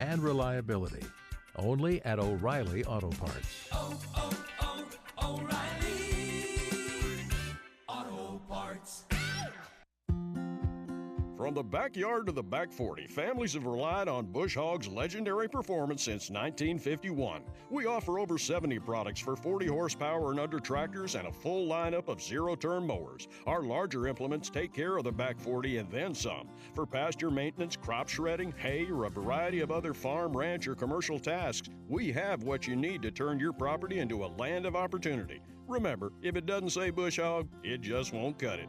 and reliability. Only at O'Reilly Auto Parts. Auto Parts. From the backyard to the back 40, families have relied on Bush Hogg's legendary performance since 1951. We offer over 70 products for 40 horsepower and under tractors and a full lineup of zero-turn mowers. Our larger implements take care of the back 40 and then some. For pasture maintenance, crop shredding, hay, or a variety of other farm, ranch, or commercial tasks, we have what you need to turn your property into a land of opportunity. Remember, if it doesn't say Bush Hogg, it just won't cut it.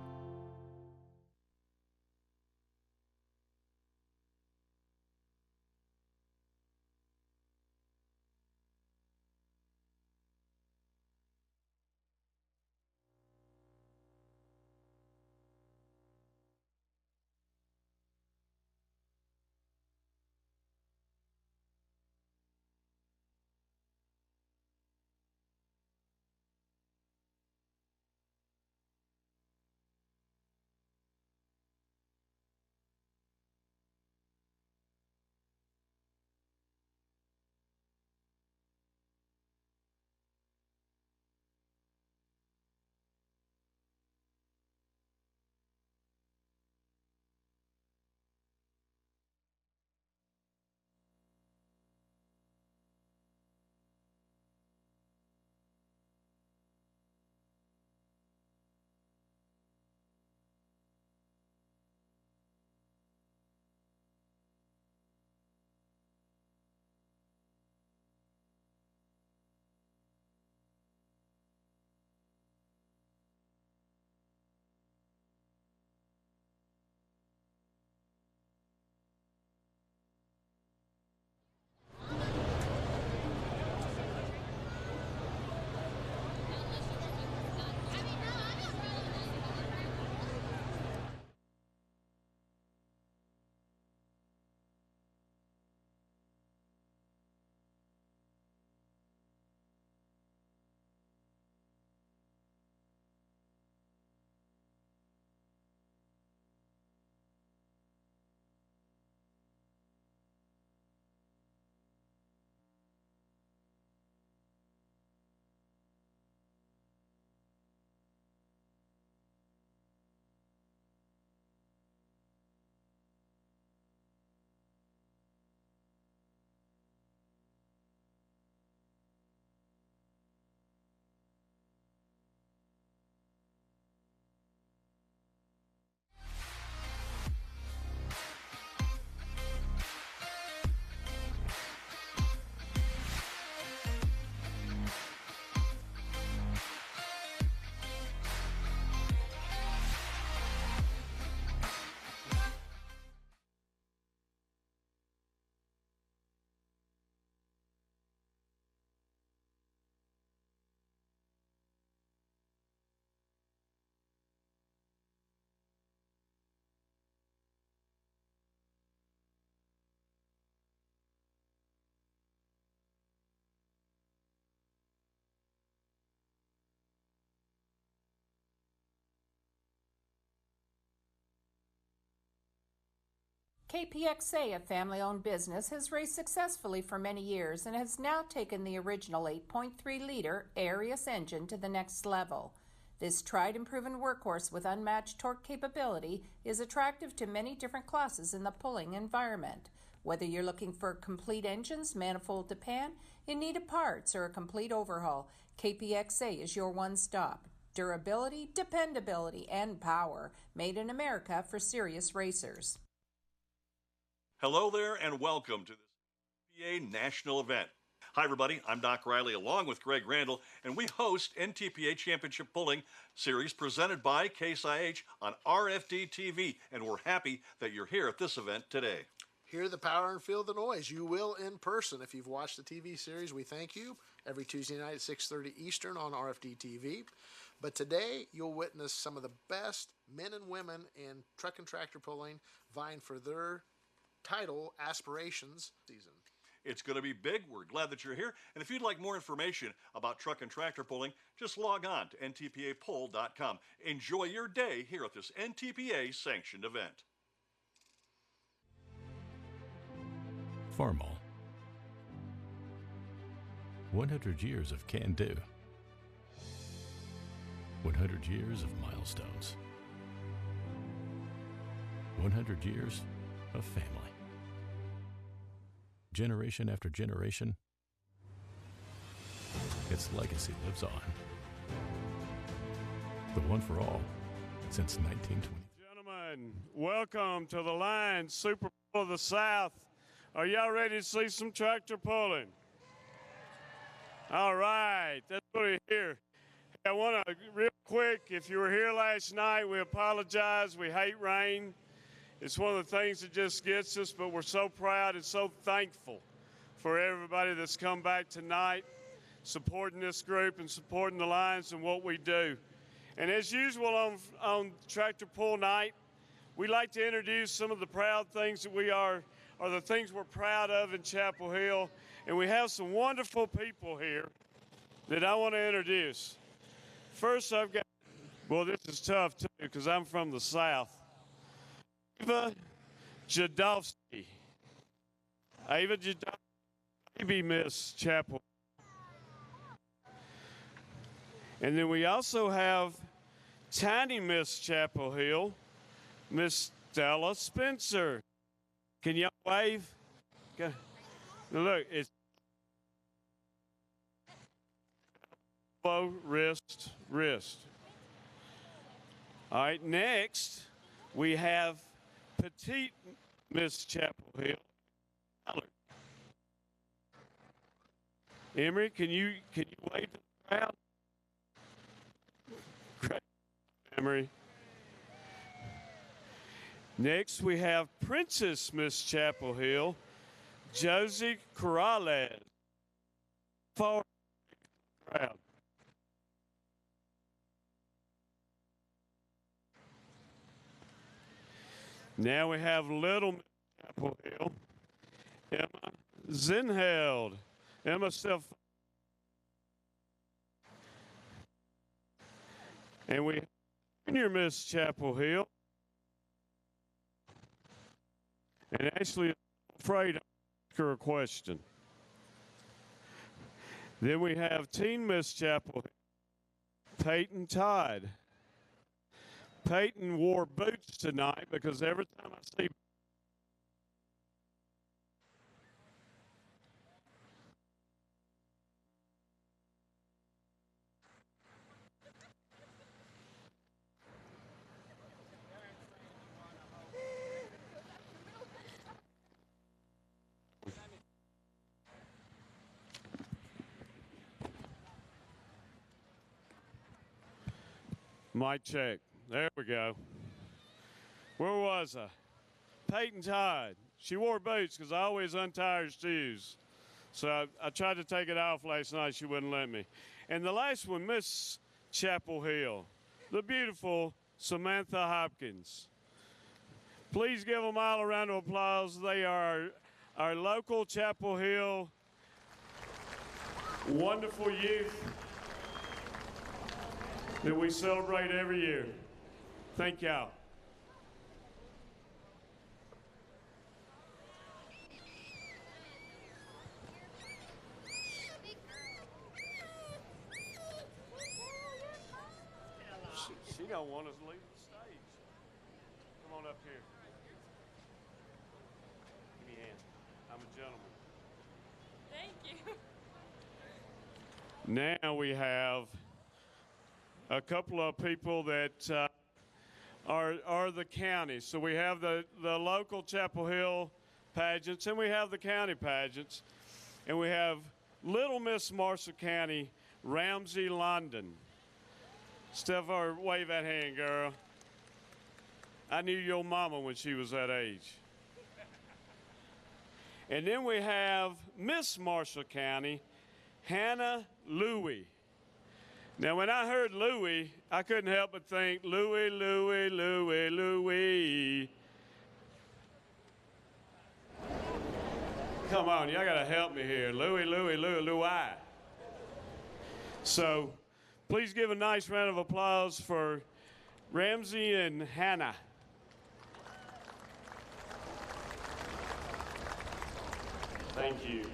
KPXA, a family-owned business, has raced successfully for many years and has now taken the original 8.3-liter Arius engine to the next level. This tried and proven workhorse with unmatched torque capability is attractive to many different classes in the pulling environment. Whether you're looking for complete engines, manifold to pan, in need of parts, or a complete overhaul, KPXA is your one-stop. Durability, dependability, and power, made in America for serious racers. Hello there and welcome to this NTPA national event. Hi everybody, I'm Doc Riley along with Greg Randall, and we host NTPA Championship Pulling Series presented by Case IH on RFD TV, and we're happy that you're here at this event today. Hear the power and feel the noise. You will in person. If you've watched the TV series, we thank you. Every Tuesday night at 6:30 Eastern on RFD TV. But today, you'll witness some of the best men and women in truck and tractor pulling vying for their title aspirations season. It's going to be big. We're glad that you're here. And if you'd like more information about truck and tractor pulling, just log on to ntpapull.com. Enjoy your day here at this NTPA sanctioned event. Farmall, 100 years of can-do. 100 years of milestones. 100 years of family. Generation after generation, its legacy lives on. The one for all since 1920. Gentlemen, welcome to the Lions Super Bowl of the South. Are y'all ready to see some tractor pulling? All right, that's what we hear. I want to, real quick, if you were here last night, we apologize. We hate rain. It's one of the things that just gets us, but we're so proud and so thankful for everybody that's come back tonight, supporting this group and supporting the Lions and what we do. And as usual on Tractor Pull Night, we like to introduce some of the proud things that we are, or the things we're proud of in Chapel Hill. And we have some wonderful people here that I want to introduce. First, I've got, well, this is tough too, because I'm from the South. Ava Jadowski. Ava Jadowski, baby Miss Chapel. And then we also have tiny Miss Chapel Hill, Miss Stella Spencer. Can y'all wave? Okay. Now look, it's elbow, wrist, wrist. All right, next we have petite Miss Chapel Hill. Emery, can you wave to the crowd? Great, Emery. Next we have Princess Miss Chapel Hill, Josie Corrales. Forward crowd. Now we have Little Miss Chapel Hill, Emma Zinheld. Emma Steph. And we have Junior Miss Chapel Hill. And actually, I'm afraid to ask her a question. Then we have Teen Miss Chapel Hill, Peyton Todd. Peyton wore boots tonight because every time I see mic check. There we go. Where was I? Peyton Todd. She wore boots because I always untie her shoes. So I tried to take it off last night. She wouldn't let me. And the last one, Miss Chapel Hill, the beautiful Samantha Hopkins. Please give them all a round of applause. They are our local Chapel Hill wonderful youth that we celebrate every year. Thank y'all. She don't want us to leave the stage. Come on up here. Give me a hand. I'm a gentleman. Thank you. Now we have a couple of people that are the county. So we have the local Chapel Hill pageants, and we have the county pageants. And we have Little Miss Marshall County, Ramsey London. Steph, wave that hand, girl. I knew your mama when she was that age. And then we have Miss Marshall County, Hannah Louie. Now, when I heard Louie, I couldn't help but think, Louie, Louie, Louie, Louie. Come on, y'all got to help me here. Louie, Louie, Louie, Louie. So, please give a nice round of applause for Ramsey and Hannah. Thank you.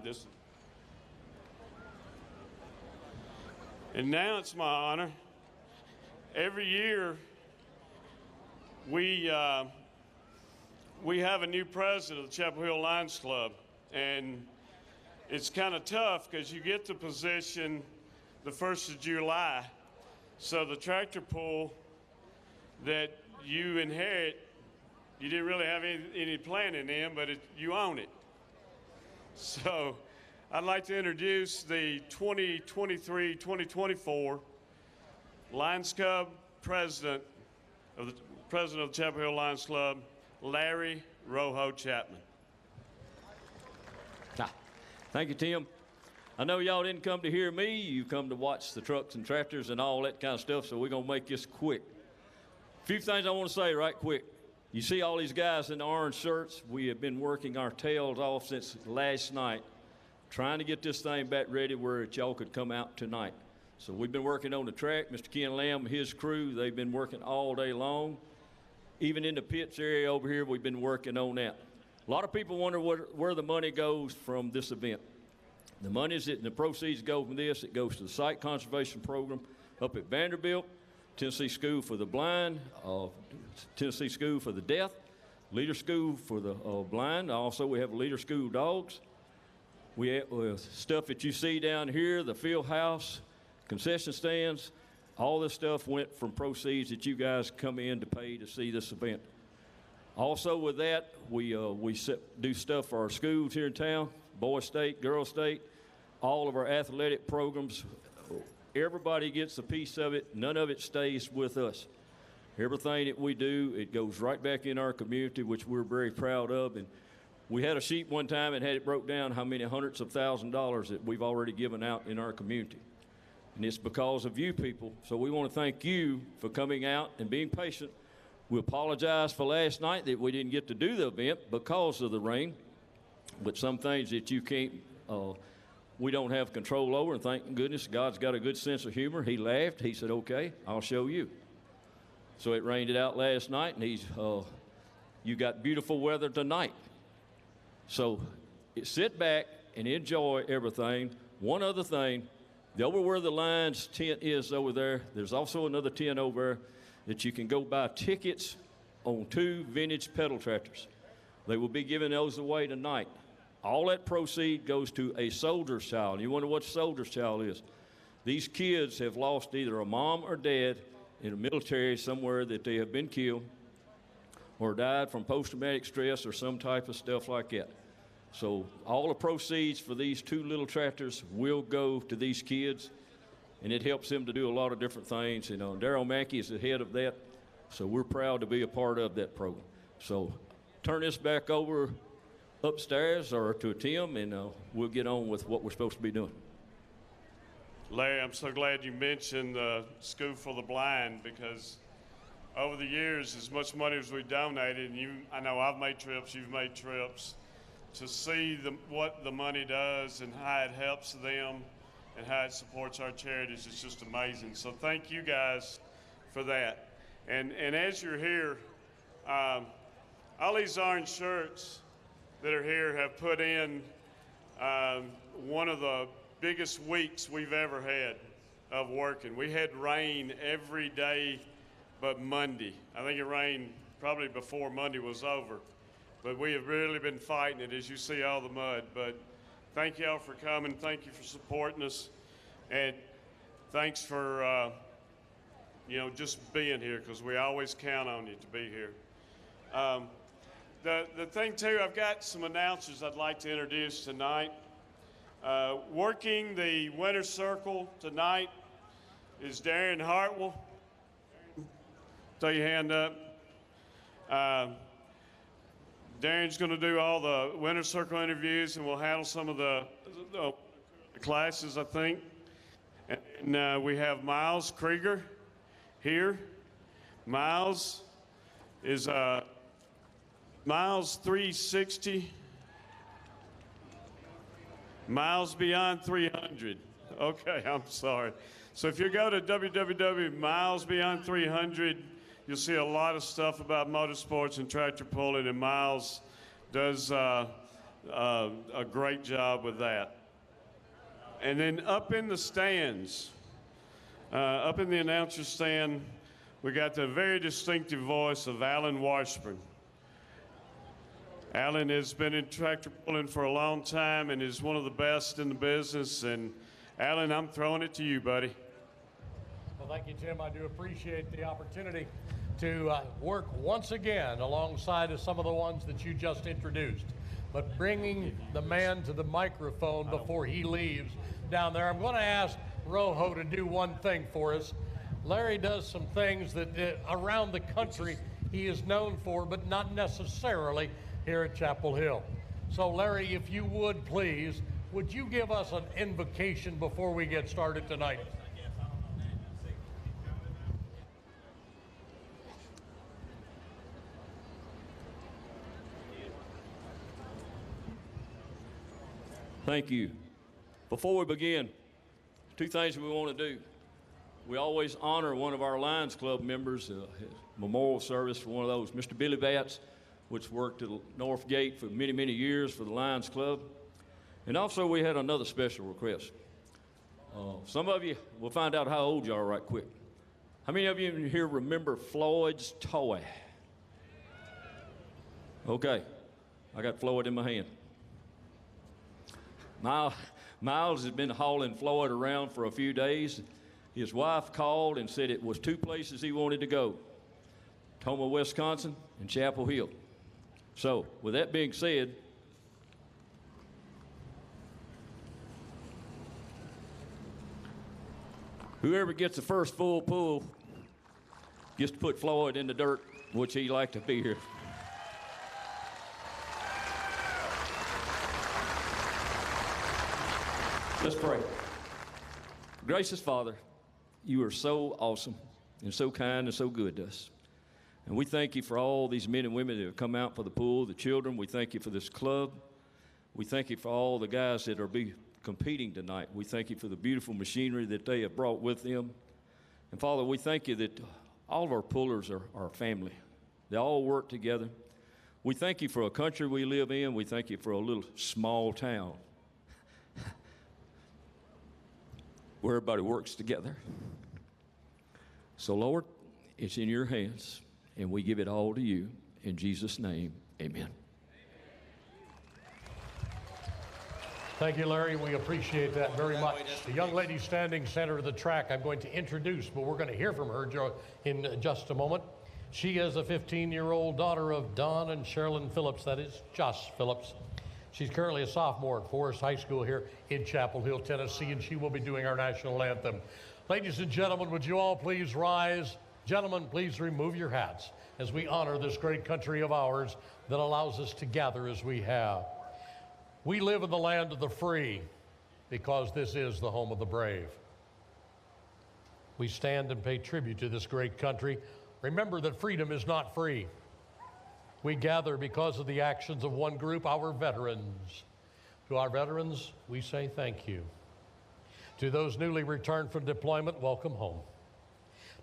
mind this. And now it's my honor. Every year, we have a new president of the Chapel Hill Lions Club, and it's kind of tough because you get the position the 1st of July. So the tractor pull that you inherit, you didn't really have any planning in, but you own it. So I'd like to introduce the 2023-2024 Lions Club president of the Chapel Hill Lions Club, Larry Rojo Chapman. Thank you, Tim. I know y'all didn't come to hear me. You come to watch the trucks and tractors and all that kind of stuff, so we're going to make this quick. A few things I want to say right quick. You see all these guys in the orange shirts? We have been working our tails off since last night, trying to get this thing back ready where y'all could come out tonight. So we've been working on the track. Mr. Ken Lamb and his crew, they've been working all day long. Even in the pits area over here, we've been working on that. A lot of people wonder where the money goes from this event. The proceeds go from this. It goes to the Site Conservation Program up at Vanderbilt, Tennessee School for the Blind, Tennessee School for the Deaf, Leader School for the Blind. Also, we have Leader School Dogs. We have stuff that you see down here, the field house, concession stands. All this stuff went from proceeds that you guys come in to pay to see this event. Also with that, we do stuff for our schools here in town, boys state, girls state, all of our athletic programs. Everybody gets a piece of it. None of it stays with us. Everything that we do, it goes right back in our community, which we're very proud of. And we had a sheet one time and had it broke down how many hundreds of thousands of dollars that we've already given out in our community. And it's because of you people. So we want to thank you for coming out and being patient. We apologize for last night that we didn't get to do the event because of the rain. But some things that you can't, we don't have control over. And thank goodness God's got a good sense of humor. He laughed. He said, okay, I'll show you. So it rained it out last night, and you got beautiful weather tonight. So sit back and enjoy everything. One other thing, over where the Lions tent is over there, there's also another tent over there that you can go buy tickets on 2 vintage pedal tractors. They will be giving those away tonight. All that proceed goes to a soldier's child. You wonder what soldier's child is? These kids have lost either a mom or dad in the military somewhere that they have been killed or died from post-traumatic stress or some type of stuff like that. So all the proceeds for these 2 little tractors will go to these kids, and it helps them to do a lot of different things. You know, Darryl Mackey is the head of that, so we're proud to be a part of that program. So turn this back over upstairs or to Tim, and we'll get on with what we're supposed to be doing. Larry, I'm so glad you mentioned the School for the Blind, because over the years, as much money as we donated, and I know I've made trips, you've made trips, to see what the money does and how it helps them and how it supports our charities is just amazing. So thank you guys for that. And as you're here, all these orange shirts that are here have put in one of the biggest weeks we've ever had of working. We had rain every day but Monday. I think it rained probably before Monday was over. But we have really been fighting it, as you see all the mud. But thank y'all for coming. Thank you for supporting us. And thanks for, just being here, because we always count on you to be here. The thing, too, I've got some announcers I'd like to introduce tonight. Working the winner's circle tonight is Darren Hartwell. Throw your hand up. Darren's going to do all the winner's circle interviews, and we'll handle some of the classes, I think. And we have Miles Krieger here. Miles is Miles 360. Miles Beyond 300. Okay, I'm sorry. So if you go to www.milesbeyond300, you'll see a lot of stuff about motorsports and tractor pulling, and Miles does a great job with that. And then up in the stands, up in the announcer stand, we got the very distinctive voice of Alan Washburn. Alan has been in tractor pulling for a long time and is one of the best in the business. And Alan, I'm throwing it to you, buddy. Well, thank you, Tim. I do appreciate the opportunity to work once again alongside of some of the ones that you just introduced. But bringing the man to the microphone before he leaves down there, I'm going to ask Rojo to do one thing for us. Larry does some things that around the country he is known for, but not necessarily here at Chapel Hill. So Larry, if you would please, would you give us an invocation before we get started tonight? Thank you. Before we begin, two things we want to do. We always honor one of our Lions Club members, memorial service for one of those, Mr. Billy Batts, which worked at North Gate for many, many years for the Lions Club. And also we had another special request. Some of you, we'll find out how old you are right quick. How many of you here remember Floyd's toy? Okay, I got Floyd in my hand. Miles has been hauling Floyd around for a few days. His wife called and said it was two places he wanted to go, Tomah, Wisconsin, and Chapel Hill. So, with that being said, whoever gets the first full pull gets to put Floyd in the dirt, which he liked to be here. Let's pray. Gracious Father, you are so awesome and so kind and so good to us. And we thank you for all these men and women that have come out for the pool, the children. We thank you for this club. We thank you for all the guys that are competing tonight. We thank you for the beautiful machinery that they have brought with them. And Father, we thank you that all of our pullers are our family. They all work together. We thank you for a country we live in. We thank you for a little small town where everybody works together. So, Lord, it's in your hands, and we give it all to you. In Jesus' name, amen. Thank you, Larry. We appreciate that very much. The young lady standing center of the track, I'm going to introduce, but we're going to hear from her in just a moment. She is a 15-year-old daughter of Don and Sherilyn Phillips, that is Josh Phillips. She's currently a sophomore at Forest High School here in Chapel Hill, Tennessee, and she will be doing our national anthem. Ladies and gentlemen, would you all please rise? Gentlemen, please remove your hats as we honor this great country of ours that allows us to gather as we have. We live in the land of the free because this is the home of the brave. We stand and pay tribute to this great country. Remember that freedom is not free. We gather because of the actions of one group, our veterans. To our veterans, we say thank you. To those newly returned from deployment, welcome home.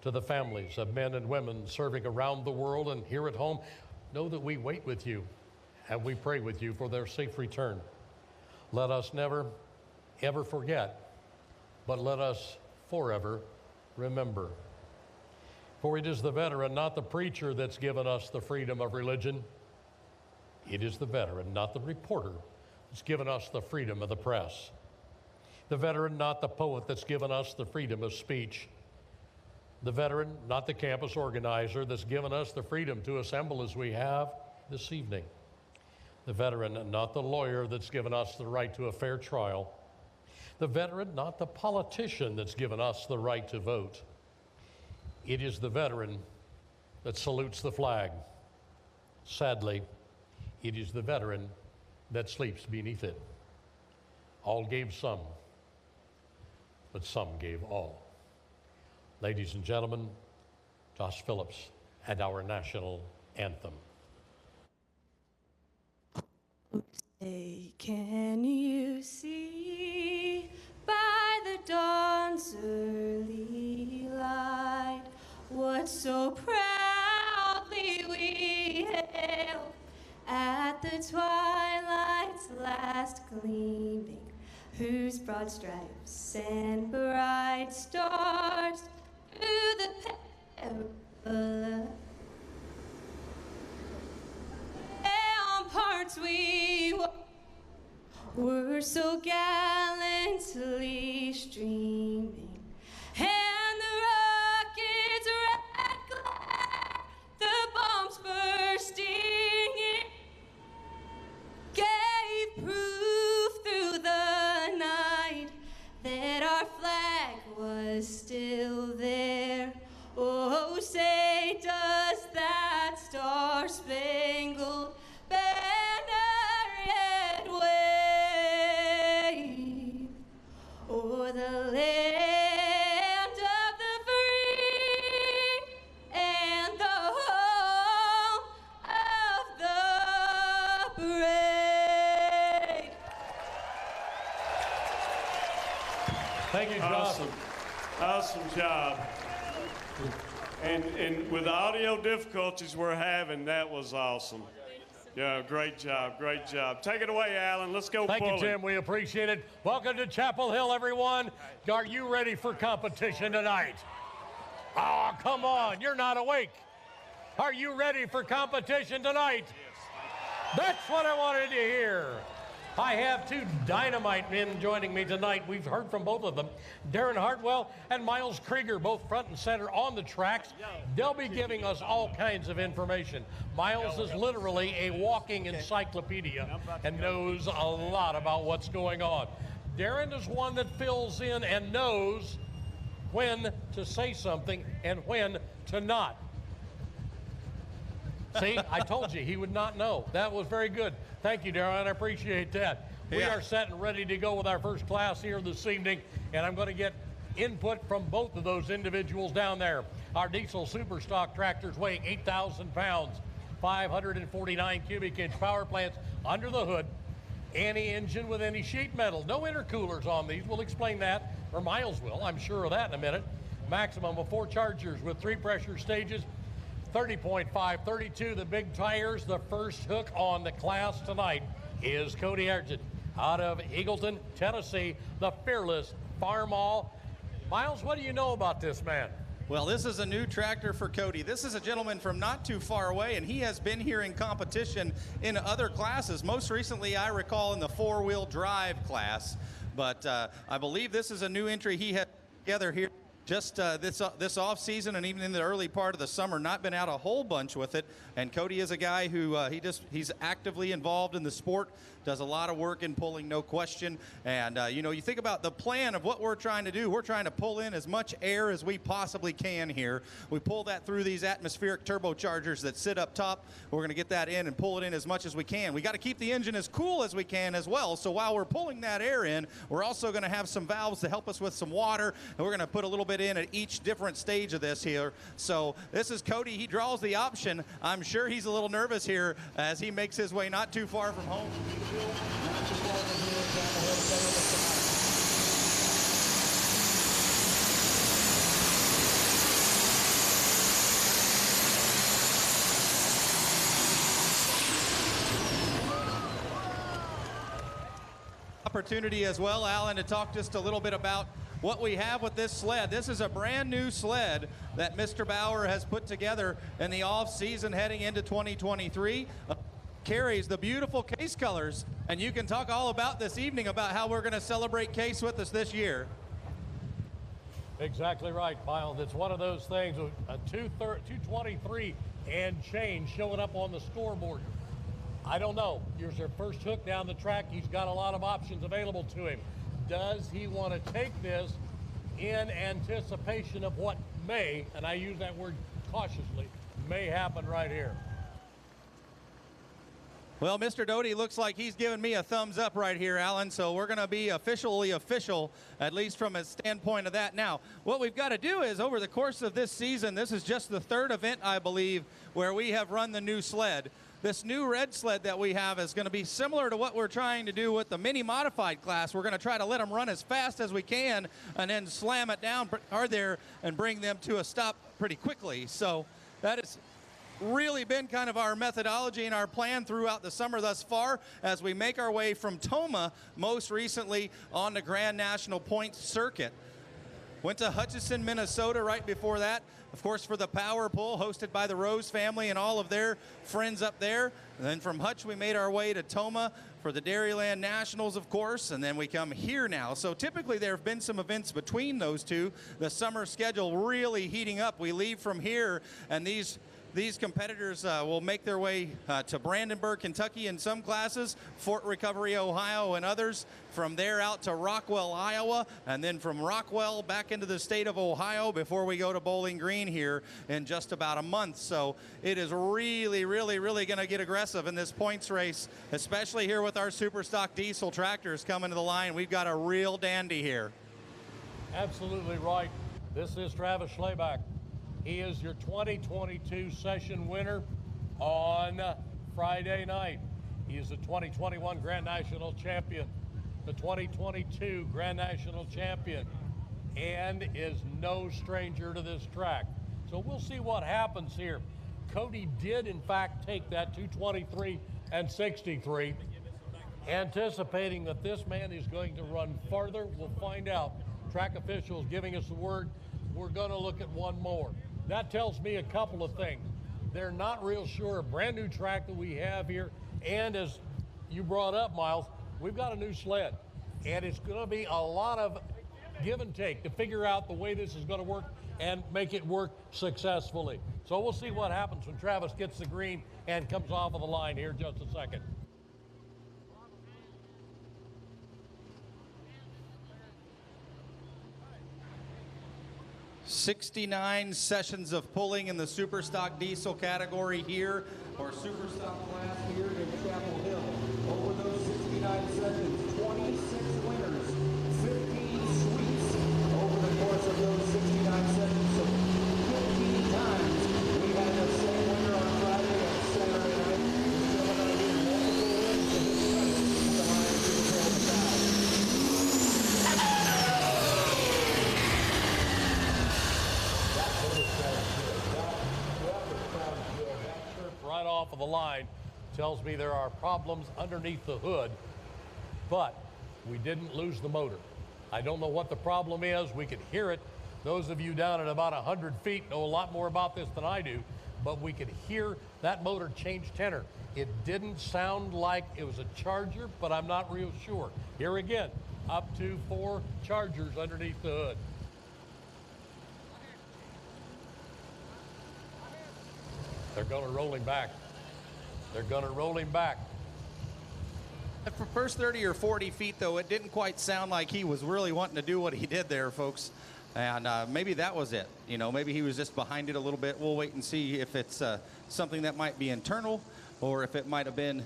To the families of men and women serving around the world and here at home, know that we wait with you and we pray with you for their safe return. Let us never, ever forget, but let us forever remember. For it is the veteran, not the preacher, that's given us the freedom of religion. It is the veteran, not the reporter, that's given us the freedom of the press. The veteran, not the poet, that's given us the freedom of speech. The veteran, not the campus organizer, that's given us the freedom to assemble as we have this evening. The veteran, not the lawyer, that's given us the right to a fair trial. The veteran, not the politician, that's given us the right to vote. It is the veteran that salutes the flag. Sadly, it is the veteran that sleeps beneath it. All gave some, but some gave all. Ladies and gentlemen, Josh Phillips and our national anthem. Say, can you see by the dawn's early light what so proudly we hailed at the twilight's broad stripes and bright stars through the perilous. On parts we were so gallantly streaming, and the rockets' red glare, the bombs bursting in, gave proof through the night that our flag was still there. Oh, say does that star-spangled banner yet wave o'er the land of the free and the home of the brave? Thank you, Josh. Awesome job. And with the audio difficulties we're having, that was awesome. Yeah, great job, great job. Take it away, Alan. Let's go Thank you, pulling. Tim. We appreciate it. Welcome to Chapel Hill, everyone. Are you ready for competition tonight? Oh, come on. You're not awake. Are you ready for competition tonight? That's what I wanted to hear. I have two dynamite men joining me tonight. We've heard from both of them. Darren Hartwell and Miles Krieger, both front and center on the tracks. They'll be giving us all kinds of information. Miles is literally a walking encyclopedia and knows a lot about what's going on. Darren is one that fills in and knows when to say something and when to not. See, I told you he would not know. That was very good. Thank you, Darren. I appreciate that. We are set and ready to go with our first class here this evening, and I'm going to get input from both of those individuals down there. Our diesel super stock tractors weighing 8,000 pounds, 549 cubic inch power plants under the hood, any engine with any sheet metal. No intercoolers on these. We'll explain that, or Miles will. I'm sure of that in a minute. Maximum of 4 chargers with 3 pressure stages. 30.5, 32, the big tires. The first hook on the class tonight is Cody Argent out of Eagleton, Tennessee, the fearless Farmall. Miles, what do you know about this man? Well, this is a new tractor for Cody. This is a gentleman from not too far away, and he has been here in competition in other classes. Most recently, I recall, in the 4-wheel drive class. But I believe this is a new entry he had together here just this off season, and even in the early part of the summer. Not been out a whole bunch with it. And Cody is a guy who he's actively involved in the sport, does a lot of work in pulling, no question. And you know, you think about the plan of what we're trying to do. We're trying to pull in as much air as we possibly can here. We pull that through these atmospheric turbochargers that sit up top. We're going to get that in and pull it in as much as we can. We got to keep the engine as cool as we can as well. So while we're pulling that air in, we're also going to have some valves to help us with some water, and we're going to put a little bit in at each different stage of this here. So this is Cody. He draws the option. I'm sure he's a little nervous here as he makes his way not too far from home. Opportunity as well, Alan, to talk just a little bit about what we have with this sled. This is a brand new sled that Mr. Bauer has put together in the off season heading into 2023. Carries the beautiful Case colors, and you can talk all about this evening about how we're going to celebrate Case with us this year. Exactly right, Miles. It's one of those things, a 223 and change showing up on the scoreboard. I don't know. Here's their first hook down the track. He's got a lot of options available to him. Does he want to take this in anticipation of what may, and I use that word cautiously, may happen right here? Well, Mr. Doty looks like he's giving me a thumbs up right here, Alan, so we're going to be officially official, at least from a standpoint of that. Now, what we've got to do is, over the course of this season, this is just the 3rd event, I believe, where we have run the new sled. This new red sled that we have is going to be similar to what we're trying to do with the mini modified class. We're going to try to let them run as fast as we can and then slam it down hard there and bring them to a stop pretty quickly. So that is really been kind of our methodology and our plan throughout the summer thus far as we make our way from Tomah, most recently on the Grand National Points Circuit. Went to Hutchinson, Minnesota right before that, of course, for the Power Pull hosted by the Rose family and all of their friends up there. And then from Hutch, we made our way to Tomah for the Dairyland Nationals, of course, and then we come here now. So typically there have been some events between those two. The summer schedule really heating up. We leave from here, and these competitors will make their way to Brandenburg, Kentucky in some classes, Fort Recovery, Ohio and others. From there out to Rockwell, Iowa, and then from Rockwell back into the state of Ohio before we go to Bowling Green here in just about a month. So it is really, really, really going to get aggressive in this points race, especially here with our Superstock diesel tractors coming to the line. We've got a real dandy here. Absolutely right. This is Travis Schleyback. He is your 2022 session winner on Friday night. He is the 2021 Grand National Champion, the 2022 Grand National Champion, and is no stranger to this track. So we'll see what happens here. Cody did, in fact, take that 223 and 63, anticipating that this man is going to run farther. We'll find out. Track officials giving us the word. We're going to look at one more. That tells me a couple of things. They're not real sure. A brand new track that we have here, and as you brought up, Miles, we've got a new sled, and it's going to be a lot of give and take to figure out the way this is going to work and make it work successfully. So we'll see what happens when Travis gets the green and comes off of the line here in just a second. "69 sessions of pulling in the Superstock diesel category here, or Superstock class here in Chapel Hill. Over those 69 sessions, 26 winners, 15 sweeps over the course of those 69 sessions. So 15 times we had the same winner on Friday and Saturday night. We're still going to get multiple wins to his credit at the Lions Super Bowl South. Right off of the line tells me there are problems underneath the hood, but we didn't lose the motor. I don't know what the problem is. We could hear it. Those of you down at about 100 feet know a lot more about this than I do, but we could hear that motor change tenor. It didn't sound like it was a Charger, but I'm not real sure. Here again, up to 4 Chargers underneath the hood. They're going to roll him back. They're going to roll him back. For first 30 or 40 feet, though, it didn't quite sound like he was really wanting to do what he did there, folks. And maybe that was it. You know, maybe he was just behind it a little bit. We'll wait and see if it's something that might be internal or if it might have been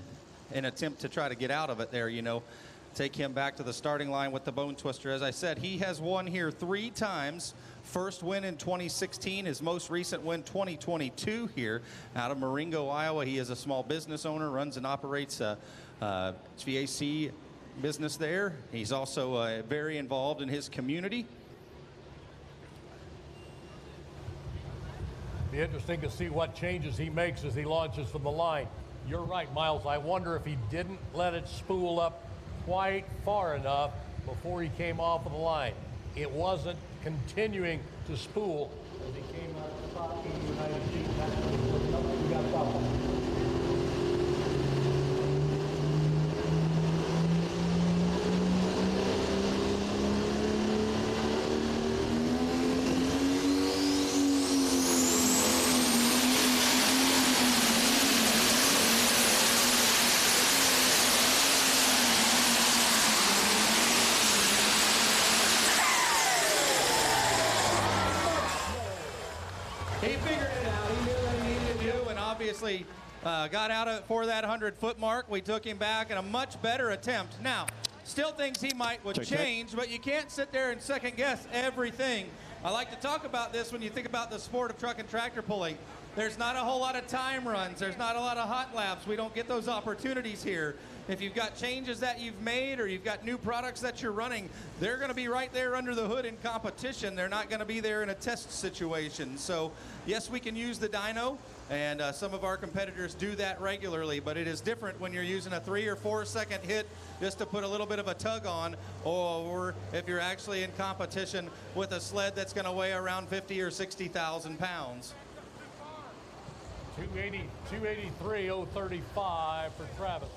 an attempt to try to get out of it there, you know. Take him back to the starting line with the Bone Twister. As I said, he has won here 3 times. First win in 2016, his most recent win 2022 here out of Marengo, Iowa. He is a small business owner, runs and operates a HVAC business there. He's also very involved in his community. Be interesting to see what changes he makes as he launches from the line. You're right, Miles. I wonder if he didn't let it spool up quite far enough before he came off of the line. It wasn't continuing to spool as he came out of the top 80 or 90 feet. That's when we got a problem. Got out of it for that 100-foot mark. We took him back in a much better attempt. Now, still things he would change, but you can't sit there and second guess everything. I like to talk about this when you think about the sport of truck and tractor pulling. There's not a whole lot of time runs. There's not a lot of hot laps. We don't get those opportunities here If you've got changes that you've made or you've got new products that you're running, they're going to be right there under the hood in competition. They're not going to be there in a test situation. So yes, we can use the dyno, and some of our competitors do that regularly, but it is different when you're using a 3 or 4 second hit just to put a little bit of a tug on, or if you're actually in competition with a sled that's going to weigh around 50 or 60,000 pounds. 283.035 for Travis.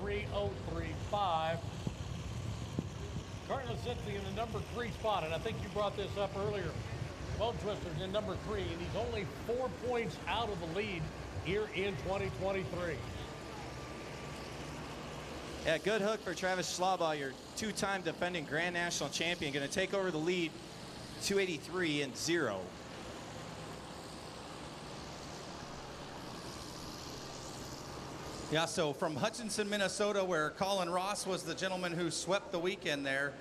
283.035. Currently sits in the number 3 spot, and I think you brought this up earlier. Bone Twister's in number 3, and he's only 4 points out of the lead here in 2023. Yeah, good hook for Travis Schlabach, your 2-time defending Grand National champion, going to take over the lead, 283-0. Yeah, so from Hutchinson, Minnesota, where Colin Ross was the gentleman who swept the weekend there,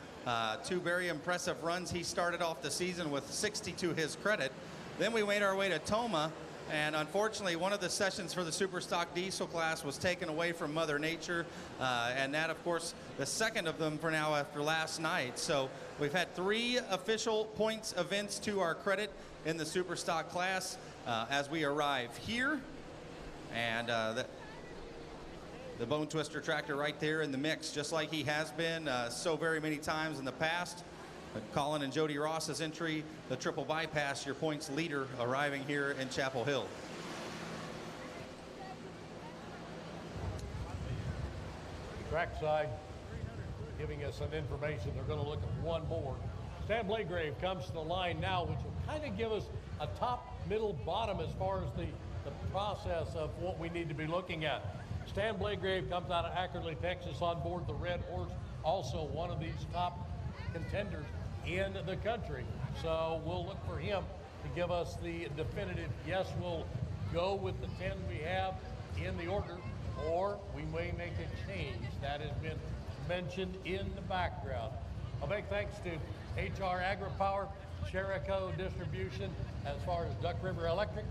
2 very impressive runs. He started off the season with 60 to his credit. Then we made our way to Toma, and unfortunately one of the sessions for the Superstock Diesel class was taken away from Mother Nature, and that, of course, the second of them for now after last night. So we've had 3 official points events to our credit in the Superstock class as we arrive here, and the Bone Twister tractor right there in the mix, just like he has been so very many times in the past. Colin and Jody Ross's entry, the triple bypass, your points leader, arriving here in Chapel Hill. Trackside giving us some information. They're going to look at one more. Stan Blagrave comes to the line now, which will kind of give us a top, middle, bottom as far as the process of what we need to be looking at. Stan Blagrave comes out of Ackerley, Texas, on board the Red Horse, also one of these top contenders in the country. So we'll look for him to give us the definitive yes. We'll go with the 10 we have in the order, or we may make a change. That has been mentioned in the background. A big thanks to HR AgriPower, Cherico Distribution, as far as Duck River Electric,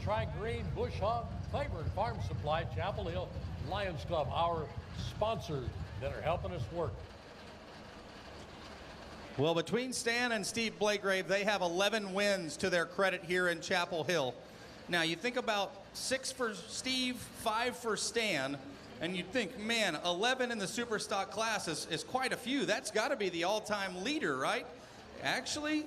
Tri-Green, Bush Hog, Claiborne Farm Supply, Chapel Hill, Lions Club, our sponsors that are helping us work. Well, between Stan and Steve Blagrave, they have 11 wins to their credit here in Chapel Hill. Now, you think about 6 for Steve, 5 for Stan, and you'd think, man, 11 in the Superstock class is quite a few. That's got to be the all-time leader, right? Actually,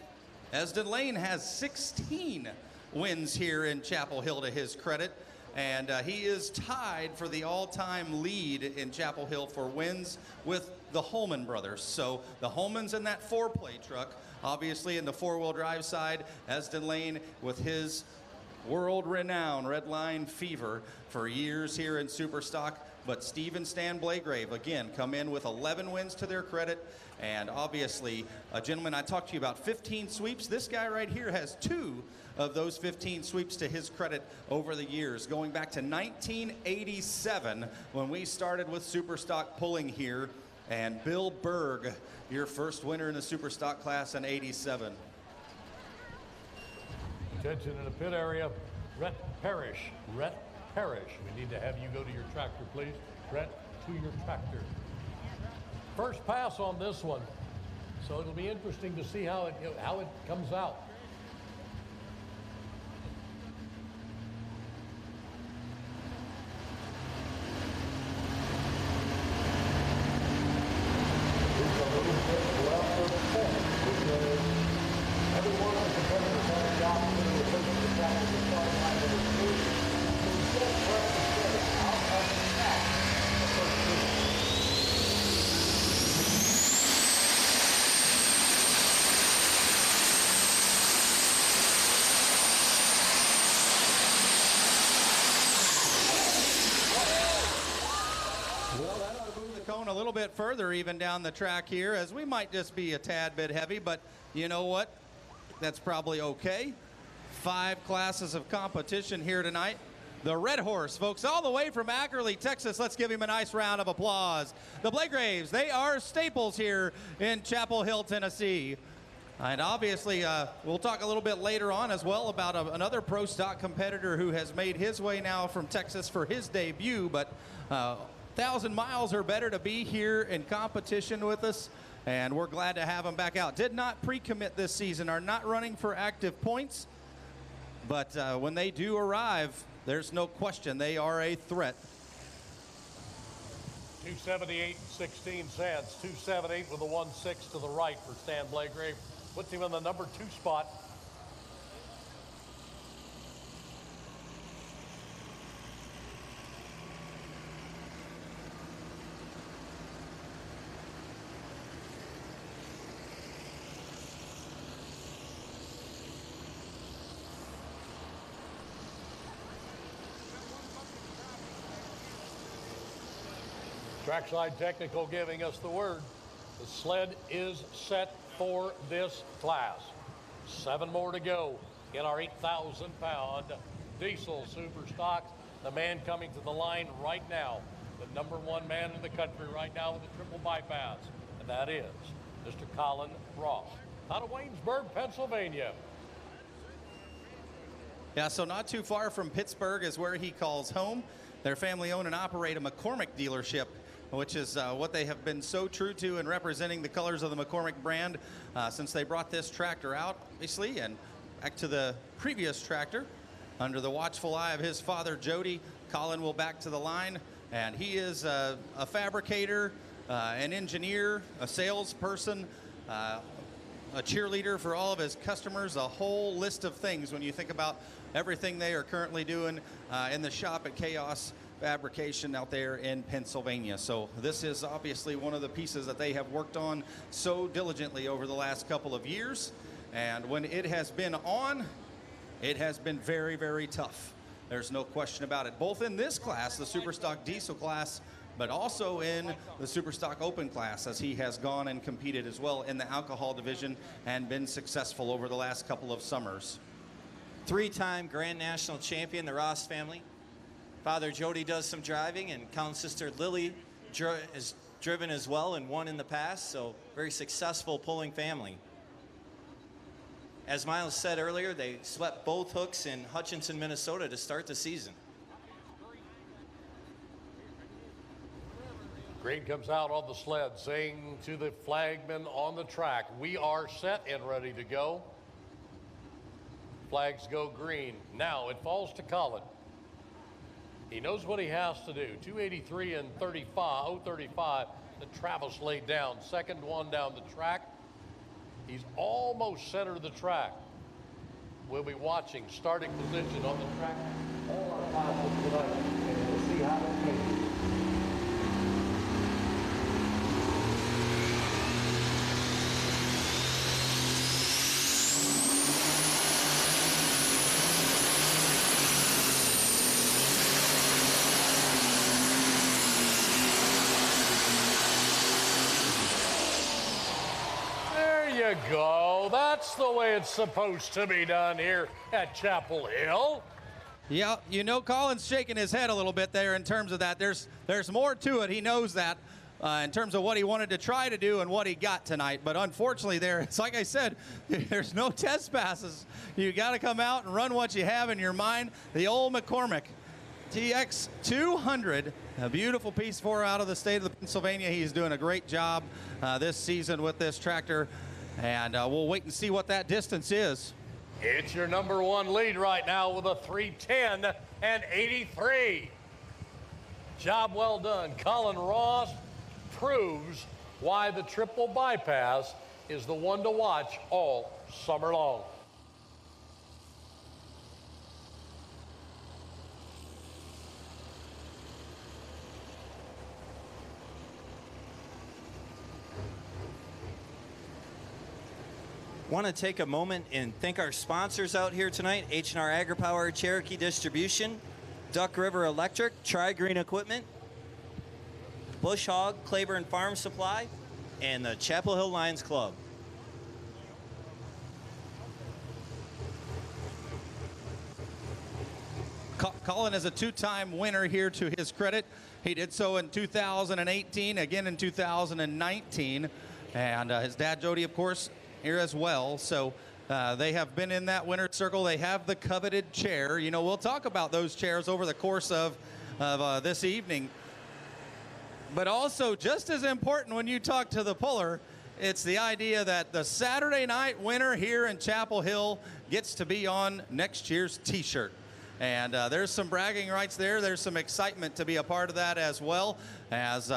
Esden Lane has 16 wins here in Chapel Hill to his credit, and he is tied for the all-time lead in Chapel Hill for wins with the Holman brothers. So the Holmans in that 4-play truck, obviously in the 4-wheel drive side, Esden Lane with his world-renowned Redline Fever for years here in Superstock. But Steve and Stan Blagrave, again, come in with 11 wins to their credit. And obviously, a gentleman I talked to you about 15 sweeps. This guy right here has 2 of those 15 sweeps to his credit over the years, going back to 1987 when we started with Superstock pulling here. And Bill Berg, your first winner in the Superstock class in '87. Attention in the pit area, Rhett Parrish. Rhett Parrish. We need to have you go to your tractor, please. Rhett, to your tractor. First pass on this one, so it'll be interesting to see how it comes out. A little bit further even down the track here, as we might just be a tad bit heavy, but you know what? That's probably okay. 5 classes of competition here tonight. The Red Horse, folks, all the way from Ackerley, Texas. Let's give him a nice round of applause. The Blagraves, they are staples here in Chapel Hill, Tennessee. And obviously, we'll talk a little bit later on as well about another pro stock competitor who has made his way now from Texas for his debut. But 1,000 miles or better to be here in competition with us, and we're glad to have him back out. Did not pre-commit this season, are not running for active points, but when they do arrive, there's no question they are a threat. 278 and 16 cents. 278 with a 1-6 to the right for Stan Blagrave. Puts him in the number 2 spot. Trackside Technical giving us the word. The sled is set for this class. 7 more to go in our 8,000-pound diesel super stocks. The man coming to the line right now, the number 1 man in the country right now with the triple bypass, and that is Mr. Colin Ross out of Waynesburg, Pennsylvania. Yeah, so not too far from Pittsburgh is where he calls home. Their family own and operate a McCormick dealership, which is what they have been so true to in representing the colors of the McCormick brand since they brought this tractor out, obviously, and back to the previous tractor. Under the watchful eye of his father, Jody, Colin will back to the line, and he is a fabricator, an engineer, a salesperson, a cheerleader for all of his customers, a whole list of things when you think about everything they are currently doing in the shop at Chaos Fabrication out there in Pennsylvania. So this is obviously one of the pieces that they have worked on so diligently over the last couple of years. And when it has been on, it has been very, very tough. There's no question about it. Both in this class, the Superstock Diesel class, but also in the Superstock Open class, as he has gone and competed as well in the alcohol division and been successful over the last couple of summers. 3-time Grand National champion, the Ross family. Father Jody does some driving, and Colin's sister Lily is driven as well and won in the past, so very successful pulling family. As Miles said earlier, they swept both hooks in Hutchinson, Minnesota to start the season. Green comes out on the sled saying to the flagman on the track, "We are set and ready to go." Flags go green. Now it falls to Colin. He knows what he has to do. 283 and 035 that Travis laid down. Second one down the track. He's almost center of the track. We'll be watching starting position on the track all our classes tonight, and we'll see how it changes. There you go. That's the way it's supposed to be done here at Chapel Hill. Yeah, you know, Colin's shaking his head a little bit there in terms of that. There's more to it. He knows that in terms of what he wanted to try to do and what he got tonight. But unfortunately, it's like I said, there's no test passes. You got to come out and run what you have in your mind. The old McCormick TX 200, a beautiful piece out of the state of Pennsylvania. He's doing a great job this season with this tractor, and we'll wait and see what that distance is. It's your number 1 lead right now with a 3:10 and 83. Job well done. Colin Ross proves why the triple bypass is the one to watch all summer long. Want to take a moment and thank our sponsors out here tonight: H&R AgriPower, Cherokee Distribution, Duck River Electric, Tri-Green Equipment, Bush Hog, Claiborne Farm Supply, and the Chapel Hill Lions Club. Colin is a 2-time winner here, to his credit. He did so in 2018, again in 2019. And his dad, Jody, of course, here as well. So they have been in that winner's circle. They have the coveted chair. You know, we'll talk about those chairs over the course of this evening. But also, just as important when you talk to the puller, it's the idea that the Saturday night winner here in Chapel Hill gets to be on next year's T-shirt. And there's some bragging rights there. There's some excitement to be a part of that as well. As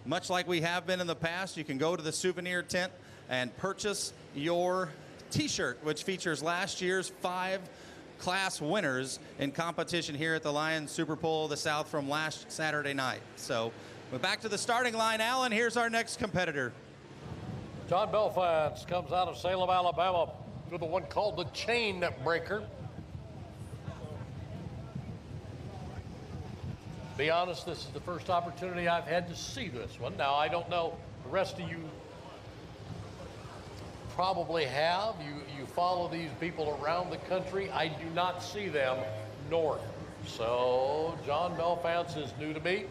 much like we have been in the past, you can go to the souvenir tent and purchase your T-shirt, which features last year's 5 class winners in competition here at the Lions Super Bowl of the South from last Saturday night. So we're back to the starting line. Alan, here's our next competitor. John Belfance comes out of Salem, Alabama with the one called the Chain Breaker. Be honest, this is the first opportunity I've had to see this one. Now, I don't know, the rest of you probably have. You follow these people around the country. I do not see them north. So, John Belfance is new to me.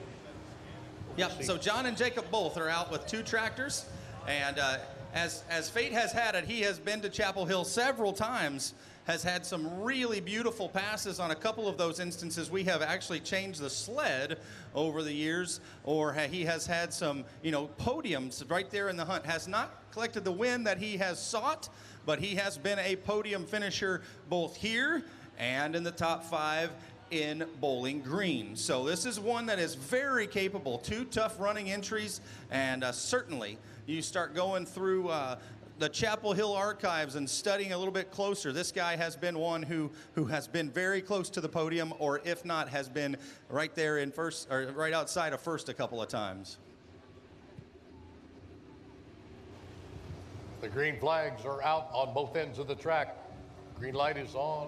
Yep, so John and Jacob both are out with 2 tractors. And as fate has had it, he has been to Chapel Hill several times, has had some really beautiful passes on a couple of those instances. We have actually changed the sled over the years, or he has had some, you know, podiums right there in the hunt. Has not collected the win that he has sought, but he has been a podium finisher both here and in the top 5 in Bowling Green. So this is one that is very capable. 2 tough running entries, and certainly you start going through the Chapel Hill archives and studying a little bit closer. This guy has been one who has been very close to the podium, or if not, has been right there in first, or right outside of first a couple of times. The green flags are out on both ends of the track. Green light is on.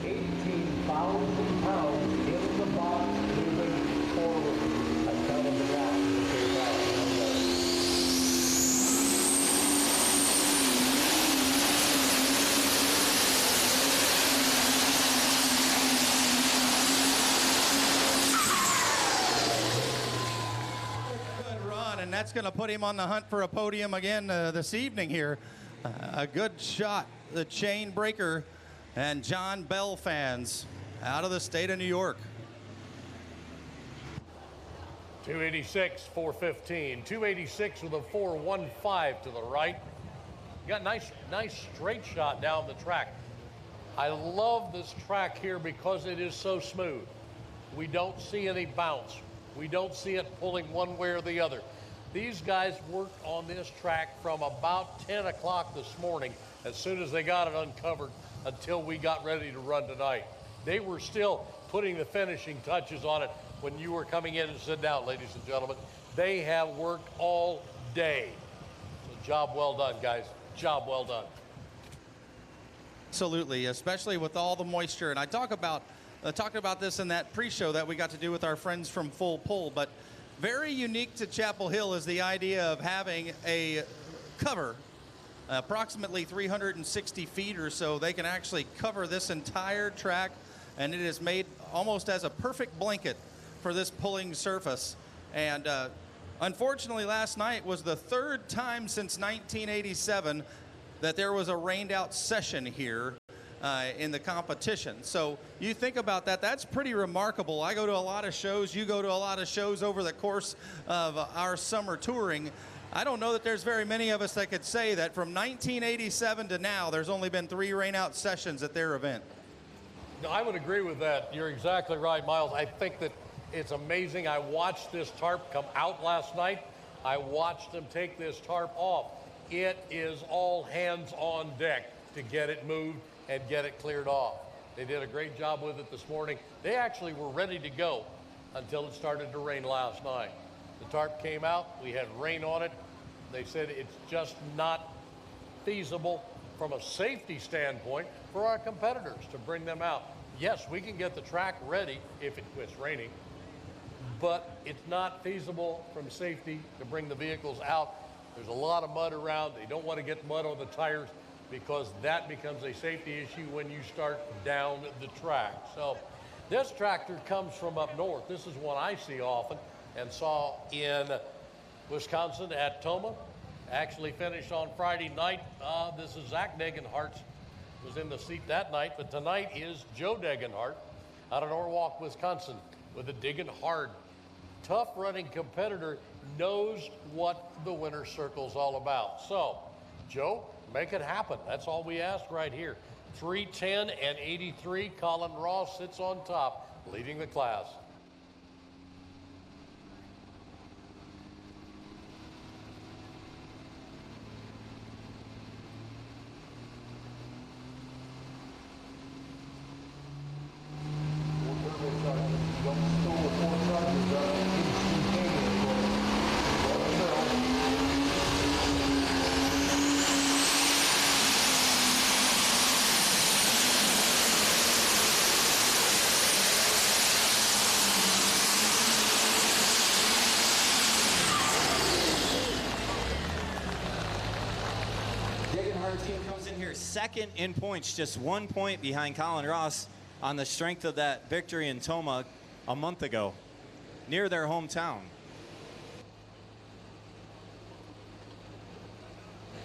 18,000 pounds in the box, moving forward. I tell them the back. And that's going to put him on the hunt for a podium again this evening here. A good shot, the Chain Breaker, and John Belfance out of the state of New York. 286, 415. 286 with a 415 to the right. You got nice straight shot down the track. I love this track here because it is so smooth. We don't see any bounce. We don't see it pulling one way or the other. These guys worked on this track from about 10 o'clock this morning, as soon as they got it uncovered, until we got ready to run tonight. They were still putting the finishing touches on it when you were coming in and sit down, ladies and gentlemen. They have worked all day. So job well done, guys. Job well done. Absolutely, especially with all the moisture. And I talked about this in that pre-show that we got to do with our friends from Full Pull, but very unique to Chapel Hill is the idea of having a cover, approximately 360 feet or so. They can actually cover this entire track, and it is made almost as a perfect blanket for this pulling surface. And unfortunately, last night was the 3rd time since 1987 that there was a rained out session here in the competition. So you think about that, that's pretty remarkable. I go to a lot of shows, you go to a lot of shows over the course of our summer touring. I don't know that there's very many of us that could say that from 1987 to now, there's only been 3 rainout sessions at their event. No, I would agree with that. You're exactly right, Miles. I think that it's amazing. I watched this tarp come out last night. I watched them take this tarp off. It is all hands on deck to get it moved and get it cleared off. They did a great job with it this morning. They actually were ready to go until it started to rain last night. The tarp came out, we had rain on it. They said it's just not feasible from a safety standpoint for our competitors to bring them out. Yes, we can get the track ready if it's raining, but it's not feasible from safety to bring the vehicles out. There's a lot of mud around. They don't want to get mud on the tires, because that becomes a safety issue when you start down the track. So this tractor comes from up north. This is one I see often and saw in Wisconsin at Toma, actually finished on Friday night. This is Zach Degenhart was in the seat that night, but tonight is Joe Degenhart out of Norwalk, Wisconsin, with a digging hard. Tough running competitor, knows what the winner's circle's all about. So, Joe, make it happen. That's all we ask right here. 3:10 and 83. Colin Ross sits on top, leading the class. Team comes in here second in points, just 1 point behind Colin Ross on the strength of that victory in Tomah a month ago, near their hometown.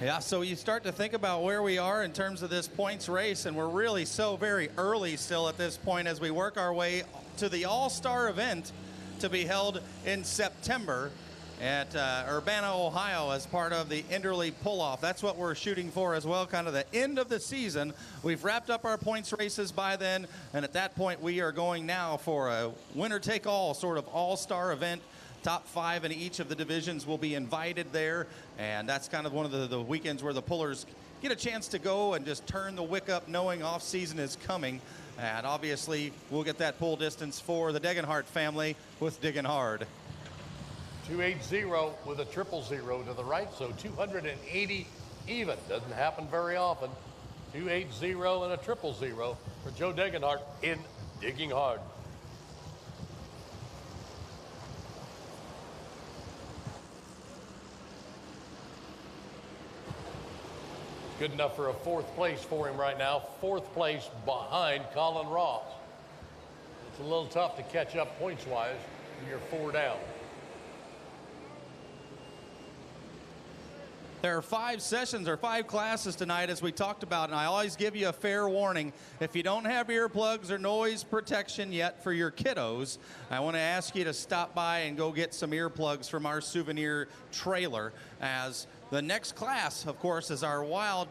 Yeah, so you start to think about where we are in terms of this points race, and we're really so very early still at this point as we work our way to the All-Star event to be held in September at Urbana, Ohio, as part of the Enderley Pull-Off. That's what we're shooting for as well, kind of the end of the season. We've wrapped up our points races by then, and at that point we are going now for a winner-take-all sort of all-star event. Top 5 in each of the divisions will be invited there, and that's kind of one of the weekends where the pullers get a chance to go and just turn the wick up knowing off-season is coming. And obviously we'll get that pull distance for the Degenhart family with Diggin' Hard. 280 with a 000 to the right, so 280 even. Doesn't happen very often. 280 and a 000 for Joe Degenhart in Digging Hard. Good enough for a 4th place for him right now. 4th place behind Colin Ross. It's a little tough to catch up points-wise when you're 4 down. There are 5 sessions or 5 classes tonight, as we talked about, and I always give you a fair warning. If you don't have earplugs or noise protection yet for your kiddos, I want to ask you to stop by and go get some earplugs from our souvenir trailer, as the next class, of course, is our wild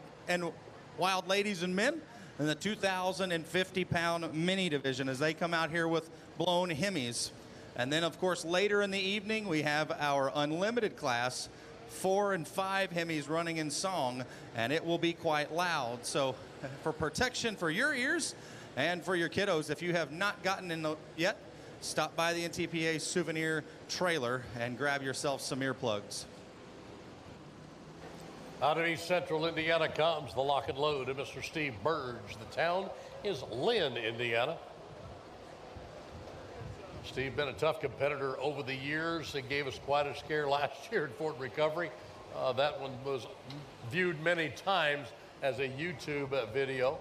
ladies and men in the 2,050-pound mini division, as they come out here with blown Hemis. And then, of course, later in the evening, we have our unlimited class, 4 and 5 Hemis running in song, and it will be quite loud. So for protection for your ears and for your kiddos, if you have not gotten in yet, stop by the NTPA souvenir trailer and grab yourself some earplugs. Out of East Central Indiana comes the lock and load of Mr. Steve Burge. The town is Lynn, Indiana. Steve been a tough competitor over the years. He gave us quite a scare last year at Fort Recovery. That one was viewed many times as a YouTube video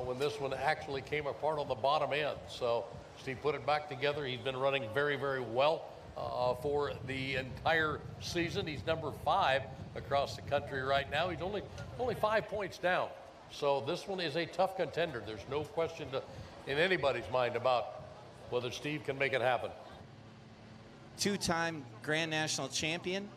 when this one actually came apart on the bottom end. So Steve put it back together. He's been running very, very well for the entire season. He's number 5 across the country right now. He's only 5 points down. So this one is a tough contender. There's no question in anybody's mind about whether Steve can make it happen. 2-time Grand National champion.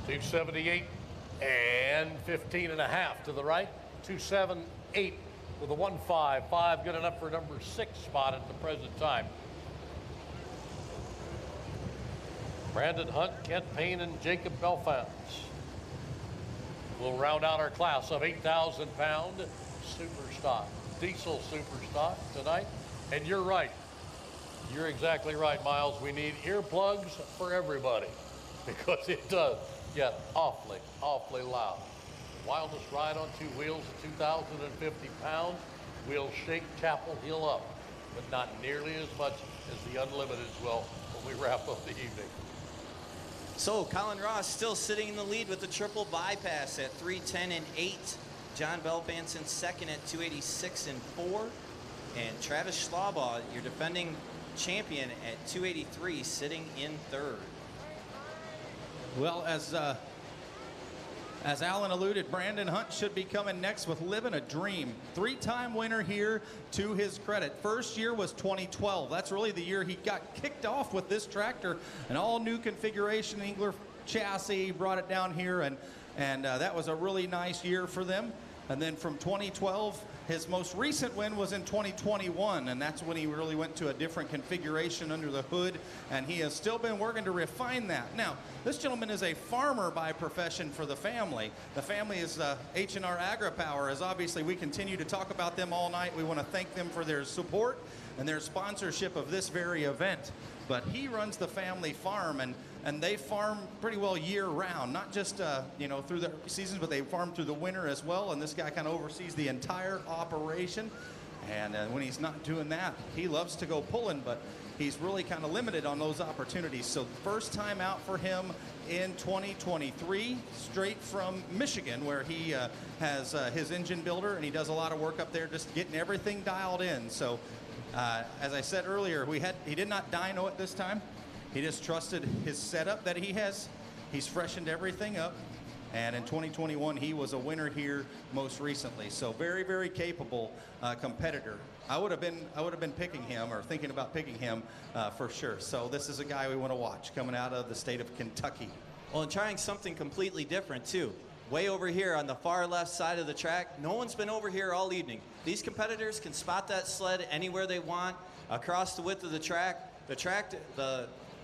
.278 and 15.5 to the right. 278 with a 155. Good enough for number 6 spot at the present time. Brandon Hunt, Kent Payne, and Jacob Belfans will round out our class of 8,000 pound super stock, diesel super stock tonight. And you're right. You're exactly right, Miles. We need earplugs for everybody because it does get awfully, awfully loud. Wildest ride on two wheels at 2,050 pounds will shake Chapel Hill up, but not nearly as much as the Unlimiteds will when we wrap up the evening. So Colin Ross still sitting in the lead with the triple bypass at 310 and 8. John Belfanson second at 286 and 4. And Travis Schlaubaugh, your defending champion, at 283, sitting in third. Well, as Alan alluded, Brandon Hunt should be coming next with Living a Dream. Three-time winner here to his credit. First year was 2012. That's really the year he got kicked off with this tractor. An all-new configuration, Engler chassis, brought it down here, and that was a really nice year for them. And then from 2012, his most recent win was in 2021, and that's when he really went to a different configuration under the hood, and he has still been working to refine that. Now, this gentleman is a farmer by profession for the family. The family is H&R AgriPower, as obviously we continue to talk about them all night. We want to thank them for their support and their sponsorship of this very event. But he runs the family farm, and they farm pretty well year-round, not just through the seasons, but they farm through the winter as well. And this guy kind of oversees the entire operation. And when he's not doing that, he loves to go pulling, but he's really kind of limited on those opportunities. So first time out for him in 2023, straight from Michigan, where he has his engine builder, and he does a lot of work up there, just getting everything dialed in. So as I said earlier, he did not dyno it this time. He just trusted his setup that he has. He's freshened everything up. And in 2021, he was a winner here most recently. So very, very capable competitor. I would have been picking him or thinking about picking him for sure. So this is a guy we want to watch coming out of the state of Kentucky. Well, and trying something completely different too. Way over here on the far left side of the track, no one's been over here all evening. These competitors can spot that sled anywhere they want across the width of the track.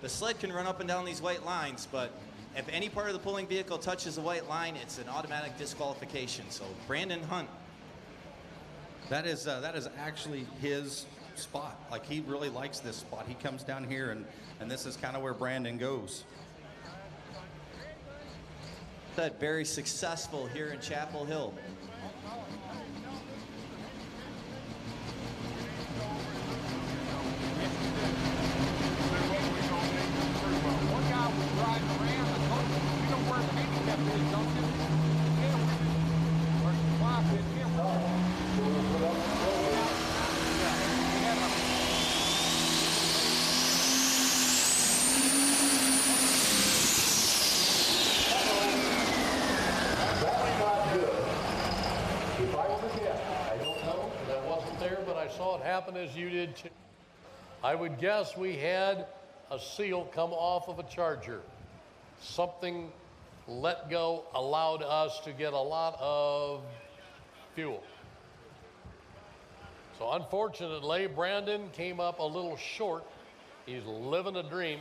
The sled can run up and down these white lines, but if any part of the pulling vehicle touches a white line, it's an automatic disqualification. So Brandon Hunt. That is actually his spot. Like, he really likes this spot. He comes down here, and this is kind of where Brandon goes. That very successful here in Chapel Hill. As you did too. I would guess we had a seal come off of a Charger. Something let go allowed us to get a lot of fuel. So unfortunately, Brandon came up a little short. He's living a dream,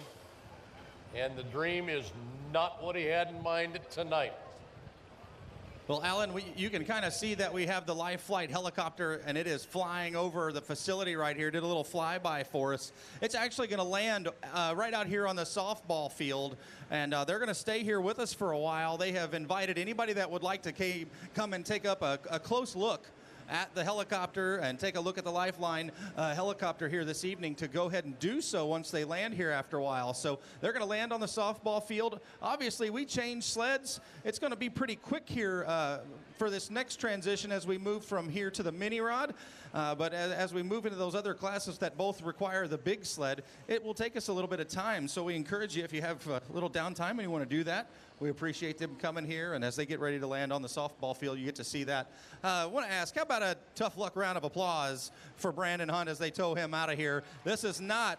and the dream is not what he had in mind tonight. Well, Alan, you can kind of see that we have the live flight helicopter, and it is flying over the facility right here. Did a little flyby for us. It's actually going to land right out here on the softball field, and they're going to stay here with us for a while. They have invited anybody that would like to come and take up a close look at the helicopter and take a look at the Lifeline helicopter here this evening to go ahead and do so once they land here after a while. So they're going to land on the softball field. Obviously, we change sleds. It's going to be pretty quick here for this next transition as we move from here to the mini rod. But as we move into those other classes that both require the big sled, it will take us a little bit of time. So we encourage you, if you have a little downtime and you want to do that, we appreciate them coming here. And as they get ready to land on the softball field, you get to see that. I want to ask, how about a tough luck round of applause for Brandon Hunt as they tow him out of here? This is not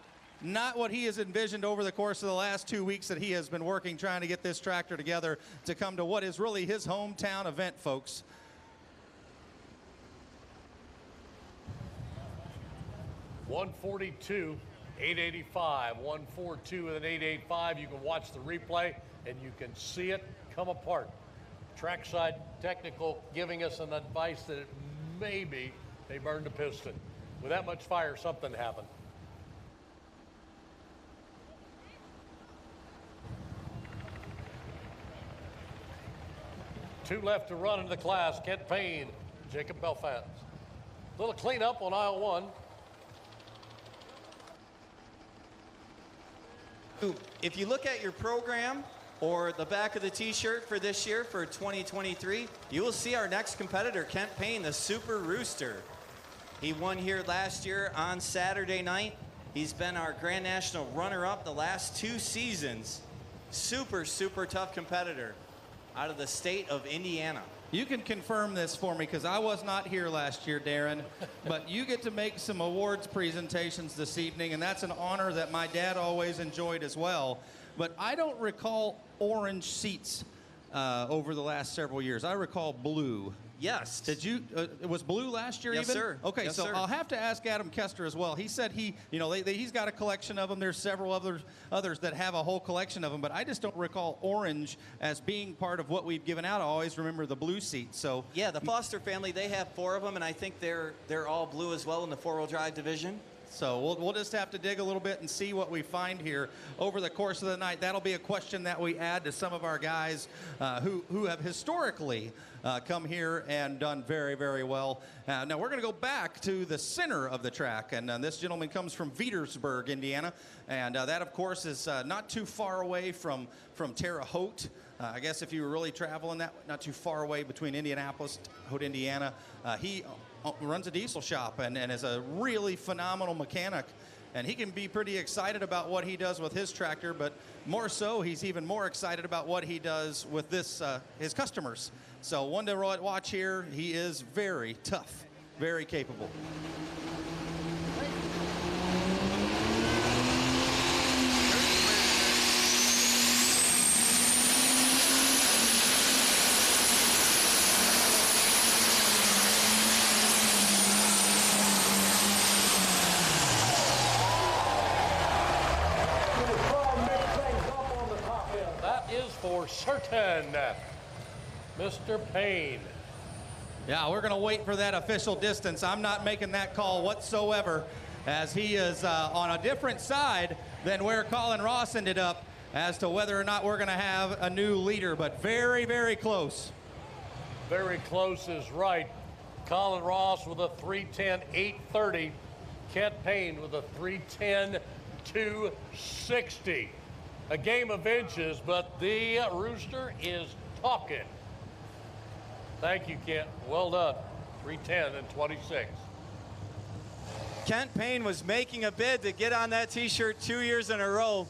what he has envisioned over the course of the last 2 weeks that he has been working, trying to get this tractor together to come to what is really his hometown event, folks. $142, $885, $142 with an $885. You can watch the replay and you can see it come apart. Trackside Technical giving us an advice that it maybe they burned a piston. With that much fire, something happened. Two left to run in the class. Kent Payne, Jacob Belfast. Little cleanup on aisle 1. If you look at your program or the back of the t-shirt for this year, for 2023, you will see our next competitor, Kent Payne, the Super Rooster. He won here last year on Saturday night. He's been our Grand National runner-up the last 2 seasons. Super, super tough competitor out of the state of Indiana. You can confirm this for me because I was not here last year, Darren, but you get to make some awards presentations this evening, and that's an honor that my dad always enjoyed as well. But I don't recall orange seats over the last several years. I recall blue. Yes. Did you? It was blue last year, Yes, even? sir. Okay, Yes, so sir. I'll have to ask Adam Kester as well. He said he's got a collection of them. There's several others that have a whole collection of them, but I just don't recall orange as being part of what we've given out. I always remember the blue seat. So yeah, the Foster family, they have 4 of them, and I think they're all blue as well in the 4-wheel drive division. So we'll just have to dig a little bit and see what we find here over the course of the night. That'll be a question that we add to some of our guys who have historically come here and done very, very well. Now we're going to go back to the center of the track, and this gentleman comes from Petersburg, Indiana, and that, of course, is not too far away from Terre Haute. I guess if you were really traveling that, not too far away between Indianapolis, Haute, Indiana. He runs a diesel shop and is a really phenomenal mechanic. And he can be pretty excited about what he does with his tractor, but more so, he's even more excited about what he does with this his customers. So one to watch here. He is very tough, very capable. For certain, Mr. Payne. Yeah, we're going to wait for that official distance. I'm not making that call whatsoever, as he is on a different side than where Colin Ross ended up as to whether or not we're going to have a new leader, but very, very close. Very close is right. Colin Ross with a 3:10.830. Kent Payne with a 3:10.260. A game of inches, but the Rooster is talking. Thank you, Kent. Well done. 3:10.26. Kent Payne was making a bid to get on that t-shirt 2 years in a row.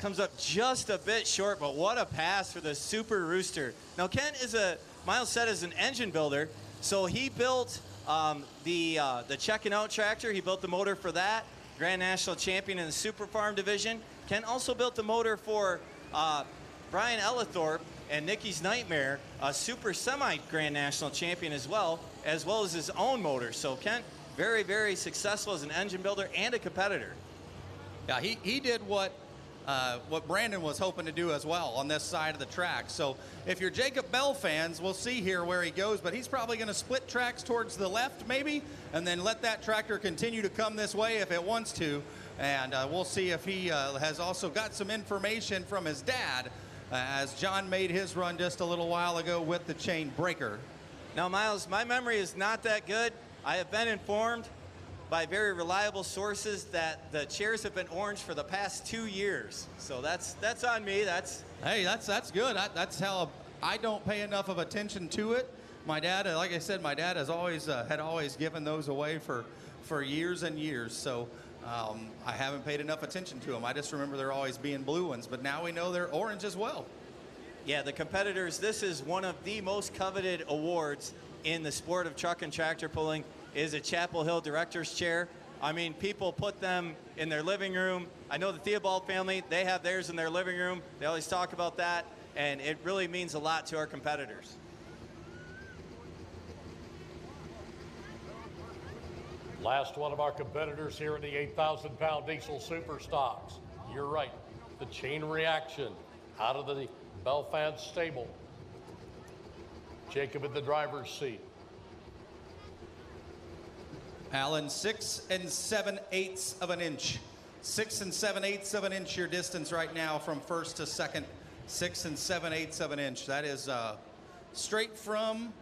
Comes up just a bit short, but what a pass for the Super Rooster. Now, Kent is Miles said, is an engine builder, so he built the Checking Out tractor. He built the motor for that. Grand National champion in the Super Farm division. Kent also built the motor for Brian Ellithorpe and Nikki's Nightmare, a Super Semi Grand National champion as well as his own motor. So Kent, very, very successful as an engine builder and a competitor. Yeah, he did what Brandon was hoping to do as well on this side of the track. So if you're Jacob Bell fans, we'll see here where he goes, but he's probably going to split tracks towards the left maybe, and then let that tractor continue to come this way if it wants to. And we'll see if he has also got some information from his dad, as John made his run just a little while ago with the chain breaker. Now, Miles, my memory is not that good. I have been informed by very reliable sources that the chairs have been orange for the past 2 years. So that's on me. That's good. That's how I don't pay enough of attention to it. My dad, like I said, my dad has always had always given those away for years and years. So I haven't paid enough attention to them. I just remember there always being blue ones, but now we know they're orange as well. Yeah, the competitors, this is one of the most coveted awards in the sport of truck and tractor pulling, is a Chapel Hill Director's Chair. I mean, people put them in their living room. I know the Theobald family, they have theirs in their living room. They always talk about that, and it really means a lot to our competitors. Last one of our competitors here in the 8,000-pound diesel super stocks. You're right, the chain reaction out of the Belfast stable. Jacob in the driver's seat. Alan, 6 7/8 of an inch. 6 7/8 of an inch your distance right now from first to second. 6 7/8 of an inch. That is straight from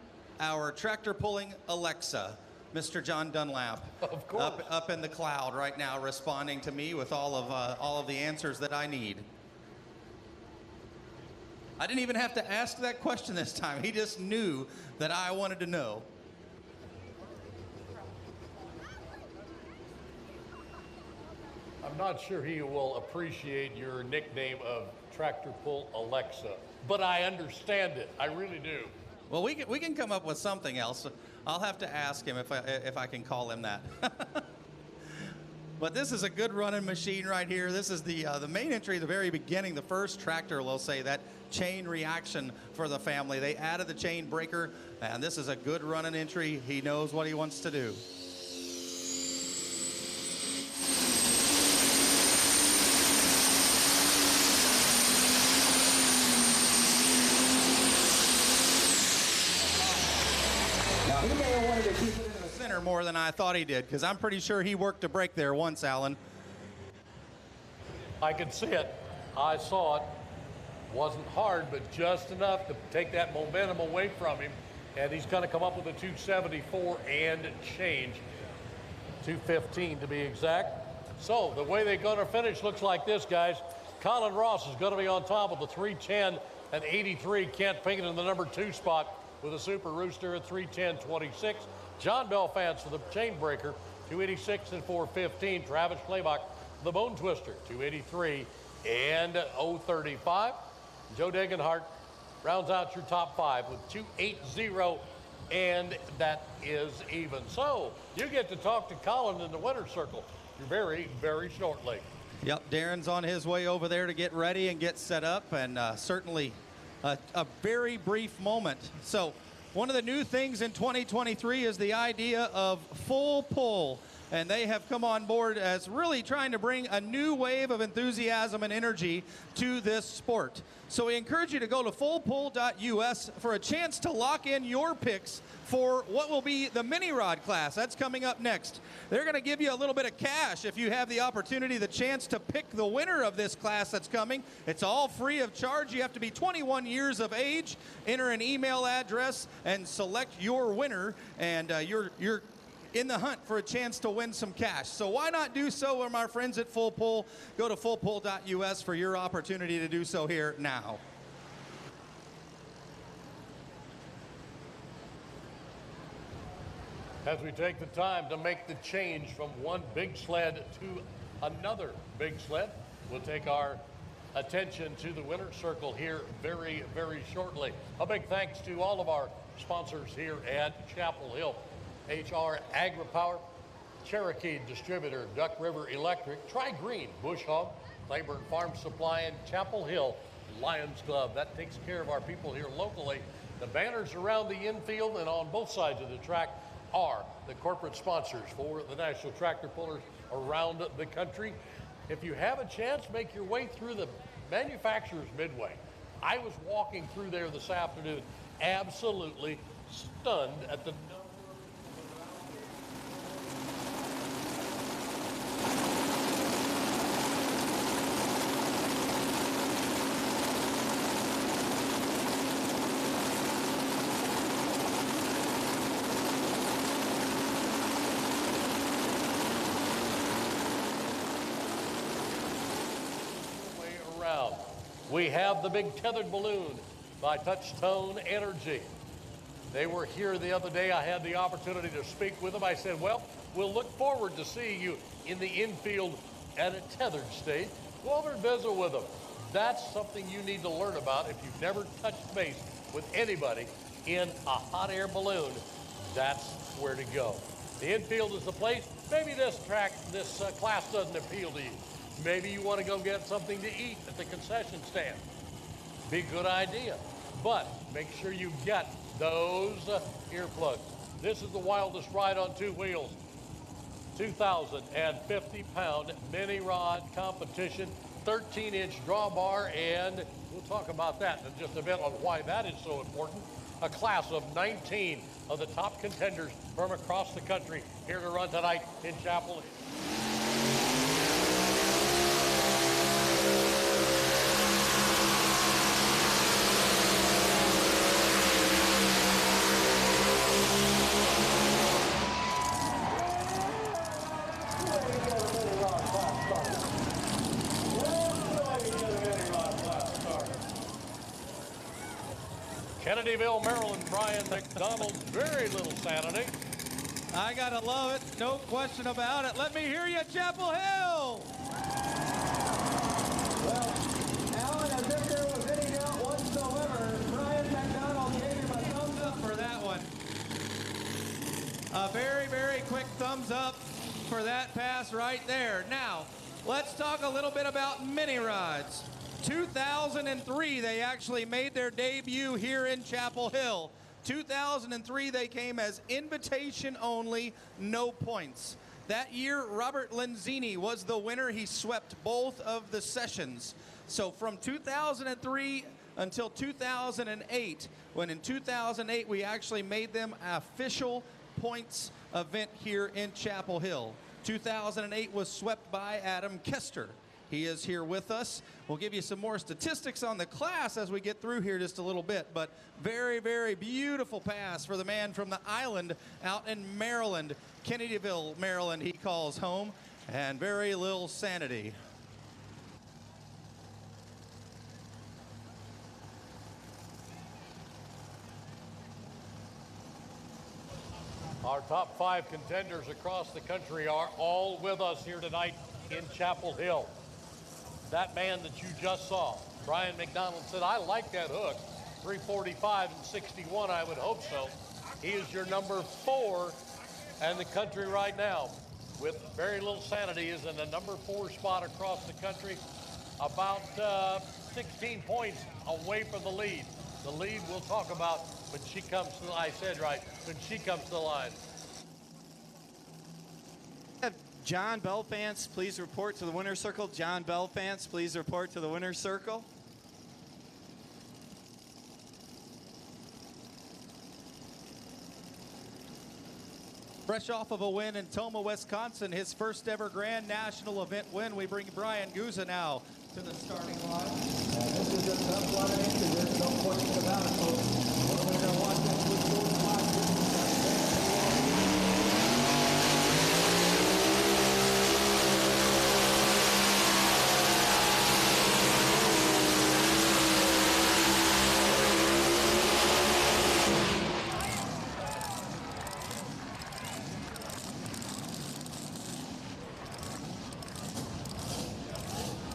our tractor pulling Alexa, Mr. John Dunlap. Of course. Up in the cloud right now, responding to me with all of the answers that I need. I didn't even have to ask that question this time. He just knew that I wanted to know. I'm not sure he will appreciate your nickname of Tractor Pull Alexa, but I understand it. I really do. Well, we can come up with something else. I'll have to ask him if I can call him that. But this is a good running machine right here. This is the main entry at the very beginning, the first tractor, we'll say, that chain reaction for the family. They added the chain breaker, and this is a good running entry. He knows what he wants to do. Center more than I thought he did, because I'm pretty sure he worked a break there once, Alan. I could see it. I saw it. Wasn't hard, but just enough to take that momentum away from him. And he's going to come up with a 274 and change. 215 to be exact. So the way they're going to finish looks like this, guys. Colin Ross is going to be on top with the 310 and 83. Kent Pinkett in the number 2 spot with a Super Rooster at 310.26. John Belfance for the chain breaker, 286 and 415. Travis Claybock, the Bone Twister, 283 and 035. Joe Degenhart rounds out your top 5 with 280, and that is even. So you get to talk to Colin in the winner's circle very, very shortly. Yep, Darren's on his way over there to get ready and get set up, and certainly a very brief moment. So one of the new things in 2023 is the idea of full pull, and they have come on board as really trying to bring a new wave of enthusiasm and energy to this sport. So we encourage you to go to fullpull.us for a chance to lock in your picks for what will be the mini rod class. That's coming up next. They're going to give you a little bit of cash if you have the opportunity, the chance to pick the winner of this class that's coming. It's all free of charge. You have to be 21 years of age, enter an email address, and select your winner, and you're in the hunt for a chance to win some cash. So why not do so with our friends at Full Pull? Go to fullpull.us for your opportunity to do so here now. As we take the time to make the change from one big sled to another big sled, we'll take our attention to the winner's circle here very, very shortly. A big thanks to all of our sponsors here at Chapel Hill. HR AgriPower, Cherokee Distributor, Duck River Electric, Tri-Green, Bush Hog, Claiborne Farm Supply, and Chapel Hill Lions Club. That takes care of our people here locally. The banners around the infield and on both sides of the track are the corporate sponsors for the National Tractor Pullers around the country. If you have a chance, make your way through the manufacturer's midway. I was walking through there this afternoon, absolutely stunned at the We have the big tethered balloon by Touchtone Energy. They were here the other day. I had the opportunity to speak with them. I said, well, we'll look forward to seeing you in the infield at a tethered state. Go over and visit with them. That's something you need to learn about if you've never touched base with anybody in a hot air balloon. That's where to go. The infield is the place. Maybe this class doesn't appeal to you. Maybe you want to go get something to eat at the concession stand. Be a good idea. But make sure you get those earplugs. This is the wildest ride on two wheels. 2,050-pound mini rod competition, 13-inch drawbar, and we'll talk about that in just a bit on why that is so important. a class of 19 of the top contenders from across the country here to run tonight in Chapel Hill. Kennedyville, Maryland, Brian McDonald, very little sanity. I gotta love it, no question about it. Let me hear you, Chapel Hill. Well, Alan, as if there was any doubt whatsoever, Brian McDonald gave him a thumbs up for that one. A very, very quick thumbs up for that pass right there. Now, let's talk a little bit about mini rides. 2003, they actually made their debut here in Chapel Hill. 2003, they came as invitation only, no points. That year, Robert Lenzini was the winner. He swept both of the sessions. So from 2003 until 2008, when in 2008, we actually made them an official points event here in Chapel Hill. 2008 was swept by Adam Kester. He is here with us. We'll give you some more statistics on the class as we get through here just a little bit, but very, very beautiful pass for the man from the island out in Maryland. Kennedyville, Maryland, he calls home, and very little sanity. Our top 5 contenders across the country are all with us here tonight in Chapel Hill. That man that you just saw, Brian McDonald, said, I like that hook. 345 and 61, I would hope so. He is your number 4 in the country right now. With very little sanity, is in the number 4 spot across the country. About 16 points away from the lead. The lead we'll talk about when she comes to, I said right, when she comes to the line. John Belfance, please report to the winner's circle. John Belfance, please report to the winner's circle. Fresh off of a win in Tomah, Wisconsin, his first ever Grand National event win, we bring Brian Guza now to the starting line. This is a tough one, and there's no question about it, folks. We're going to watch this with 45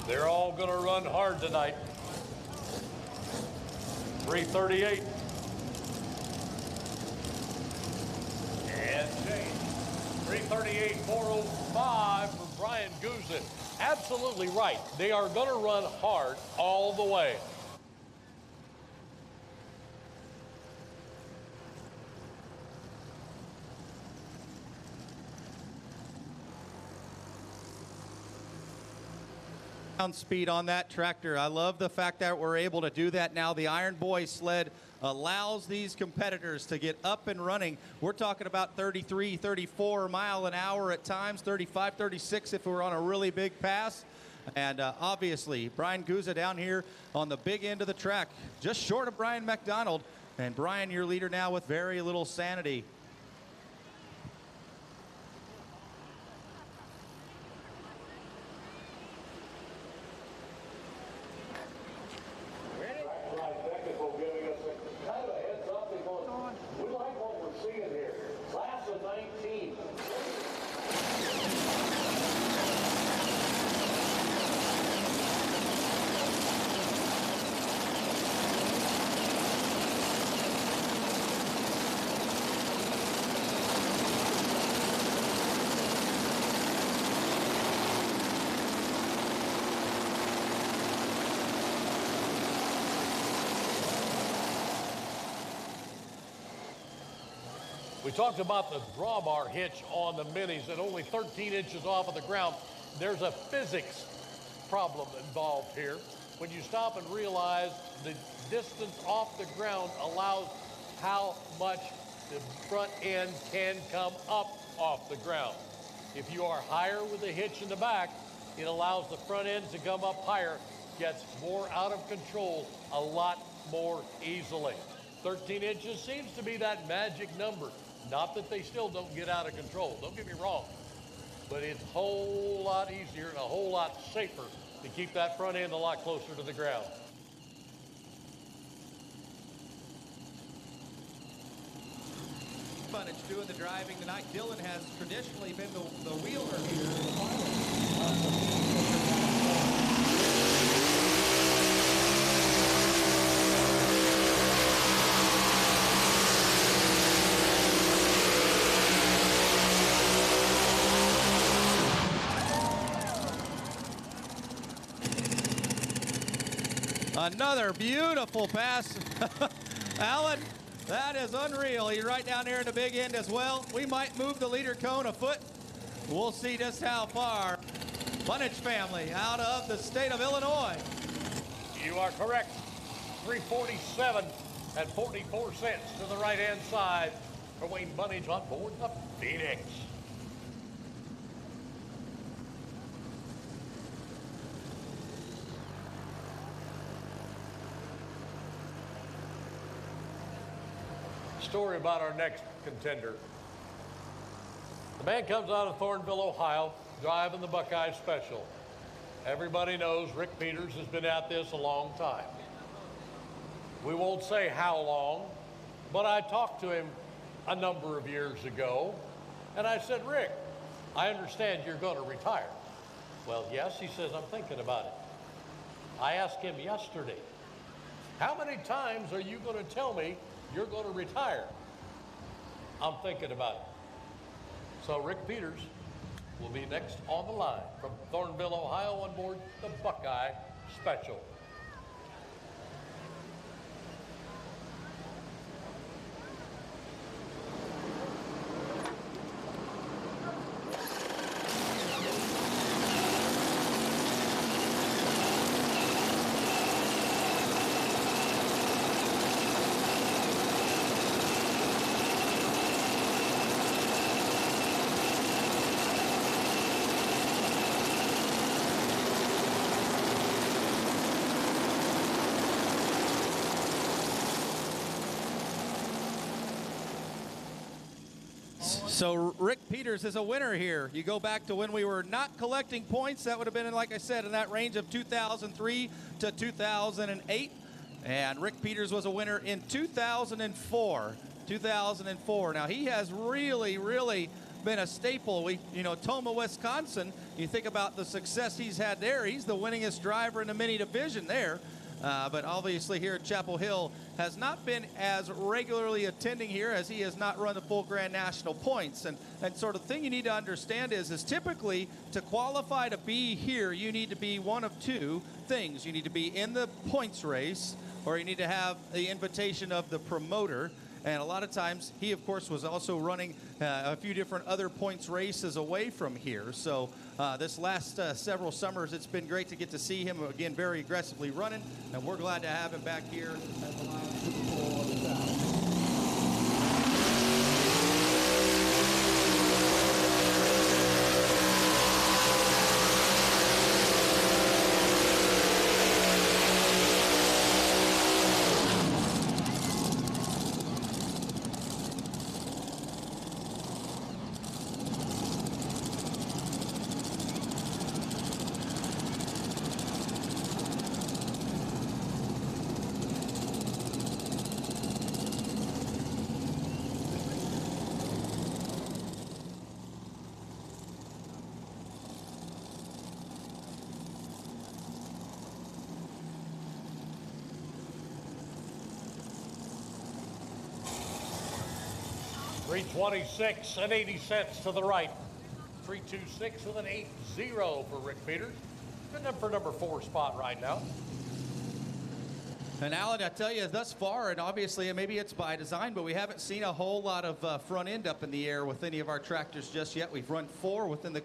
They're all going to run hard tonight. 338. And change. 338, 405 for Brian Guzin. Absolutely right. They are going to run hard all the way. Speed on that tractor. I love the fact that we're able to do that now. The Iron Boy sled allows these competitors to get up and running. We're talking about 33, 34 mile an hour at times, 35, 36 if we're on a really big pass. And obviously, Brian Guza down here on the big end of the track, just short of Brian McDonald. And Brian, your leader now with very little sanity. We talked about the drawbar hitch on the minis at only 13 inches off of the ground. There's a physics problem involved here. When you stop and realize the distance off the ground allows how much the front end can come up off the ground. If you are higher with the hitch in the back, it allows the front end to come up higher, gets more out of control a lot more easily. 13 inches seems to be that magic number. Not that they still don't get out of control, don't get me wrong, but it's a whole lot easier and a whole lot safer to keep that front end a lot closer to the ground. Bunnage doing the driving tonight. Dylan has traditionally been the wheeler here in the final. Another beautiful pass. Alan, that is unreal. He's right down there in the big end as well. We might move the leader cone a foot. We'll see just how far. Bunnage family out of the state of Illinois. You are correct. 347 and 44 cents to the right-hand side for Wayne Bunnage on board the Phoenix. Story about our next contender. The man comes out of Thornville, Ohio, driving the Buckeye Special. Everybody knows Rick Peters has been at this a long time. We won't say how long, but I talked to him a number of years ago, and I said, Rick, I understand you're going to retire. Well, yes, he says, I'm thinking about it. I asked him yesterday, how many times are you going to tell me you're going to retire? I'm thinking about it. So Rick Peters will be next on the line from Thornville, Ohio, on board the Buckeye Special. So Rick Peters is a winner here. You go back to when we were not collecting points. That would have been, like I said, in that range of 2003 to 2008. And Rick Peters was a winner in 2004. 2004. Now, he has really been a staple. Tomah, Wisconsin, you think about the success he's had there. He's the winningest driver in the mini division there. But obviously here at Chapel Hill has not been as regularly attending here, as he has not run the full Grand National points. And sort of thing you need to understand is typically to qualify to be here, you need to be one of two things. You need to be in the points race, or you need to have the invitation of the promoter. And a lot of times, he, of course, was also running a few different other points races away from here. So this last several summers, it's been great to get to see him, again, very aggressively running. And we're glad to have him back here at the Lions Super Bowl of the South. $326 and 80 cents to the right. 326 with an 8-0 for Rick Peters. Good enough for number 4 spot right now. And Alan, I tell you, thus far, and obviously maybe it's by design, but we haven't seen a whole lot of front end up in the air with any of our tractors just yet. We've run 4 within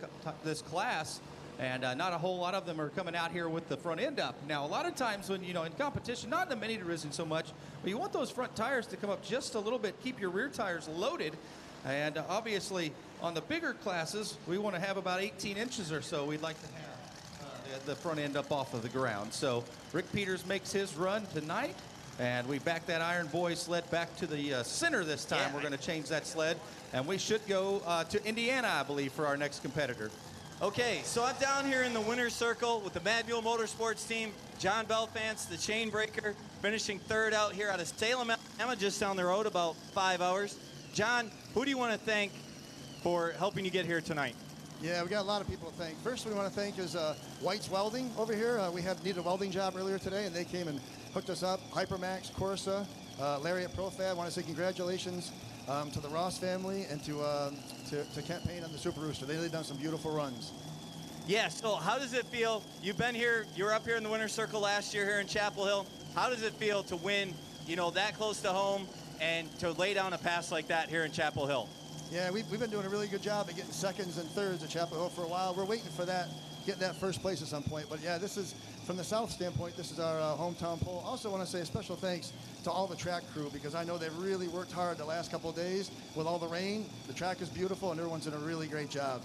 this class. And not a whole lot of them are coming out here with the front end up. Now, a lot of times when, in competition, not in the mini division so much, but you want those front tires to come up just a little bit, keep your rear tires loaded. And obviously, on the bigger classes, we want to have about 18 inches or so. We'd like to have the front end up off of the ground. So Rick Peters makes his run tonight. And we back that Iron Boy sled back to the center this time. We're going to change that sled. And we should go to Indiana, I believe, for our next competitor. Okay, so I'm down here in the winner's circle with the Mad Mule Motorsports team. John Belfance, the chain breaker, finishing third out here out of Salem, Alabama, just down the road, about 5 hours. John, who do you want to thank for helping you get here tonight? Yeah, we got a lot of people to thank. First, we want to thank is White's Welding over here. We needed a welding job earlier today, and they came and hooked us up. Hypermax, Corsa, Larry at Profab. I want to say congratulations to the Ross family and to Kent Payne and the Super Rooster. They've done some beautiful runs. Yeah, so how does it feel? You've been here, you were up here in the winner's circle last year here in Chapel Hill. How does it feel to win, that close to home and to lay down a pass like that here in Chapel Hill? Yeah, we've been doing a really good job of getting seconds and thirds at Chapel Hill for a while. We're waiting for that, getting that first place at some point. But yeah, this is, from the South standpoint, this is our hometown pole. Also want to say a special thanks to all the track crew, because I know they've really worked hard the last couple of days with all the rain. The track is beautiful, and everyone's done a really great job.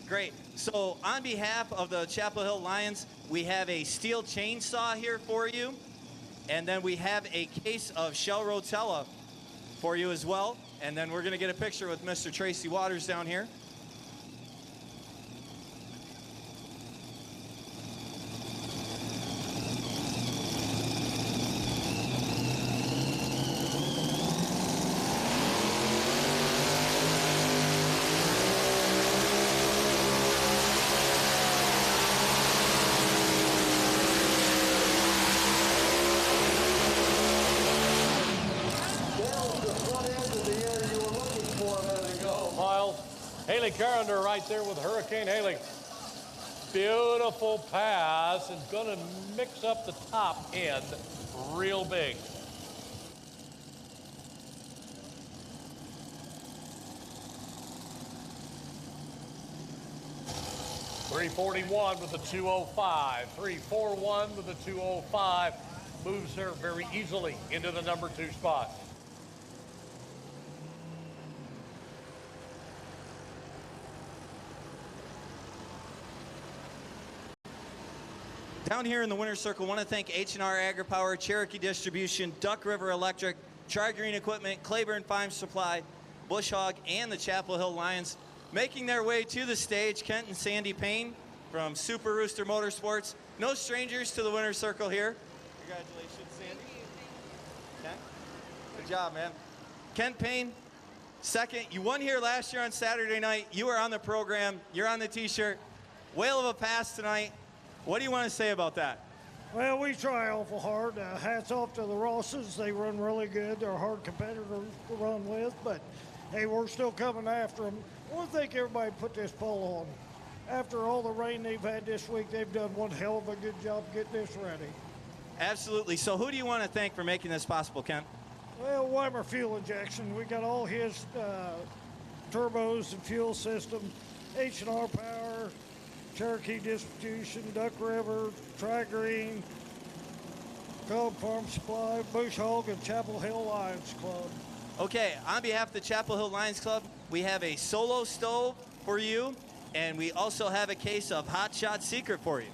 Great. So on behalf of the Chapel Hill Lions, we have a steel chainsaw here for you. And then we have a case of Shell Rotella for you as well. And then we're going to get a picture with Mr. Tracy Waters down here. Haley Carrender right there with Hurricane Haley. Beautiful pass, and gonna mix up the top end real big. .341 with the 205. 341 with the 205. Moves her very easily into the number 2 spot. Down here in the winner's circle, I want to thank H&R AgriPower, Cherokee Distribution, Duck River Electric, Tri-Green Equipment, Claiborne Farm Supply, Bush Hog, and the Chapel Hill Lions. Making their way to the stage, Kent and Sandy Payne from Super Rooster Motorsports. No strangers to the winner's circle here. Congratulations, Sandy. Kent, good job, man. Kent Payne, second. You won here last year on Saturday night. You were on the program. You're on the T-shirt. Whale of a pass tonight. What do you want to say about that? Well, we try awful hard. Hats off to the Rosses. They run really good. They're a hard competitor to run with, but hey, we're still coming after them. I want to thank everybody who put this pole on. After all the rain they've had this week, they've done one hell of a good job getting this ready. Absolutely. So who do you want to thank for making this possible, Kent? Well, Weimer Fuel Injection. We got all his turbos and fuel system, H&R Power, Cherokee Distribution, Duck River, Tri-Green, Cub Farm Supply, Bush Hog, and Chapel Hill Lions Club. Okay, on behalf of the Chapel Hill Lions Club, we have a solo stove for you, and we also have a case of Hot Shot Secret for you.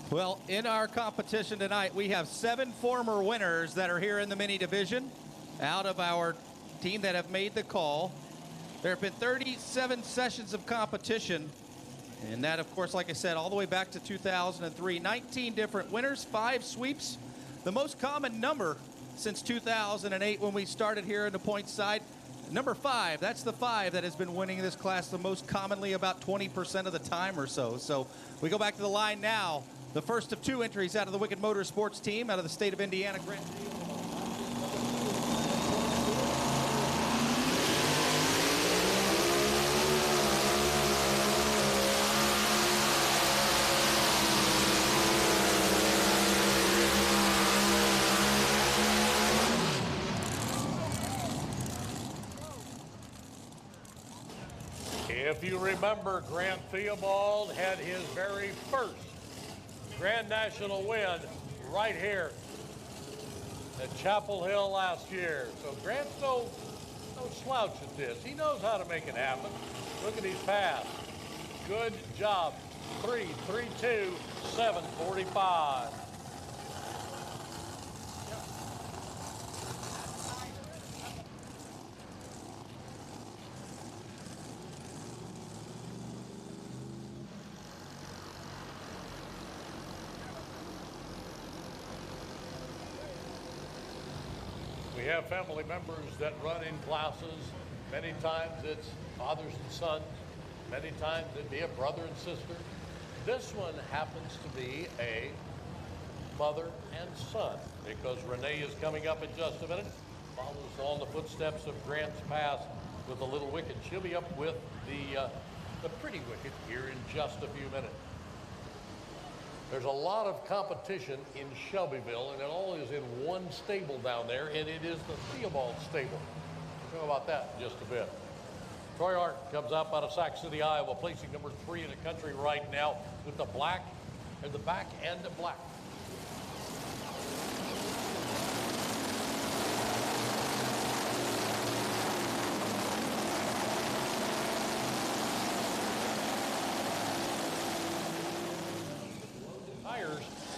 Well, in our competition tonight, we have 7 former winners that are here in the mini division out of our team that have made the call. There have been 37 sessions of competition, and that, of course, like I said, all the way back to 2003. 19 different winners, 5 sweeps. The most common number since 2008 when we started here in the points side, number 5. That's the 5 that has been winning this class the most commonly, about 20% of the time or so. So we go back to the line now. The first of 2 entries out of the Wicked Motorsports team out of the state of Indiana. Grant. If you remember, Grant Theobald had his very first Grand National win right here at Chapel Hill last year. So Grant's no slouch at this. He knows how to make it happen. Look at his pass. Good job. 3:32, 7:45. We have family members that run in classes. Many times it's fathers and sons. Many times it'd be a brother and sister. This one happens to be a mother and son because Renee is coming up in just a minute. Follows on the footsteps of Grant's pass with the little wicket. She'll be up with the pretty wicket here in just a few minutes. There's a lot of competition in Shelbyville, and it all is in one stable down there, and it is the Theobald stable. We'll talk about that in just a bit. Troy Art comes up out of Sac City, Iowa, placing number 3 in the country right now with the black, and the back end black.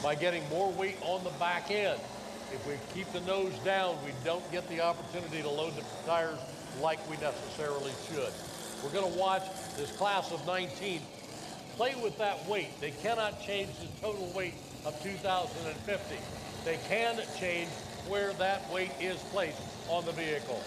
By getting more weight on the back end. If we keep the nose down, we don't get the opportunity to load the tires like we necessarily should. We're going to watch this class of 19 play with that weight. They cannot change the total weight of 2050. They can change where that weight is placed on the vehicle.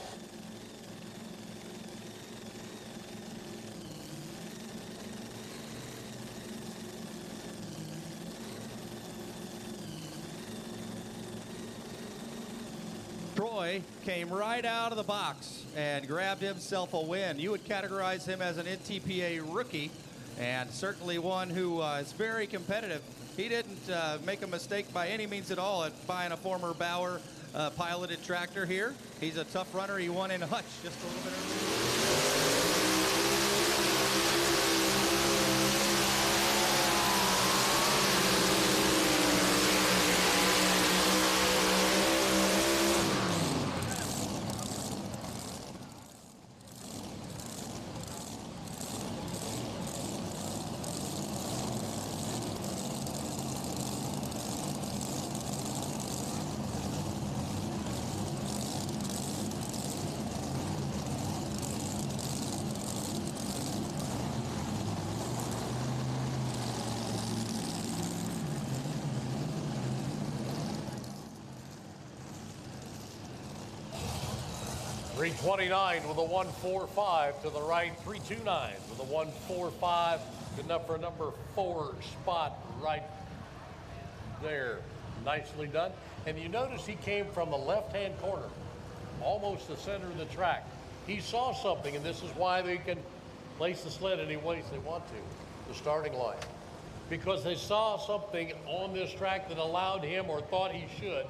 Troy came right out of the box and grabbed himself a win. You would categorize him as an NTPA rookie and certainly one who is very competitive. He didn't make a mistake by any means at all at buying a former Bauer piloted tractor here. He's a tough runner. He won in Hutch just a little bit earlier. .329 with a 145 to the right. 329 with a 145. Good enough for a number 4 spot right there. Nicely done. And you notice he came from the left-hand corner, almost the center of the track. He saw something, and this is why they can place the sled any ways they want to, the starting line. Because they saw something on this track that allowed him, or thought he should,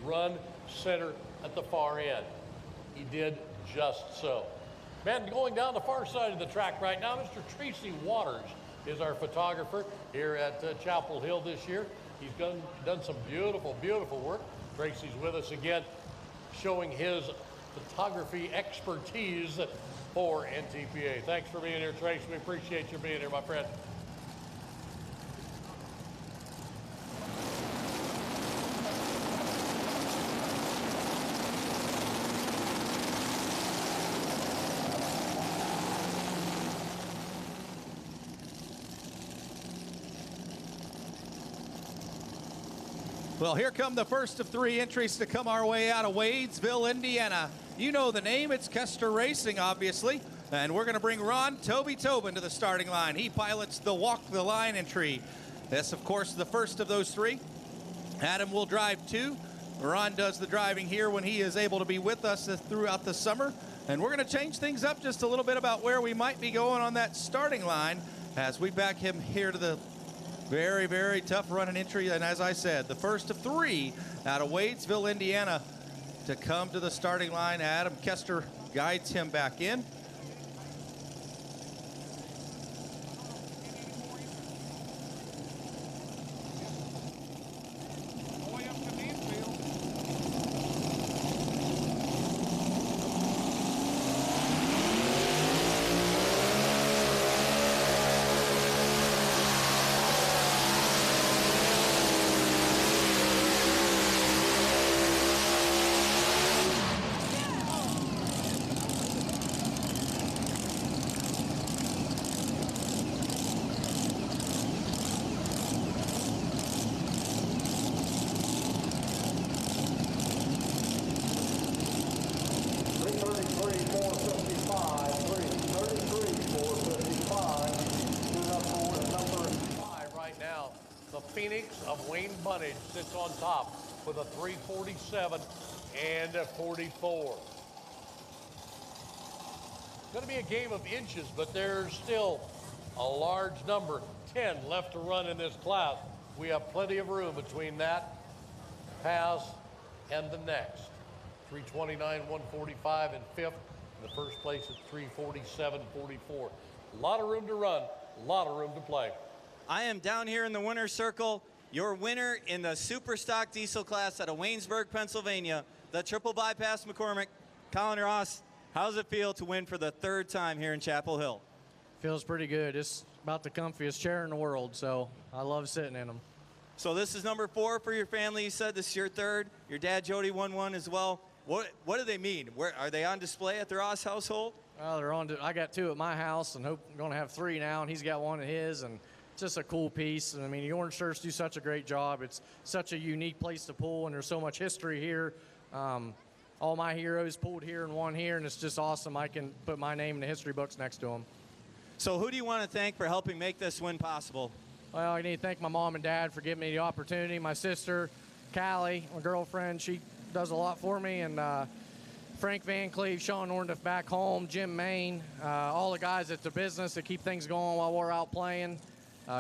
run center at the far end. He did just so. Man, going down the far side of the track right now, Mr. Tracy Waters is our photographer here at Chapel Hill this year. He's done some beautiful, beautiful work. Tracy's with us again, showing his photography expertise for NTPA. Thanks for being here, Tracy. We appreciate you being here, my friend. Well, here come the first of 3 entries to come our way out of Wadesville, Indiana. You know the name, it's Kester Racing, obviously. And we're going to bring Ron Toby Tobin to the starting line. He pilots the Walk the Line entry. This, of course, the first of those 3. Adam will drive 2. Ron does the driving here when he is able to be with us throughout the summer. And we're going to change things up just a little bit about where we might be going on that starting line as we back him here to the very, very tough running entry. And as I said, the first of 3 out of Wadesville, Indiana to come to the starting line. Adam Kester guides him back in. of Wayne Bunnage sits on top with a 3:47 and a 44. It's going to be a game of inches, but there's still a large number, 10 left to run in this class. We have plenty of room between that pass and the next. 3:29, 1:45 in fifth. The first place at 3:47.44. A lot of room to run, a lot of room to play. I am down here in the winner's circle. Your winner in the super stock diesel class out of Waynesburg, Pennsylvania, the triple bypass McCormick, Colin Ross. How does it feel to win for the third time here in Chapel Hill? Feels pretty good. It's about the comfiest chair in the world, so I love sitting in them. So this is number 4 for your family. You said this is your third. Your dad, Jody, won one as well. What do they mean? Where are they on display at the Ross household? Well, they're on. I got 2 at my house, and I'm going to have 3 now, and he's got 1 at his, and it's just a cool piece. And I mean, the Orange Shirts do such a great job. It's such a unique place to pull, and there's so much history here. All my heroes pulled here and won here, and it's just awesome. I can put my name in the history books next to them. So who do you want to thank for helping make this win possible? Well, I need to thank my mom and dad for giving me the opportunity. My sister, Callie, my girlfriend, she does a lot for me. And Frank Van Cleve, Sean Orndorff back home, Jim Main, all the guys at the business that keep things going while we're out playing.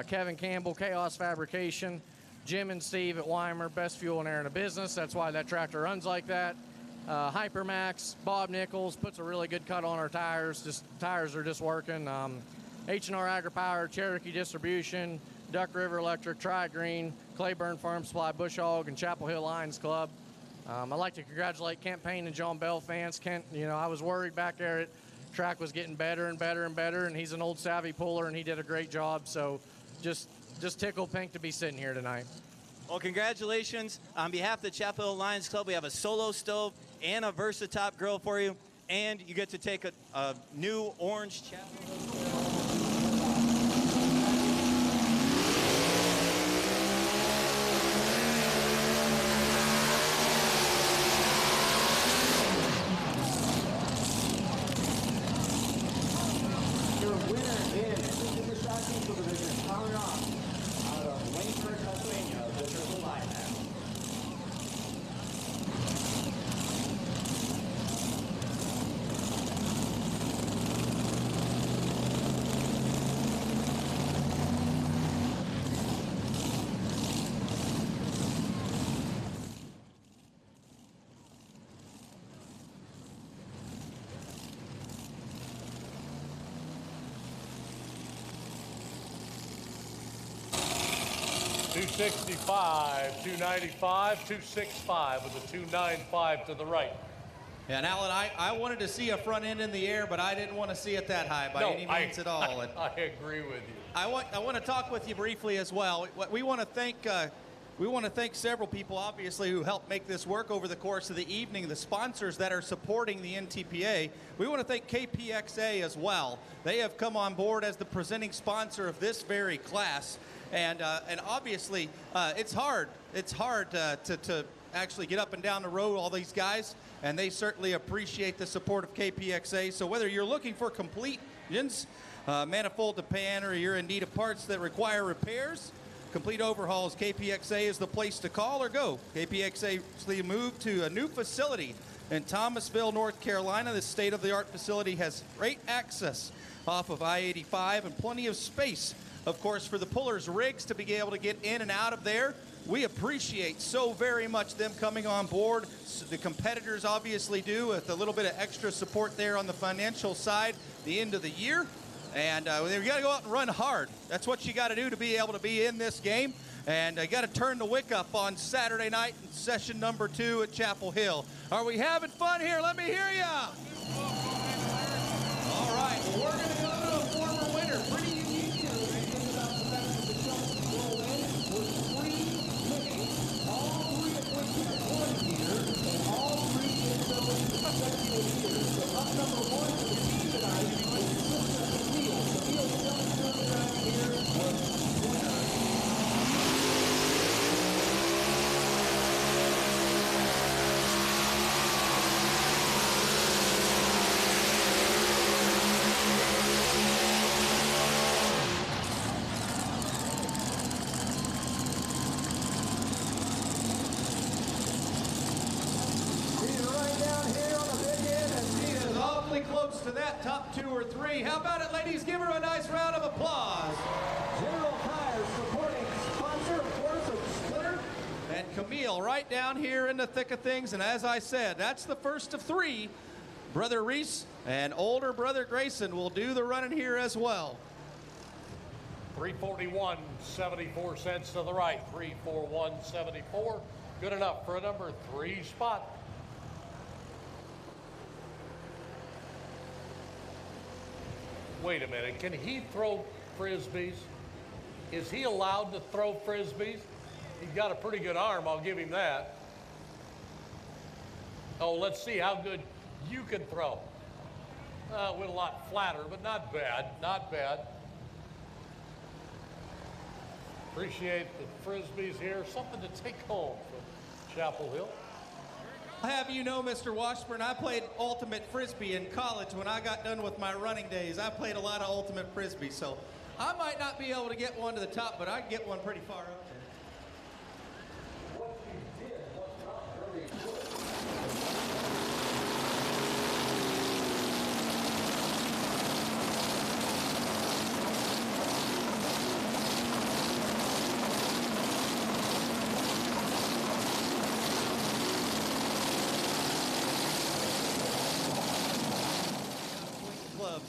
Kevin Campbell, Chaos Fabrication, Jim and Steve at Weimer, best fuel and air in the business. That's why that tractor runs like that. Hypermax, Bob Nichols puts a really good cut on our tires. Tires are just working. H&R AgriPower, Cherokee Distribution, Duck River Electric, Tri-Green, Clayburn Farm Supply, Bush Hog, and Chapel Hill Lions Club. I'd like to congratulate Kent Payne and John Bell fans. Kent, I was worried back there. Track was getting better and better and better, and he's an old savvy puller, and he did a great job. So just tickled pink to be sitting here tonight. Well, congratulations. On behalf of the Chapel Hill Lions Club, we have a Solo stove and a Versatop grill for you, and you get to take a new orange Chapel Hill. Your winner is Super Stock Diesel Division, Colin Ross, out of Waynesburg, Pennsylvania, the triple bypass. .265, 295, 265 with a 295 to the right. Yeah, and Alan, I wanted to see a front end in the air, but I didn't want to see it that high by any means at all. And I agree with you. I want to talk with you briefly as well. We want to thank several people, obviously, who helped make this work over the course of the evening. The sponsors that are supporting the NTPA. We want to thank KPXA as well. They have come on board as the presenting sponsor of this very class. And obviously, it's hard. It's hard to actually get up and down the road, all these guys, and they certainly appreciate the support of KPXA. So whether you're looking for complete manifold to pan, or you're in need of parts that require repairs, complete overhauls, KPXA is the place to call or go. KPXA moved to a new facility in Thomasville, North Carolina. This state-of-the-art facility has great access off of I-85 and plenty of space, of course, for the pullers' rigs to be able to get in and out of there. We appreciate so very much them coming on board. The competitors obviously do, with a little bit of extra support there on the financial side the end of the year. And you got to go out and run hard. That's what you got to do to be able to be in this game. And you got to turn the wick up on Saturday night in session number 2 at Chapel Hill. Are we having fun here? Let me hear ya. All right, well, we're going to go to a former winner. Pretty unique here. We're going to think about the fact that the Chelsea will win with 3 winnings, all 3 of which have won here, and all 3 in those consecutive years. So up number 1 for the team tonight was Camille. Camille Jones coming around here was winner. close to that top 2 or 3. How about it, ladies? Give her a nice round of applause. General Tires supporting sponsor, of course, of Splitter. And Camille right down here in the thick of things. And as I said, that's the first of 3. Brother Reese and older brother Grayson will do the running here as well. 341.74 cents to the right. 341.74. Good enough for a number 3 spot. Wait a minute. Can he throw frisbees? Is he allowed to throw frisbees? He's got a pretty good arm, I'll give him that. Oh, let's see how good you can throw. Went a lot flatter, but not bad, not bad. Appreciate the frisbees here. Something to take home from Chapel Hill. I'll have you know, Mr. Washburn, I played ultimate frisbee in college when I got done with my running days. I played a lot of ultimate frisbee, so I might not be able to get one to the top, but I'd get one pretty far up there.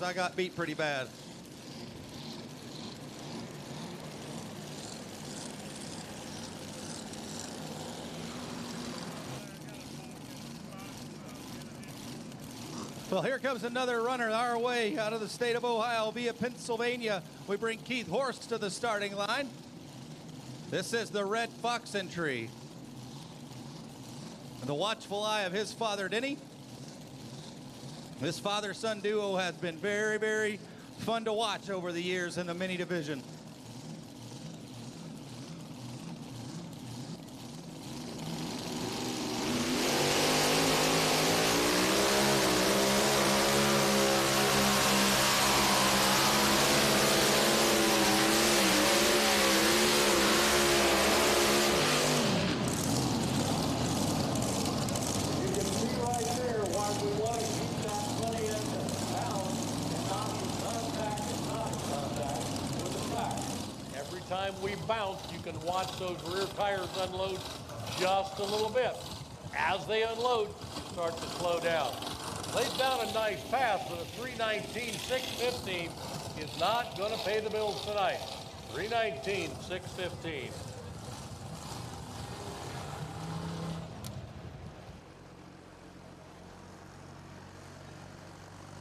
I got beat pretty bad. Well, here comes another runner our way out of the state of Ohio via Pennsylvania. We bring Keith Horst to the starting line. This is the Red Fox entry. And the watchful eye of his father, Denny. This father-son duo has been very, very fun to watch over the years in the mini division. Time we bounce, you can watch those rear tires unload just a little bit. As they unload, you start to slow down. Laid down a nice pass, but a 319.615 is not going to pay the bills tonight. 319.615.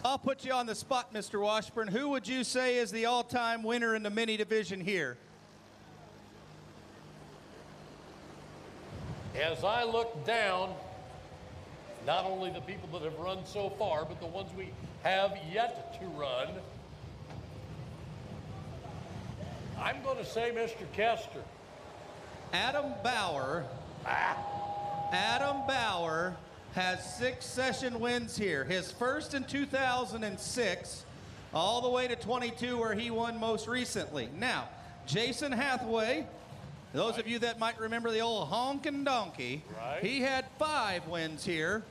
I'll put you on the spot, Mr. Washburn. Who would you say is the all-time winner in the mini division here? As I look down, not only the people that have run so far, but the ones we have yet to run, I'm going to say Mr. Kester. Adam Bauer. Adam Bauer has 6 session wins here. His first in 2006, all the way to 22 where he won most recently. Now, Jason Hathaway, those of you that might remember the old honkin' donkey, right. He had 5 wins here,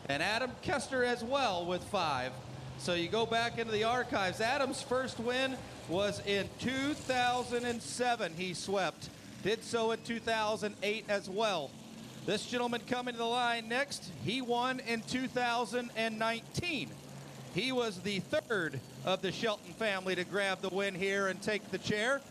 and Adam Kester as well with 5. So you go back into the archives. Adam's first win was in 2007. He swept. Did so in 2008 as well. This gentleman coming to the line next, he won in 2019. He was the 3rd of the Shelton family to grab the win here and take the chair.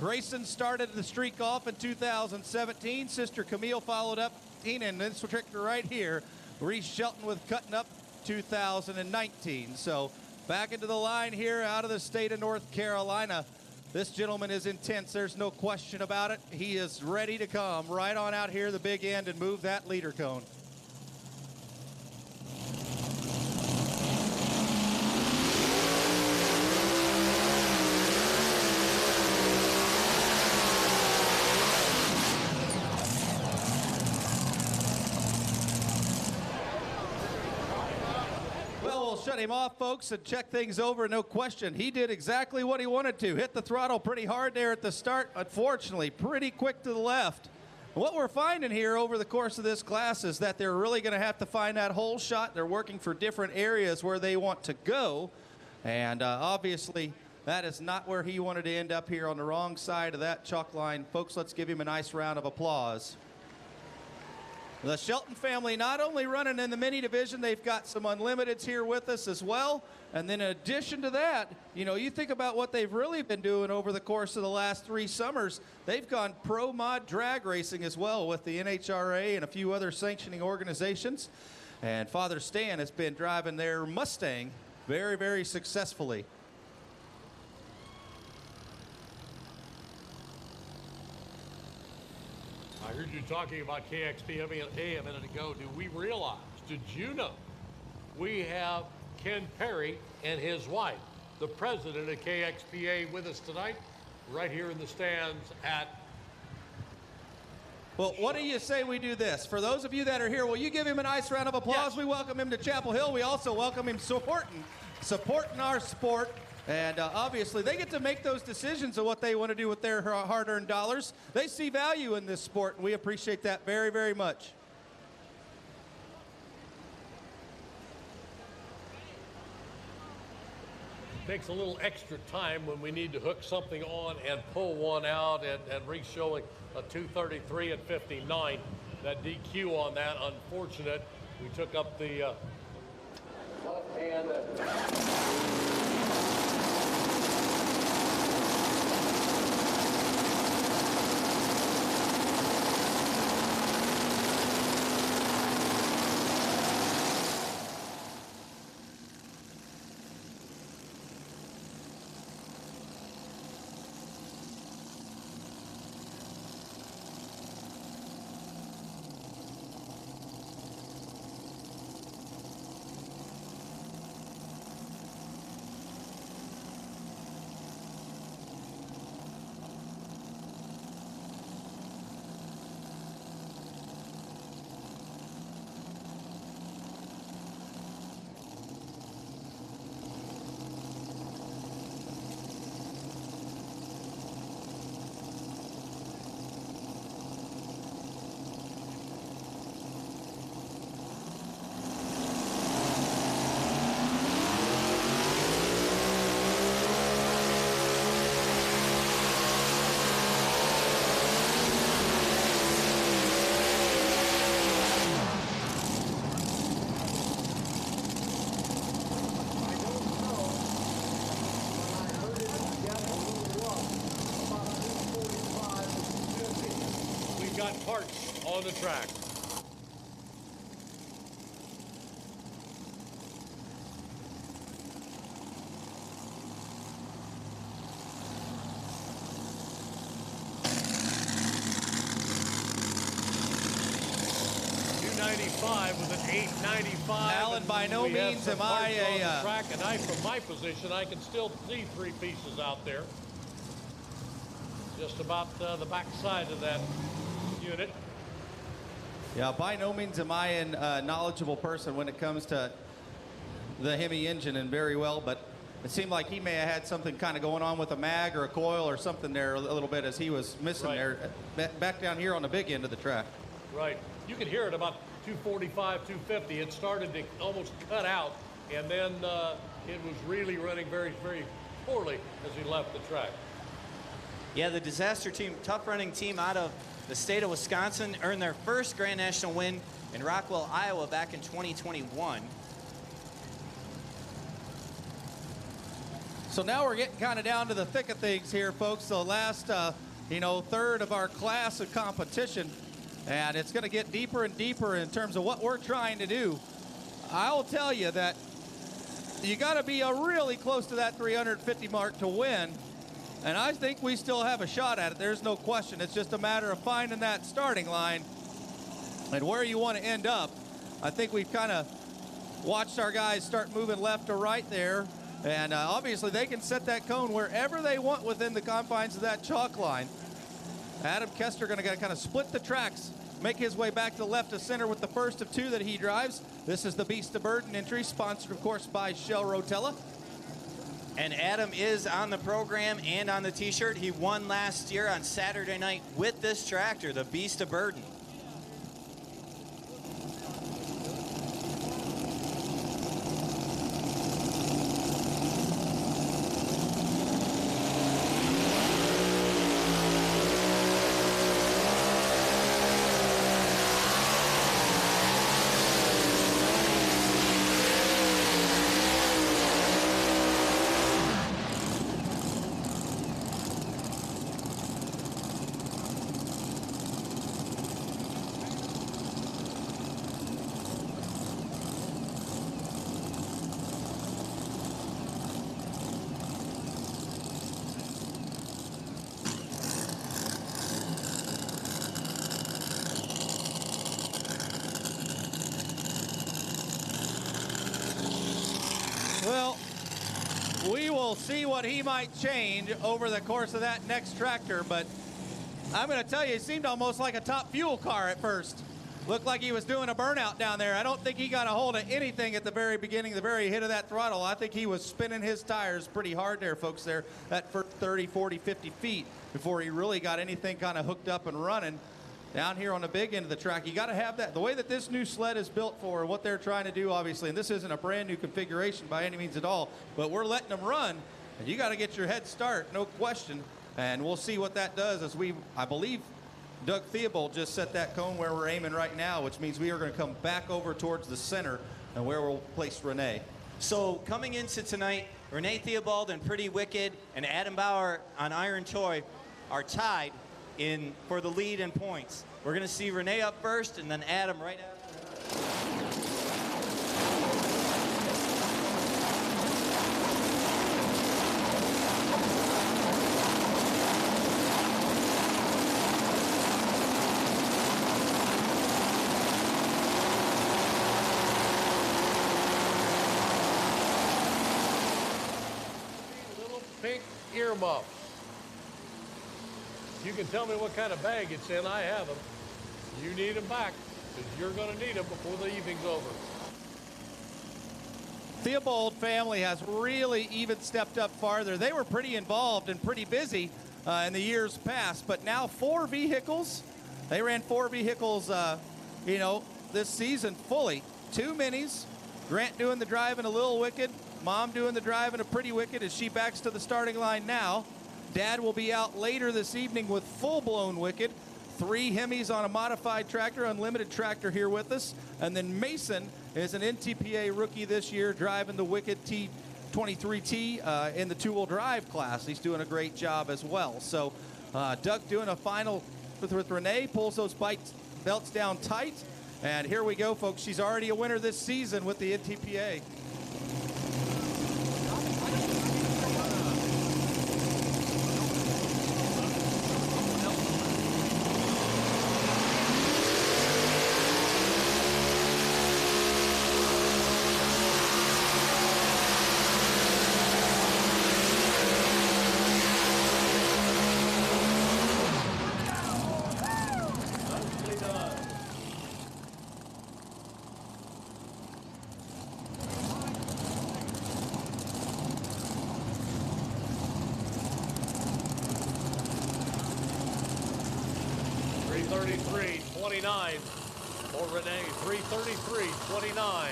Grayson started the streak off in 2017. Sister Camille followed up, and this tractor right here, Reese Shelton with cutting up 2019. So back into the line here out of the state of North Carolina. This gentleman is intense. There's no question about it. He is ready to come right on out here the big end and move that leader cone. Shut him off, folks, and check things over. No question, he did exactly what he wanted to. Hit the throttle pretty hard there at the start. Unfortunately, pretty quick to the left What we're finding here over the course of this class is that they're really going to have to find that hole shot. They're working for different areas where they want to go. And obviously, that is not where he wanted to end up here, on the wrong side of that chalk line. Folks, let's give him a nice round of applause. The Shelton family not only running in the mini division, they've got some unlimiteds here with us as well. And then in addition to that, you know, you think about what they've really been doing over the course of the last 3 summers. They've gone pro mod drag racing as well with the NHRA and a few other sanctioning organizations. And Father Stan has been driving their Mustang very, very successfully. I heard you talking about KXPA a minute ago. Do we realize, did you know, we have Ken Perry and his wife, the president of KXPA, with us tonight, right here in the stands at... Well, what do you say we do this? For those of you that are here, will you give him a nice round of applause? Yes. We welcome him to Chapel Hill. We also welcome him supporting our sport. And obviously, they get to make those decisions of what they want to do with their hard-earned dollars. They see value in this sport, and we appreciate that very, very much. Takes a little extra time when we need to hook something on and pull one out, and Reese showing a 2:33 and 59. That DQ on that, unfortunate. We took up the left hand. Got parts on the track. .295 with an 895. Alan, by no means am I a track, and from my position, I can still see 3 pieces out there. Just about the back side of that unit. Yeah, by no means am I a knowledgeable person when it comes to the Hemi engine, and very well, but it seemed like he may have had something kind of going on with a mag or a coil or something there a little bit, as he was missing there back down here on the big end of the track. Right. You could hear it about 245, 250. It started to almost cut out, and then it was really running very, very poorly as he left the track. Yeah, the Disaster Team, tough running team out of the state of Wisconsin, earned their first Grand National win in Rockwell, Iowa back in 2021. So now we're getting kind of down to the thick of things here, folks. The last, third of our class of competition, and it's going to get deeper and deeper in terms of what we're trying to do. I'll tell you that you got to be really close to that 350 mark to win. And I think we still have a shot at it. There's no question. It's just a matter of finding that starting line and where you want to end up. I think we've kind of watched our guys start moving left or right there. And obviously they can set that cone wherever they want within the confines of that chalk line. Adam Kester going to kind of split the tracks, make his way back to the left of center with the first of 2 that he drives. This is the Beast of Burden entry, sponsored, of course, by Shell Rotella. And Adam is on the program and on the t-shirt. He won last year on Saturday night with this tractor, the Beast of Burden. Well, we will see what he might change over the course of that next tractor, but I'm going to tell you, it seemed almost like a Top Fuel car at first. Looked like he was doing a burnout down there. I don't think he got a hold of anything at the very beginning, the very hit of that throttle. I think he was spinning his tires pretty hard there, folks, there, that first 30, 40, 50 feet before he really got anything kind of hooked up and running. Down here on the big end of the track, you got to have that. The way that this new sled is built for what they're trying to do, obviously, and this isn't a brand new configuration by any means at all, but we're letting them run, and you got to get your head start, no question. And we'll see what that does as I believe Doug Theobald just set that cone where we're aiming right now, which means we are going to come back over towards the center and where we'll place Renee. So coming into tonight, Renee Theobald and Pretty Wicked and Adam Bauer on Iron Toy are tied for the lead in points. We're going to see Renee up first and then Adam right after. Little pink earmuffs. You can tell me what kind of bag it's in, I have them. You need them back, because you're going to need them before the evening's over. Theobald family has really even stepped up farther. They were pretty involved and pretty busy in the years past, but now 4 vehicles. They ran 4 vehicles, this season fully. 2 minis, Grant doing the driving a Little Wicked, Mom doing the driving a Pretty Wicked as she backs to the starting line now. Dad will be out later this evening with full-blown Wicked. 3 Hemis on a modified tractor, unlimited tractor here with us. And then Mason is an NTPA rookie this year, driving the Wicked T23T in the 2-wheel drive class. He's doing a great job as well. So Doug doing a final with Renee, pulls those belts down tight. And here we go, folks. She's already a winner this season with the NTPA. For Renee, 3:33.29.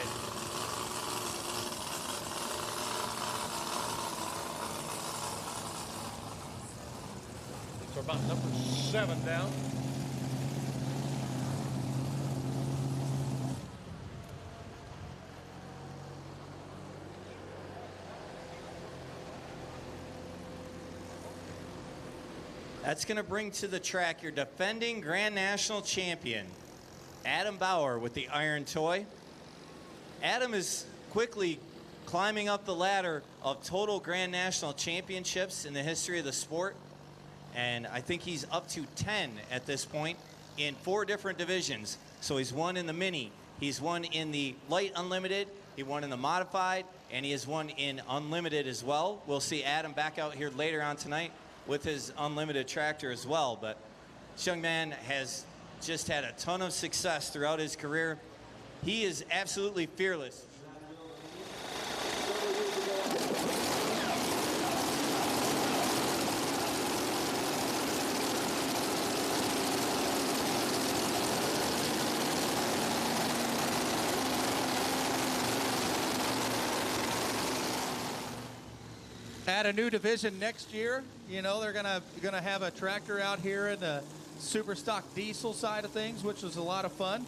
It's about number 7 down. That's going to bring to the track your defending Grand National champion, Adam Bauer with the Iron Toy. Adam is quickly climbing up the ladder of total Grand National championships in the history of the sport. And I think he's up to 10 at this point in 4 different divisions. So he's won in the Mini, he's won in the Light Unlimited, he won in the Modified, and he has won in Unlimited as well. We'll see Adam back out here later on tonight with his Unlimited tractor as well. But this young man has just had a ton of success throughout his career. He is absolutely fearless. At a new division next year, you know, they're gonna have a tractor out here in the super stock diesel side of things, which was a lot of fun.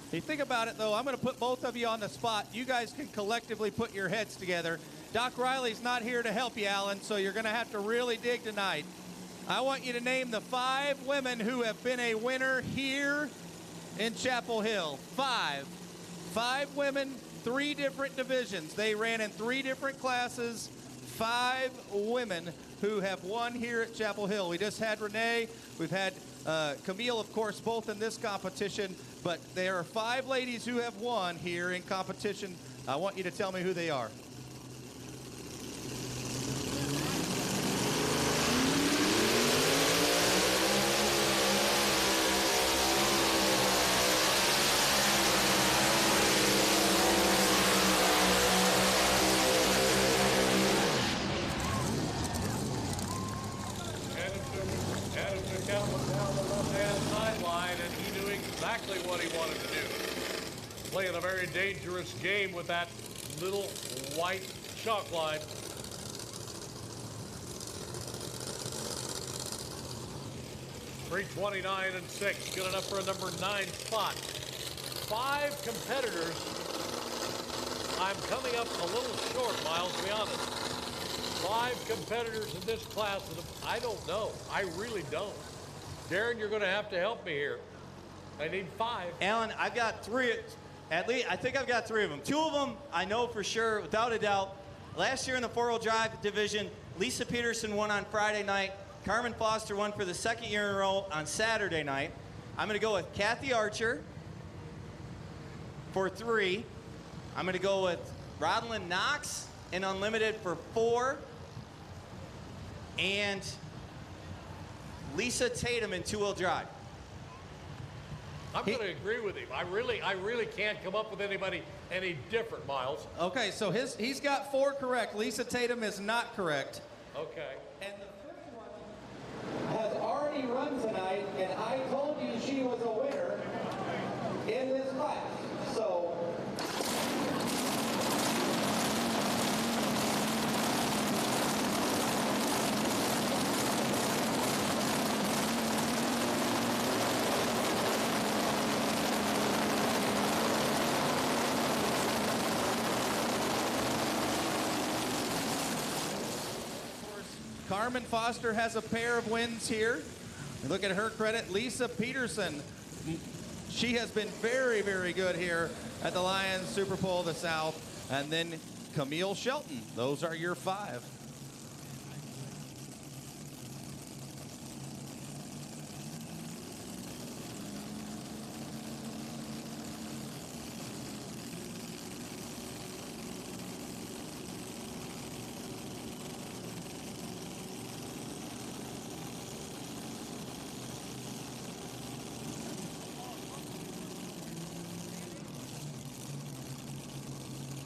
If you think about it, though, I'm going to put both of you on the spot. You guys can collectively put your heads together. Doc Riley's not here to help you, Alan, so you're going to have to really dig tonight. I want you to name the 5 women who have been a winner here in Chapel Hill. 5. 5 women, 3 different divisions. They ran in 3 different classes. 5 women who have won here at Chapel Hill. We just had Renee. We've had Camille, of course, both in this competition, but there are 5 ladies who have won here in competition. I want you to tell me who they are. Playing a very dangerous game with that little white chalk line. $329.06, good enough for a number 9 spot. 5 competitors. I'm coming up a little short, Miles, to be honest. 5 competitors in this class, and I don't know. I really don't. Darren, you're going to have to help me here. I need 5. Alan, I've got 3. At least, I think I've got 3 of them. 2 of them, I know for sure, without a doubt. Last year in the 4-wheel drive division, Lisa Peterson won on Friday night. Carmen Foster won for the 2nd year in a row on Saturday night. I'm going to go with Kathy Archer for 3. I'm going to go with Rodlyn Knox in Unlimited for 4. And Lisa Tatum in 2-wheel drive. I'm going to agree with him. I really can't come up with anybody any different, Miles. Okay, so he's got 4 correct. Lisa Tatum is not correct. Okay. And the 5th one has already run tonight, and I told you she was a winner in this class. So Carmen Foster has a pair of wins here. Look at her credit. Lisa Peterson, she has been very, very good here at the Lions Super Bowl of the South. And then Camille Shelton. Those are your 5.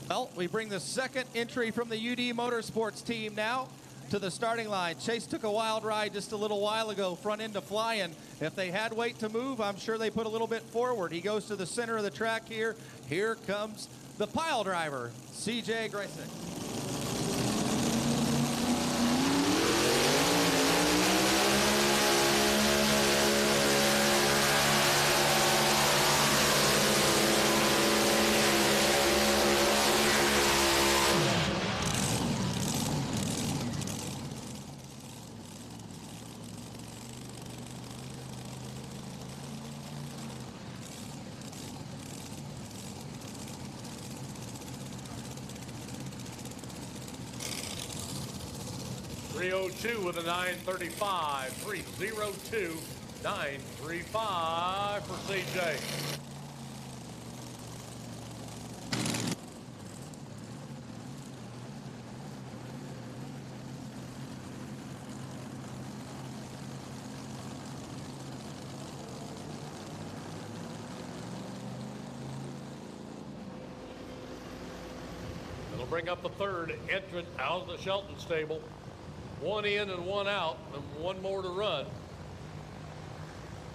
Well, we bring the 2nd entry from the UD Motorsports team now to the starting line. Chase took a wild ride just a little while ago, front end to flying. If they had weight to move, I'm sure they put a little bit forward. He goes to the center of the track here. Here comes the pile driver, CJ Grayson. .302 with a 935. 302 935 for CJ. It'll bring up the 3rd entrant out of the Shelton stable. 1 in and 1 out, and 1 more to run.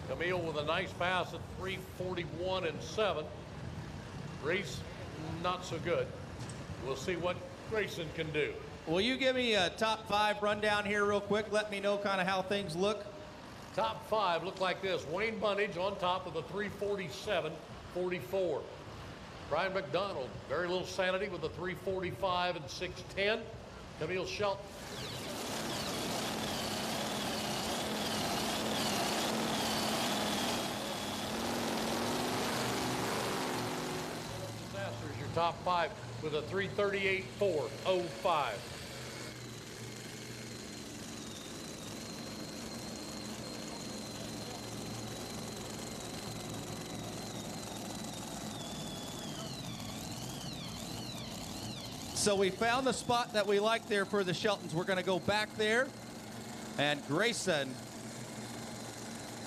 Camille with a nice pass at 3:41.7. Reese, not so good. We'll see what Grayson can do. Will you give me a top 5 rundown here real quick? Let me know kind of how things look. Top 5 look like this. Wayne Bunnage on top of the 347.44. Brian McDonald, very little sanity with the 345 and 610. Camille Shelton. Disasters, your top 5 with a 338.405. So we found the spot that we like there for the Sheltons. We're going to go back there. And Grayson,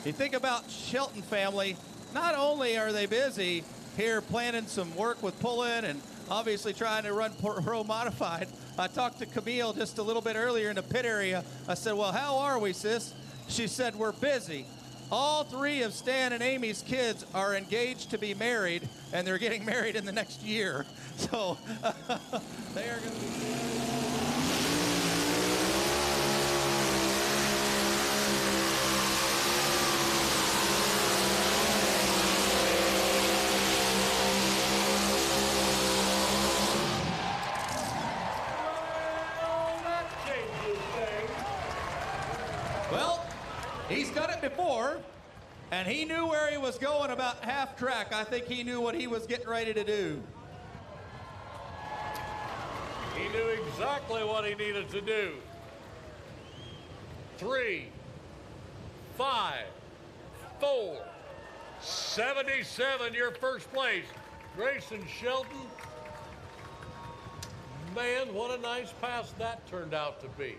you think about Shelton family, not only are they busy here planning some work with pull-in and obviously trying to run Pro Modified. I talked to Camille just a little bit earlier in the pit area. I said, well, how are we, sis? She said, we're busy. All 3 of Stan and Amy's kids are engaged to be married, and they're getting married in the next year. So they are going to be... Well, he's done it before, and he knew where he was going about half track. I think he knew what he was getting ready to do. He knew exactly what he needed to do. 3, 5, 4, 77, your first place. Grayson Shelton. Man, what a nice pass that turned out to be.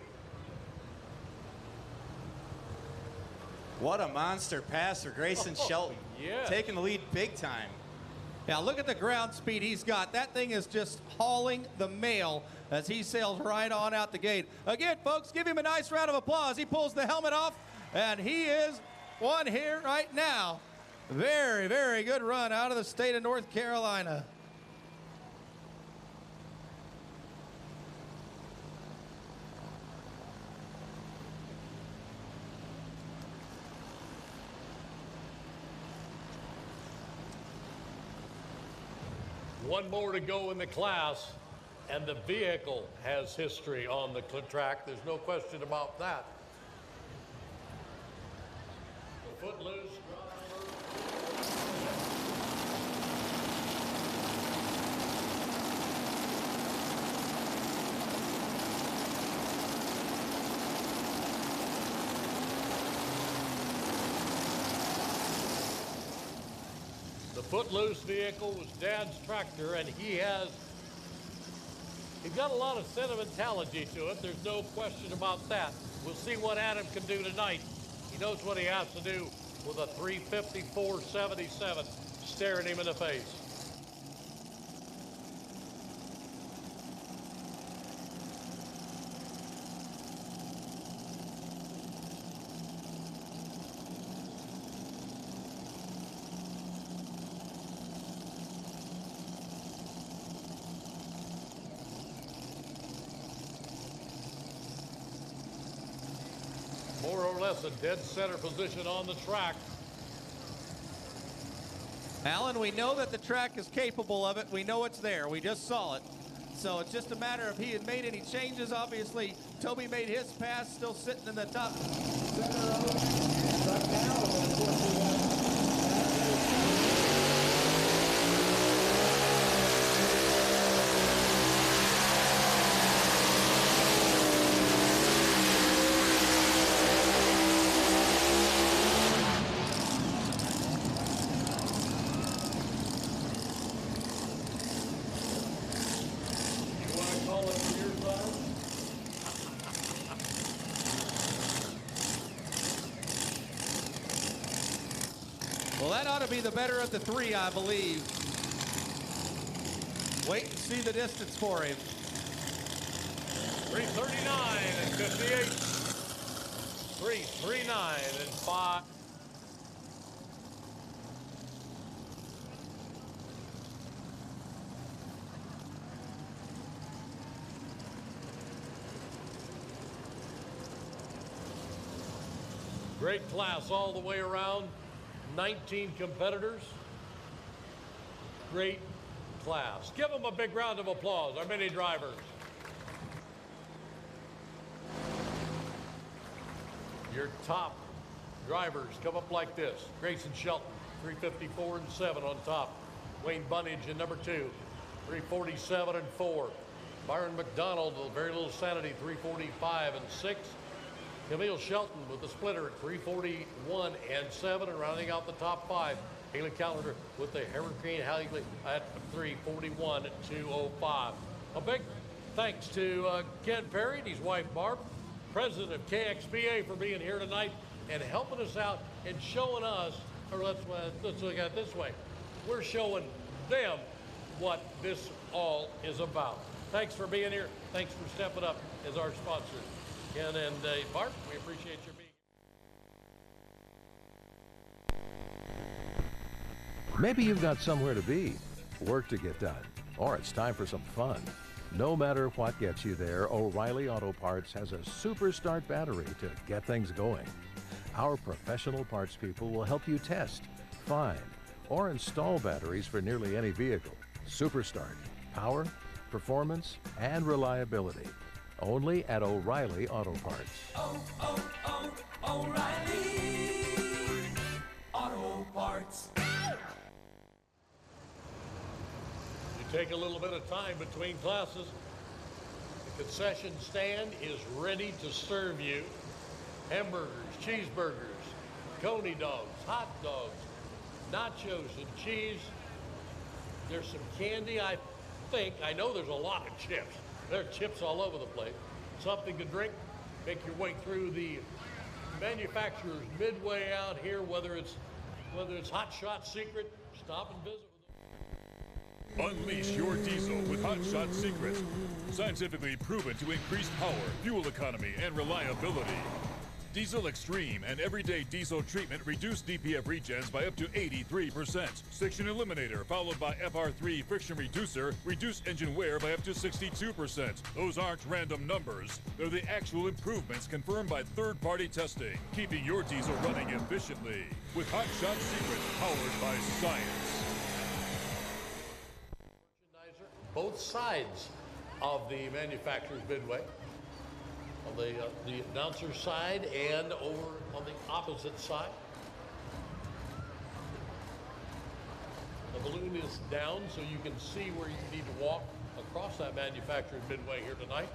What a monster pass for Grayson Shelton. Yeah. Taking the lead big time. Now look at the ground speed he's got. That thing is just hauling the mail as he sails right on out the gate. Again, folks, give him a nice round of applause. He pulls the helmet off, and he is one here right now. Very, very good run out of the state of North Carolina. One more to go in the class, and the vehicle has history on the track. There's no question about that. The Footloose. Footloose vehicle was Dad's tractor, and he's got a lot of sentimentality to it. There's no question about that. We'll see what Adam can do tonight. He knows what he has to do with a 354.77 staring him in the face. More or less a dead center position on the track. Alan, we know that the track is capable of it. We know it's there. We just saw it. So it's just a matter of he had made any changes. Obviously, Toby made his pass, still sitting in the top center row. Right now, of course, we have be the better of the 3, I believe. Wait and see the distance for him. 339 and 58. 339 and 5. Great class all the way around. 19 competitors. Great class. Give them a big round of applause, our mini drivers. Your top drivers come up like this. Grayson Shelton, 354 and 7 on top. Wayne Bunnage in number 2, 347 and 4. Byron McDonald with very little sanity, 345 and 6. Camille Shelton with the splitter at 341 and 7, and rounding out the top 5, Haley Callender with the Hurricane Haley at 341 and 205. A big thanks to Ken Perry and his wife Barb, president of KXPA, for being here tonight and helping us out and showing us, or let's look at it this way, we're showing them what this all is about. Thanks for being here. Thanks for stepping up as our sponsors. Ken and Bart, we appreciate your being here. Maybe you've got somewhere to be, work to get done, or it's time for some fun. No matter what gets you there, O'Reilly Auto Parts has a Super Start battery to get things going. Our professional parts people will help you test, find, or install batteries for nearly any vehicle. Super Start. Power, performance, and reliability. Only at O'Reilly Auto Parts. O'Reilly Auto Parts. You take a little bit of time between classes. The concession stand is ready to serve you hamburgers, cheeseburgers, coney dogs, hot dogs, nachos and cheese. There's some candy, I know there's a lot of chips. There are chips all over the place. Something to drink. Make your way through the manufacturer's midway out here, whether it's Hot Shot Secret, stop and visit with them. Unleash your diesel with Hot Shot Secret. Scientifically proven to increase power, fuel economy, and reliability. Diesel Extreme and Everyday Diesel Treatment reduce DPF regens by up to 83%. Friction Eliminator followed by FR3 Friction Reducer reduce engine wear by up to 62%. Those aren't random numbers. They're the actual improvements confirmed by third-party testing, keeping your diesel running efficiently. With Hot Shot Secret, powered by science. Both sides of the manufacturer's midway. On the announcer's side and over on the opposite side. The balloon is down so you can see where you need to walk across that manufacturer's midway here tonight.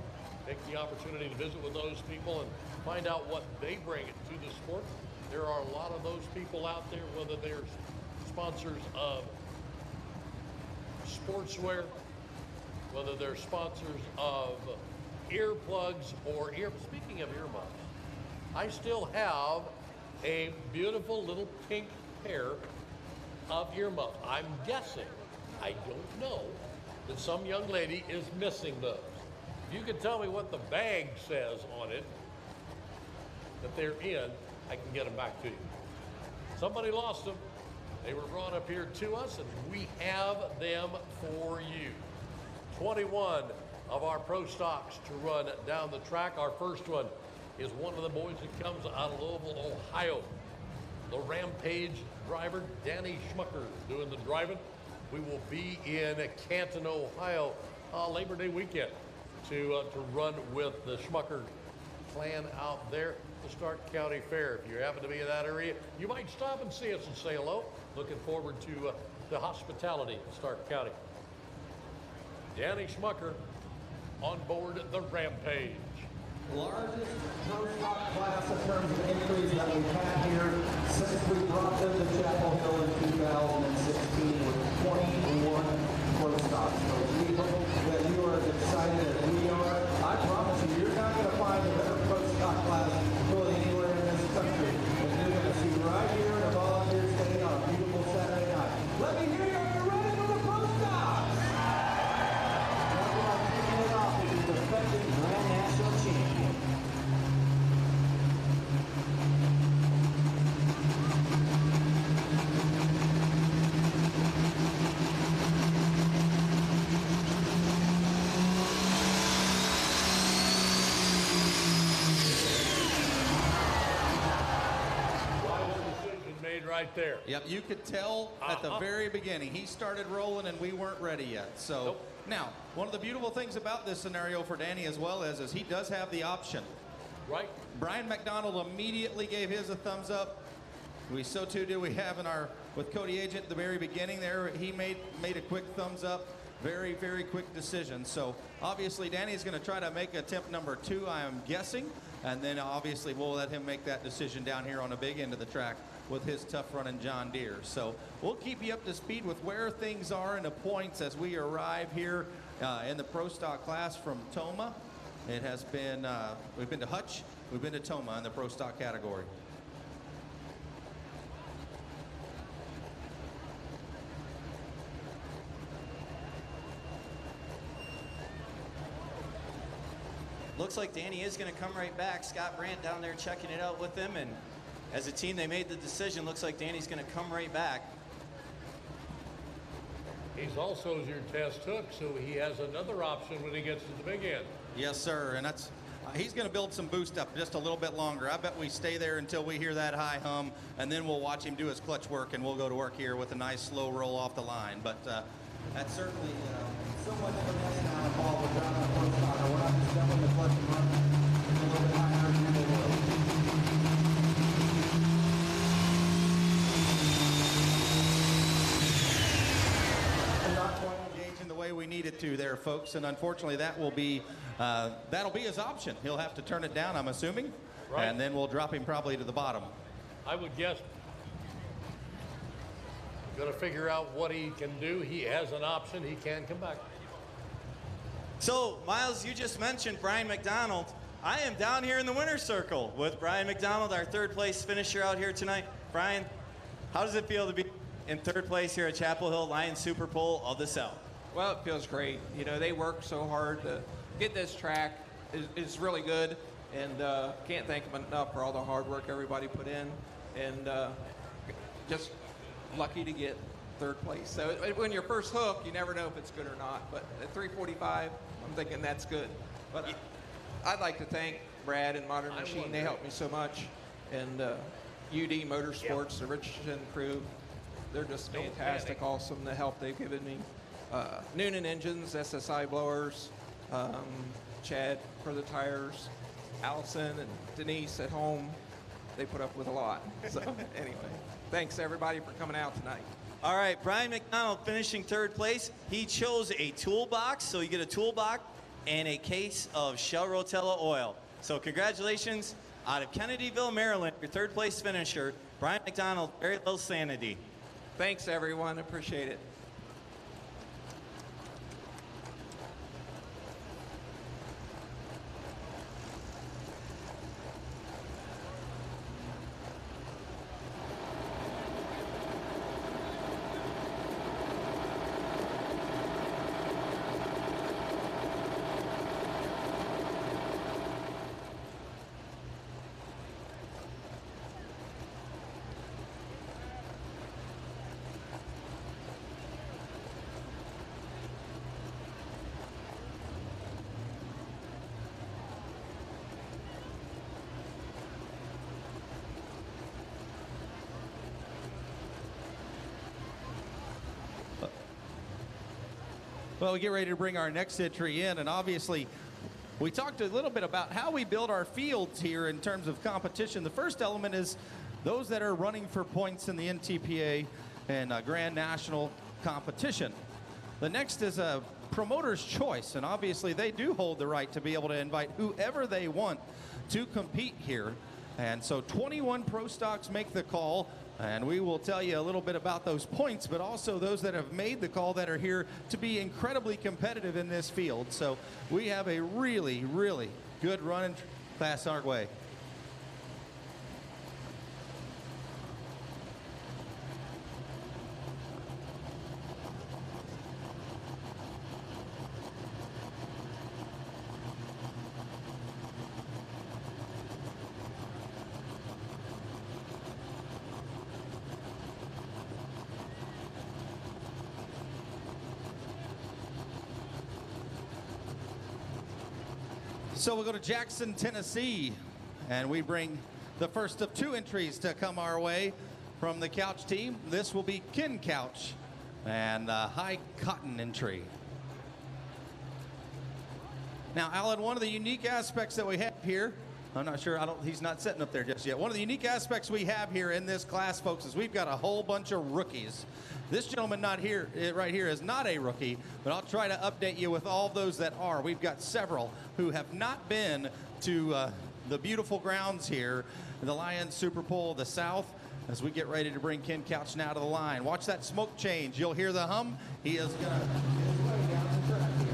Take the opportunity to visit with those people and find out what they bring to the sport. There are a lot of those people out there, whether they're sponsors of sportswear, whether they're sponsors of earplugs or speaking of earmuffs, I still have a beautiful little pink pair of earmuffs. I'm guessing, I don't know, that some young lady is missing those. If you can tell me what the bag says on it that they're in, I can get them back to you. Somebody lost them. They were brought up here to us, and we have them for you. 21 of our pro stocks to run down the track. Our first one is one of the boys that comes out of Louisville, Ohio. The Rampage driver, Danny Schmucker, doing the driving. We will be in Canton, Ohio, Labor Day weekend to run with the Schmucker clan out there at the Stark County Fair. If you happen to be in that area, you might stop and see us and say hello. Looking forward to the hospitality in Stark County. Danny Schmucker on board the Rampage. Largest pro stock class in terms of entries that we've had here since we brought them to Chapel Hill in 2016 with 21 pro stocks. So we hope that you are as excited as we are. I promise you, you're not going to find a better pro stock class really anywhere in this country than you're going to see right here in a volunteer state on a beautiful Saturday night. Let me hear you if you're ready for the pro stocks. Defending Grand National Champion. right there. Yep, you could tell at the very beginning. He started rolling and we weren't ready yet. So now, one of the beautiful things about this scenario for Danny as well is he does have the option. Right. Brian McDonald immediately gave his a thumbs up. So too did we have with Cody Agent at the very beginning there. He made a quick thumbs up. Very, very quick decision. So obviously Danny's going to try to make attempt number 2, I am guessing. And then obviously we'll let him make that decision down here on the big end of the track with his tough running John Deere. So we'll keep you up to speed with where things are in the points as we arrive here in the Pro Stock class from Toma. It has been, we've been to Hutch, we've been to Toma in the Pro Stock category. Looks like Danny is going to come right back. Scott Brandt down there checking it out with him, and as a team they made the decision. Looks like Danny's going to come right back. He's also your test hook, so he has another option when he gets to the big end. Yes, sir, and that's he's going to build some boost up just a little bit longer. I bet we stay there until we hear that high hum, and then we'll watch him do his clutch work, and we'll go to work here with a nice slow roll off the line. But that's certainly so much information on the ball with John on the first starter. We're not just doubling the clutch and run a little bit higher than we will. Not quite engaging the way we need it to there, folks, and unfortunately that will be that'll be his option. He'll have to turn it down, I'm assuming, right. And then we'll drop him probably to the bottom. I would guess. Going to figure out what he can do. He has an option. He can come back. So, Miles, you just mentioned Brian McDonald. I am down here in the winner's circle with Brian McDonald, our third place finisher out here tonight. Brian, how does it feel to be in third place here at Chapel Hill Lions Super Bowl of the South? Well, it feels great. You know, they worked so hard to get this track. It's really good, and can't thank them enough for all the hard work everybody put in, and just lucky to get third place. So when you're first hook, you never know if it's good or not, but at 345, I'm thinking that's good. But I'd like to thank Brad and Modern Machine. They helped me so much, and UD Motorsports, the Richardson crew, they're just fantastic, awesome, the help they've given me. Noonan Engines, SSI Blowers, Chad for the tires, Allison and Denise at home, they put up with a lot. So anyway, thanks everybody for coming out tonight. All right, Brian McDonald finishing third place. He chose a toolbox, so you get a toolbox and a case of Shell Rotella oil. So congratulations out of Kennedyville, Maryland, your third place finisher, Brian McDonald, very little sanity. Thanks everyone, appreciate it. Well, we get ready to bring our next entry in, and obviously we talked a little bit about how we build our fields here in terms of competition. The first element is those that are running for points in the NTPA and Grand National competition. The next is a promoter's choice, and obviously they do hold the right to be able to invite whoever they want to compete here. And so 21 Pro Stocks make the call, and we will tell you a little bit about those points, but also those that have made the call that are here to be incredibly competitive in this field. So we have a really, really good running class our way. So we'll go to Jackson, Tennessee, and we bring the first of two entries to come our way from the Couch team. This will be Ken Couch and High Cotton entry. Now, Alan, one of the unique aspects that we have here, I'm not sure, he's not sitting up there just yet. One of the unique aspects we have here in this class, folks, is we've got a whole bunch of rookies. This gentleman right here is not a rookie, but I'll try to update you with all those that are. We've got several who have not been to the beautiful grounds here, the Lions Super Bowl of the South, as we get ready to bring Ken Couch now to the line. Watch that smoke change. You'll hear the hum. He is going to his way down the track here.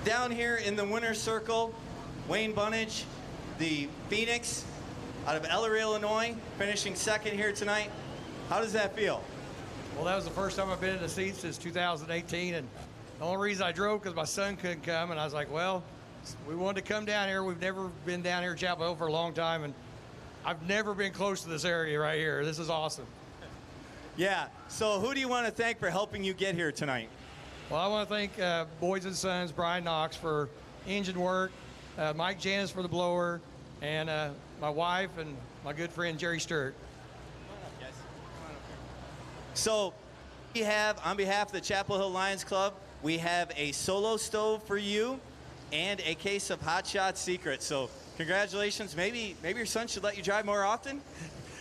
Down here in the winner's circle, Wayne Bunnage, the Phoenix, out of Ellery, Illinois, finishing second here tonight. How does that feel? Well, that was the first time I've been in the seats since 2018, and the only reason I drove because my son couldn't come, and I was like, well, we wanted to come down here. We've never been down here at Chapel Hill for a long time, and I've never been close to this area right here. This is awesome. Yeah, so who do you want to thank for helping you get here tonight? Well, I want to thank Boys and Sons, Brian Knox for engine work, Mike Janis for the blower, and my wife and my good friend Jerry Sturt. So we have, on behalf of the Chapel Hill Lions Club, we have a solo stove for you and a case of Hot Shot Secret. So congratulations. Maybe your son should let you drive more often?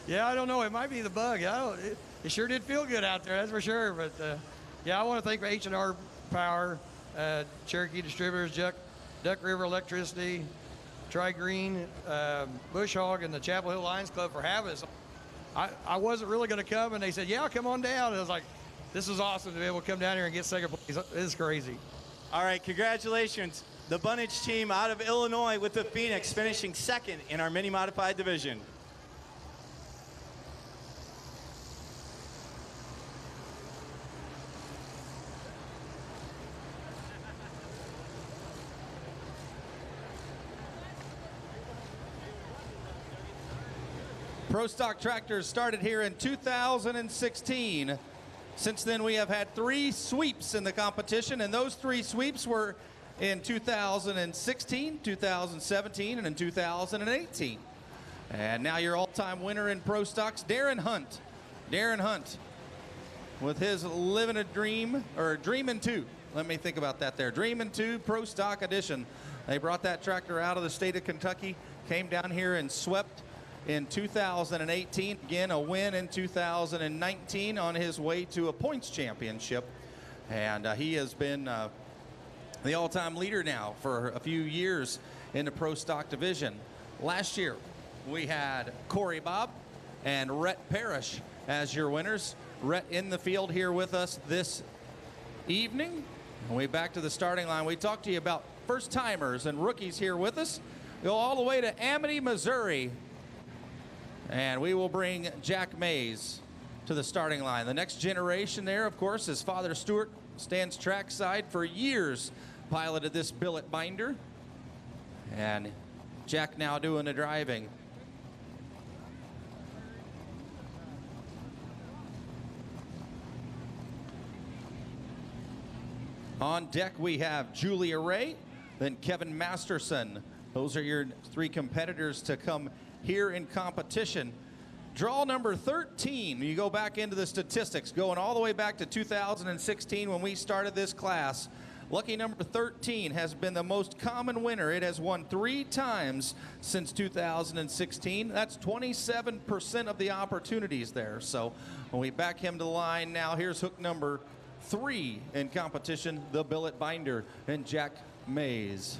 Yeah, I don't know. It might be the bug. It sure did feel good out there, that's for sure. But yeah, I want to thank H&R Power, Cherokee Distributors, Duck River Electricity, Tri-Green, Bush Hog, and the Chapel Hill Lions Club for having us. I wasn't really going to come, and they said, yeah, come on down. And I was like, this is awesome to be able to come down here and get second place. This is crazy. All right, congratulations. The Bunnage team out of Illinois with the Phoenix finishing second in our mini modified division. Pro Stock Tractors started here in 2016. Since then, we have had 3 sweeps in the competition, and those 3 sweeps were in 2016, 2017, and in 2018. And now your all-time winner in Pro Stocks, Darren Hunt. Darren Hunt with his Living a Dream, or Dreamin' 2. Let me think about that there. Dreamin' 2 Pro Stock Edition. They brought that tractor out of the state of Kentucky, came down here and swept in 2018. Again, a win in 2019 on his way to a points championship. And he has been the all-time leader now for a few years in the Pro Stock division. Last year, we had Corey Bob and Rhett Parrish as your winners. Rhett in the field here with us this evening. And we back to the starting line. We talked to you about first-timers and rookies here with us. Go all the way to Amity, Missouri. And we will bring Jack Mays to the starting line. The next generation there, of course, is Father Stewart. Stands trackside for years, piloted this billet binder. And Jack now doing the driving. On deck, we have Julia Ray, then Kevin Masterson. Those are your 3 competitors to come here in competition. Draw number 13, you go back into the statistics, going all the way back to 2016 when we started this class. Lucky number 13 has been the most common winner. It has won 3 times since 2016. That's 27% of the opportunities there. So when we back him to the line now, here's hook number 3 in competition, the billet binder, and Jack Mays.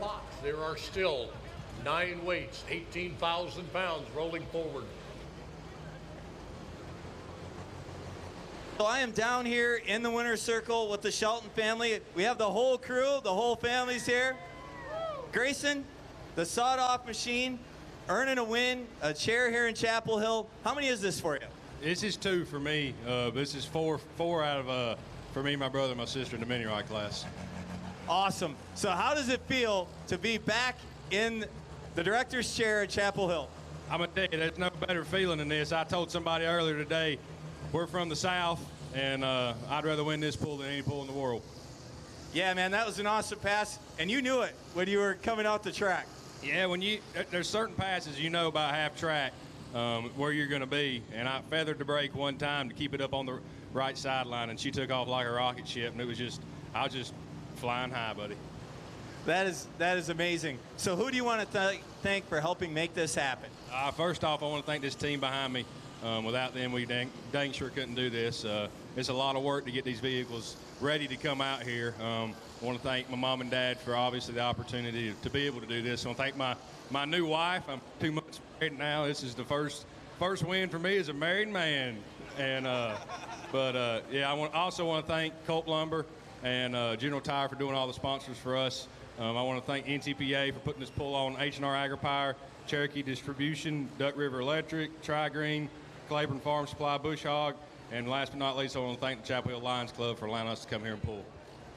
box. There are still 9 weights, 18,000 pounds rolling forward. So I am down here in the winner's circle with the Shelton family. We have the whole crew, the whole family's here. Grayson, the sawed-off machine, earning a win, a chair here in Chapel Hill. How many is this for you? This is 2 for me. This is four out of, for me, my brother, and my sister in the mini ride class. Awesome. So how does it feel to be back in the director's chair at Chapel Hill? I'm going to tell you, there's no better feeling than this. I told somebody earlier today, we're from the South, and I'd rather win this pull than any pull in the world. Yeah, man, that was an awesome pass, and you knew it when you were coming out the track. Yeah, there's certain passes you know about half track where you're going to be, and I feathered the brake one time to keep it up on the right sideline, and she took off like a rocket ship, and I was just flying high, buddy. That is amazing. So who do you want to thank for helping make this happen? First off, I want to thank this team behind me. Without them, we dang sure couldn't do this. It's a lot of work to get these vehicles ready to come out here. I want to thank my mom and dad for obviously the opportunity to be able to do this. I want to thank my new wife. I'm 2 months married now. This is the first win for me as a married man. And yeah, I also want to thank Colt Lumber and General Tire for doing all the sponsors for us. I want to thank NTPA for putting this pull on, H&R AgriPower, Cherokee Distribution, Duck River Electric, Tri-Green, Claiborne Farm Supply, Bush Hog, and last but not least, I want to thank the Chapel Hill Lions Club for allowing us to come here and pull.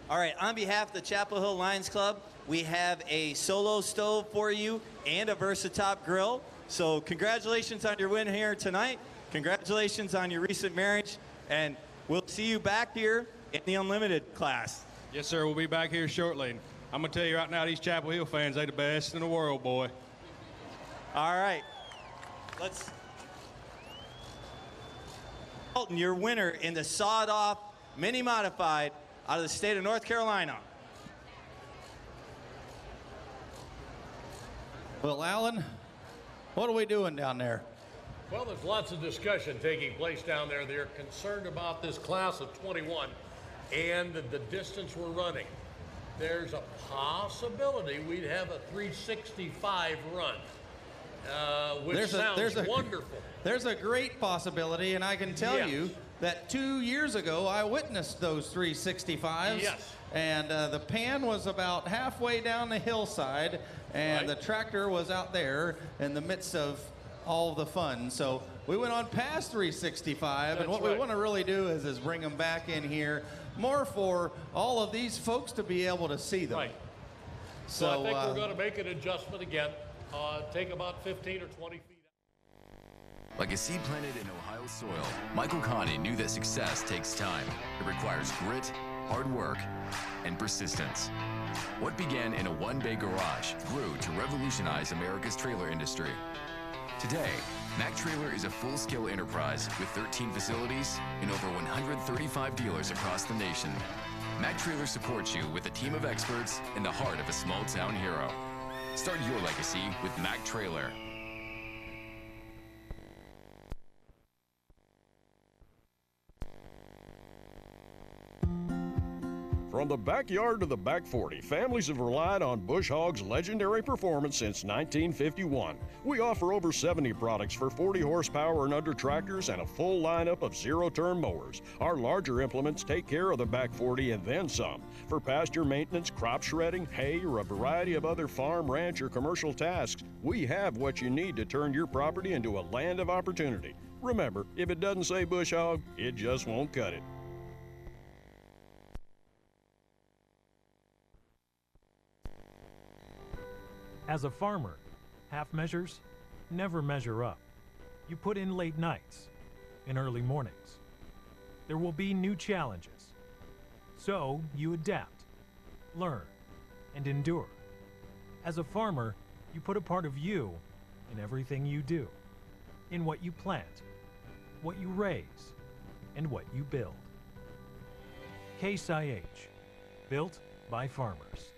All right, on behalf of the Chapel Hill Lions Club, we have a solo stove for you and a Versatop grill. So congratulations on your win here tonight. Congratulations on your recent marriage, and we'll see you back here in the Unlimited class. Yes, sir, we'll be back here shortly. I'm going to tell you right now, these Chapel Hill fans, they the best in the world, boy. All right, Elton, your winner in the sawed-off mini modified out of the state of North Carolina. Well, Alan, what are we doing down there? Well, there's lots of discussion taking place down there. They're concerned about this class of 21 and the distance we're running. There's a possibility we'd have a 365 run, which sounds wonderful. There's a great possibility, and I can tell you that 2 years ago I witnessed those 365s. Yes. And the pan was about halfway down the hillside, and the tractor was out there in the midst of all the fun. So we went on past 365, and what we want to really do is bring them back in here, more for all of these folks to be able to see them. Right. So I think we're going to make an adjustment again, take about 15 or 20 feet. Like a seed planted in Ohio soil, Michael Connie knew that success takes time. It requires grit, hard work, and persistence. What began in a one-bay garage grew to revolutionize America's trailer industry. Today, Mac Trailer is a full-scale enterprise with 13 facilities and over 135 dealers across the nation. Mac Trailer supports you with a team of experts in the heart of a small-town hero. Start your legacy with Mac Trailer. From the backyard to the back 40, families have relied on Bush Hog's legendary performance since 1951. We offer over 70 products for 40 horsepower and under tractors and a full lineup of zero-turn mowers. Our larger implements take care of the back 40 and then some. For pasture maintenance, crop shredding, hay, or a variety of other farm, ranch, or commercial tasks, we have what you need to turn your property into a land of opportunity. Remember, if it doesn't say Bush Hog, it just won't cut it. As a farmer, half measures never measure up. You put in late nights and early mornings. There will be new challenges. So you adapt, learn, and endure. As a farmer, you put a part of you in everything you do, in what you plant, what you raise, and what you build. Case IH, built by farmers.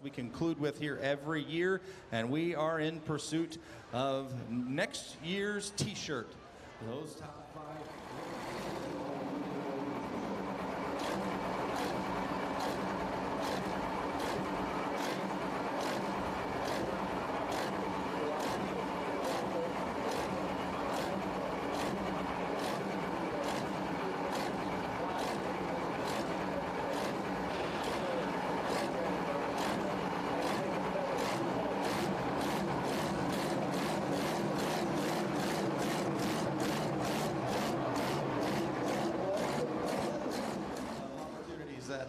we conclude with here every year, and we are in pursuit of next year's t-shirt. Those top 5.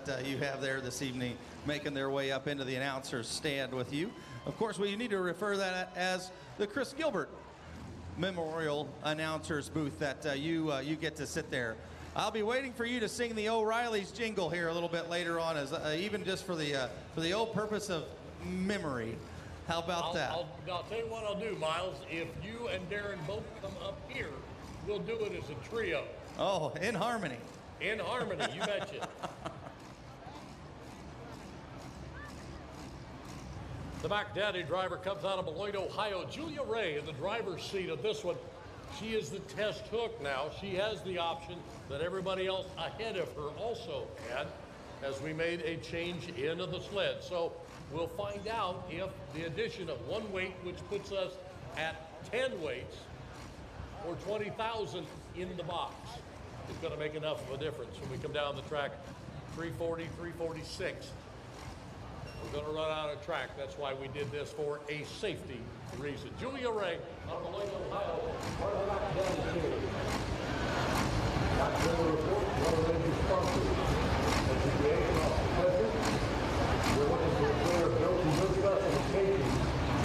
That you have there this evening making their way up into the announcer's stand with you. Of course, we need to refer that as the Chris Gilbert Memorial Announcers booth that you get to sit there. I'll be waiting for you to sing the O'Reilly's jingle here a little bit later on, as even just for the old purpose of memory. How about that? I'll tell you what I'll do, Miles. If you and Darren both come up here, we'll do it as a trio. Oh, in harmony. In harmony, you betcha. The Mac Daddy driver comes out of Beloit, Ohio. Julia Ray in the driver's seat of this one. She is the test hook now. She has the option that everybody else ahead of her also had, as we made a change into the sled. So we'll find out if the addition of one weight, which puts us at 10 weights, or 20,000 in the box, is going to make enough of a difference when we come down the track. 340, 346. We're going to run out of track. That's why we did this, for a safety reason. Julia Ray, out of Beloit, Ohio. Part of the Mac Daddy Series. That's the report. One of the major sponsors of the creation of the pleasure. We're looking to declare built and good specifications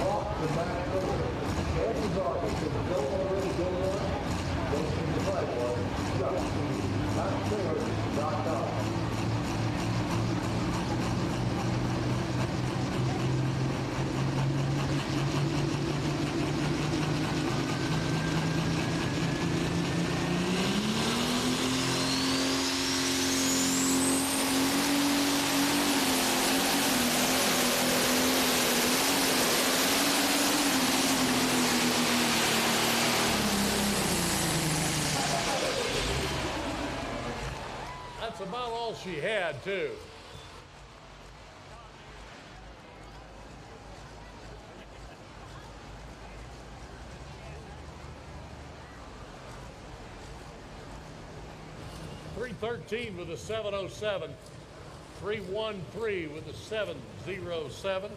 off the back building. Chances are, if it's built already, built one, don't see the right one. Just MacTaylor.com. That's about all she had, too. .313 with a 707. 313 with a 707.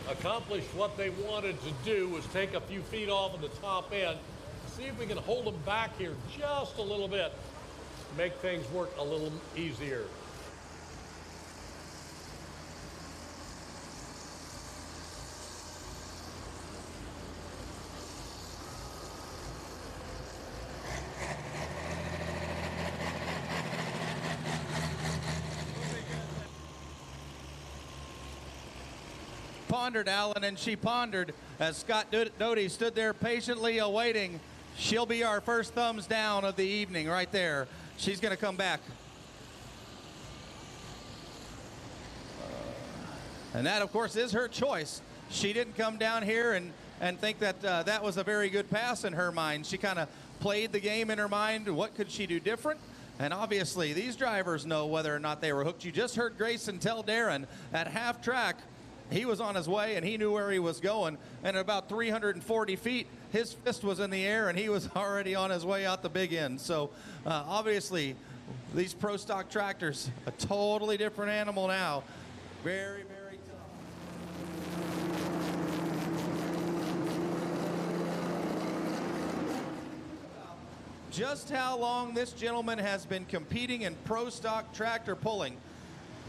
Accomplished what they wanted to do, was take a few feet off of the top end. See if we can hold them back here just a little bit, make things work a little easier. Pondered, Alan, and she pondered as Scott Doty stood there patiently awaiting. She'll be our first thumbs down of the evening right there. She's going to come back. And that, of course, is her choice. She didn't come down here and think that that was a very good pass in her mind. She kind of played the game in her mind. What could she do different? And obviously, these drivers know whether or not they were hooked. You just heard Grayson tell Darren at half track, he was on his way and he knew where he was going. And at about 340 feet, his fist was in the air and he was already on his way out the big end. So obviously, these pro stock tractors, a totally different animal now. Very, very tough. Just how long this gentleman has been competing in pro stock tractor pulling.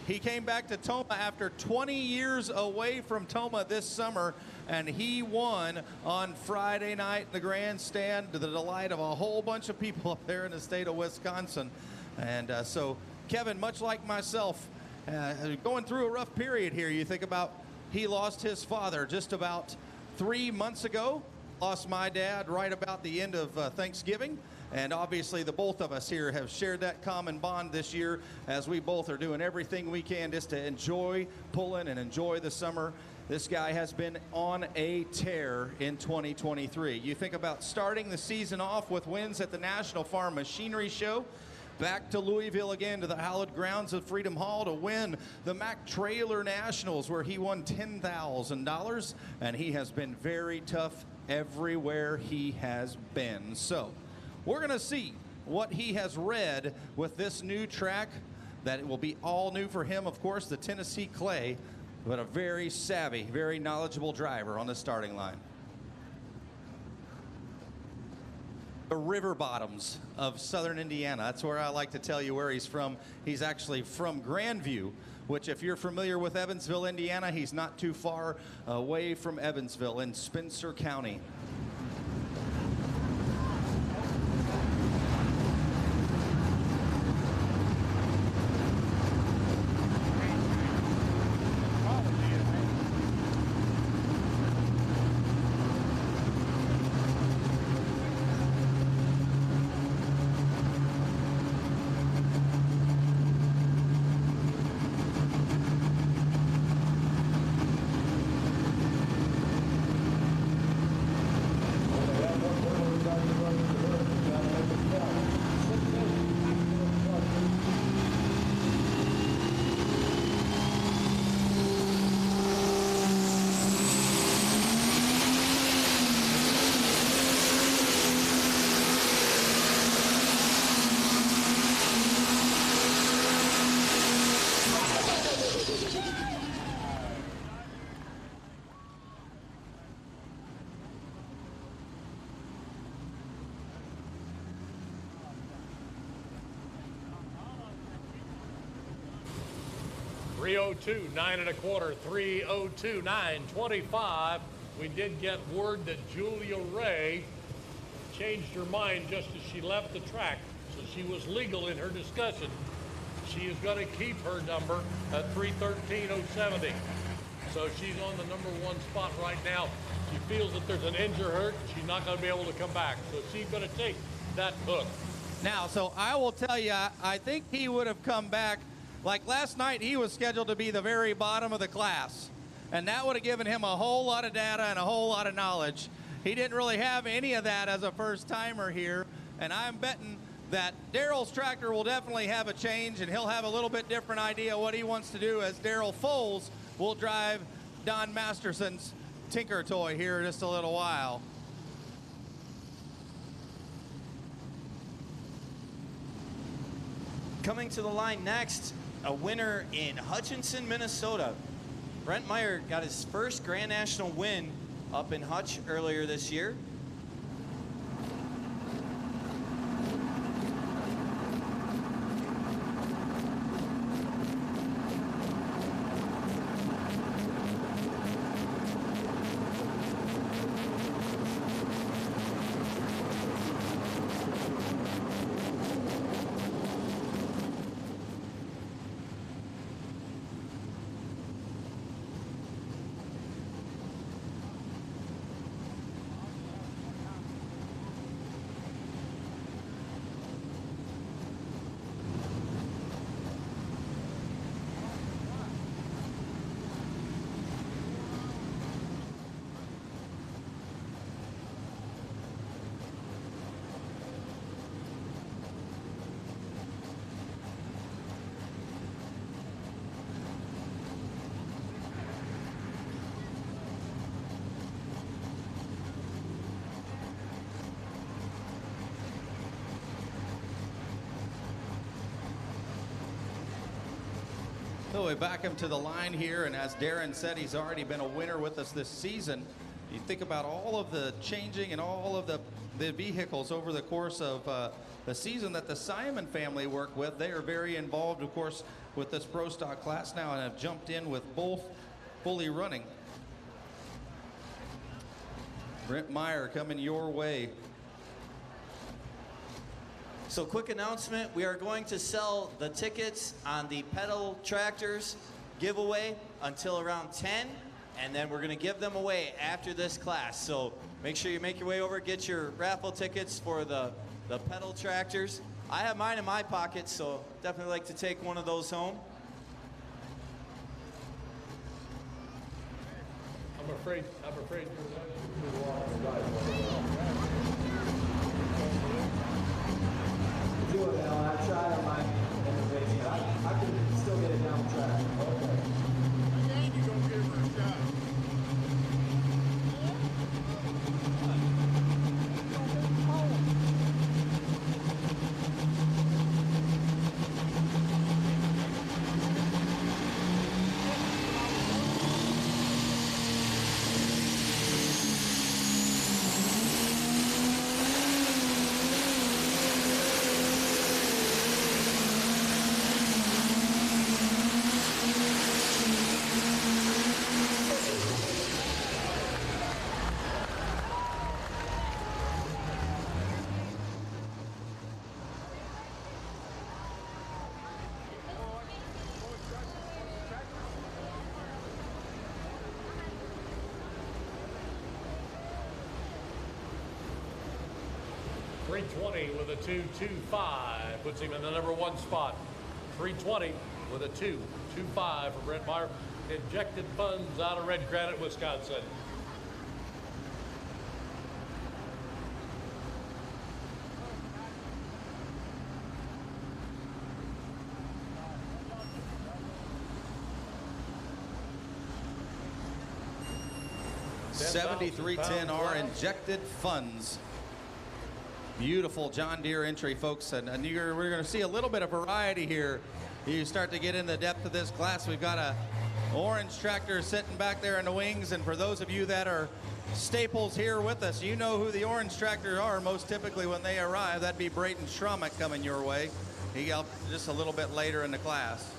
He came back to Tomah after 20 years away from Tomah this summer, and he won on Friday night in the grandstand to the delight of a whole bunch of people up there in the state of Wisconsin. And so Kevin, much like myself, going through a rough period here. You think about, he lost his father just about 3 months ago, lost my dad right about the end of Thanksgiving, And obviously the both of us here have shared that common bond this year, as we both are doing everything we can just to enjoy pulling and enjoy the summer. This guy has been on a tear in 2023. You think about starting the season off with wins at the National Farm Machinery Show, back to Louisville again to the hallowed grounds of Freedom Hall to win the Mack Trailer Nationals, where he won $10,000, and he has been very tough everywhere he has been. So we're going to see what he has read with this new track that it will be all new for him, of course, the Tennessee Clay, but a very savvy, very knowledgeable driver on the starting line. The river bottoms of southern Indiana. That's where I like to tell you where he's from. He's actually from Grandview, which, if you're familiar with Evansville, Indiana, he's not too far away from Evansville in Spencer County. .302, 9 1/4, 302, 9:25. We did get word that Julia Ray changed her mind just as she left the track, so she was legal in her discussion. She is going to keep her number at 313.070. So she's on the #1 spot right now. She feels that there's an injury hurt. She's not going to be able to come back, so she's going to take that hook. Now, so I will tell you, I think he would have come back. Like last night, he was scheduled to be the very bottom of the class, and that would have given him a whole lot of data and a whole lot of knowledge. He didn't really have any of that as a first-timer here, and I'm betting that Daryl's tractor will definitely have a change, and he'll have a little bit different idea what he wants to do, as Daryl Foles will drive Don Masterson's Tinker Toy here in just a little while. Coming to the line next, a winner in Hutchinson, Minnesota. Brent Meyer got his first Grand National win up in Hutch earlier this year. So we back him to the line here, and as Darren said, he's already been a winner with us this season. You think about all of the changing and all of the vehicles over the course of the season that the Simon family work with. They are very involved, of course, with this Pro Stock class now, and have jumped in with both fully running. Brent Meyer coming your way. So quick announcement, we are going to sell the tickets on the pedal tractors giveaway until around 10, and then we're gonna give them away after this class. So make sure you make your way over, get your raffle tickets for the the pedal tractors. I have mine in my pocket, so definitely like to take one of those home. I'm afraid Do it now. I tried on my innovation. I can still get it down the track. Okay. You gonna give her a shot. 320 with a 2.25 puts him in the number 1 spot. 320 with a 2.25 for Brent Meyer. Injected funds out of Red Granite, Wisconsin. $73.10 injected funds. Beautiful John Deere entry, folks, and we're going to see a little bit of variety here. You start to get in the depth of this class. We've got a orange tractor sitting back there in the wings, and for those of you that are staples here with us, you know who the orange tractors are most typically when they arrive. That'd be Braden Schrumick coming your way. He got just a little bit later in the class.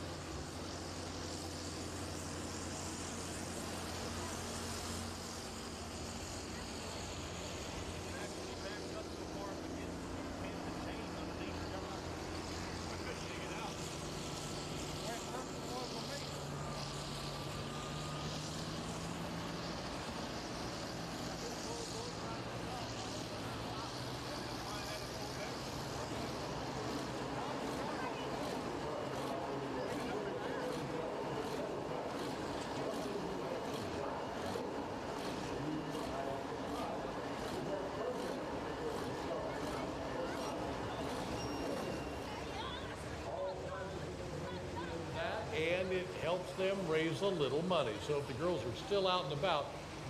And it helps them raise a little money. So if the girls are still out and about,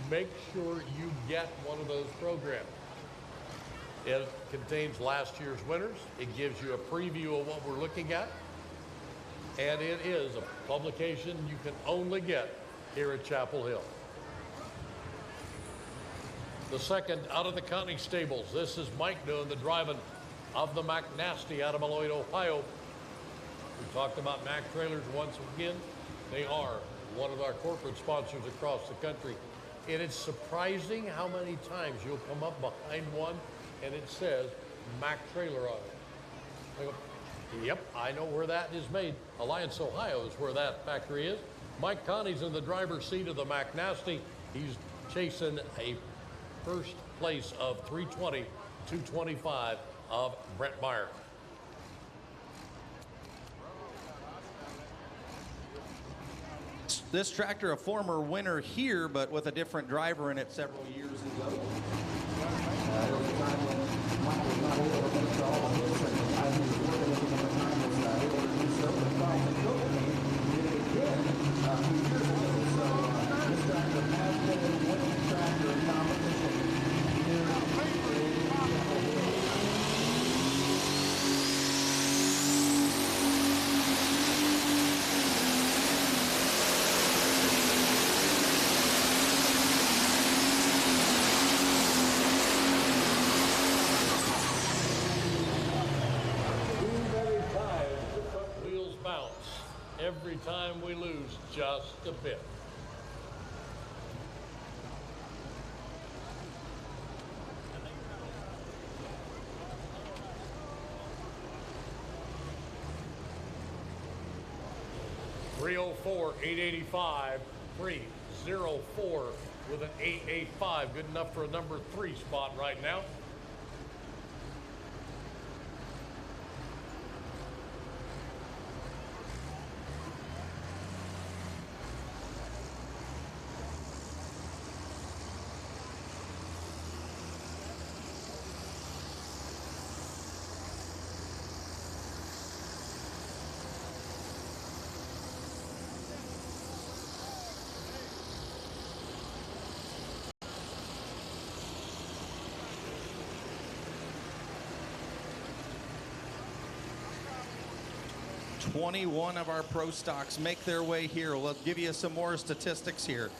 make sure you get one of those programs. It contains last year's winners. It gives you a preview of what we're looking at. And it is a publication you can only get here at Chapel Hill. The second out of the Connie Stables. This is Mike doing the driving of the McNasty out of Beloit, Ohio. We talked about Mac Trailers once again. They are one of our corporate sponsors across the country. And it's surprising how many times you'll come up behind one and it says Mac Trailer on it. I go, yep, I know where that is made. Alliance, Ohio is where that factory is. Mike Connie's in the driver's seat of the McNasty. He's chasing a first place of 320, 225 of Brent Meyer. This tractor, a former winner here, but with a different driver in it several years ago. Every time we lose just a bit. $304, $885, $304 with an $885. Good enough for a number 3 spot right now. 21 of our pro stocks make their way here. We'll give you some more statistics here.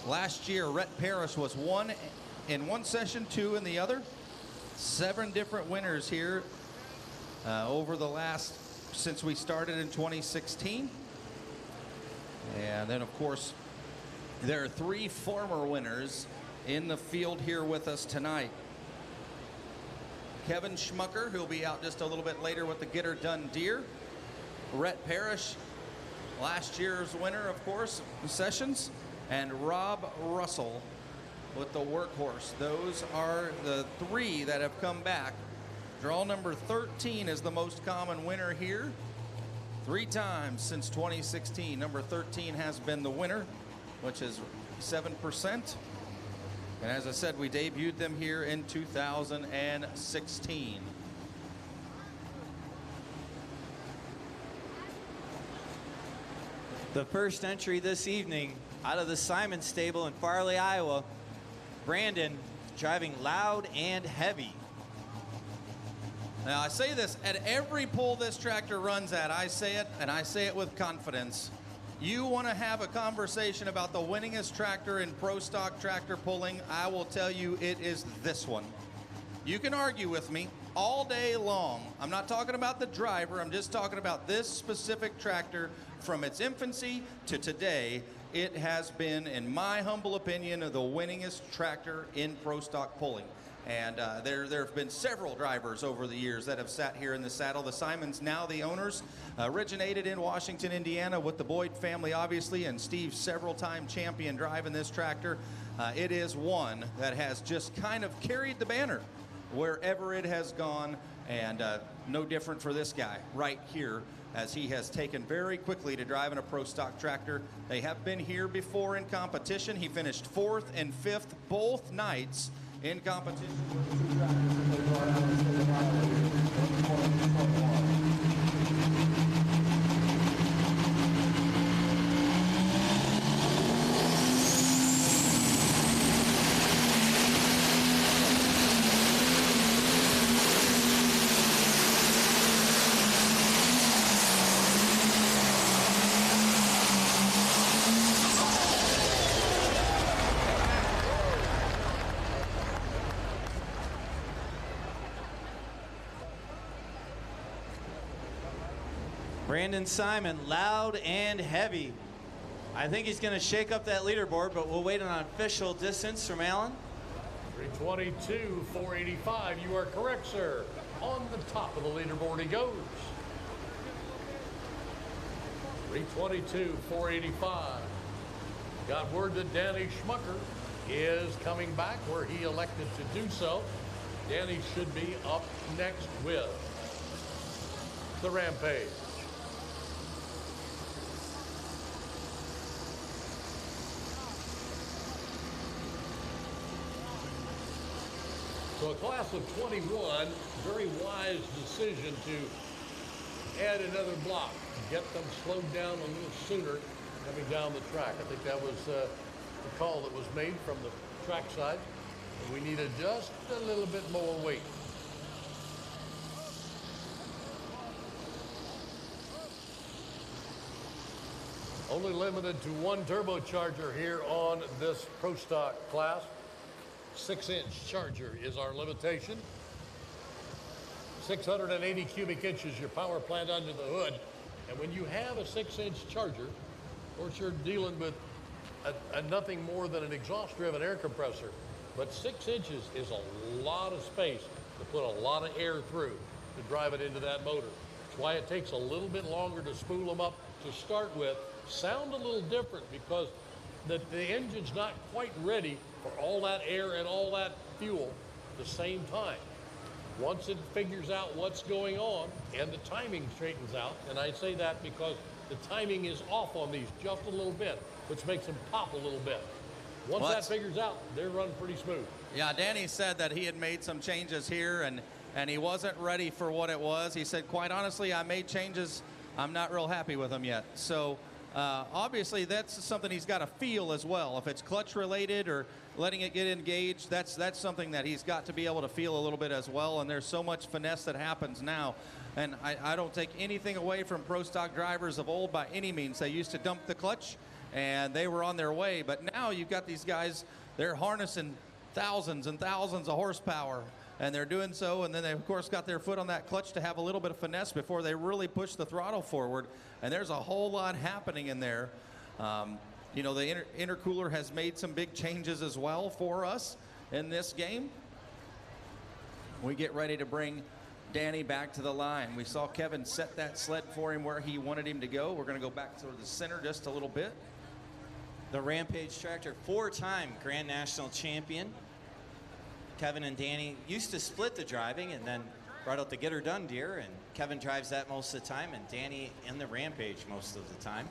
Last year, Rhett Parrish was 1 in one session, 2 in the other. 7 different winners here over the last, since we started in 2016. And then, of course, there are 3 former winners in the field here with us tonight. Kevin Schmucker, who'll be out just a little bit later with the Get Her Done Deer. Rhett Parrish, last year's winner, of course, sessions. And Rob Russell with the Workhorse. Those are the 3 that have come back. Draw number 13 is the most common winner here. 3 times since 2016. Number 13 has been the winner, which is 7%. And as I said, we debuted them here in 2016. The first entry this evening out of the Simon stable in Farley, Iowa. Brandon driving loud and heavy. Now I say this at every pull this tractor runs at, I say it, and I say it with confidence. You want to have a conversation about the winningest tractor in pro stock tractor pulling, I will tell you it is this one. You can argue with me all day long. I'm not talking about the driver, I'm just talking about this specific tractor. From its infancy to today, it has been, in my humble opinion, the winningest tractor in pro stock pulling. And there have been several drivers over the years that have sat here in the saddle. The Simons, now the owners, originated in Washington, Indiana with the Boyd family, obviously, and Steve's several-time champion driving this tractor. It is one that has just kind of carried the banner wherever it has gone, and no different for this guy right here, as he has taken very quickly to driving a pro stock tractor. They have been here before in competition. He finished 4th and 5th both nights in competition with the 2 tractors that they brought out of the state of Iowa in 2021. Brandon Simon, loud and heavy. I think he's going to shake up that leaderboard, but we'll wait on an official distance from Alan. 322, 485. You are correct, sir. On the top of the leaderboard he goes. 322, 485. Got word that Danny Schmucker is coming back where he elected to do so. Danny should be up next with the Rampage. So a class of 21, very wise decision to add another block, get them slowed down a little sooner coming down the track. I think that was the call that was made from the track side. And we needed just a little bit more weight. Only limited to 1 turbocharger here on this Pro Stock class. 6-inch charger is our limitation. 680 cubic inches, your power plant under the hood. And when you have a 6-inch charger, of course you're dealing with a nothing more than an exhaust-driven air compressor. But 6 inches is a lot of space to put a lot of air through to drive it into that motor. That's why it takes a little bit longer to spool them up to start with. Sound a little different because the engine's not quite ready for all that air and all that fuel at the same time. Once it figures out what's going on and the timing straightens out, and I say that because the timing is off on these just a little bit, which makes them pop a little bit. Once that figures out, they're running pretty smooth. Yeah, Danny said that he had made some changes here and he wasn't ready for what it was. He said, quite honestly, I made changes. I'm not real happy with them yet. So obviously that's something he's got to feel as well. If it's clutch related or letting it get engaged, that's something that he's got to be able to feel a little bit as well. And there's so much finesse that happens now. And I don't take anything away from pro stock drivers of old by any means. They used to dump the clutch and they were on their way. But now you've got these guys, they're harnessing thousands and thousands of horsepower. And they're doing so, and then they, of course, got their foot on that clutch to have a little bit of finesse before they really push the throttle forward. And there's a whole lot happening in there. You know, the intercooler has made some big changes as well for us in this game. We get ready to bring Danny back to the line. We saw Kevin set that sled for him where he wanted him to go. We're going to go back to the center just a little bit. The Rampage tractor, 4-time Grand National champion. Kevin and Danny used to split the driving and then brought out the Get Her Done deer, and Kevin drives that most of the time, and Danny in the Rampage most of the time.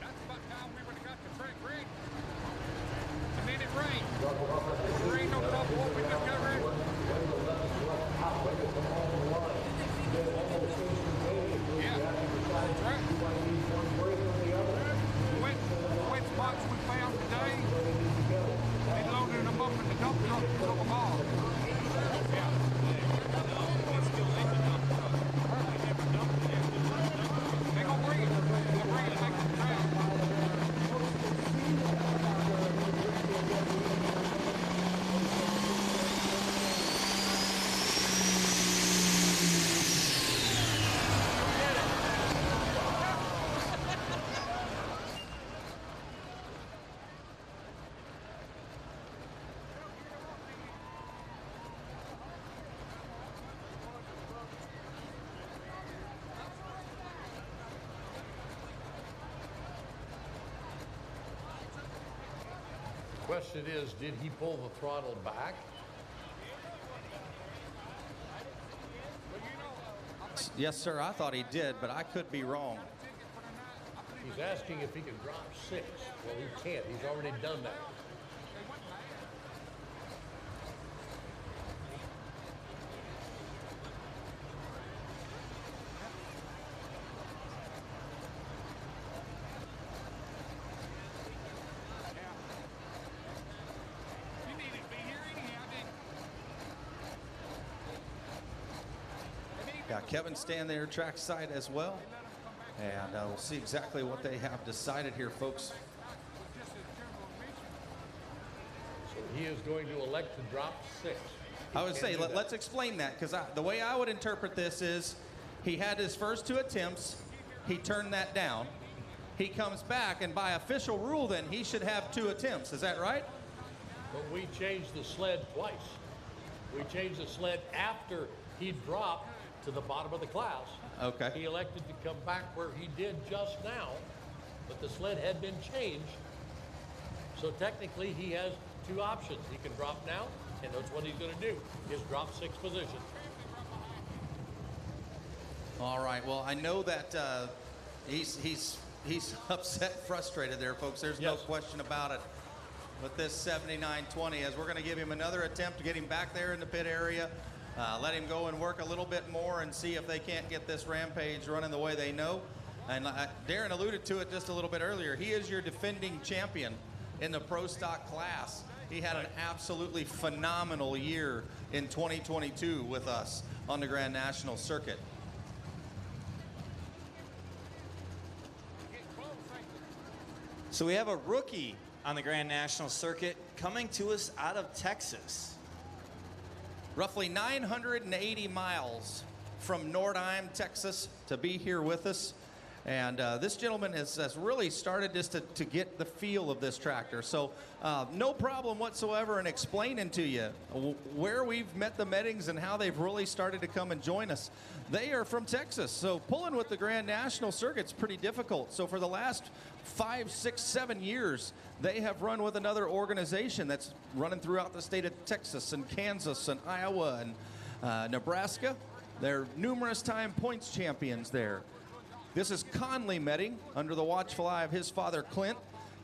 That's about time we would have got the track ready. And then it rained. There ain't no trouble what we just got ready. Yeah, that's right. The wet spots we found today, they loaded them up in the dump truck and took them off. Yeah. They're gonna bring it. They'll bring it back to the track. Question is, did he pull the throttle back? Yes, sir, I thought he did, but I could be wrong. He's asking if he can drop 6. Well, he can't. He's already done that. Got Kevin staying there trackside as well. And we'll see exactly what they have decided here, folks. So he is going to elect to drop 6. I would say, let's explain that, because the way I would interpret this is he had his first 2 attempts. He turned that down. He comes back, and by official rule, then, he should have 2 attempts. Is that right? But we changed the sled twice. We changed the sled after he dropped to the bottom of the class. Okay. He elected to come back where he did just now, but the sled had been changed. So technically he has 2 options. He can drop now, and that's what he's going to do, is drop 6 position. All right, well, I know that he's upset, frustrated there, folks. There's no question about it with this 79-20, as we're going to give him another attempt to get him back there in the pit area. Let him go and work a little bit more and see if they can't get this Rampage running the way they know. And Darren alluded to it just a little bit earlier. He is your defending champion in the Pro Stock class. He had an absolutely phenomenal year in 2022 with us on the Grand National circuit. So we have a rookie on the Grand National circuit coming to us out of Texas. Roughly 980 miles from Nordheim, Texas, to be here with us. And this gentleman has really started just to get the feel of this tractor. So no problem whatsoever in explaining to you where we've met the Meddings and how they've really started to come and join us. They are from Texas, so pulling with the Grand National circuit's pretty difficult. So for the last 5, 6, 7 years, they have run with another organization that's running throughout the state of Texas and Kansas and Iowa and Nebraska. They're numerous time points champions there. This is Conley Medding under the watchful eye of his father, Clint.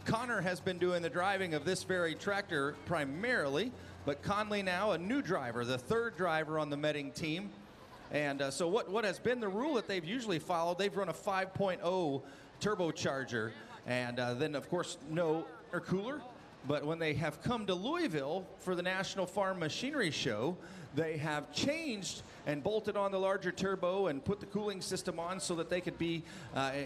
Connor has been doing the driving of this very tractor primarily, but Conley now a new driver, the 3rd driver on the Medding team. And so what has been the rule that they've usually followed, they've run a 5.0 turbocharger, and then of course no intercooler. But when they have come to Louisville for the National Farm Machinery Show, they have changed and bolted on the larger turbo and put the cooling system on so that they could be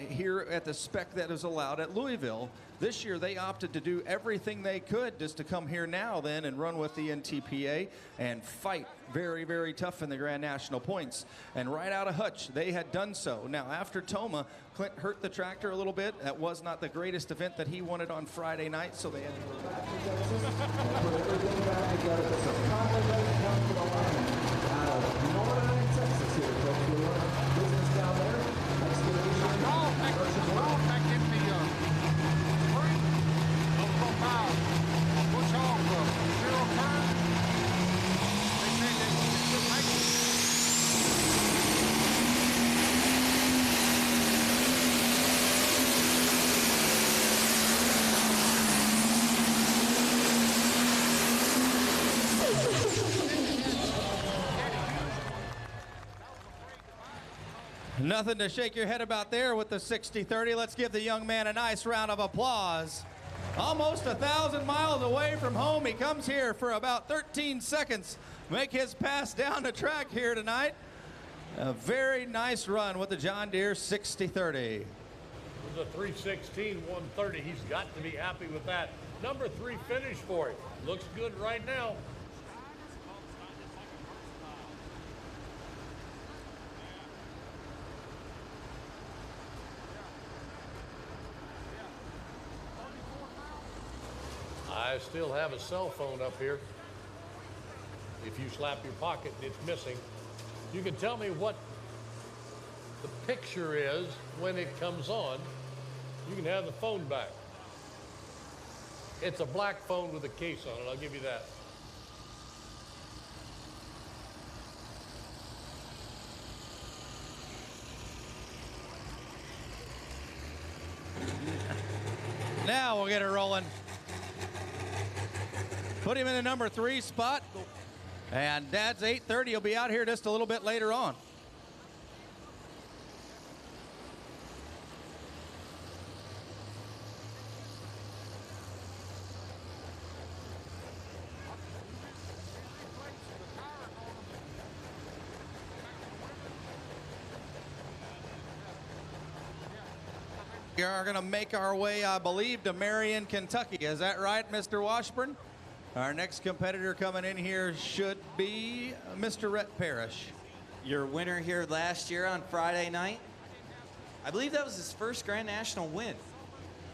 here at the spec that is allowed at Louisville. This year they opted to do everything they could just to come here now then and run with the NTPA and fight very, very tough in the Grand National points. And right out of Hutch, they had done so. Now after Toma, Clint hurt the tractor a little bit. That was not the greatest event that he wanted on Friday night, so they had to go back Nothing to shake your head about there with the 60-30. Let's give the young man a nice round of applause. Almost 1,000 miles away from home. He comes here for about 13 seconds. Make his pass down the track here tonight. A very nice run with the John Deere 60-30. It was a 3:16, 1:30. He's got to be happy with that. Number 3 finish for him. Looks good right now. I still have a cell phone up here. If you slap your pocket and it's missing, you can tell me what the picture is when it comes on. You can have the phone back. It's a black phone with a case on it, I'll give you that. Now we'll get it rolling. Put him in the number 3 spot. And Dad's 8:30 will be out here just a little bit later on. We are going to make our way, I believe, to Marion, Kentucky. Is that right, Mr. Washburn? Our next competitor coming in here should be Mr. Rhett Parrish. Your winner here last year on Friday night. I believe that was his first Grand National win.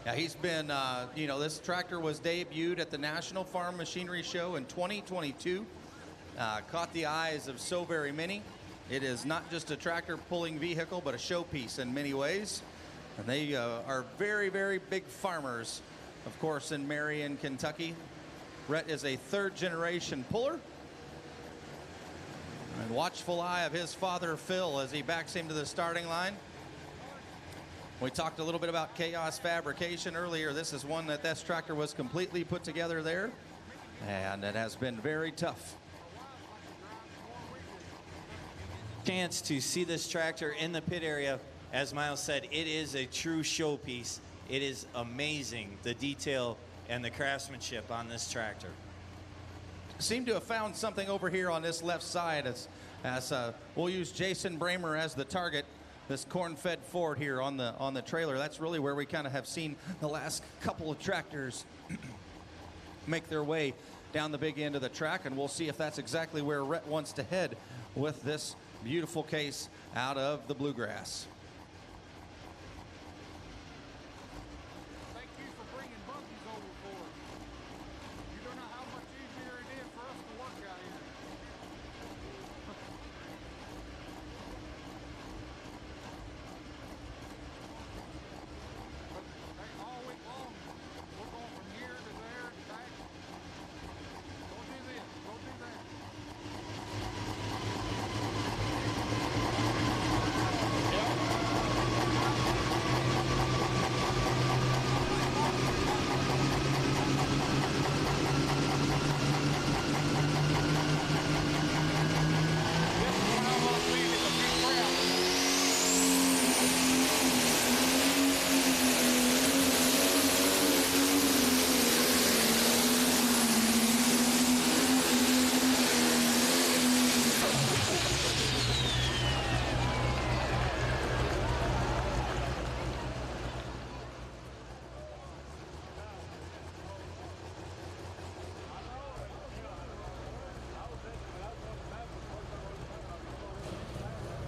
Yeah, he's been, you know, this tractor was debuted at the National Farm Machinery Show in 2022. Caught the eyes of so very many. It is not just a tractor pulling vehicle, but a showpiece in many ways. And they are very, very big farmers, of course, in Marion, Kentucky. Rhett is a 3rd generation puller. And watchful eye of his father, Phil, as he backs him to the starting line. We talked a little bit about Chaos Fabrication earlier. This is one that this tractor was completely put together there. And it has been very tough. Chance to see this tractor in the pit area. As Miles said, it is a true showpiece. It is amazing, the detail and the craftsmanship on this tractor. Seem to have found something over here on this left side as we'll use Jason Bramer as the target. This corn-fed Ford here on the trailer. That's really where we kind of have seen the last couple of tractors make their way down the big end of the track, and we'll see if that's exactly where Rhett wants to head with this beautiful case out of the bluegrass.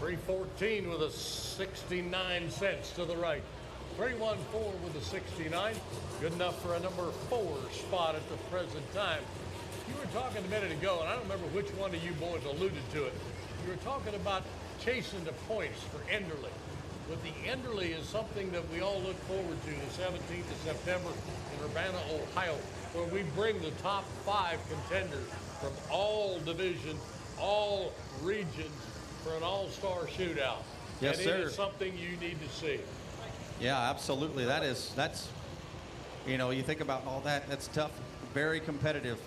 314 with a 69 cents to the right. 314 with a 69. Good enough for a number 4 spot at the present time. You were talking a minute ago, and I don't remember which one of you boys alluded to it. You were talking about chasing the points for Enderley. But the Enderley is something that we all look forward to the 17th of September in Urbana, Ohio, where we bring the top 5 contenders from all divisions, all regions for an all-star shootout. Yes, and sir. it is something you need to see. Yeah, absolutely. That's, you know, you think about all that, that's tough, very competitive.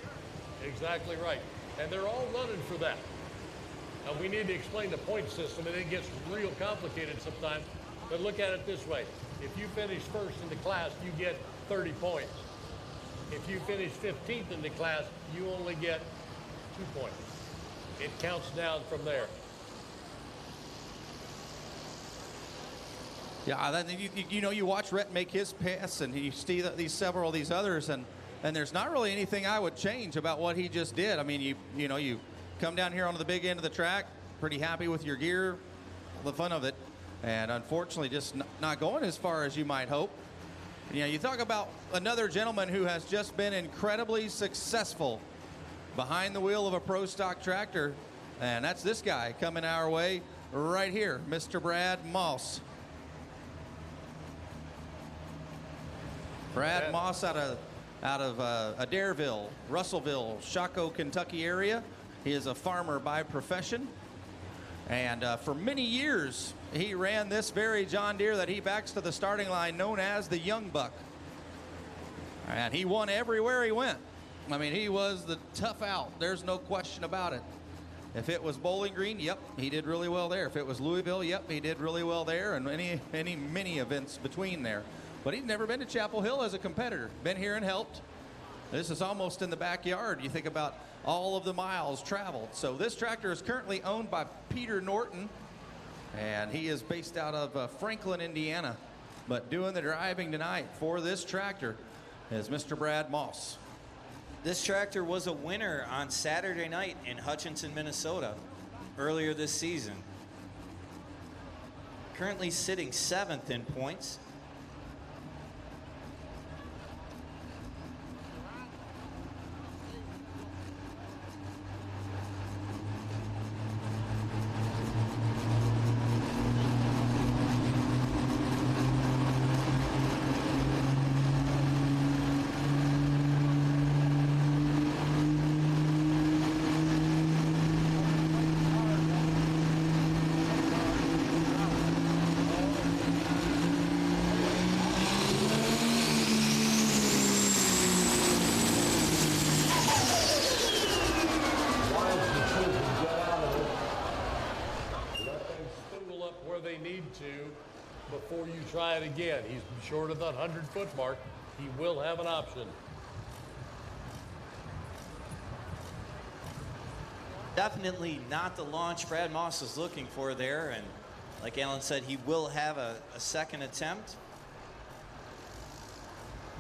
Exactly right. And they're all running for that. Now, we need to explain the point system, and it gets real complicated sometimes. But look at it this way. If you finish first in the class, you get 30 points. If you finish 15th in the class, you only get 2 points. It counts down from there. Yeah, then you know, you watch Rhett make his pass, and you see these several of these others, and there's not really anything I would change about what he just did. I mean, you know, you come down here onto the big end of the track, pretty happy with your gear, the fun of it, and unfortunately just not going as far as you might hope. You know, you talk about another gentleman who has just been incredibly successful behind the wheel of a pro stock tractor, and that's this guy coming our way right here, Mr. Brad Moss. Brad Moss out of Adairville, Russellville, Shockoe, Kentucky area. He is a farmer by profession, and for many years he ran this very John Deere that he backs to the starting line, known as the Young Buck, and he won everywhere he went. I mean, he was the tough out. There's no question about it. If it was Bowling Green, yep, he did really well there. If it was Louisville, yep, he did really well there, and many events between there. But he's never been to Chapel Hill as a competitor. Been here and helped. This is almost in the backyard. You think about all of the miles traveled. So this tractor is currently owned by Peter Norton, and he is based out of Franklin, Indiana. But doing the driving tonight for this tractor is Mr. Brad Moss. This tractor was a winner on Saturday night in Hutchinson, Minnesota, earlier this season. Currently sitting 7th in points. Before you try it again. He's short of that 100-foot mark. He will have an option. Definitely not the launch Brad Moss is looking for there, and like Alan said, he will have a second attempt.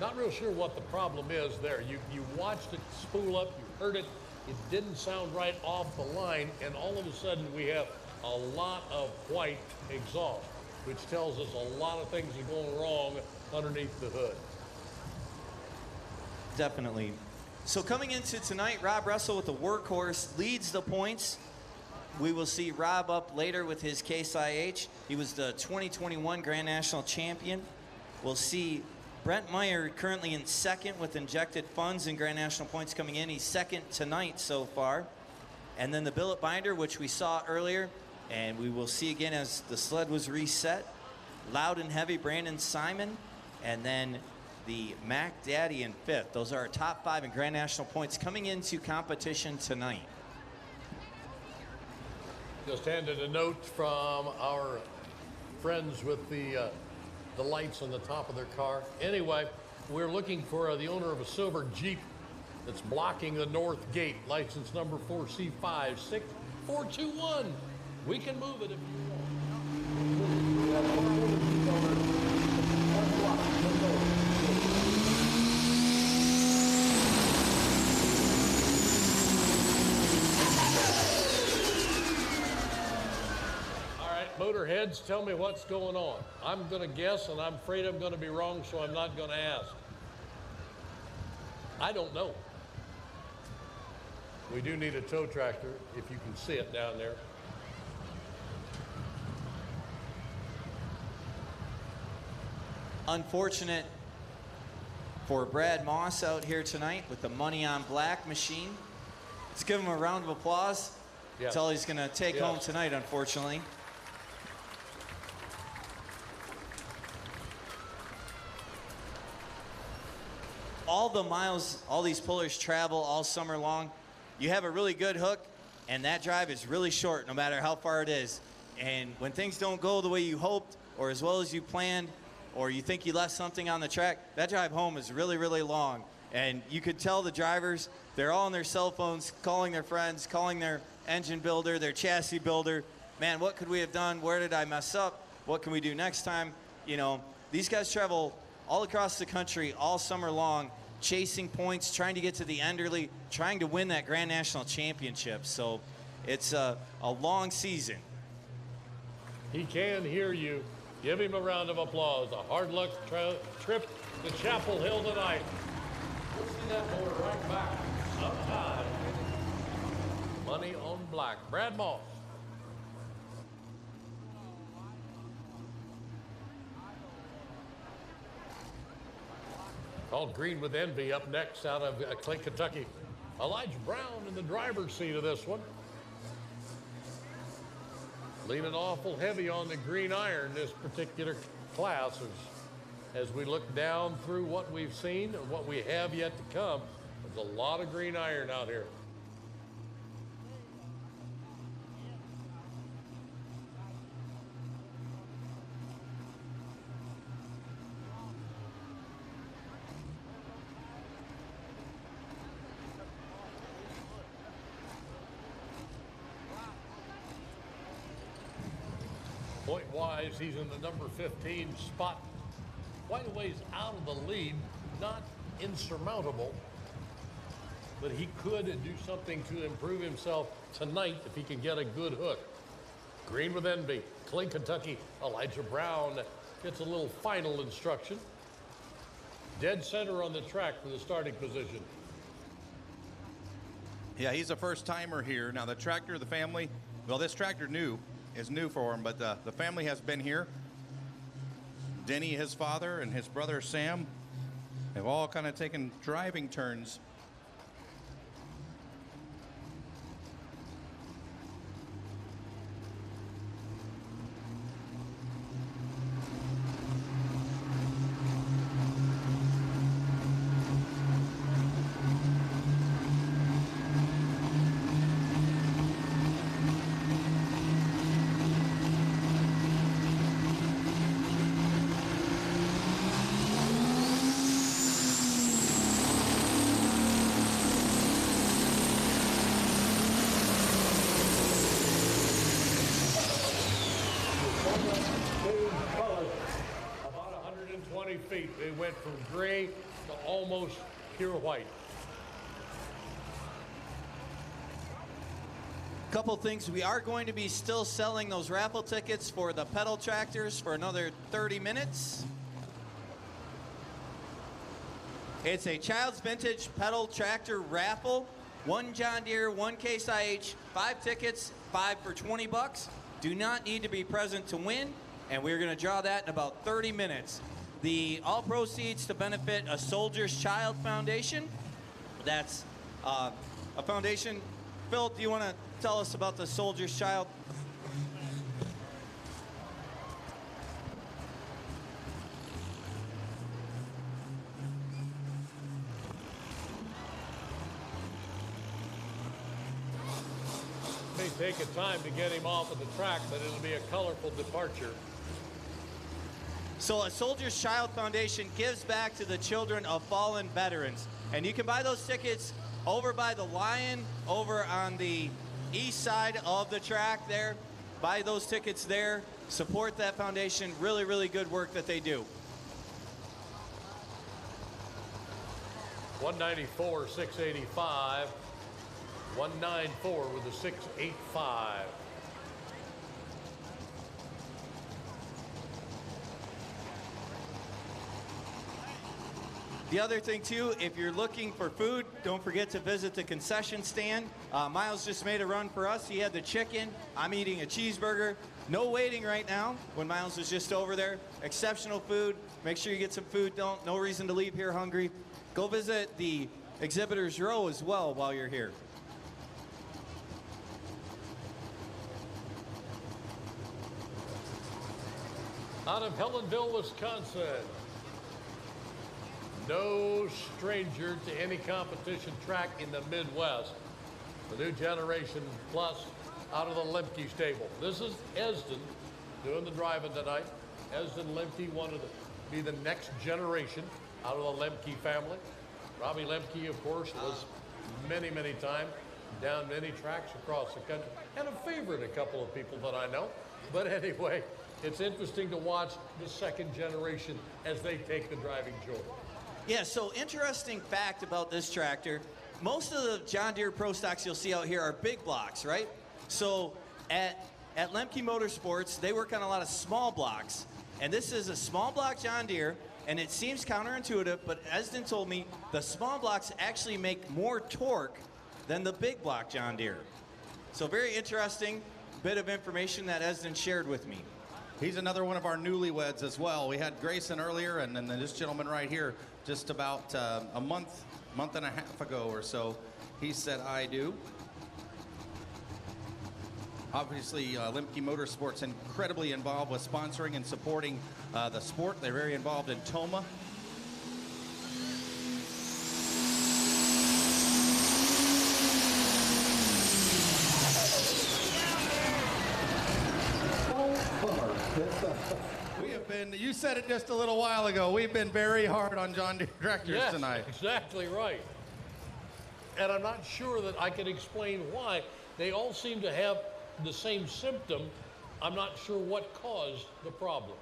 Not real sure what the problem is there. You watched it spool up, you heard it, it didn't sound right off the line, and all of a sudden we have a lot of white exhaust, which tells us a lot of things are going wrong underneath the hood. Definitely. So coming into tonight, Rob Russell with the Workhorse leads the points. We will see Rob up later with his Case IH. He was the 2021 Grand National Champion. We'll see Brent Meyer currently in second with injected funds and Grand National points coming in. He's second tonight so far. And then the billet binder, which we saw earlier, and we will see again as the sled was reset. Loud and Heavy, Brandon Simon, and then the Mac Daddy in fifth. Those are our top 5 in Grand National points coming into competition tonight. Just handed a note from our friends with the lights on the top of their car. Anyway, we're looking for the owner of a silver Jeep that's blocking the north gate. License number 4C56421. We can move it if you want. All Motorheads, tell me what's going on. I'm going to guess, and I'm afraid I'm going to be wrong, so I'm not going to ask. I don't know. We do need a tow tractor, if you can see it down there. Unfortunate for Brad Moss out here tonight with the Money on Black machine. Let's give him a round of applause. Yes. That's all he's going to take home tonight, unfortunately. All the miles all these pullers travel all summer long, you have a really good hook, and that drive is really short no matter how far it is. And when things don't go the way you hoped or as well as you planned, or you think you left something on the track, that drive home is really, really long. And you could tell the drivers, they're all on their cell phones, calling their friends, calling their engine builder, their chassis builder. Man, what could we have done? Where did I mess up? What can we do next time? You know, these guys travel all across the country all summer long, chasing points, trying to get to the end early, trying to win that Grand National Championship. So it's a long season. He can hear you. Give him a round of applause. A hard luck trip to Chapel Hill tonight. We'll see that motor right back sometime. Money on Black. Brad Moss. Called Green with Envy up next out of Clay, Kentucky. Elijah Brown in the driver's seat of this one. Leaning awful heavy on the green iron this particular class as we look down through what we've seen and what we have yet to come. There's a lot of green iron out here. Point-wise, he's in the number 15 spot, quite a ways out of the lead, not insurmountable, but he could do something to improve himself tonight if he can get a good hook. Green with Envy, Clay, Kentucky. Elijah Brown gets a little final instruction. Dead center on the track for the starting position. Yeah, he's a first-timer here. Now, the tractor, the family, well, this tractor is new for him, but the family has been here. Denny, his father, and his brother Sam have all kind of taken driving turns. About 120 feet. They went from gray to almost pure white. Couple things. We are going to be still selling those raffle tickets for the pedal tractors for another 30 minutes. It's a Child's Vintage pedal tractor raffle. 1 John Deere, 1 Case IH, 5 tickets, 5 for 20 bucks. Do not need to be present to win, and we're going to draw that in about 30 minutes. All proceeds to benefit a Soldier's Child Foundation. That's a foundation. Phil, do you want to tell us about the Soldier's Child? May take a time to get him off of the track, but it'll be a colorful departure. So a Soldier's Child Foundation gives back to the children of fallen veterans. And you can buy those tickets over by the Lion, over on the east side of the track there. Buy those tickets there. Support that foundation. Really, really good work that they do. 194, 685. 194 with a 685. The other thing too, if you're looking for food, don't forget to visit the concession stand. Miles just made a run for us. He had the chicken. I'm eating a cheeseburger. No waiting right now when Miles was just over there. Exceptional food. Make sure you get some food. No reason to leave here hungry. Go visit the exhibitors row as well while you're here. Out of Helenville, Wisconsin. No stranger to any competition track in the Midwest. The new Generation Plus out of the Lemke stable. This is Esden doing the driving tonight. Esden Lemke wanted to be the next generation out of the Lemke family. Robbie Lemke, of course, was many, many times down many tracks across the country. And a favorite, a couple of people that I know. But anyway, it's interesting to watch the second generation as they take the driving joy. Yeah, so interesting fact about this tractor. Most of the John Deere Pro Stocks you'll see out here are big blocks, right? So at Lemke Motorsports, they work on a lot of small blocks. And this is a small block John Deere, and it seems counterintuitive, but Esden told me the small blocks actually make more torque than the big block John Deere. So very interesting bit of information that Esden shared with me. He's another one of our newlyweds as well. We had Grayson earlier, and then this gentleman right here just about a month and a half ago or so. He said, I do. Obviously, Lemke Motorsports incredibly involved with sponsoring and supporting the sport. They're very involved in TOMA. We have been, you said it just a little while ago, we've been very hard on John Deere tractors tonight. Exactly right. And I'm not sure that I can explain why. They all seem to have the same symptom. I'm not sure what caused the problem.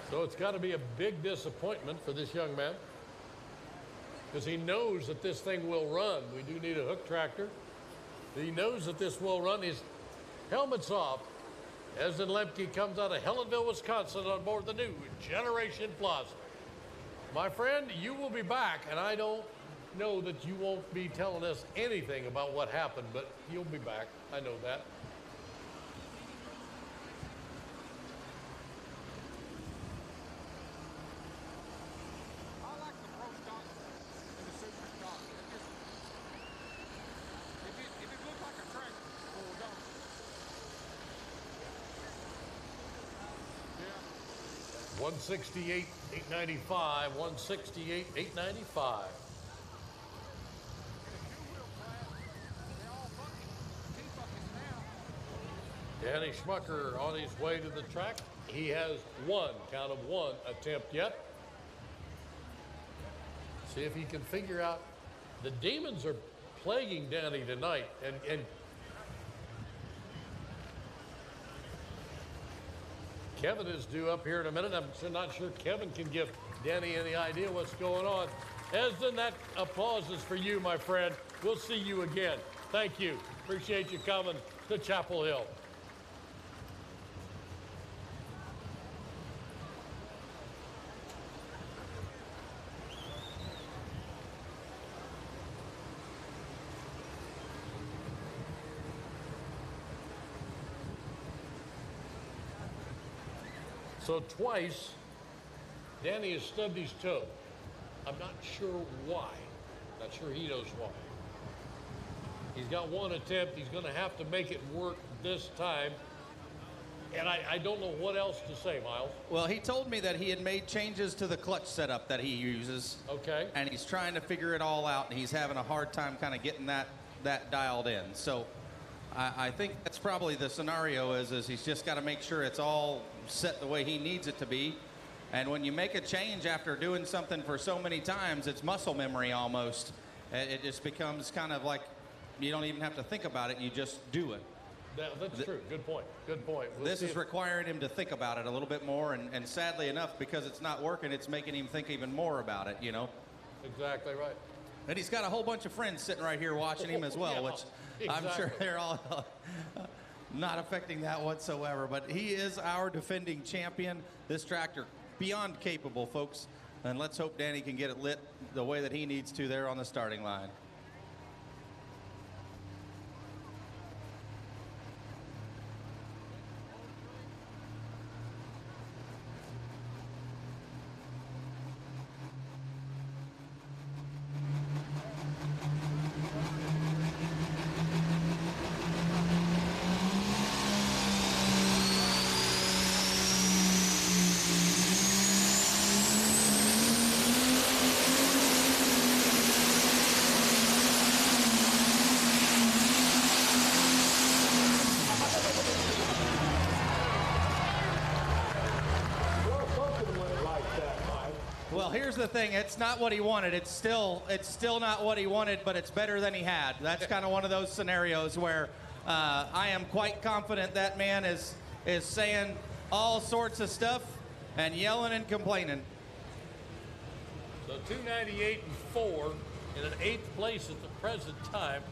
So it's got to be a big disappointment for this young man, because he knows that this thing will run. We do need a hook tractor. He knows that this will run. His helmet's off. Esden Lemke comes out of Helenville, Wisconsin on board the new Generation Plus. My friend, you will be back, and I don't know that you won't be telling us anything about what happened, but you'll be back. I know that. $168,895, $168,895. Danny Schmucker on his way to the track. He has one attempt yet. See if he can figure out. The demons are plaguing Danny tonight, and Kevin is due up here in a minute. I'm not sure Kevin can give Danny any idea what's going on. Esden, that applause is for you, my friend. We'll see you again. Thank you. Appreciate you coming to Chapel Hill. So twice, Danny has stubbed his toe. I'm not sure why. Not sure he knows why. He's got one attempt. He's going to have to make it work this time. And I don't know what else to say, Miles. Well, he told me that he had made changes to the clutch setup that he uses. Okay. And he's trying to figure it all out, and he's having a hard time kind of getting that dialed in. So I think that's probably the scenario is he's just got to make sure it's all set the way he needs it to be. And when you make a change after doing something for so many times, it's muscle memory almost. It just becomes kind of like you don't even have to think about it, you just do it. That's true. Good point. Good point. This is requiring him to think about it a little bit more, and sadly enough, because it's not working, it's making him think even more about it, you know? Exactly right. And he's got a whole bunch of friends sitting right here watching him as well, Yeah. which I'm sure Exactly. they're all not affecting that whatsoever. But he is our defending champion. This tractor, beyond capable, folks. And let's hope Danny can get it lit the way that he needs to there on the starting line. Well, here's the thing. It's not what he wanted. It's still not what he wanted, but it's better than he had. That's kind of one of those scenarios where I am quite confident that man is saying all sorts of stuff and yelling and complaining. So 298 and 4 in an 8th place at the present time.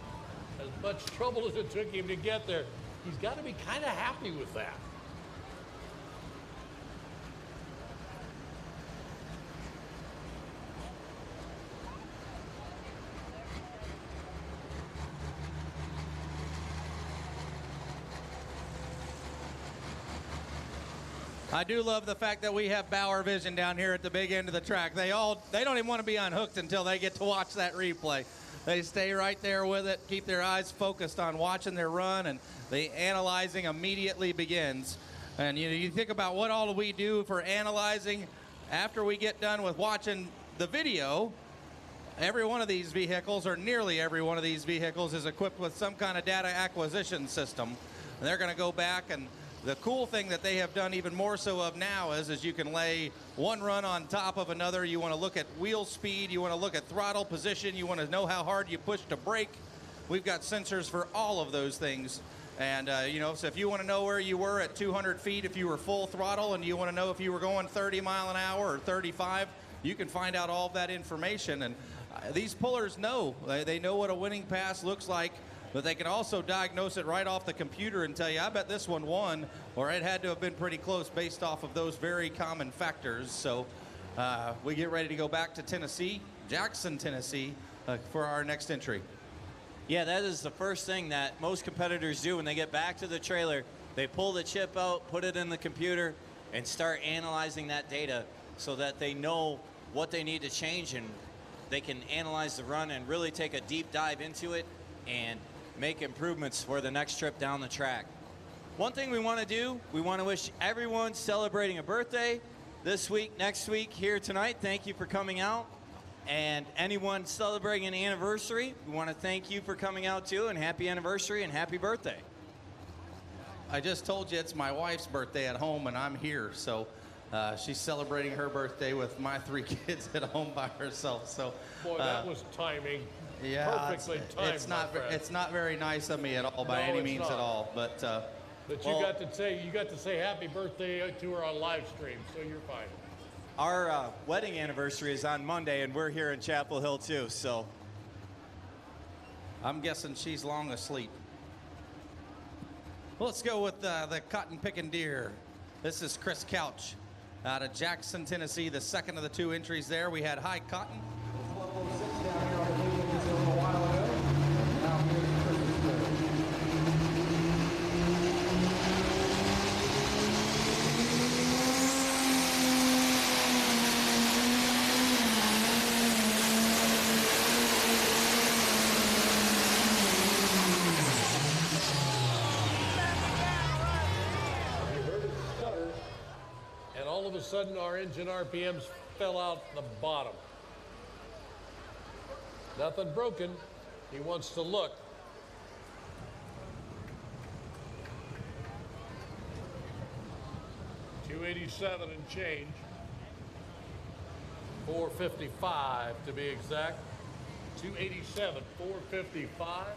As much trouble as it took him to get there, he's got to be kind of happy with that. I do love the fact that we have Bauer Vision down here at the big end of the track. They don't even want to be unhooked until they get to watch that replay. They stay right there with it, keep their eyes focused on watching their run, and the analyzing immediately begins. And you think about what all we do for analyzing after we get done with watching the video. Every one of these vehicles, or nearly every one of these vehicles, is equipped with some kind of data acquisition system. And they're going to go back, and the cool thing that they have done even more so of now is you can lay one run on top of another. You want to look at wheel speed, you want to look at throttle position, you want to know how hard you push to brake. We've got sensors for all of those things. And, so if you want to know where you were at 200 feet, if you were full throttle, and you want to know if you were going 30 mile an hour or 35, you can find out all of that information. And these pullers know. They know what a winning pass looks like. But they can also diagnose it right off the computer and tell you, I bet this one won, or it had to have been pretty close based off of those very common factors. So we get ready to go back to Tennessee, Jackson, Tennessee, for our next entry. Yeah, that is the first thing that most competitors do when they get back to the trailer. They pull the chip out, put it in the computer, and start analyzing that data so that they know what they need to change, and they can analyze the run and really take a deep dive into it and make improvements for the next trip down the track. One thing we want to do, we want to wish everyone celebrating a birthday this week, next week, here tonight. Thank you for coming out. And anyone celebrating an anniversary, we want to thank you for coming out too, and happy anniversary and happy birthday. I just told you it's my wife's birthday at home, and I'm here. So she's celebrating her birthday with my 3 kids at home by herself. So Boy, that was timing. Yeah, Perfectly timed. it's not very nice of me at all by any means at all. But you got to say happy birthday to her on live stream, so you're fine. Our wedding anniversary is on Monday, and we're here in Chapel Hill too. So I'm guessing she's long asleep. Well, let's go with the cotton picking deer. This is Chris Couch out of Jackson, Tennessee, the second of the 2 entries there. We had High Cotton. And all of a sudden, our engine RPMs fell out the bottom. Nothing broken. He wants to look. $287 and change. 455 to be exact. 287, 455.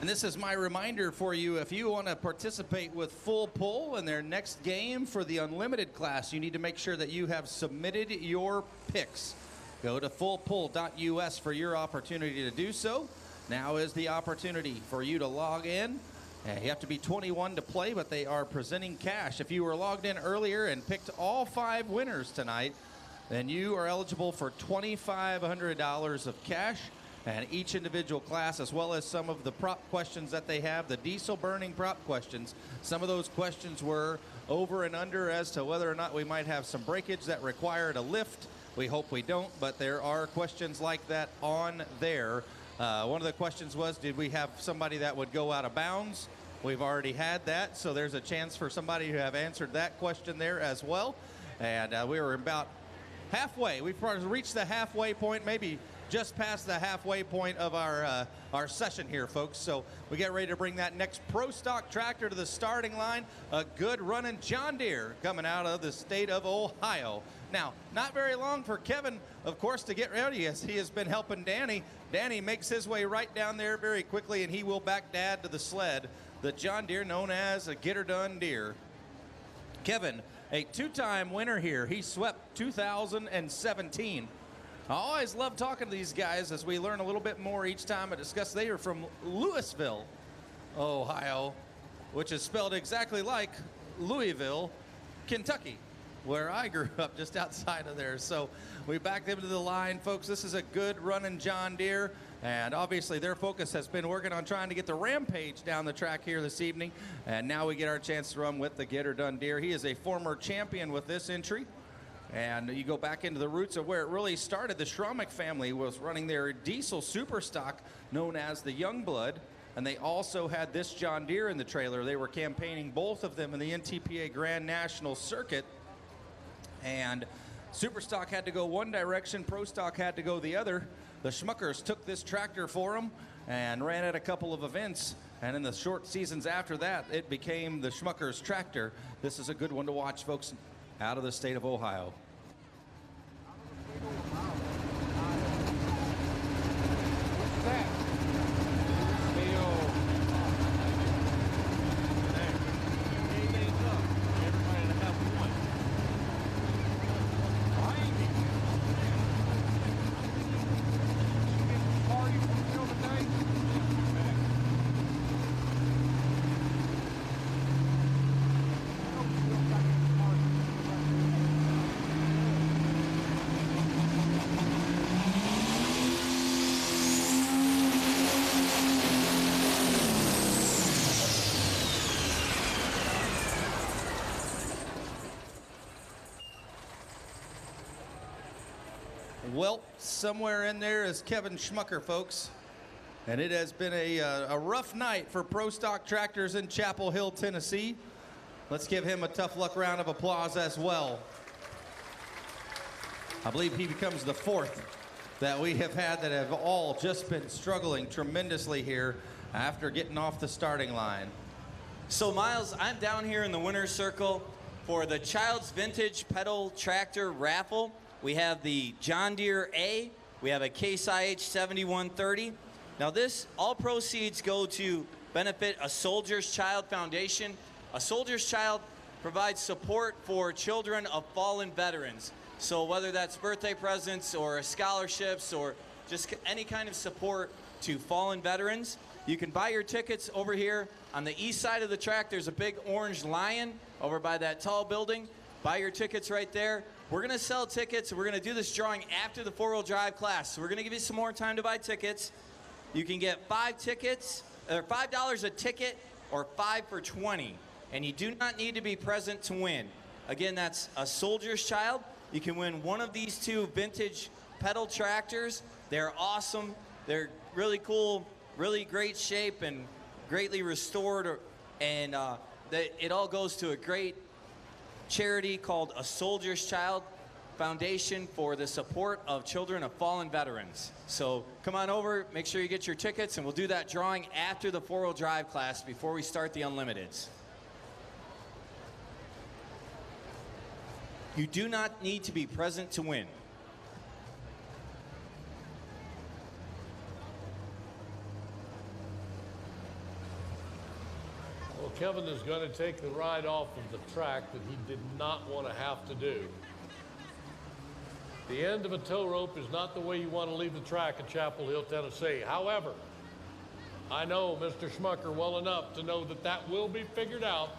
And this is my reminder for you, if you want to participate with Full Pull in their next game for the Unlimited class, you need to make sure that you have submitted your picks. Go to fullpull.us for your opportunity to do so. Now is the opportunity for you to log in. You have to be 21 to play, but they are presenting cash. If you were logged in earlier and picked all 5 winners tonight, then you are eligible for $2,500 of cash. And each individual class, as well as some of the prop questions that they have, the diesel burning prop questions, some of those questions were over and under as to whether or not we might have some breakage that required a lift. We hope we don't, but there are questions like that on there. One of the questions was, did we have somebody that would go out of bounds? We've already had that, so there's a chance for somebody to have answered that question there as well. And we were about halfway. We've reached the halfway point, maybe just past the halfway point of our session here, folks. So we get ready to bring that next Pro Stock tractor to the starting line. A good running John Deere coming out of the state of Ohio. Now, not very long for Kevin, of course, to get ready, as he has been helping Danny. Danny makes his way right down there very quickly, and he will back Dad to the sled. The John Deere known as a Get Her Done Deere. Kevin, a 2-time winner here. He swept 2017. I always love talking to these guys as we learn a little bit more each time I discuss. They are from Louisville, Ohio, which is spelled exactly like Louisville, Kentucky, where I grew up just outside of there. So we back them to the line, folks. This is a good running John Deere. And obviously their focus has been working on trying to get the Rampage down the track here this evening. And now we get our chance to run with the Get Her Done Deere. He is a former champion with this entry. And you go back into the roots of where it really started. The Schromick family was running their diesel super stock known as the Youngblood. And they also had this John Deere in the trailer. They were campaigning both of them in the NTPA Grand National Circuit. And super stock had to go one direction, pro stock had to go the other. The Schmuckers took this tractor for them and ran at a couple of events. And in the short seasons after that, it became the Schmuckers tractor. This is a good one to watch, folks, out of the state of Ohio. Well, somewhere in there is Kevin Schmucker, folks. And it has been a rough night for Pro Stock Tractors in Chapel Hill, Tennessee. Let's give him a tough luck round of applause as well. I believe he becomes the 4th that we have had that have all just been struggling tremendously here after getting off the starting line. So Miles, I'm down here in the winner's circle for the Child's Vintage Pedal Tractor Raffle. We have the John Deere A. We have a Case IH 7130. Now this, all proceeds go to benefit a Soldier's Child Foundation. A Soldier's Child provides support for children of fallen veterans. So whether that's birthday presents or scholarships or just any kind of support to fallen veterans, you can buy your tickets over here. On the east side of the track, there's a big orange lion over by that tall building. Buy your tickets right there. We're going to sell tickets. We're going to do this drawing after the 4-wheel drive class. So we're going to give you some more time to buy tickets. You can get 5 tickets, or $5 a ticket, or 5 for $20. And you do not need to be present to win. Again, that's a Soldier's Child. You can win one of these 2 vintage pedal tractors. They're awesome. They're really cool, really great shape, and greatly restored. And it all goes to a great charity called A Soldier's Child Foundation for the support of children of fallen veterans. So come on over, make sure you get your tickets, and we'll do that drawing after the 4-wheel drive class before we start the Unlimiteds. You do not need to be present to win. Kevin is going to take the ride off of the track that he did not want to have to do. The end of a tow rope is not the way you want to leave the track at Chapel Hill, Tennessee. However, I know Mr. Schmucker well enough to know that that will be figured out,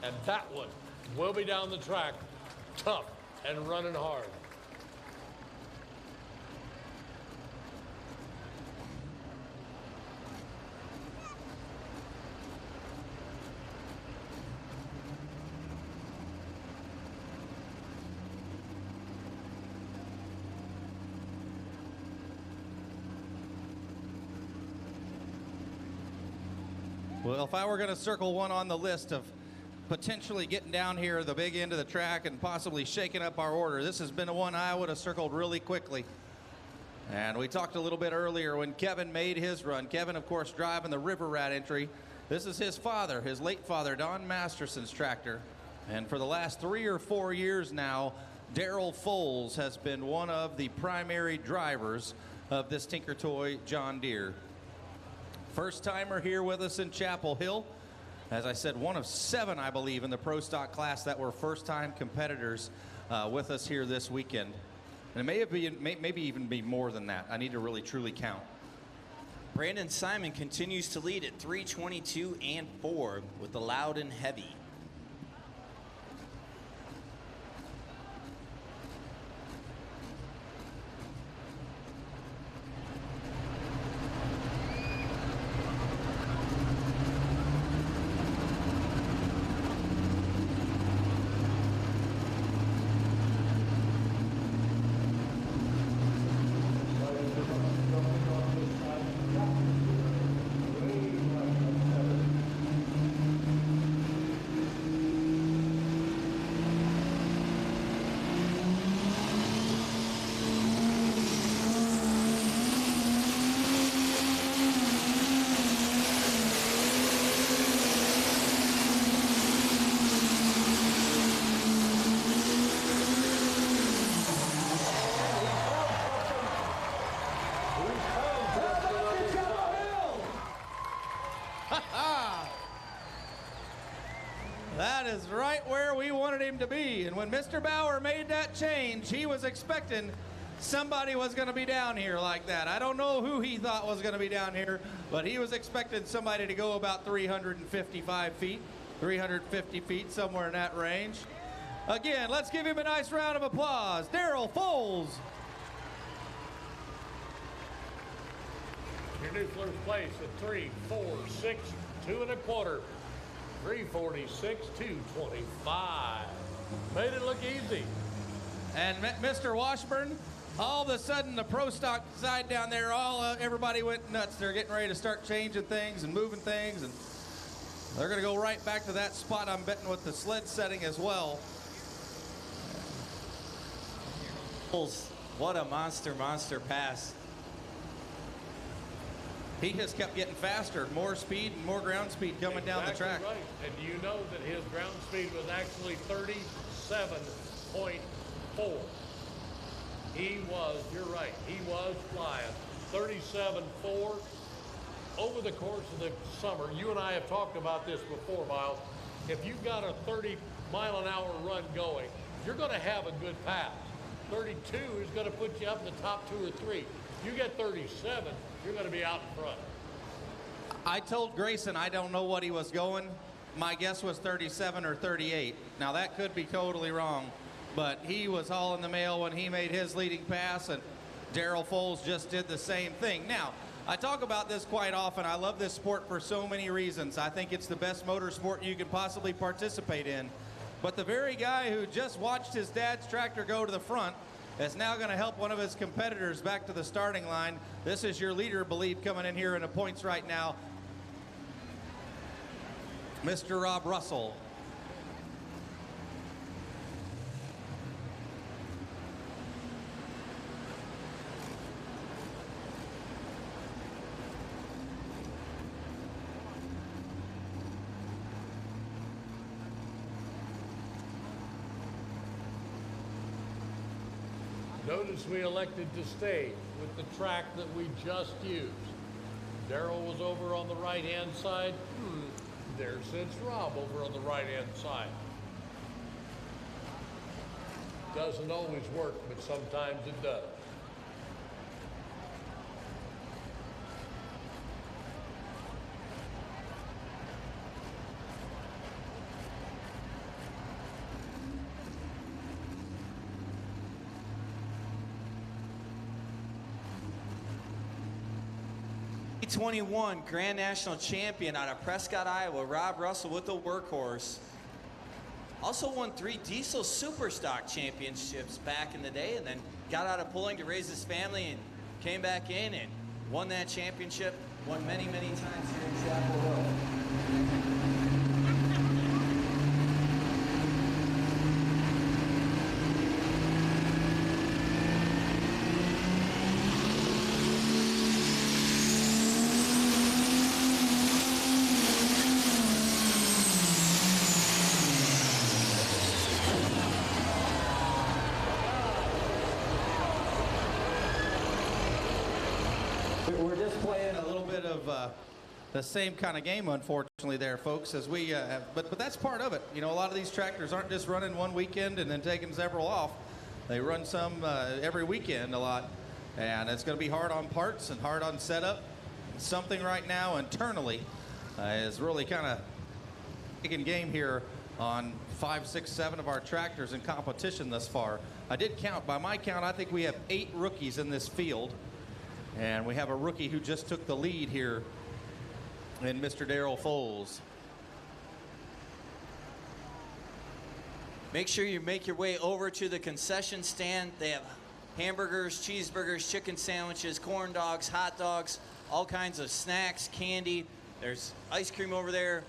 and that one will be down the track, tough and running hard. Well, if I were going to circle one on the list of potentially getting down here the big end of the track and possibly shaking up our order, this has been the one I would have circled really quickly. And we talked a little bit earlier when Kevin made his run. Kevin, of course, driving the River Rat entry. This is his father, his late father, Don Masterson's tractor. And for the last 3 or 4 years now, Daryl Foles has been one of the primary drivers of this Tinker Toy John Deere. First timer here with us in Chapel Hill. As I said, one of 7, I believe, in the Pro Stock class that were first-time competitors with us here this weekend. And it may have been, maybe even be more than that. I need to really, truly count. Brandon Simon continues to lead at 3:22 and 4 with the Loud and Heavy. That is right where we wanted him to be. And when Mr. Bauer made that change, he was expecting somebody was going to be down here like that. I don't know who he thought was going to be down here, but he was expecting somebody to go about 355 feet, 350 feet, somewhere in that range. Again, let's give him a nice round of applause. Daryl Foles. Your new first place at 3, 4, 6, 2 1/4. 346, 225. Made it look easy. And Mr. Washburn, all of a sudden the Pro Stock side down there, everybody went nuts. They're getting ready to start changing things and moving things, and they're going to go right back to that spot, I'm betting, with the sled setting as well. What a monster pass. He just kept getting faster, more speed and more ground speed coming down the track. Right. And do you know that his ground speed was actually 37.4? He was, you're right, he was flying 37.4 over the course of the summer. You and I have talked about this before, Miles. If you've got a 30-mile-an-hour run going, you're going to have a good pass. 32 is going to put you up in the top 2 or 3. You get 37, you're going to be out in front. I told Grayson I don't know what he was going. My guess was 37 or 38. Now that could be totally wrong, but he was hauling the mail when he made his leading pass, and Daryl Foles just did the same thing. Now, I talk about this quite often. I love this sport for so many reasons. I think it's the best motorsport you can possibly participate in. But the very guy who just watched his dad's tractor go to the front is now going to help one of his competitors back to the starting line. This is your leader, believe, coming in here in the points right now, Mr. Rob Russell. Notice we elected to stay with the track that we just used. Daryl was over on the right-hand side. There sits Rob over on the right-hand side. Doesn't always work, but sometimes it does. '21 Grand National Champion out of Prescott, Iowa, Rob Russell with the workhorse. Also won 3 Diesel Superstock championships back in the day, and then got out of pulling to raise his family and came back in and won that championship. Won many, many times here in Chapel Hill. We're just playing a little bit of the same kind of game, unfortunately, there, folks, as we have, but that's part of it. You know, a lot of these tractors aren't just running one weekend and then taking several off. They run some every weekend a lot, and it's going to be hard on parts and hard on setup. Something right now internally is really kind of taking game here on 5, 6, 7 of our tractors in competition thus far. I did count. By my count, I think we have 8 rookies in this field. And we have a rookie who just took the lead here in Mr. Daryl Foles. Make sure you make your way over to the concession stand. They have hamburgers, cheeseburgers, chicken sandwiches, corn dogs, hot dogs, all kinds of snacks, candy. There's ice cream over there.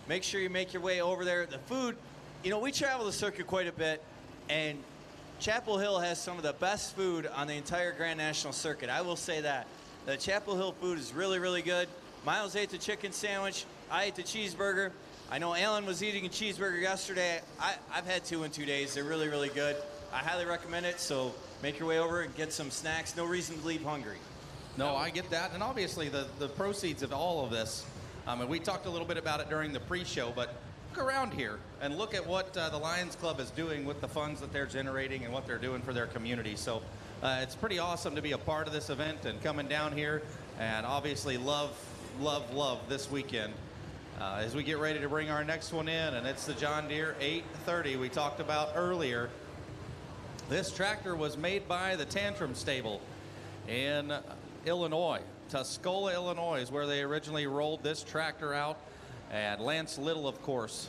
Make sure you make your way over there. The food, you know, we travel the circuit quite a bit, and Chapel Hill has some of the best food on the entire Grand National Circuit. I will say that. The Chapel Hill food is really, really good. Miles ate the chicken sandwich. I ate the cheeseburger. I know Alan was eating a cheeseburger yesterday. I've had 2 in 2 days. They're really, really good. I highly recommend it, so make your way over and get some snacks. No reason to leave hungry. No, I get that. And obviously the proceeds of all of this, and we talked a little bit about it during the pre-show, but look around here and look at what the Lions Club is doing with the funds that they're generating and what they're doing for their community. So it's pretty awesome to be a part of this event and coming down here, and obviously love this weekend as we get ready to bring our next one in, and it's the John Deere 830 we talked about earlier. This tractor was made by the Tantrum Stable in Illinois. Tuscola, Illinois is where they originally rolled this tractor out. And Lance Little, of course,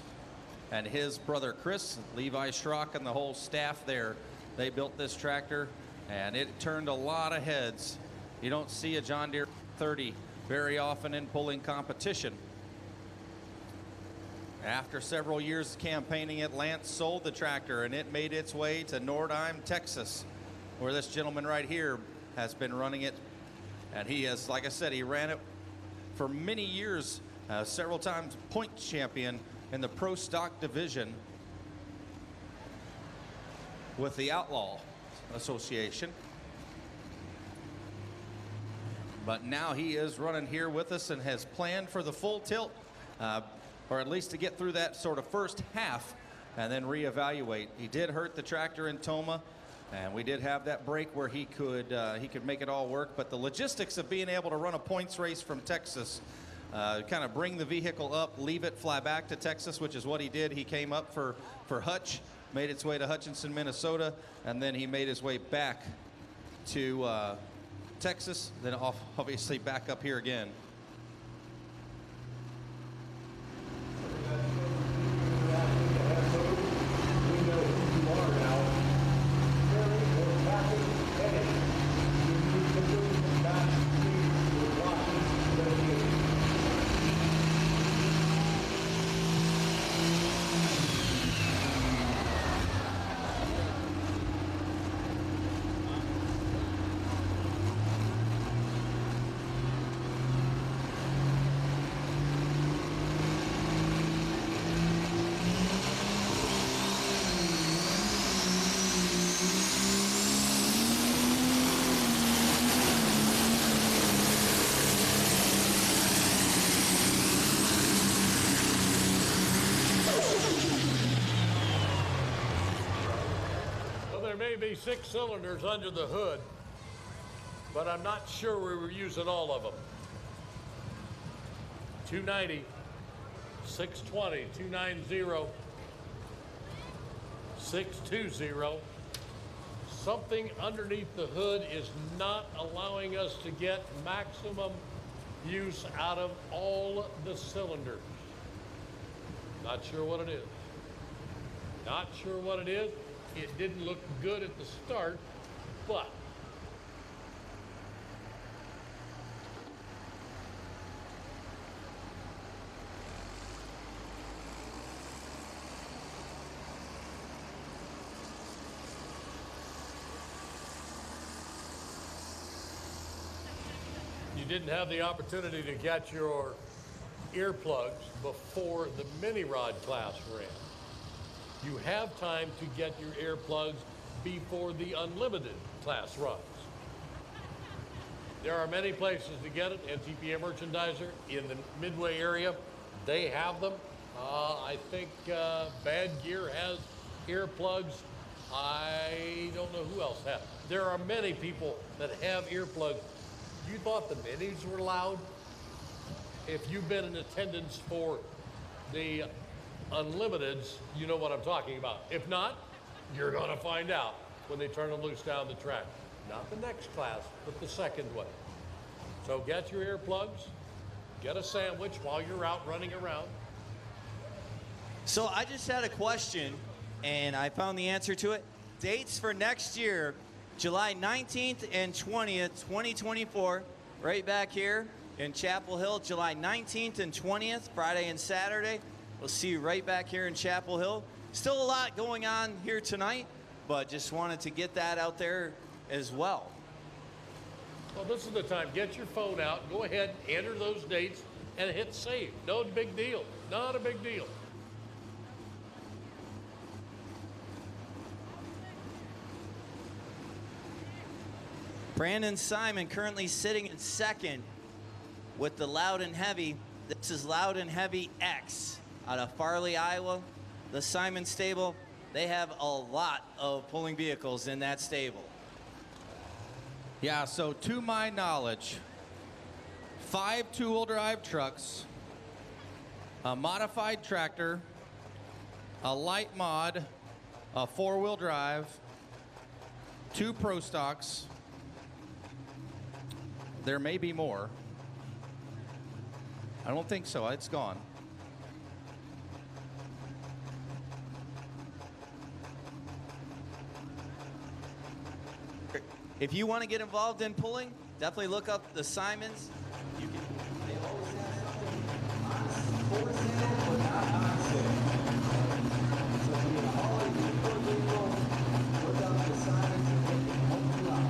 and his brother Chris, Levi Schrock, and the whole staff there, they built this tractor, and it turned a lot of heads. You don't see a John Deere 30 very often in pulling competition. After several years campaigning it, Lance sold the tractor, and it made its way to Nordheim, Texas, where this gentleman right here has been running it. And he has, like I said, he ran it for many years. Several times point champion in the Pro Stock division with the Outlaw Association. But now he is running here with us and has planned for the full tilt, or at least to get through that sort of first half and then reevaluate. He did hurt the tractor in Toma, and we did have that break where he could make it all work. But the logistics of being able to run a points race from Texas, kind of bring the vehicle up, leave it, fly back to Texas, which is what he did. He came up for Hutch, made its way to Hutchinson, Minnesota, and then he made his way back to Texas, then obviously back up here again. there may be 6 cylinders under the hood, but I'm not sure we were using all of them. 290, 620, 290, 620. Something underneath the hood is not allowing us to get maximum use out of all the cylinders. Not sure what it is. Not sure what it is. It didn't look good at the start, but you didn't have the opportunity to get your earplugs before the mini rod class ran. You have time to get your earplugs before the unlimited class runs. There are many places to get it. NTPA Merchandiser in the Midway area, they have them. I think Bad Gear has earplugs. I don't know who else has. There are many people that have earplugs. You thought the minis were loud? If you've been in attendance for the Unlimiteds, you know what I'm talking about. If not, you're gonna find out when they turn them loose down the track. Not the next class, but the second one. So get your earplugs, get a sandwich while you're out running around. So I just had a question, and I found the answer to it. Dates for next year, July 19th and 20th, 2024, right back here in Chapel Hill, July 19th and 20th, Friday and Saturday. We'll see you right back here in Chapel Hill. Still a lot going on here tonight, but just wanted to get that out there as well. Well, this is the time. Get your phone out, go ahead, enter those dates, and hit save. No big deal. Not a big deal. Brandon Simon currently sitting in second with the Loud and Heavy. This is Loud and Heavy X out of Farley, Iowa. The Simon stable, they have a lot of pulling vehicles in that stable. Yeah, so to my knowledge, 5 two-wheel drive trucks, a modified tractor, a light mod, a 4-wheel drive, 2 Pro Stocks. There may be more. I don't think so. It's gone. If you want to get involved in pulling, definitely look up the Simons. You can, they always have something for sale, but not on sale. So if you always look for a vehicle, look up the Simons and they can help you out.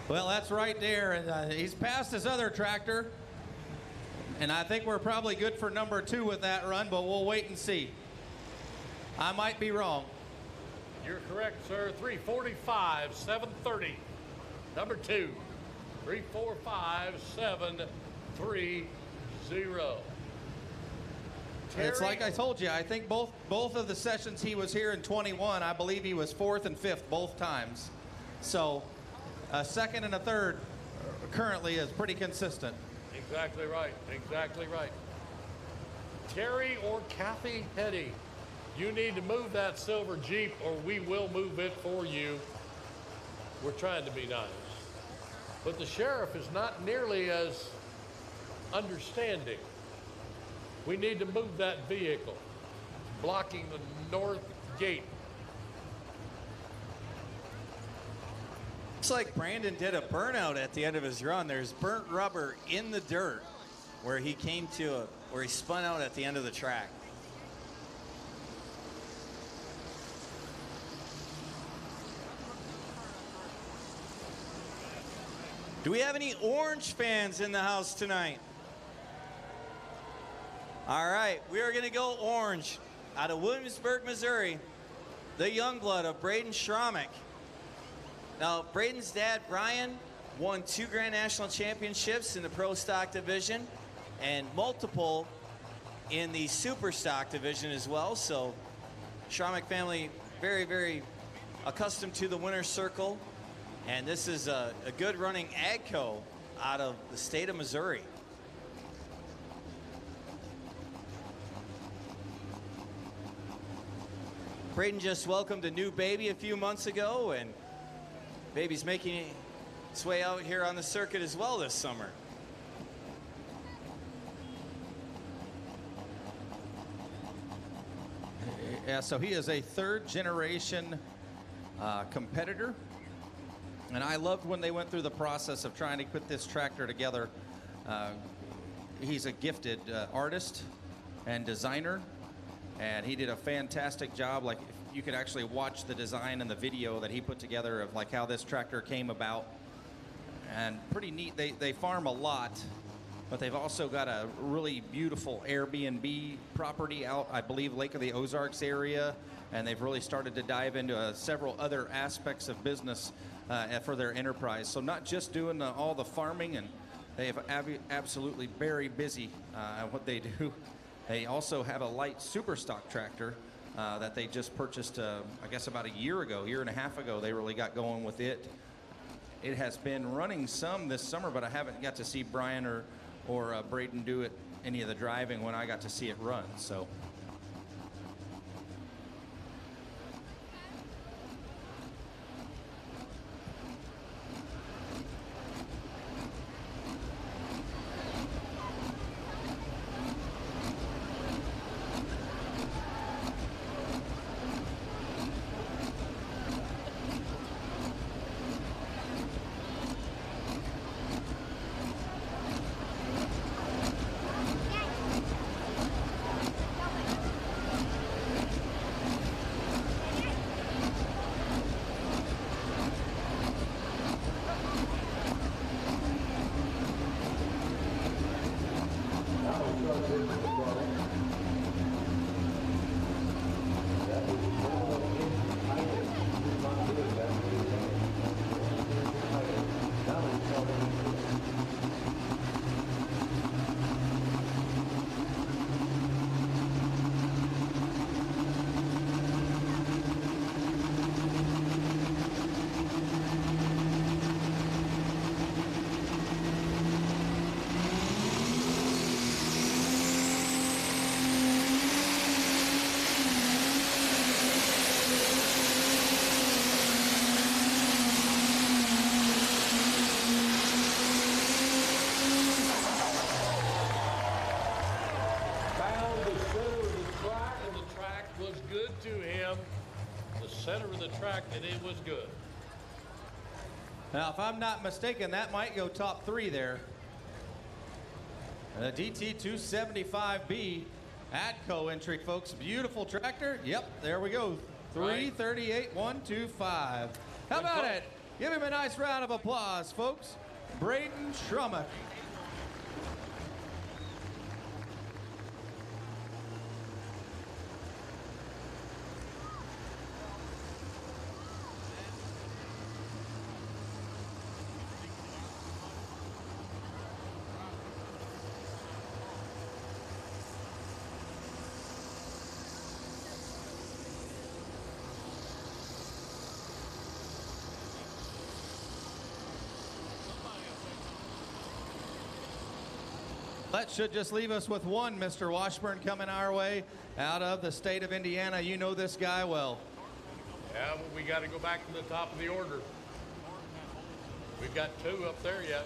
Well, that's right there. And he's passed his other tractor. And I think we're probably good for number 2 with that run, but we'll wait and see. I might be wrong. You're correct, sir. 345, 730. Number 2. 345, 730. It's like I told you. I think both of the sessions he was here in 21, I believe he was 4th and 5th both times. So a 2nd and a 3rd currently is pretty consistent. Exactly right. Exactly right. Terry or Kathy Hetty, you need to move that silver Jeep or we will move it for you. We're trying to be nice. But the sheriff is not nearly as understanding. We need to move that vehicle, blocking the north gate. Looks like Brandon did a burnout at the end of his run. There's burnt rubber in the dirt where he came to where he spun out at the end of the track. Do we have any Orange fans in the house tonight? All right, we are going to go Orange out of Williamsburg, Missouri, the young blood of Braden Schromick. Now, Braden's dad, Brian, won 2 Grand National Championships in the Pro Stock division and multiple in the Super Stock division as well. So, Schromick family very, very accustomed to the winner's circle. And this is a good running AGCO out of the state of Missouri. Braden just welcomed a new baby a few months ago, and baby's making its way out here on the circuit as well this summer. Yeah, so he is a 3rd generation competitor. And I loved when they went through the process of trying to put this tractor together. He's a gifted artist and designer, and he did a fantastic job. Like, you could actually watch the design and the video that he put together of like how this tractor came about. And pretty neat. They farm a lot, but they've also got a really beautiful Airbnb property out, I believe, Lake of the Ozarks area. And they've really started to dive into several other aspects of business for their enterprise. So not just doing all the farming, and they have absolutely very busy at what they do. They also have a light super stock tractor that they just purchased, I guess about a year and a half ago. They really got going with it. It has been running some this summer, but I haven't got to see Brian or Braden do it, any of the driving when I got to see it run. So. Center of the track, and it was good. Now, if I'm not mistaken, that might go top 3 there. The DT275B AGCO entry, folks. Beautiful tractor. Yep, there we go. 338,125. How about it? Give him a nice round of applause, folks. Braden Schromick. That should just leave us with one, Mr. Washburn, coming our way out of the state of Indiana. You know this guy well. Yeah, but we got to go back to the top of the order. We've got 2 up there yet.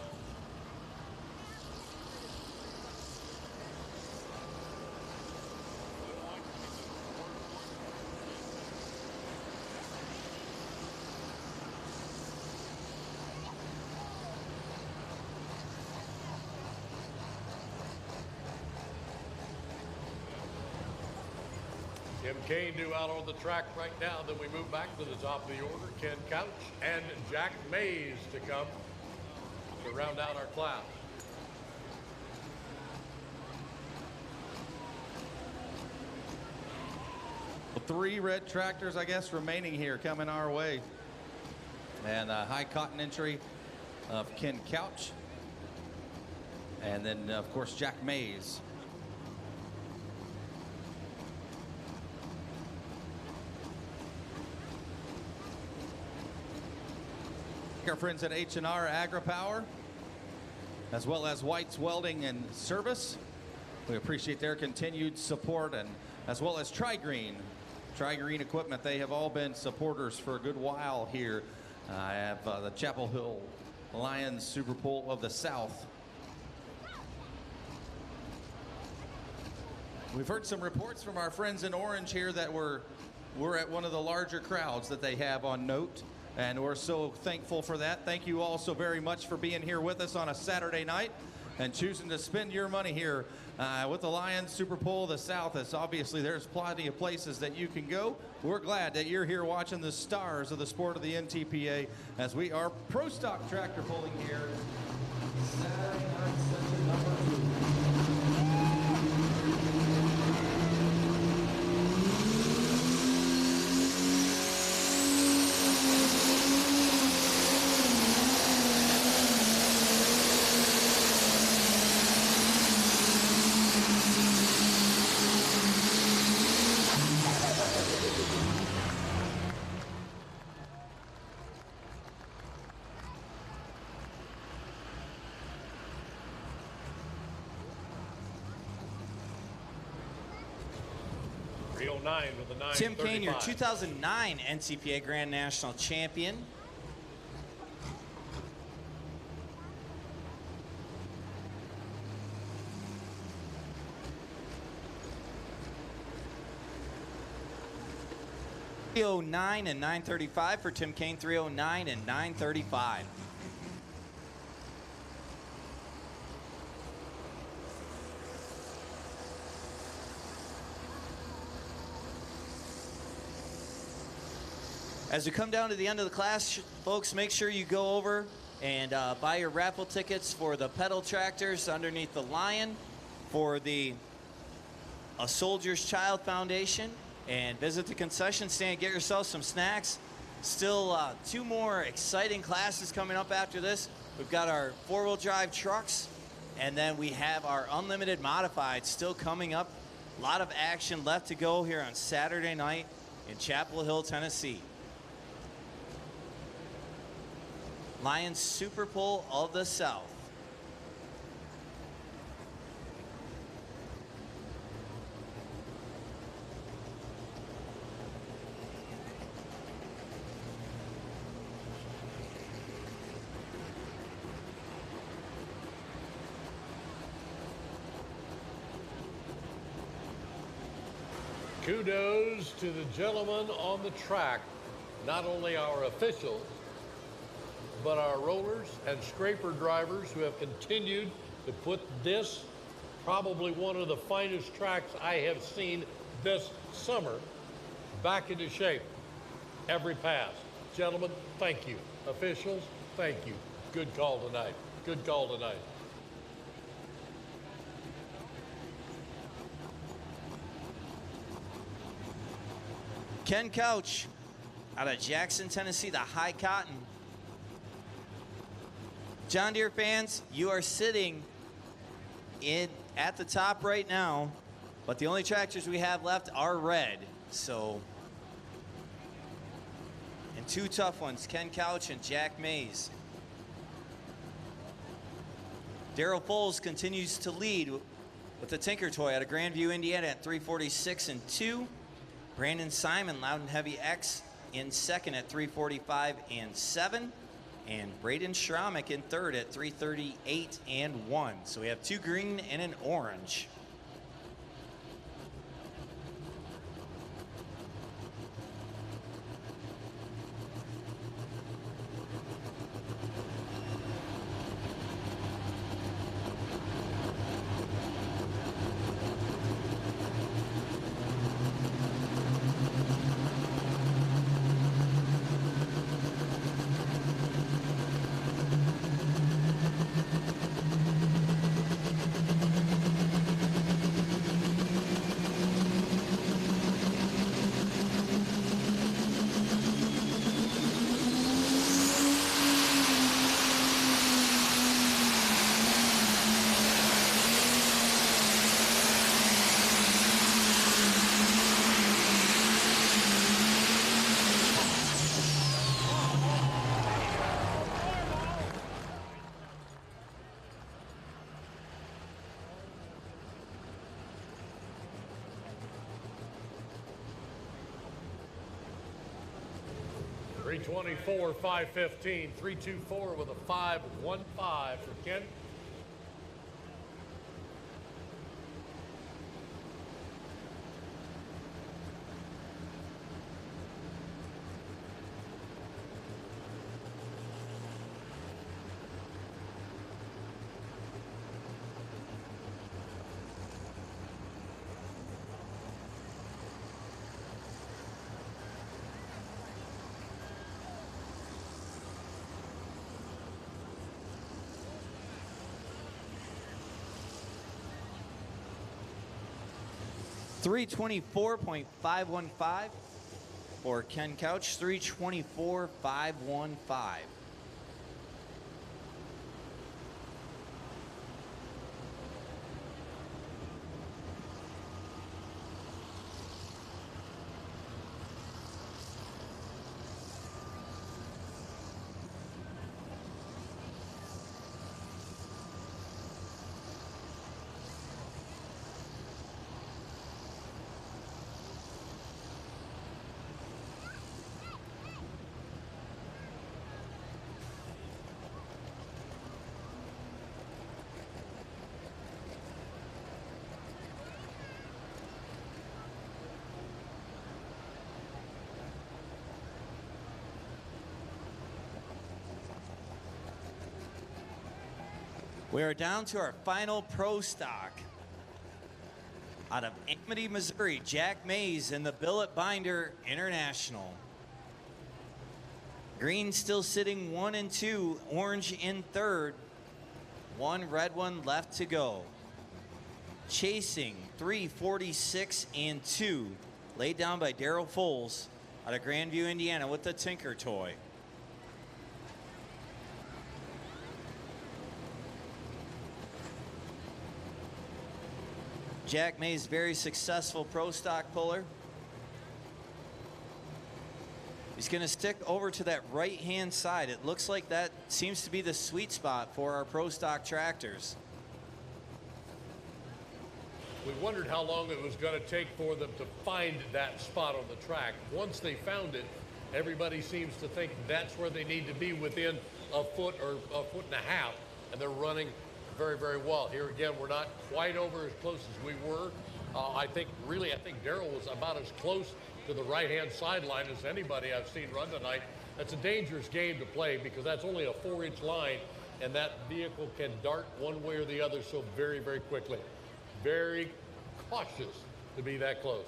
Tim Kane due out on the track right now. Then we move back to the top of the order. Ken Couch and Jack Mays to come to round out our class. Well, 3 red tractors, I guess, remaining here coming our way. And a high cotton entry of Ken Couch. And then, of course, Jack Mays. Our friends at H&R AgriPower, as well as White's Welding and Service. We appreciate their continued support, and as well as Tri-Green Equipment. They have all been supporters for a good while here. I have the Chapel Hill Lions Super Bowl of the South. We've heard some reports from our friends in Orange here that we're at one of the larger crowds that they have on note. And we're so thankful for that. Thank you all so very much for being here with us on a Saturday night and choosing to spend your money here with the Lions Super Bowl of the South. As obviously there's plenty of places that you can go. We're glad that you're here watching the stars of the sport of the NTPA as we are Pro Stock tractor pulling here. Saturday night session number 2. With the Tim Kane, your 2009 NCPA Grand National Champion. .309 and 935 for Tim Kane, 309 and 935. As we come down to the end of the class, folks, make sure you go over and buy your raffle tickets for the pedal tractors underneath the Lion, for the A Soldier's Child Foundation, and visit the concession stand, get yourself some snacks. Still 2 more exciting classes coming up after this. We've got our 4-wheel drive trucks, and then we have our unlimited modifieds still coming up. A lot of action left to go here on Saturday night in Chapel Hill, Tennessee. Lions Super Bowl of the South. Kudos to the gentlemen on the track, not only our officials, but our rollers and scraper drivers who have continued to put this, probably one of the finest tracks I have seen this summer, back into shape every pass. Gentlemen, thank you. Officials, thank you. Good call tonight. Good call tonight. Ken Couch out of Jackson, Tennessee, the high cotton. John Deere fans, you are sitting at the top right now, but the only tractors we have left are red. So, and 2 tough ones, Ken Couch and Jack Mays. Daryl Foles continues to lead with the Tinker Toy out of Grandview, Indiana at 346 and 2. Brandon Simon, Loudon Heavy X, in second at 345 and 7. And Braden Schramek in third at 338 and 1. So we have 2 green and an orange. 324, 515, 324 with a 515 for Ken. $324.515 for Ken Couch, $324.515. We are down to our final pro stock. Out of Amity, Missouri, Jack Mays in the Billet Binder International. Green still sitting 1 and 2, orange in third. 1 red one left to go. Chasing 346 and 2, laid down by Daryl Foles out of Grandview, Indiana with the Tinker toy. Jack Mays, very successful pro stock puller. He's going to stick over to that right-hand side. It looks like that seems to be the sweet spot for our pro stock tractors. We wondered how long it was going to take for them to find that spot on the track. Once they found it, everybody seems to think that's where they need to be, within a foot or a foot and a half, and they're running very, very well. Here again, we're not quite over as close as we were. I think Daryl was about as close to the right-hand sideline as anybody I've seen run tonight. That's a dangerous game to play because that's only a 4-inch line, and that vehicle can dart one way or the other so very, very quickly. Very cautious to be that close.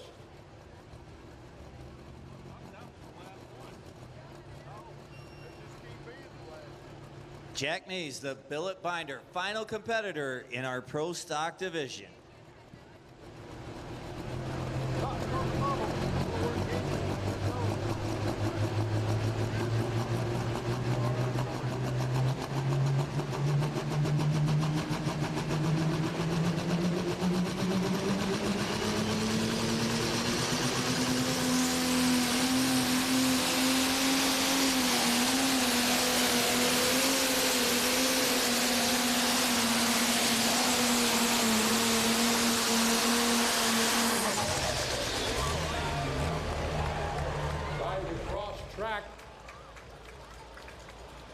Jack Mays, the Billet Binder, final competitor in our pro stock division.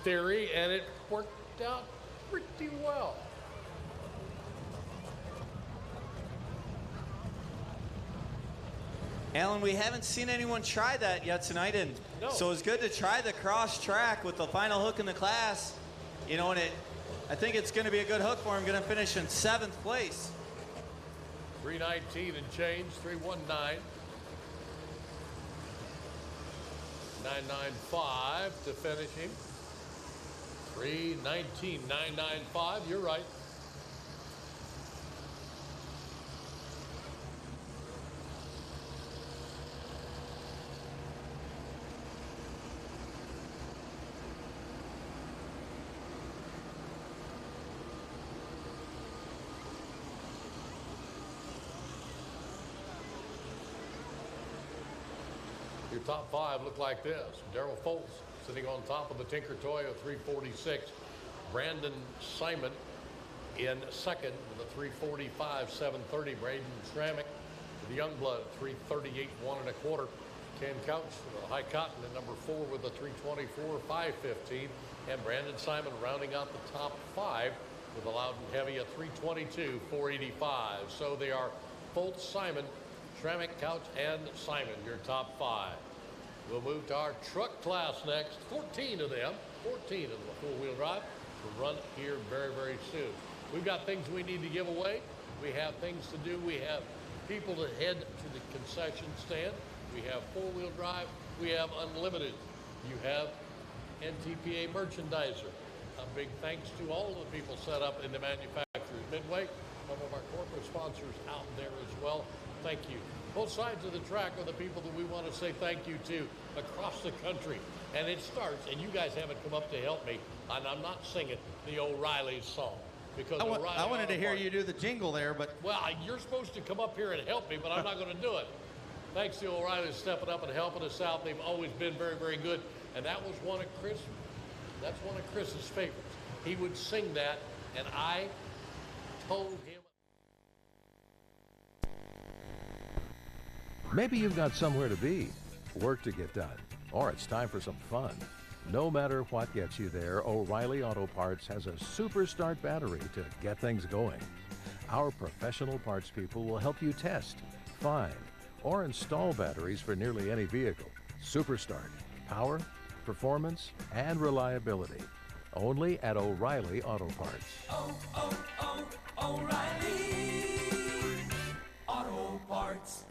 Theory, and it worked out pretty well. Alan, we haven't seen anyone try that yet tonight, and so it's good to try the cross track with the final hook in the class. You know, and I think it's going to be a good hook for him. Going to finish in 7th place. 319 and change, 319. 995 to finish him. 319, 995, you're right. Your top 5 look like this. Daryl Foles sitting on top of the Tinker Toy of 346. Brandon Simon in second with a 345, 730. Braden Stramick, the Youngblood, 338, 1 1/4. Ken Couch, High Cotton at number 4 with a 324, 515. And Brandon Simon rounding out the top 5 with a Loudon Heavy at 322, 485. So they are Foltz, Simon, Tramick, Couch, and Simon, your top 5. We'll move to our truck class next. 14 of them, 14 of the four-wheel drive, will run here very, very soon. We've got things we need to give away. We have things to do. We have people to head to the concession stand. We have four-wheel drive. We have unlimited. You have NTPA merchandiser. A big thanks to all of the people set up in the Manufacturers Midway. Some of our corporate sponsors out there as well. Thank you. Both sides of the track are the people that we want to say thank you to across the country. And it starts, and you guys haven't come up to help me, and I'm not singing the O'Reilly's song. Because I wanted to hear you do the jingle there, but... Well, you're supposed to come up here and help me, but I'm not going to do it. Thanks to O'Reilly's stepping up and helping us out. They've always been very, very good. And that was one of that's one of Chris's favorites. He would sing that, and I told him. Maybe you've got somewhere to be, work to get done, or it's time for some fun. No matter what gets you there, O'Reilly Auto Parts has a Super Start battery to get things going. Our professional parts people will help you test, find, or install batteries for nearly any vehicle. Super Start. Power, performance, and reliability. Only at O'Reilly Auto Parts. O'Reilly Auto Parts.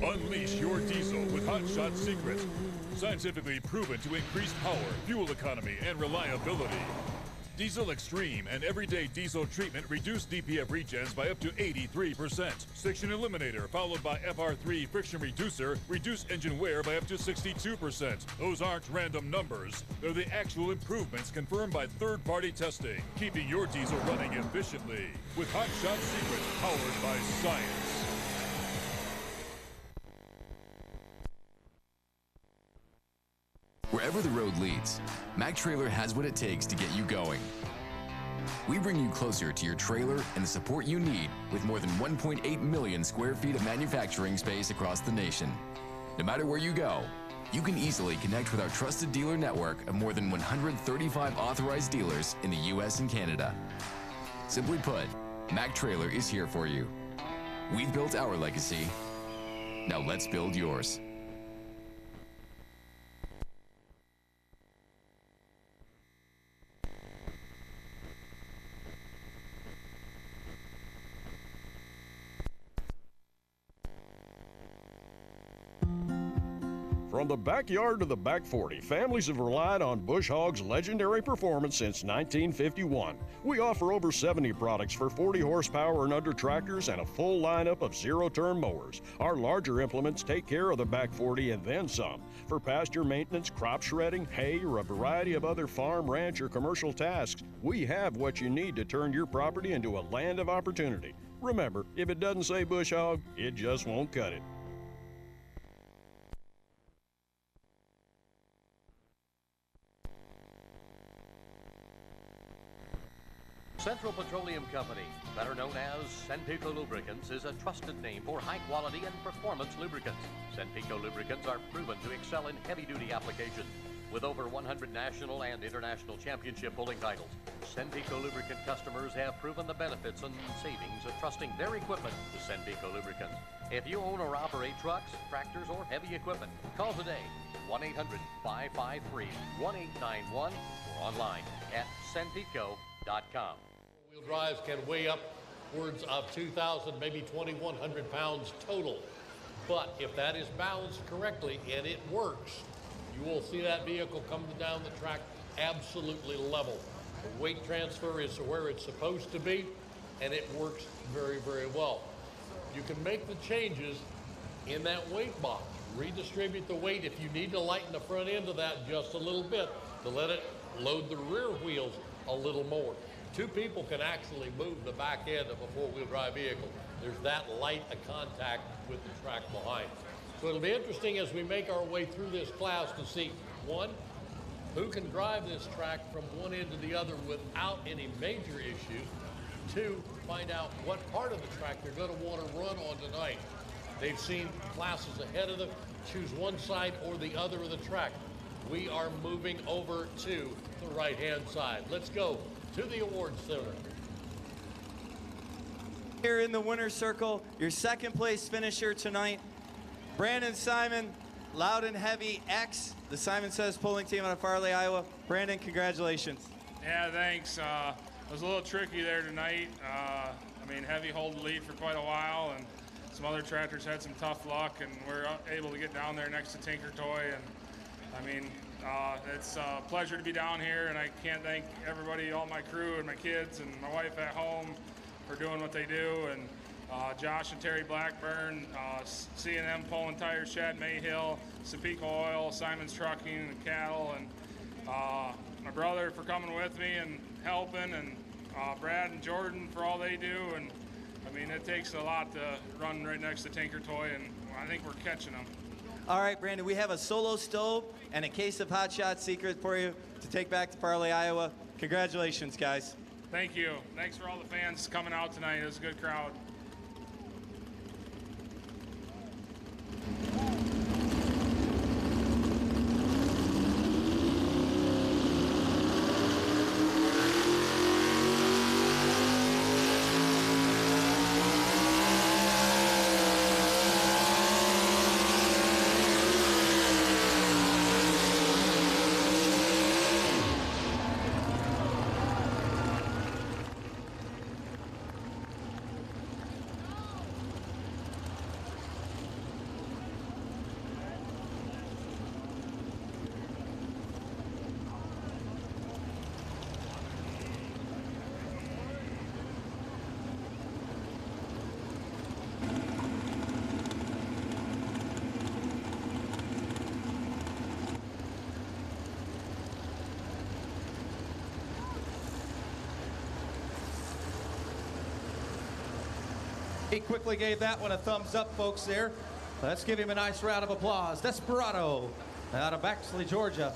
Unleash your diesel with Hot Shot Secret. Scientifically proven to increase power, fuel economy, and reliability. Diesel Extreme and everyday diesel treatment reduce DPF regens by up to 83%. Friction Eliminator followed by FR3 Friction Reducer reduce engine wear by up to 62%. Those aren't random numbers. They're the actual improvements confirmed by third-party testing, keeping your diesel running efficiently. With Hot Shot Secret powered by science. Wherever the road leads, Mac Trailer has what it takes to get you going. We bring you closer to your trailer and the support you need with more than 1.8 million square feet of manufacturing space across the nation. No matter where you go, you can easily connect with our trusted dealer network of more than 135 authorized dealers in the U.S. and Canada. Simply put, Mac Trailer is here for you. We've built our legacy. Now let's build yours. From the backyard to the back 40, families have relied on Bush Hog's legendary performance since 1951. We offer over 70 products for 40 horsepower and under tractors and a full lineup of zero-turn mowers. Our larger implements take care of the back 40 and then some. For pasture maintenance, crop shredding, hay, or a variety of other farm, ranch, or commercial tasks, we have what you need to turn your property into a land of opportunity. Remember, if it doesn't say Bush Hog, it just won't cut it. Central Petroleum Company, better known as Senpico Lubricants, is a trusted name for high quality and performance lubricants. Senpico lubricants are proven to excel in heavy-duty application. With over 100 national and international championship pulling titles, Senpico lubricant customers have proven the benefits and savings of trusting their equipment to Senpico lubricants. If you own or operate trucks, tractors, or heavy equipment, call today, 1-800-553-1891 or online at senpico.com. Wheel drives can weigh upwards of 2,000, maybe 2,100 pounds total. But if that is balanced correctly and it works, you will see that vehicle come down the track absolutely level. The weight transfer is where it's supposed to be, and it works very, very well. You can make the changes in that weight box. Redistribute the weight if you need to lighten the front end of that just a little bit to let it load the rear wheels a little more. Two people can actually move the back end of a four-wheel drive vehicle. There's that light a contact with the track behind. So it'll be interesting as we make our way through this class to see, one, who can drive this track from one end to the other without any major issues. to find out what part of the track they're going to want to run on tonight. They've seen classes ahead of them choose one side or the other of the track. We are moving over to the right-hand side. Let's go to the awards center. Here in the winner's circle, your second place finisher tonight, Brandon Simon, Loud and Heavy X, the Simon Says pulling team out of Farley, Iowa. Brandon, congratulations. Yeah, thanks. It was a little tricky there tonight. I mean, Heavy hold the lead for quite a while, and some other tractors had some tough luck, and we're able to get down there next to Tinker Toy. And I mean, it's a pleasure to be down here, and I can't thank everybody, all my crew and my kids and my wife at home for doing what they do. And Josh and Terry Blackburn, C&M Pulling Tires, Shad Mayhill, Sapico Oil, Simon's Trucking and Cattle, and my brother for coming with me and helping, and Brad and Jordan for all they do. And I mean, it takes a lot to run right next to Tinker Toy, and I think we're catching them. All right, Brandon, we have a solo stove and a case of Hot Shot Secret for you to take back to Farley, Iowa. Congratulations, guys. Thank you. Thanks for all the fans coming out tonight. It was a good crowd. He quickly gave that one a thumbs up, folks, there. Let's give him a nice round of applause. Desperado out of Baxley, Georgia.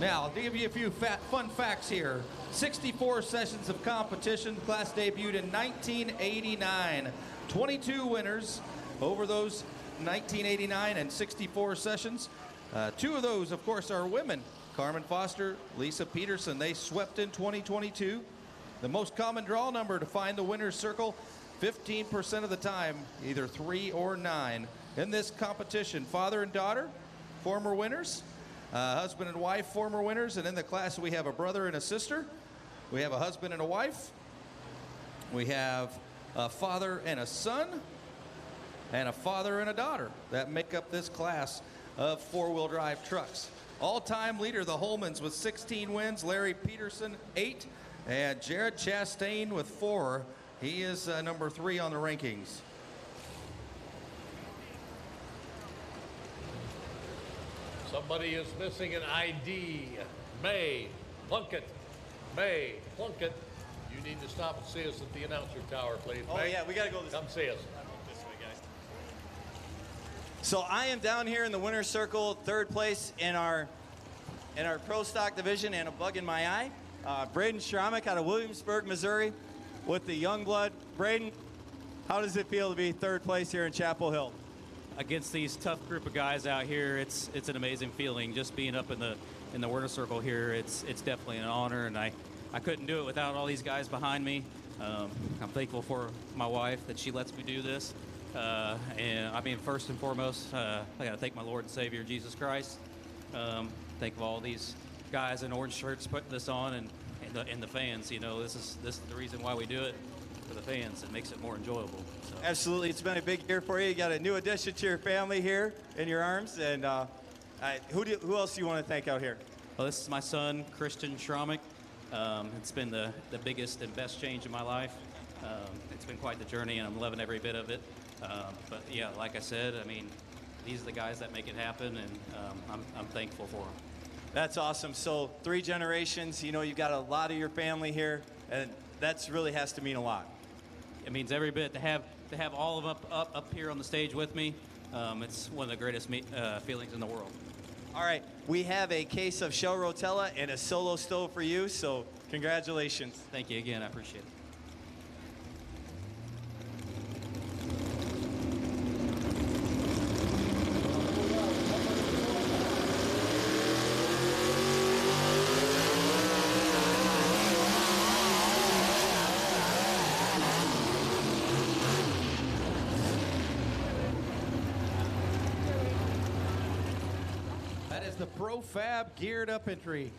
Now, I'll give you a few fun facts here. 64 sessions of competition. The class debuted in 1989. 22 winners over those 1989 and 64 sessions. Two of those, of course, are women. Carmen Foster, Lisa Peterson, they swept in 2022. The most common draw number to find the winner's circle, 15% of the time, either 3 or 9. In this competition, father and daughter, former winners, husband and wife, former winners, and in the class we have a brother and a sister. We have a husband and a wife. We have a father and a son, and a father and a daughter that make up this class of four-wheel drive trucks. All-time leader, the Holmans with 16 wins, Larry Peterson 8, and Jared Chastain with 4. He is number 3 on the rankings. Somebody is missing an ID. May Plunkett. May Plunkett. You need to stop and see us at the announcer tower, please. Oh, May, yeah, we got to go this way. Come see us. So I am down here in the winner's circle, third place in our pro stock division, and a bug in my eye. Braden Schramek out of Williamsburg, Missouri, with the Youngblood. Braden, how does it feel to be third place here in Chapel Hill? Against these tough group of guys out here, it's an amazing feeling. Just being up in the winner's circle here, it's definitely an honor, and I couldn't do it without all these guys behind me. I'm thankful for my wife that she lets me do this. And I mean, first and foremost, I got to thank my Lord and Savior, Jesus Christ. Thank all these guys in orange shirts putting this on, and the fans. You know, this is the reason why we do it, for the fans. It makes it more enjoyable. So. Absolutely, it's been a big year for you. You got a new addition to your family here in your arms, and who else do you want to thank out here? Well, this is my son, Christian Schramek. It's been the biggest and best change in my life. It's been quite the journey, and I'm loving every bit of it. But yeah, like I said, I mean, these are the guys that make it happen, and I'm thankful for them. That's awesome. So 3 generations, you know, you've got a lot of your family here, and that's really has to mean a lot. It means every bit to have all of them up here on the stage with me. It's one of the greatest feelings in the world. All right, we have a case of Shell Rotella and a solo stove for you, so congratulations. Thank you again. I appreciate it. That is the ProFab geared up entry.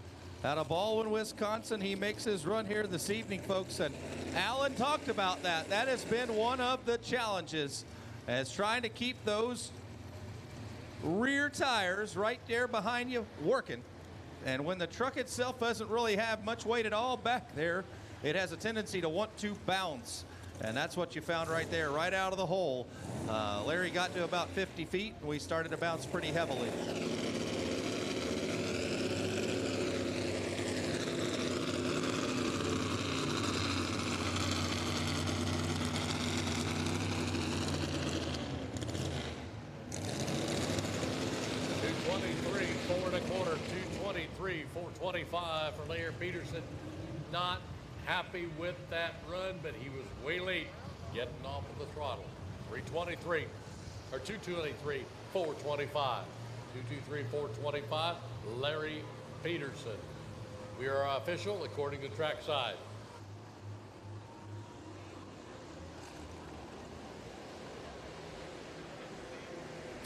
Out of Baldwin, Wisconsin, he makes his run here this evening, folks. And Alan talked about that. That has been one of the challenges, as trying to keep those rear tires right there behind you working. And when the truck itself doesn't really have much weight at all back there, it has a tendency to want to bounce. And that's what you found right there, right out of the hole. Larry got to about 50 feet, and we started to bounce pretty heavily. .425 for Larry Peterson. Not happy with that run, but he was way late getting off of the throttle. 323, or 223, 425. 223, 425, Larry Peterson. We are official according to trackside.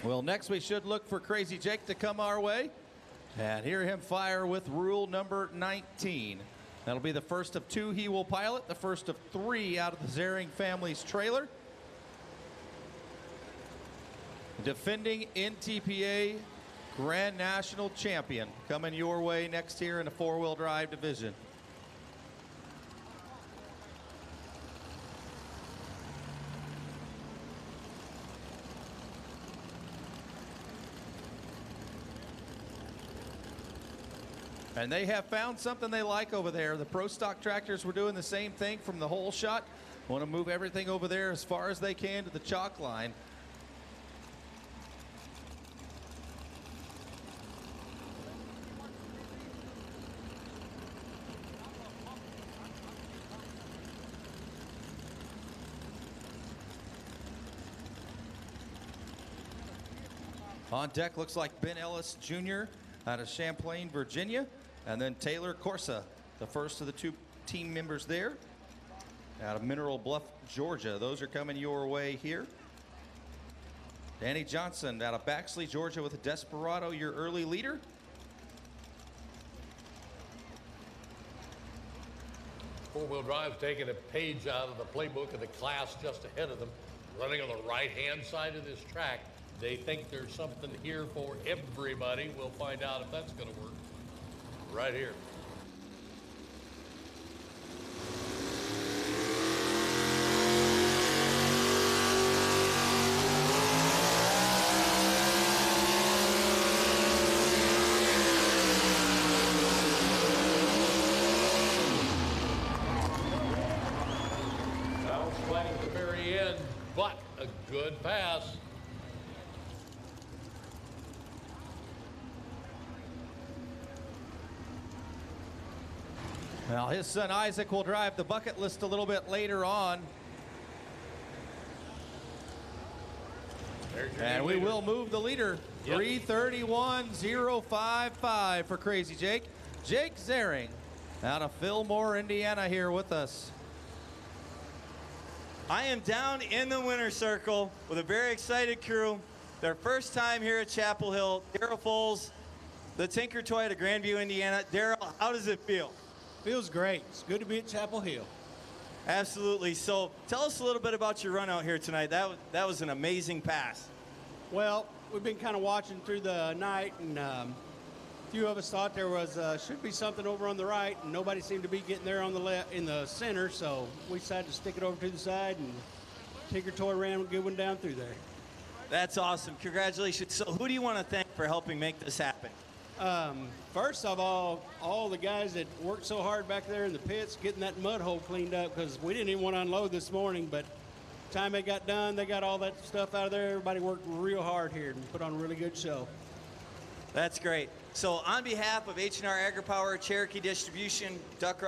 Well, next we should look for Crazy Jake to come our way and hear him fire with rule number 19. That'll be the first of two he will pilot, the first of three out of the Zering family's trailer. Defending NTPA Grand National Champion coming your way next here in the four-wheel drive division. And they have found something they like over there. The Pro Stock tractors were doing the same thing from the hole shot. Want to move everything over there as far as they can to the chalk line. On deck looks like Ben Ellis Jr. out of Champlain, Virginia. And then Taylor Corsa, the first of the two team members there, out of Mineral Bluff, Georgia. Those are coming your way here. Danny Johnson out of Baxley, Georgia with a Desperado, your early leader. Four-wheel drive's taking a page out of the playbook of the class just ahead of them, running on the right-hand side of this track. They think there's something here for everybody. We'll find out if that's going to work right here. That was fighting at the very end, but a good pass. Now his son Isaac will drive the bucket list a little bit later on. And we will move the leader. Yep. 331.055 for Crazy Jake. Jake Zering out of Fillmore, Indiana here with us. I am down in the winner's circle with a very excited crew. Their first time here at Chapel Hill. Daryl Foles, the Tinker Toy out of Grandview, Indiana. Daryl, how does it feel? Feels great. It's good to be at Chapel Hill. Absolutely. So tell us a little bit about your run out here tonight. That was an amazing pass. Well, we've been kind of watching through the night, and a few of us thought there was should be something over on the right, and nobody seemed to be getting there on the left in the center. So we decided to stick it over to the side, and Tinker Toy ran a good one down through there. That's awesome. Congratulations. So who do you want to thank for helping make this happen? First of all the guys that worked so hard back there in the pits getting that mud hole cleaned up, because we didn't even want to unload this morning, but the time they got done, they got all that stuff out of there. Everybody worked real hard here and put on a really good show. That's great. So on behalf of H&R AgriPower, Cherokee Distribution, Duck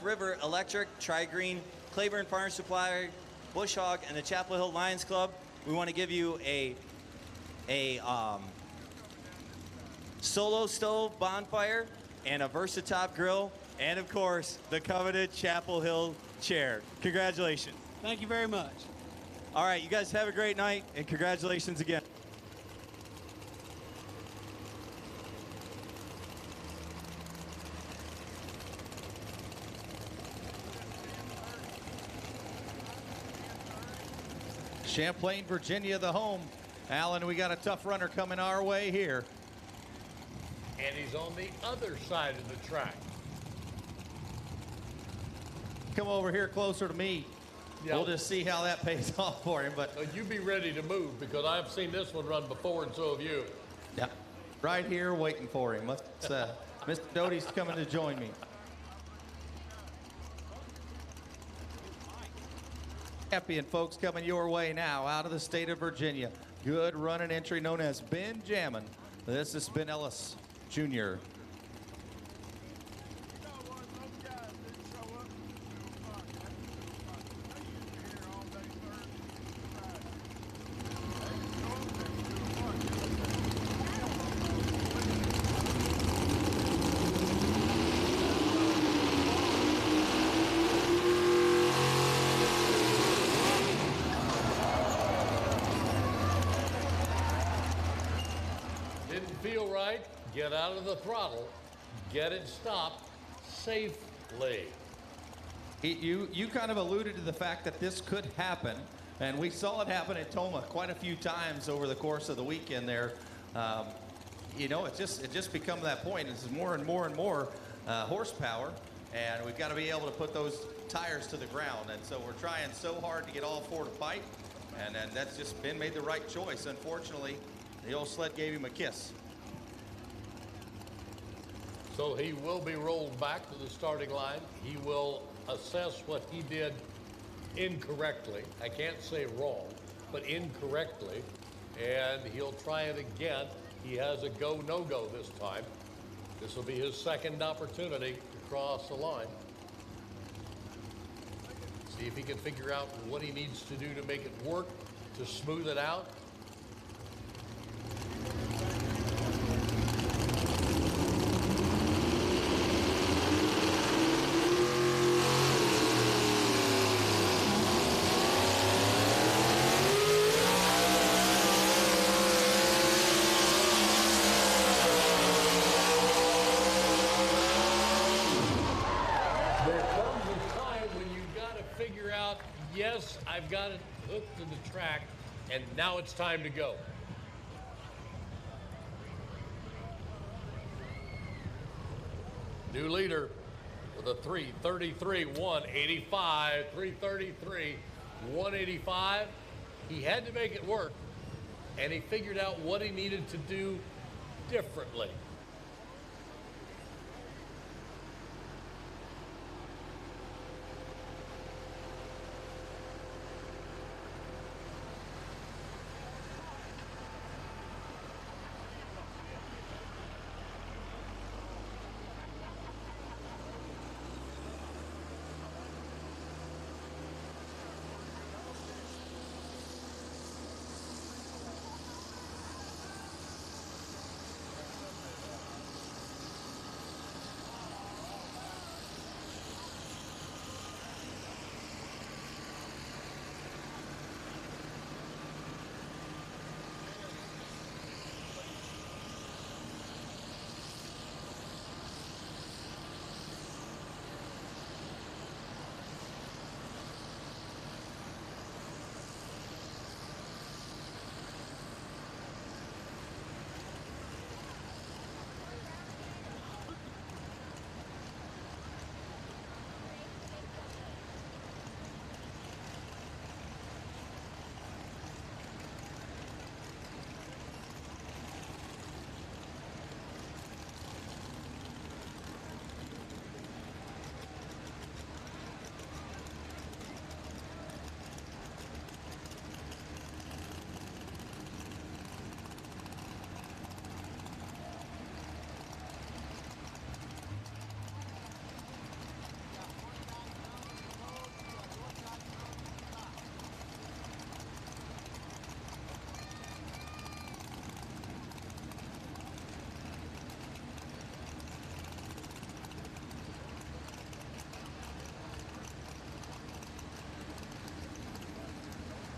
River Electric, Tri-Green, Claiborne Farm Supply, Bush Hog, and the Chapel Hill Lions Club, we want to give you a Solo Stove bonfire and a Versatop grill, and of course, the coveted Chapel Hill chair. Congratulations. Thank you very much. All right, you guys have a great night, and congratulations again. Champlain, Virginia, the home. Alan, we got a tough runner coming our way here. And he's on the other side of the track. Come over here closer to me. Yeah. We'll just see how that pays off for him. But you be ready to move, because I've seen this one run before, and so have you. yeah, right here waiting for him. Mr. Doty's coming to join me. Champion, folks, coming your way now out of the state of Virginia. Good running entry known as Benjamin. This is Ben Ellis Jr. Didn't feel right, get out of the throttle, get it stopped safely. You kind of alluded to the fact that this could happen, and we saw it happen at Toma quite a few times over the course of the weekend there. You know, it just become that point. It's more and more and more horsepower, and we've got to be able to put those tires to the ground. And so we're trying so hard to get all four to fight, and then that's just Ben made the right choice. Unfortunately, the old sled gave him a kiss. So he will be rolled back to the starting line. He will assess what he did incorrectly. I can't say wrong, but incorrectly. And he'll try it again. He has a go, no-go this time. This will be his second opportunity to cross the line. See if he can figure out what he needs to do to make it work, to smooth it out. Yes, I've got it hooked to the track, and now it's time to go. New leader with a 3:33, 185, 3:33, 185. He had to make it work, and he figured out what he needed to do differently.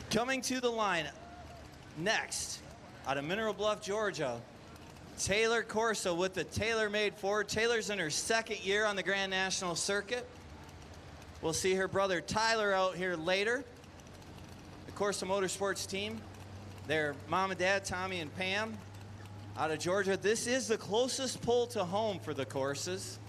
Coming to the line next, out of Mineral Bluff, Georgia, Taylor Corso with the TaylorMade Ford. Taylor's in her second year on the Grand National Circuit. We'll see her brother Tyler out here later. The Corso Motorsports team, their mom and dad, Tommy and Pam, out of Georgia. This is the closest pull to home for the Corsas.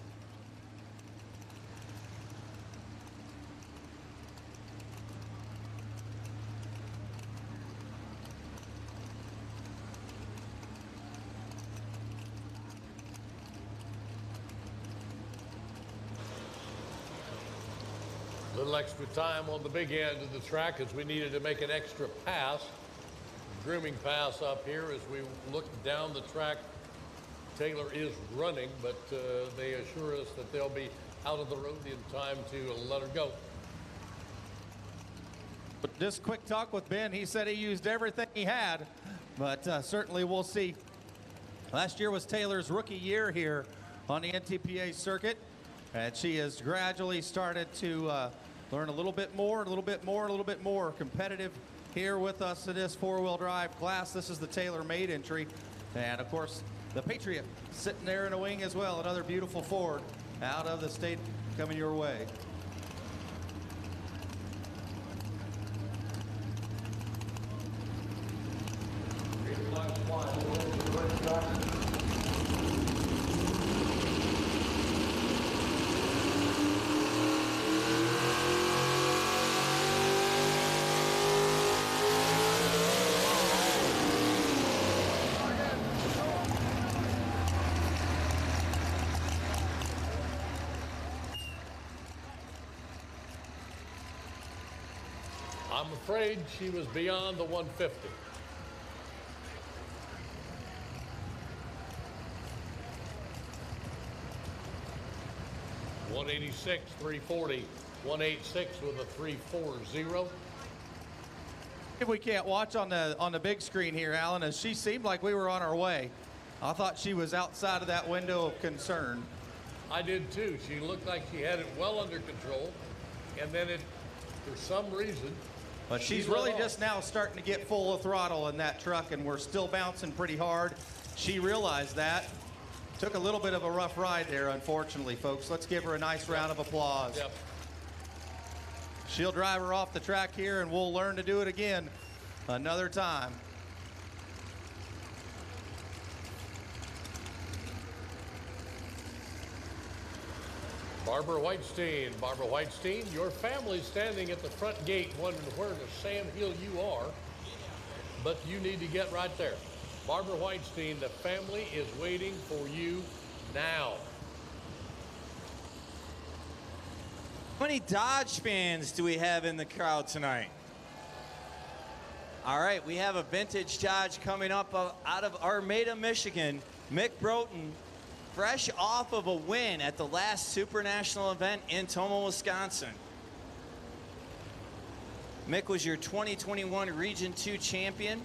A little extra time on the big end of the track as we needed to make an extra pass. Grooming pass up here as we look down the track. Taylor is running, but they assure us that they'll be out of the road in time to let her go. But just quick talk with Ben. He said he used everything he had, but certainly we'll see. Last year was Taylor's rookie year here on the NTPA circuit, and she has gradually started to learn a little bit more, a little bit more, a little bit more competitive here with us in this four-wheel drive class. This is the TaylorMade entry. And of course, the Patriot sitting there in a wing as well. Another beautiful Ford out of the state coming your way. I'm afraid she was beyond the 150. .186, 340, 186 with a 340. If we can't watch on the big screen here, Alan, as she seemed like we were on our way. I thought she was outside of that window of concern. I did too. She looked like she had it well under control, and then it, for some reason, but she's really just now starting to get full of throttle in that truck, and we're still bouncing pretty hard. She realized that. Took a little bit of a rough ride there, unfortunately, folks. Let's give her a nice round of applause. Yep. She'll drive her off the track here, and we'll learn to do it again another time. Barbara Whitestein. Barbara Whitestein, your family's standing at the front gate wondering where in the Sam Hill you are, but you need to get right there. Barbara Whitestein, the family is waiting for you now. How many Dodge fans do we have in the crowd tonight? All right, we have a vintage Dodge coming up out of Armada, Michigan. Mick Broughton, fresh off of a win at the last Super National event in Tomah, Wisconsin. Mick was your 2021 Region 2 champion.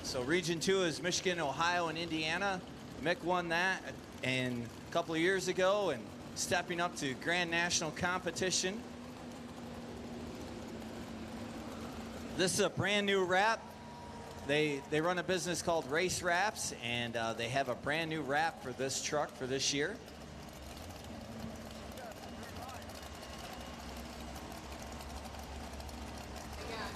So Region 2 is Michigan, Ohio, and Indiana. Mick won that a couple of years ago and stepping up to Grand National competition. This is a brand new wrap. They run a business called Race Wraps, and they have a brand new wrap for this truck for this year.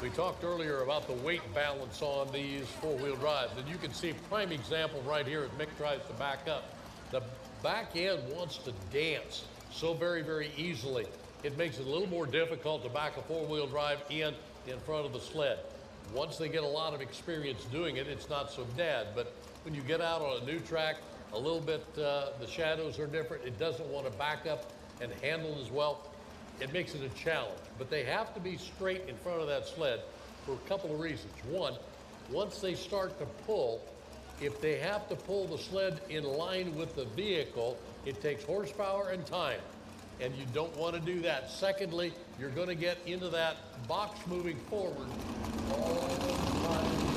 We talked earlier about the weight balance on these four-wheel drives, and you can see a prime example right here as Mick tries to back up. The back end wants to dance so very, very easily. It makes it a little more difficult to back a four-wheel drive in front of the sled. Once they get a lot of experience doing it, it's not so bad. But when you get out on a new track, a little bit, the shadows are different. It doesn't want to back up and handle as well. It makes it a challenge. But they have to be straight in front of that sled for a couple of reasons. One, once they start to pull, if they have to pull the sled in line with the vehicle, it takes horsepower and time. And you don't want to do that. Secondly, you're going to get into that box moving forward all the time.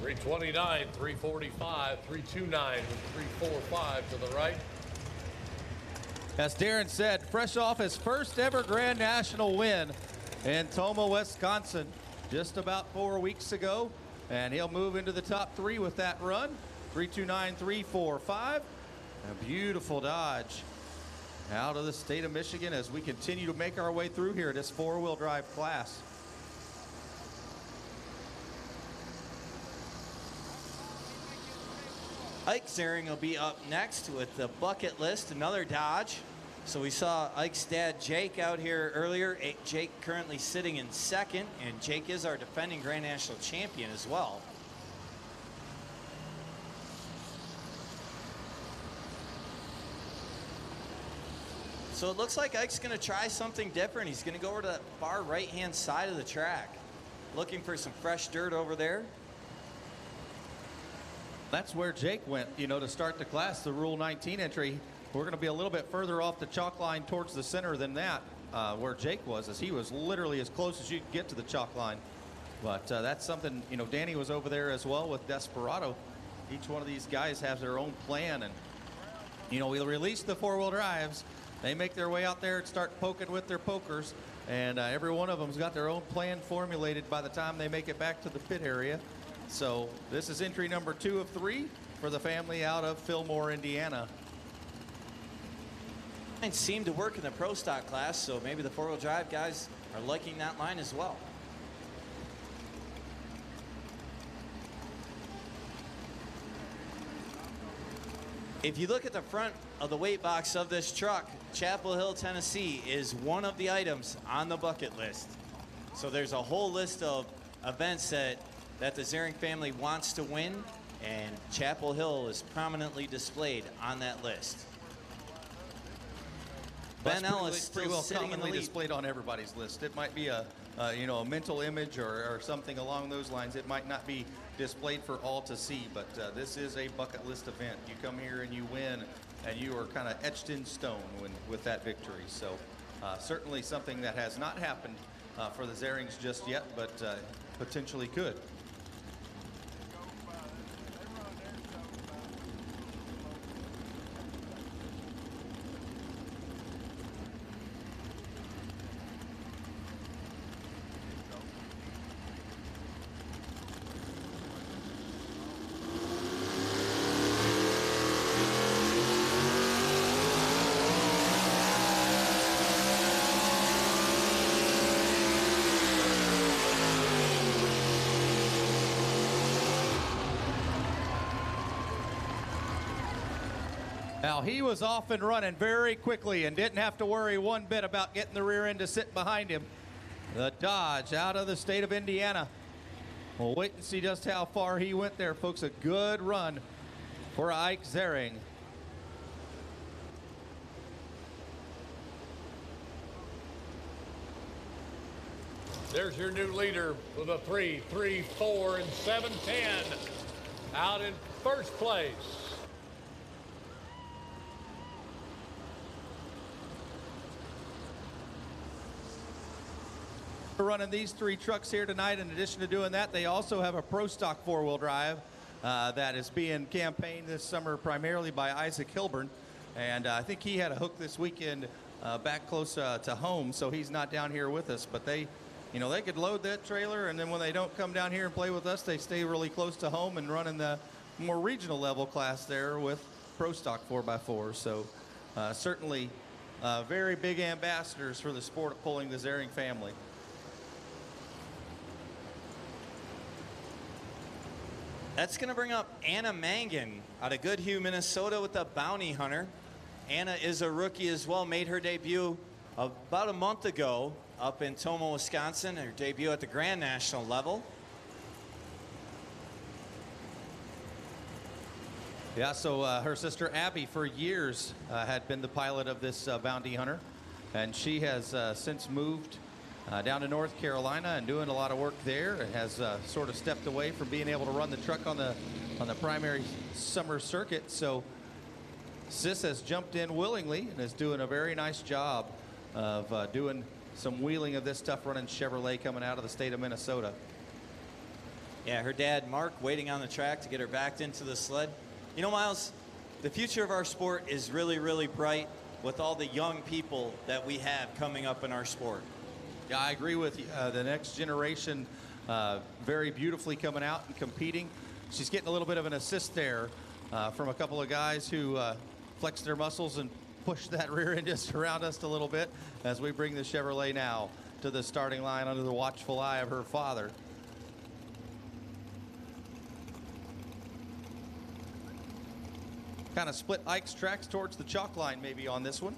329, 345, 329 with 345 to the right. As Darren said, fresh off his first ever Grand National win in Tomah, Wisconsin, just about 4 weeks ago. And he'll move into the top 3 with that run. 329, 345. A beautiful Dodge out of the state of Michigan as we continue to make our way through here, this 4-wheel drive class. Ike Zering will be up next with the bucket list, another Dodge. So we saw Ike's dad, Jake, out here earlier. Jake currently sitting in second, and Jake is our defending Grand National champion as well. So it looks like Ike's going to try something different. He's going to go over to the far right-hand side of the track, looking for some fresh dirt over there. That's where Jake went, you know, to start the class, the Rule 19 entry. We're going to be a little bit further off the chalk line towards the center than that, where Jake was, as he was literally as close as you could get to the chalk line. But that's something, you know, Danny was over there as well with Desperado. Each one of these guys has their own plan, and, you know, we'll release the 4-wheel drives. They make their way out there and start poking with their pokers, and every one of them's got their own plan formulated by the time they make it back to the pit area. So this is entry number 2 of 3 for the family out of Fillmore, Indiana. And seemed to work in the Pro Stock class, so maybe the 4-wheel drive guys are liking that line as well. If you look at the front of the weight box of this truck, Chapel Hill, Tennessee is one of the items on the bucket list. So there's a whole list of events that the Zering family wants to win, and Chapel Hill is prominently displayed on that list. Ben Ellis pretty still well sitting in the commonly lead. displayed on everybody's list. It might be a you know, a mental image or something along those lines. It might not be displayed for all to see, but this is a bucket list event. You come here and you win, and you are kind of etched in stone with that victory. So certainly something that has not happened for the Zerings just yet, but potentially could. Now, he was off and running very quickly and didn't have to worry one bit about getting the rear end to sit behind him. The Dodge out of the state of Indiana. We'll wait and see just how far he went there, folks. A good run for Ike Zering. There's your new leader with a 3, 3, 4, and 7, 10. Out in first place. Running these 3 trucks here tonight. In addition to doing that, they also have a Pro Stock 4-wheel drive that is being campaigned this summer primarily by Isaac Hilburn, and I think he had a hook this weekend back close to home, so he's not down here with us. But they, you know, they could load that trailer, and then when they don't come down here and play with us, they stay really close to home and run in the more regional level class there with Pro Stock 4x4. So certainly very big ambassadors for the sport of pulling the Zering family. That's going to bring up Anna Mangan out of Goodhue, Minnesota with the Bounty Hunter. Anna is a rookie as well, made her debut about a month ago up in Tomah, Wisconsin, her debut at the Grand National level. Yeah, so her sister Abby for years had been the pilot of this Bounty Hunter, and she has since moved down to North Carolina and doing a lot of work there, and has sort of stepped away from being able to run the truck on the primary summer circuit. So Sis has jumped in willingly and is doing a very nice job of doing some wheeling of this tough running Chevrolet coming out of the state of Minnesota. Yeah, her dad, Mark, waiting on the track to get her backed into the sled. You know, Miles, the future of our sport is really, really bright with all the young people that we have coming up in our sport. Yeah, I agree with you. The next generation very beautifully coming out and competing. She's getting a little bit of an assist there from a couple of guys who flexed their muscles and pushed that rear end just around us a little bit as we bring the Chevrolet now to the starting line under the watchful eye of her father. Kind of split Ike's tracks towards the chalk line maybe on this one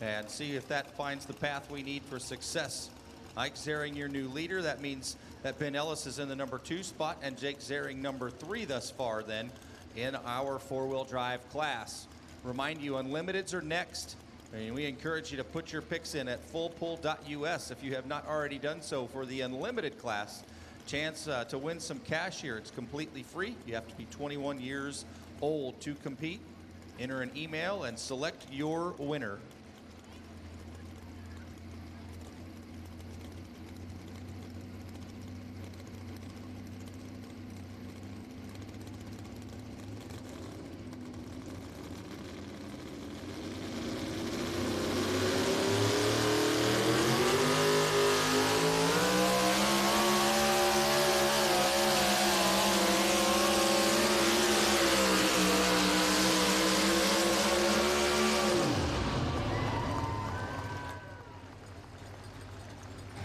and see if that finds the path we need for success. Ike Zering, your new leader. That means that Ben Ellis is in the number 2 spot and Jake Zering number 3 thus far then in our 4-wheel drive class. Remind you, Unlimiteds are next. And we encourage you to put your picks in at fullpull.us if you have not already done so for the Unlimited class. Chance to win some cash here. It's completely free. You have to be 21 years old to compete. Enter an email and select your winner.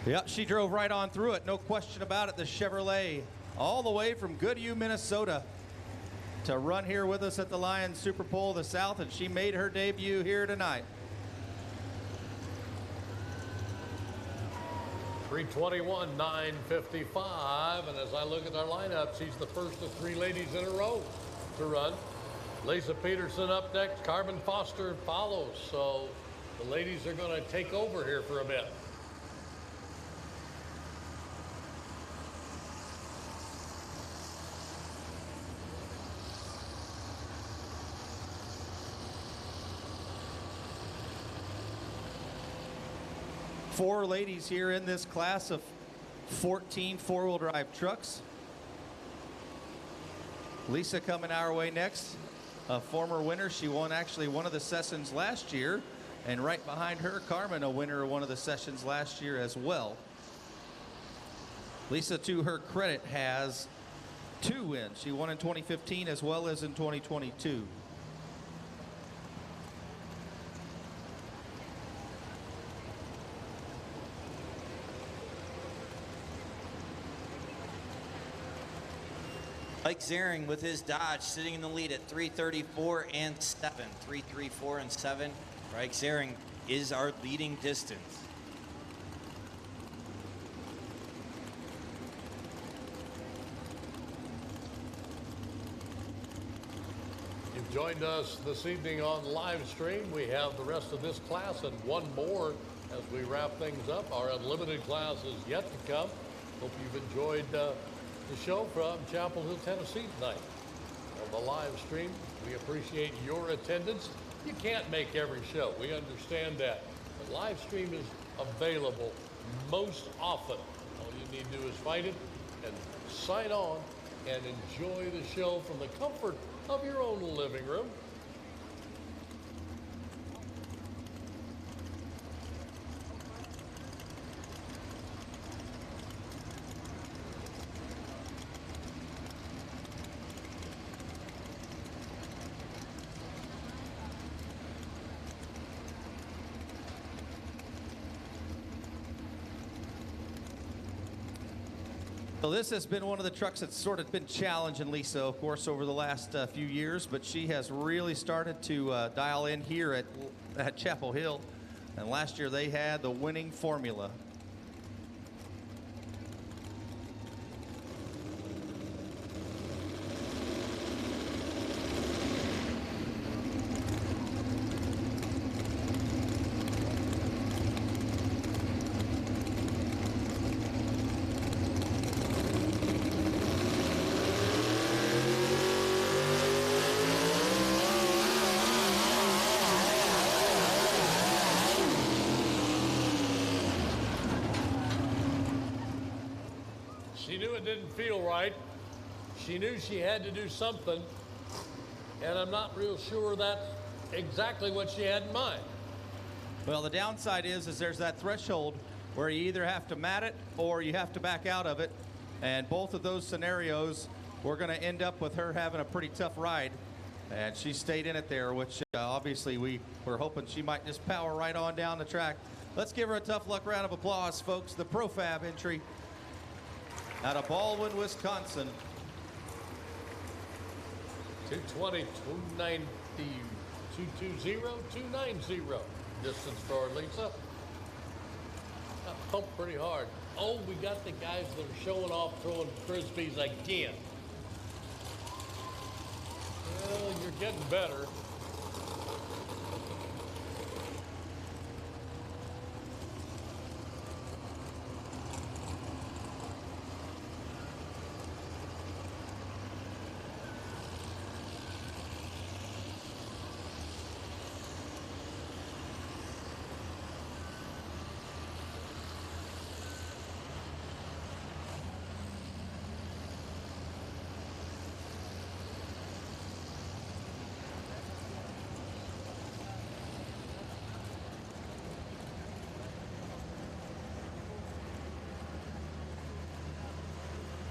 Yep, she drove right on through it, no question about it. The Chevrolet all the way from Goodhue, Minnesota to run here with us at the Lions Super Pole of the South, and she made her debut here tonight. 3:21, 9:55, and as I look at our lineup, she's the first of 3 ladies in a row to run. Lisa Peterson up next, Carbon Foster follows, so the ladies are going to take over here for a bit. Four ladies here in this class of 14 4-wheel drive trucks. Lisa coming our way next, a former winner. She won actually one of the sessions last year, and right behind her, Carmen, a winner of one of the sessions last year as well. Lisa, to her credit, has 2 wins. She won in 2015 as well as in 2022. Ike Zering with his Dodge sitting in the lead at 3:34 and 7. 3:34 and 7. Ike Zering is our leading distance. You've joined us this evening on live stream. We have the rest of this class and one more as we wrap things up. Our Unlimited class is yet to come. Hope you've enjoyed the show from Chapel Hill, Tennessee tonight. On the live stream, we appreciate your attendance. You can't make every show. We understand that. The live stream is available most often. All you need to do is find it and sign on and enjoy the show from the comfort of your own living room. So this has been one of the trucks that's sort of been challenging Lisa, of course, over the last few years, but she has really started to dial in here at Chapel Hill. And last year they had the winning formula. She knew it didn't feel right. She knew she had to do something, and I'm not real sure that's exactly what she had in mind. Well, the downside is there's that threshold where you either have to mat it or you have to back out of it. And both of those scenarios, we're going to end up with her having a pretty tough ride. And she stayed in it there, which obviously we were hoping she might just power right on down the track. Let's give her a tough luck round of applause, folks. The Profab entry out of Baldwin, Wisconsin. 220, 290, 220, 290. Distance for Lisa. That pumped pretty hard. Oh, we got the guys that are showing off throwing frisbees again. Well, you're getting better.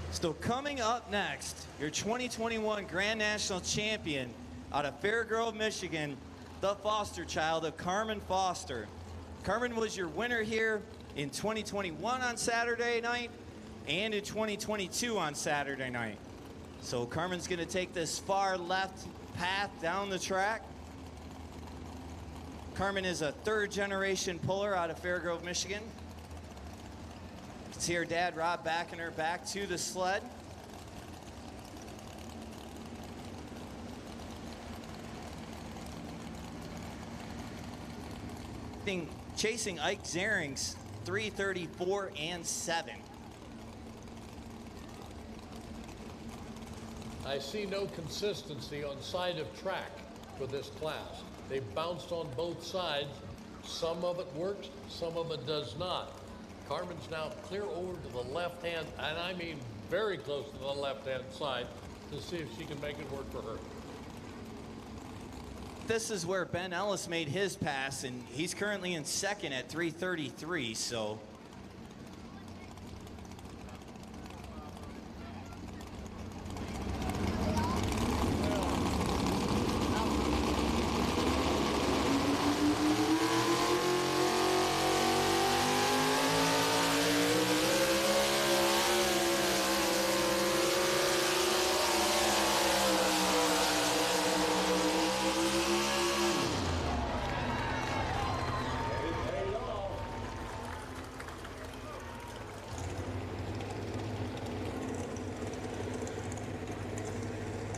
So coming up next, your 2021 Grand National Champion out of Fairgrove, Michigan, the foster child of Carmen Foster. Carmen was your winner here in 2021 on Saturday night and in 2022 on Saturday night. So Carmen's gonna take this far left path down the track. Carmen is a third-generation puller out of Fairgrove, Michigan. You can see her dad, Rob, backing her back to the sled. Chasing Ike Zering's 3:34 and 7. I see no consistency on side of track for this class. They bounced on both sides. Some of it works, some of it does not. Carmen's now clear over to the left hand, and I mean very close to the left hand side, to see if she can make it work for her. This is where Ben Ellis made his pass, and he's currently in second at 3:33, so.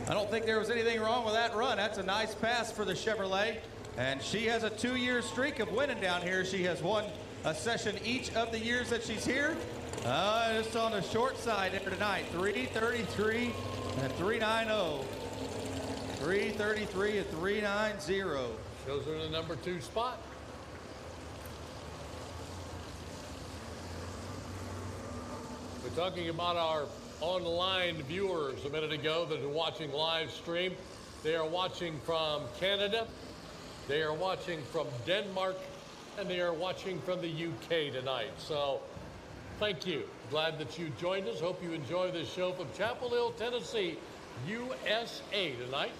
I don't think there was anything wrong with that run. That's a nice pass for the Chevrolet. And she has a 2-year streak of winning down here. She has won a session each of the years that she's here. Just on the short side here tonight. 3:33 and 3:90. 3:33 and 3:90. Shows her in the number 2 spot. We're talking about our online viewers a minute ago that are watching live stream. They are watching from Canada, they are watching from Denmark, and they are watching from the UK tonight. So thank you. Glad that you joined us. Hope you enjoy this show from Chapel Hill, Tennessee, USA tonight.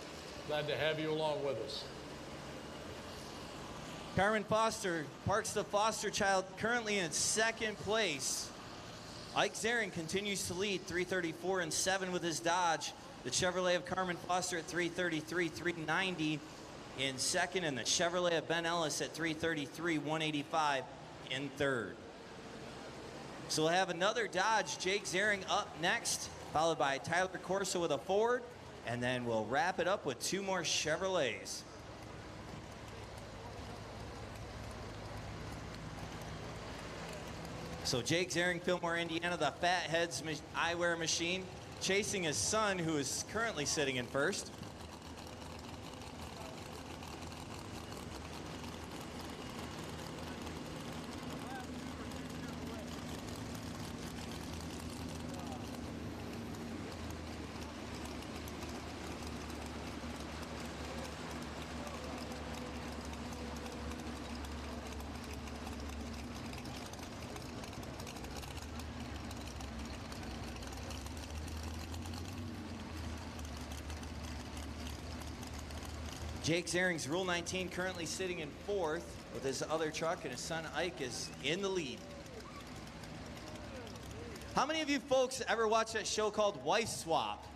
Glad to have you along with us. Carmen Foster parks the foster child currently in second place. Ike Zering continues to lead 3:34 and 7 with his Dodge. The Chevrolet of Carmen Foster at 3:33, 3:90 in second, and the Chevrolet of Ben Ellis at 3:33, 185 in third. So we'll have another Dodge, Jake Zering up next, followed by Tyler Corso with a Ford, and then we'll wrap it up with 2 more Chevrolets. So Jake Zering, Fillmore, Indiana, the Fatheads eyewear machine, chasing his son, who is currently sitting in first. Jake Ziering's Rule 19 currently sitting in 4th with his other truck, and his son Ike is in the lead. How many of you folks ever watched that show called Wife Swap?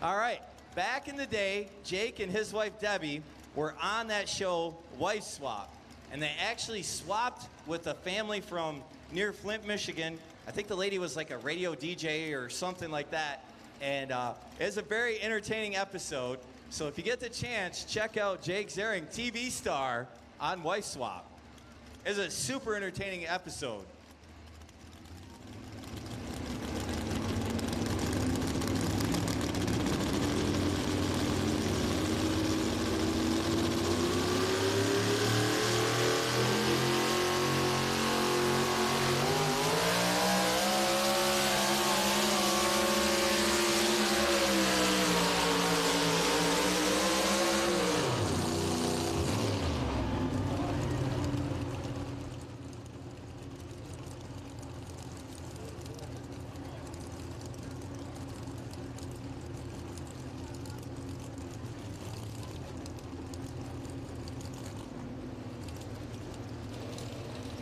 All right, back in the day, Jake and his wife Debbie were on that show, Wife Swap, and they actually swapped with a family from near Flint, Michigan. I think the lady was like a radio DJ or something like that, and it was a very entertaining episode. So if you get the chance, check out Jake Ziering, TV star on Wife Swap. It's a super entertaining episode.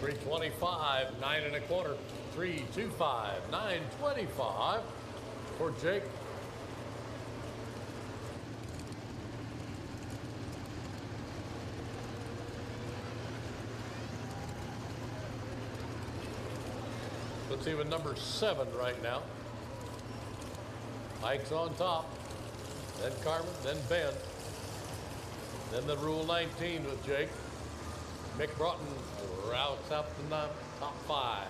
.325, 9 1/4. 325, 925 for Jake. Let's see with number 7 right now. Ike's on top, then Carmen, then Ben, then the Rule 19 with Jake. Mick Broughton routes up the top 5.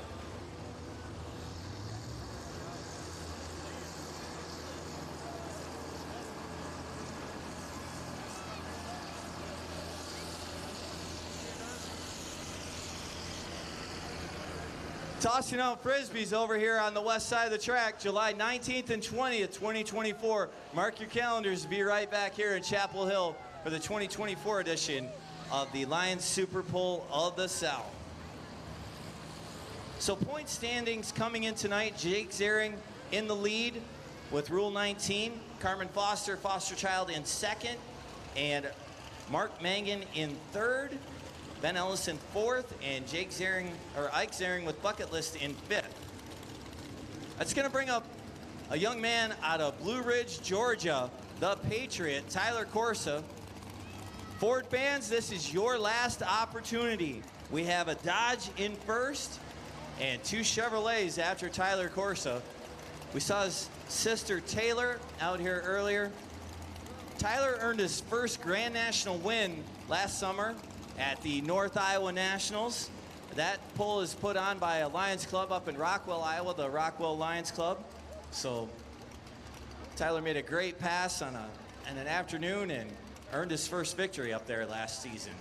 Tossing out Frisbees over here on the west side of the track, July 19th and 20th, 2024. Mark your calendars to be right back here in Chapel Hill for the 2024 edition of the Lions Super Bowl of the South. So point standings coming in tonight, Jake Ziering in the lead with Rule 19, Carmen Foster, foster child in 2nd, and Mark Mangan in 3rd, Ben Ellison 4th, and Jake Ziering, or Ike Ziering with Bucket List in 5th. That's gonna bring up a young man out of Blue Ridge, Georgia, the Patriot, Tyler Corsa. Ford fans, this is your last opportunity. We have a Dodge in 1st and 2 Chevrolets after Tyler Corsa. We saw his sister Taylor out here earlier. Tyler earned his first Grand National win last summer at the North Iowa Nationals. That pole is put on by a Lions Club up in Rockwell, Iowa, the Rockwell Lions Club. So Tyler made a great pass on an afternoon and earned his first victory up there last season.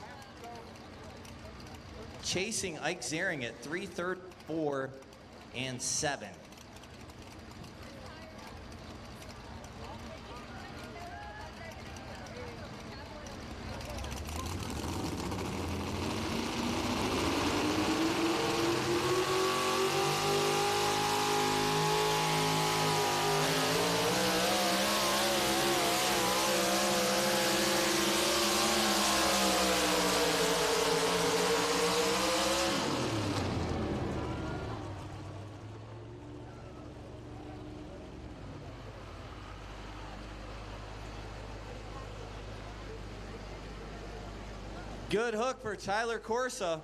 Chasing Ike Ziering at 3, 3rd, 4, and 7. Good hook for Tyler Corsa.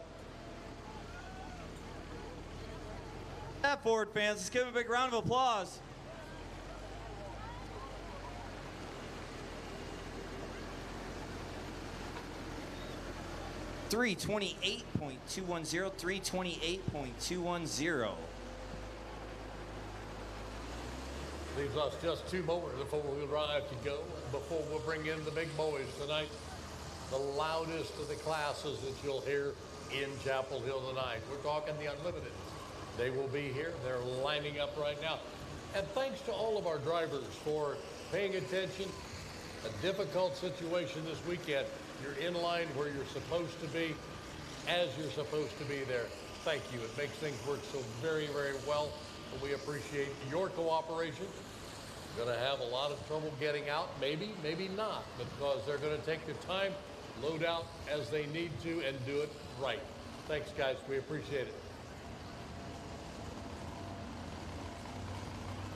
That Ford fans, let's give him a big round of applause. .328.210, 328.210. Leaves us just 2 more of the 4-wheel drive to go before we'll bring in the big boys tonight. The loudest of the classes that you'll hear in Chapel Hill tonight. We're talking the Unlimited. They will be here. They're lining up right now. And thanks to all of our drivers for paying attention. A difficult situation this weekend. You're in line where you're supposed to be, as you're supposed to be there. Thank you. It makes things work so very, very well. We appreciate your cooperation. Going to have a lot of trouble getting out, maybe, maybe not, because they're going to take their time, load out as they need to, and do it right. Thanks, guys. We appreciate it.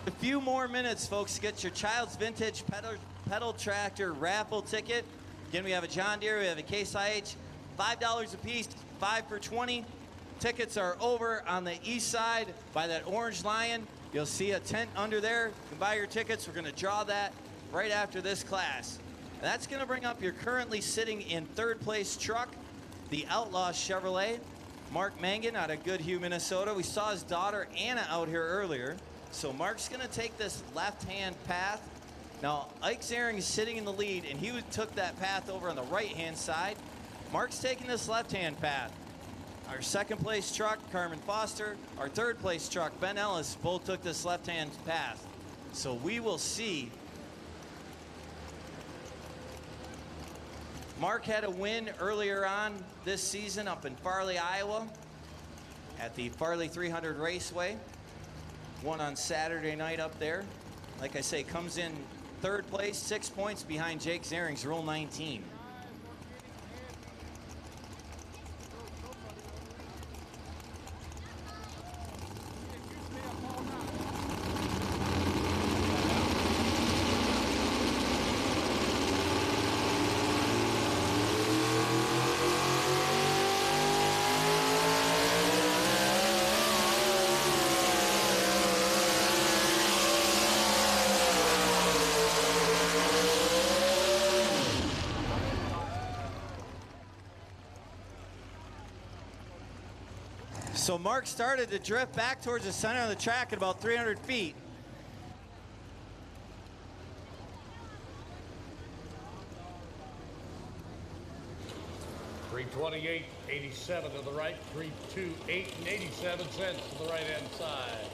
A few more minutes, folks. Get your Child's Vintage Pedal Tractor raffle ticket. Again, we have a John Deere, we have a Case IH, $5 a piece, 5 for 20. Tickets are over on the east side by that orange lion. You'll see a tent under there. You can buy your tickets. We're going to draw that right after this class. And that's going to bring up your currently sitting in third place truck, the Outlaw Chevrolet. Mark Mangan out of Goodhue, Minnesota. We saw his daughter Anna out here earlier. So Mark's going to take this left-hand path. Now, Ike Zering is sitting in the lead, and he took that path over on the right-hand side. Mark's taking this left-hand path. Our second place truck, Carmen Foster. Our third place truck, Ben Ellis, both took this left-hand path. So we will see. Mark had a win earlier on this season up in Farley, Iowa at the Farley 300 Raceway. Won on Saturday night up there. Like I say, comes in third place, 6 points behind Jake Zering's Rule 19. So Mark started to drift back towards the center of the track at about 300 feet. $328.87 to the right, $328.87 to the right-hand side.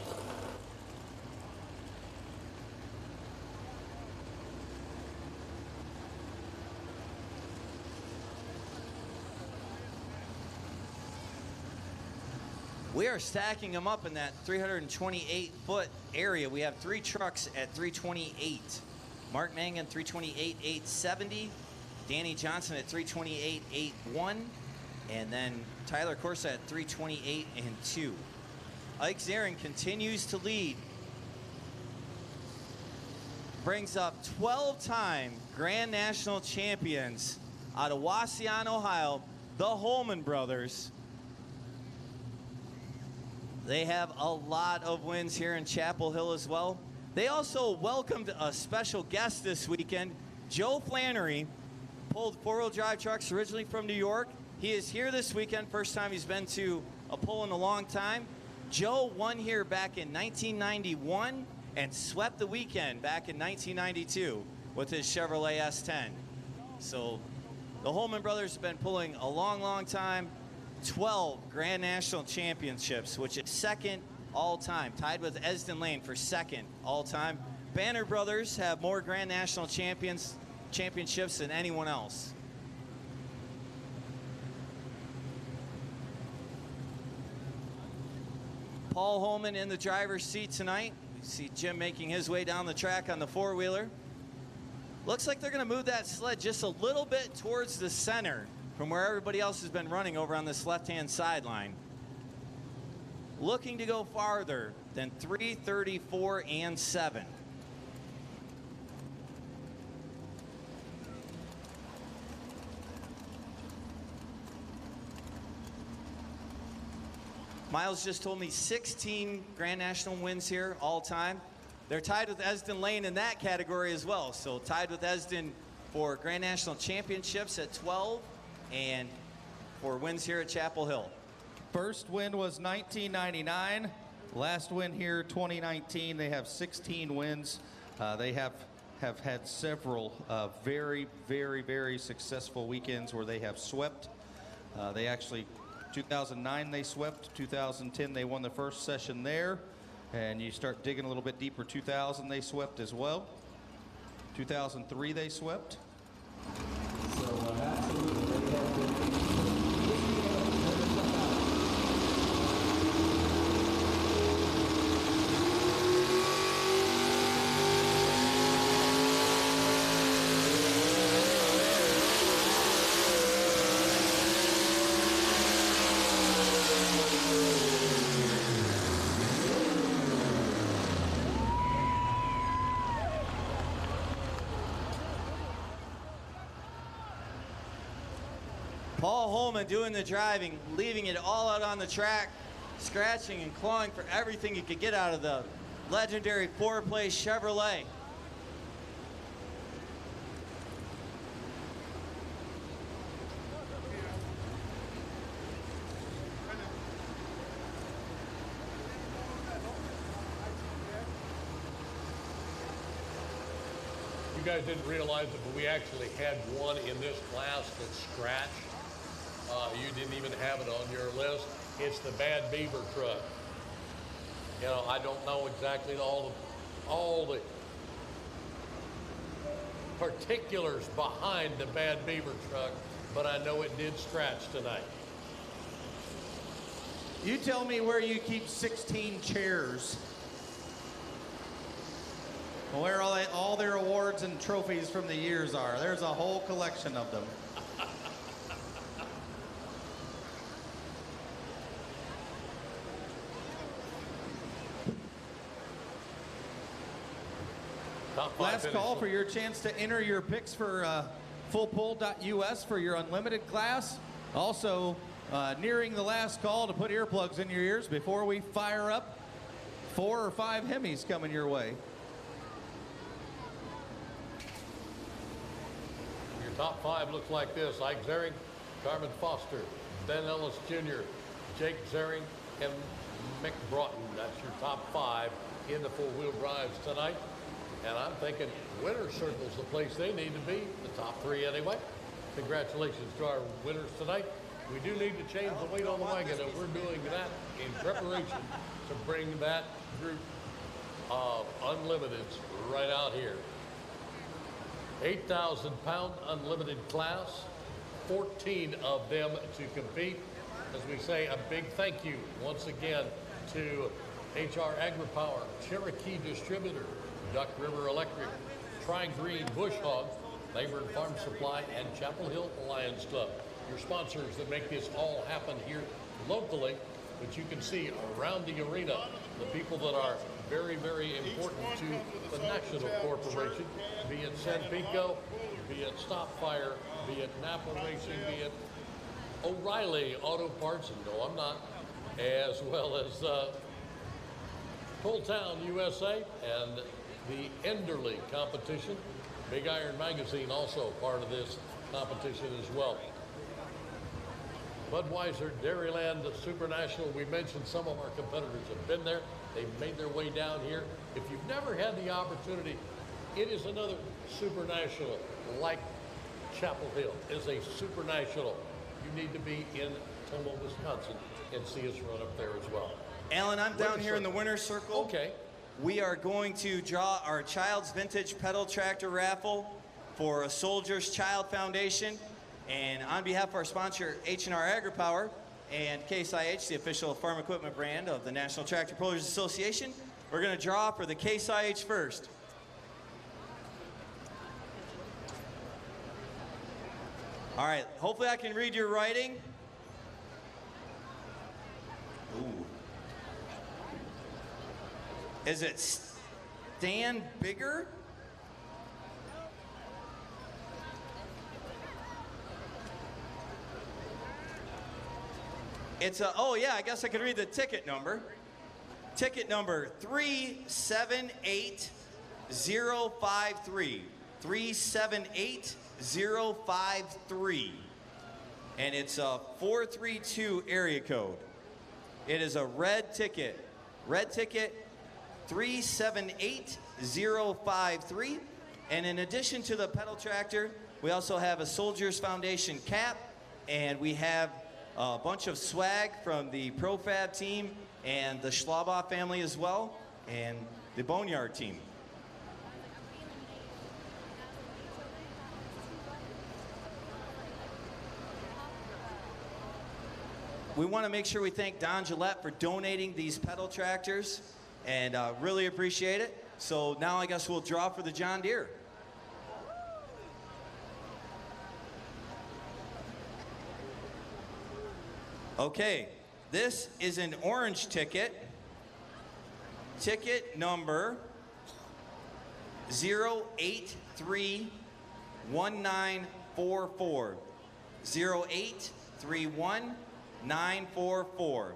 We are stacking them up in that 328-foot area. We have 3 trucks at 328. Mark Mangan, 328.870. Danny Johnson at 328.81. And then Tyler Corsa at 328.2. Ike Zering continues to lead. Brings up 12-time Grand National champions out of Wauseon, Ohio, the Holman brothers. They have a lot of wins here in Chapel Hill as well. They also welcomed a special guest this weekend, Joe Flannery. Pulled four-wheel drive trucks originally from New York. He is here this weekend, first time he's been to a pull in a long time. Joe won here back in 1991 and swept the weekend back in 1992 with his Chevrolet S10. So the Holman brothers have been pulling a long, long time. 12 Grand National Championships, which is second all-time, tied with Esden Lane for second all-time. Banner brothers have more Grand National championships than anyone else. Paul Holman in the driver's seat tonight. We see Jim making his way down the track on the four-wheeler. Looks like they're going to move that sled just a little bit towards the center from where everybody else has been running over on this left-hand sideline. Looking to go farther than 334 and 7. Miles just told me 16 Grand National wins here all time. They're tied with Esden Lane in that category as well. So tied with Esden for Grand National Championships at 12 and for wins here at Chapel Hill. First win was 1999. Last win here, 2019. They have 16 wins. They have had several very, very, very successful weekends where they have swept. They actually, 2009 they swept. 2010 they won the first session there. And you start digging a little bit deeper, 2000 they swept as well. 2003 they swept. So absolutely, they have been. Paul Holman doing the driving, leaving it all out on the track, scratching and clawing for everything he could get out of the legendary 4-place Chevrolet. You guys didn't realize it, but we actually had one in this class that scratched. You didn't even have it on your list. It's the Bad Beaver truck. You know, I don't know exactly all the particulars behind the Bad Beaver truck, but I know it did scratch tonight. You tell me where you keep 16 chairs. Where all their awards and trophies from the years are. There's a whole collection of them. Last call for your chance to enter your picks for fullpull.us for your unlimited class. Also, nearing the last call to put earplugs in your ears before we fire up 4 or 5 Hemis coming your way. Your top 5 looks like this: Ike Zering, Carmen Foster, Ben Ellis Jr., Jake Zering, and Mick Broughton. That's your top 5 in the four-wheel drives tonight. And I'm thinking winner's circle's the place they need to be, the top 3 anyway. Congratulations to our winners tonight. We do need to change the weight on the wagon, and we're doing that in preparation to bring that group of unlimiteds right out here. 8,000-pound unlimited class, 14 of them to compete. As we say, a big thank you once again to HR AgriPower, Cherokee Distributor, Duck River Electric, Tri-Green Bush Hog, Labor and Farm Supply, and Chapel Hill Lions Club. Your sponsors that make this all happen here locally, but you can see around the arena the people that are very, very important to the national corporation, be it Sanpico, be it Stopfire, be it Napa Racing, be it O'Reilly Auto Parts, and no, I'm not, as well as Town USA and the Enderley competition. Big Iron Magazine also part of this competition as well. Budweiser, Dairyland, Super National. We mentioned some of our competitors have been there. They've made their way down here. If you've never had the opportunity, it is another Super National, like Chapel Hill is a Super National. You need to be in Tomo, Wisconsin, and see us run up there as well. Alan, I'm down here in the winner's circle. Okay. We are going to draw our Child's Vintage Pedal Tractor raffle for a Soldier's Child Foundation. And on behalf of our sponsor, H&R AgriPower, and Case IH, the official farm equipment brand of the National Tractor Pullers Association, we're going to draw for the Case IH first. All right, hopefully I can read your writing. Ooh. Is it Stan Bigger? It's a, oh yeah, I guess I could read the ticket number. Ticket number 378053. 378053. And it's a 432 area code. It is a red ticket. Red ticket 378053. And in addition to the pedal tractor, we also have a Soldiers Foundation cap, and we have a bunch of swag from the ProFab team and the Schlaubaugh family as well, and the Boneyard team. We want to make sure we thank Don Gillette for donating these pedal tractors, and really appreciate it. So now I guess we'll draw for the John Deere. Okay, this is an orange ticket. Ticket number 0831944. 0831-944.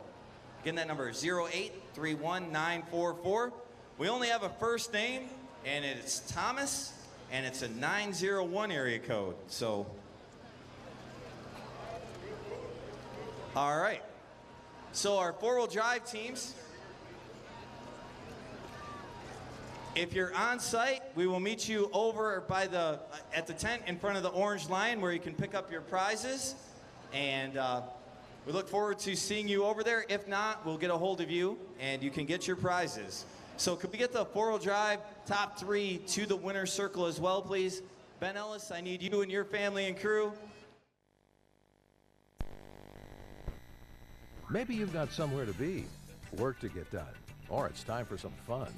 Again, that number is 0831-944. We only have a first name, and it's Thomas, and it's a 901 area code. So, all right. So our four-wheel drive teams, if you're on site, we will meet you over by at the tent in front of the Orange Lion where you can pick up your prizes. And we look forward to seeing you over there. If not, we'll get a hold of you and you can get your prizes. So could we get the four-wheel drive top three to the winner's circle as well, please? Ben Ellis, I need you and your family and crew. Maybe you've got somewhere to be, work to get done, or it's time for some fun.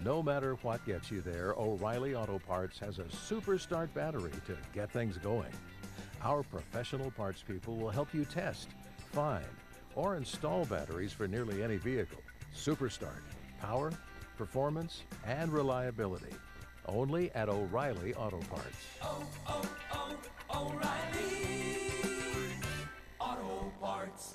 No matter what gets you there, O'Reilly Auto Parts has a Super Start battery to get things going. Our professional parts people will help you test, find, or install batteries for nearly any vehicle. Super Start. Power, performance, and reliability. Only at O'Reilly Auto Parts. O'Reilly Auto Parts.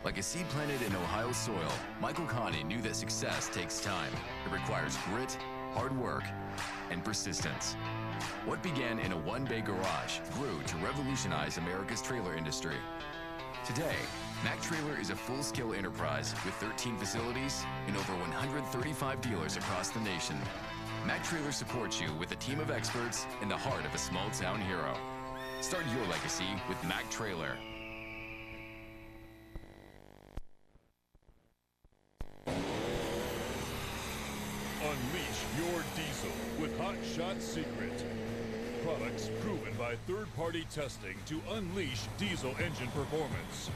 Like a seed planted in Ohio soil, Michael Connie knew that success takes time. It requires grit, hard work, and persistence. What began in a one-bay garage grew to revolutionize America's trailer industry. Today, Mac Trailer is a full-scale enterprise with 13 facilities and over 135 dealers across the nation. Mac Trailer supports you with a team of experts in the heart of a small-town hero. Start your legacy with Mac Trailer. Unleash your diesel with Hot Shot Secret. Products proven by third-party testing to unleash diesel engine performance.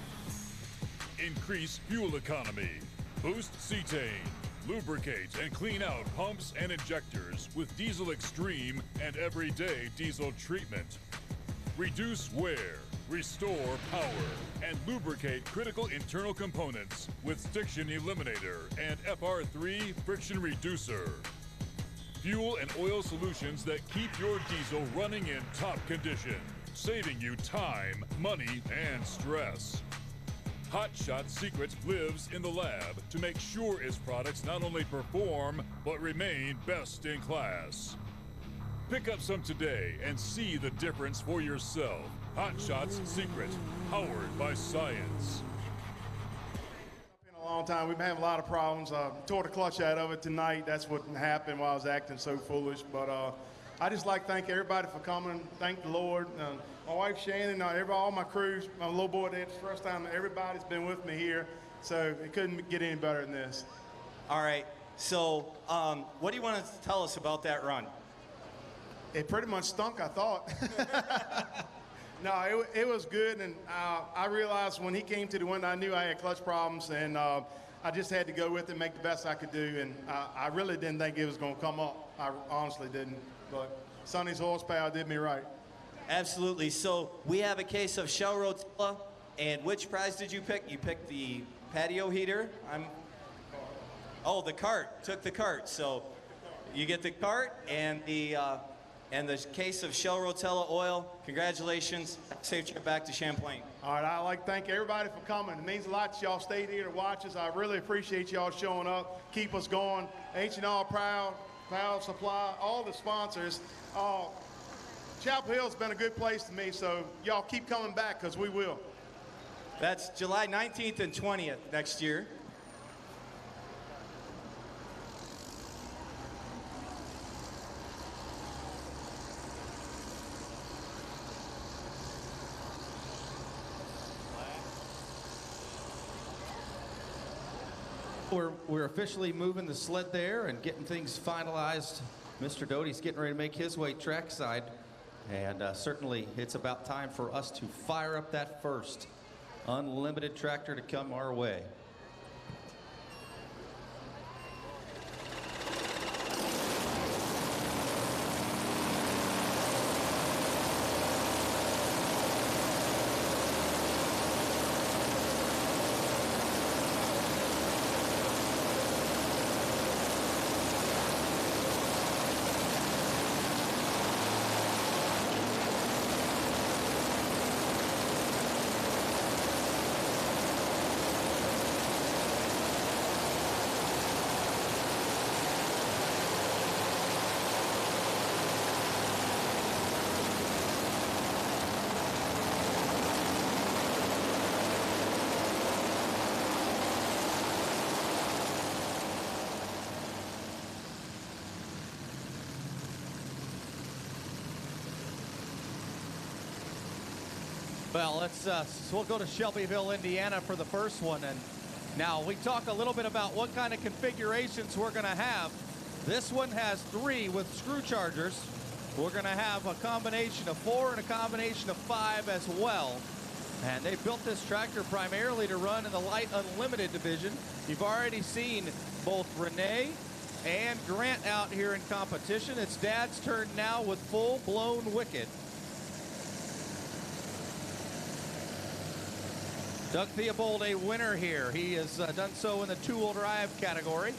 Increase fuel economy. Boost cetane. Lubricate and clean out pumps and injectors with Diesel Extreme and Everyday Diesel Treatment. Reduce wear, restore power, and lubricate critical internal components with Stiction Eliminator and FR3 Friction Reducer. Fuel and oil solutions that keep your diesel running in top condition, saving you time, money, and stress. Hot Shot Secret lives in the lab to make sure its products not only perform, but remain best in class. Pick up some today and see the difference for yourself. Hot Shots Secret, powered by science. A long time. We've been having a lot of problems. Tore the clutch out of it tonight. That's what happened while I was acting so foolish. But I just like to thank everybody for coming. Thank the Lord. My wife Shannon, all my crews, my little boy, it's the first time everybody's been with me here. So it couldn't get any better than this. All right. So what do you want to tell us about that run? It pretty much stunk, I thought. No, it was good, and I realized when he came to the window, I knew I had clutch problems, and I just had to go with it, make the best I could do, and I really didn't think it was going to come up. I honestly didn't, but Sonny's horsepower did me right. Absolutely. So we have a case of Shell Rotella, and which prize did you pick? You picked the patio heater. The cart. Took the cart. So you get the cart and the case of Shell Rotella oil. Congratulations. Safe trip back to Champlain. All right, I'd like to thank everybody for coming. It means a lot that y'all stayed here to watch us. I really appreciate y'all showing up. Keep us going. H&R Proud, Power Supply, all the sponsors. Chapel Hill's been a good place to me, so y'all keep coming back because we will. That's July 19th and 20th next year. We're officially moving the sled there and getting things finalized. Mr. Doty's getting ready to make his way trackside. And certainly it's about time for us to fire up that first unlimited tractor to come our way. Well, we'll go to Shelbyville, Indiana for the first one. And now we talk a little bit about what kind of configurations we're going to have. This one has 3 with screw chargers. We're going to have a combination of 4 and a combination of 5 as well. And they built this tractor primarily to run in the light unlimited division. You've already seen both Renee and Grant out here in competition. It's Dad's turn now with full-blown Wicked. Doug Theobald, a winner here. He has done so in the 2-wheel drive category.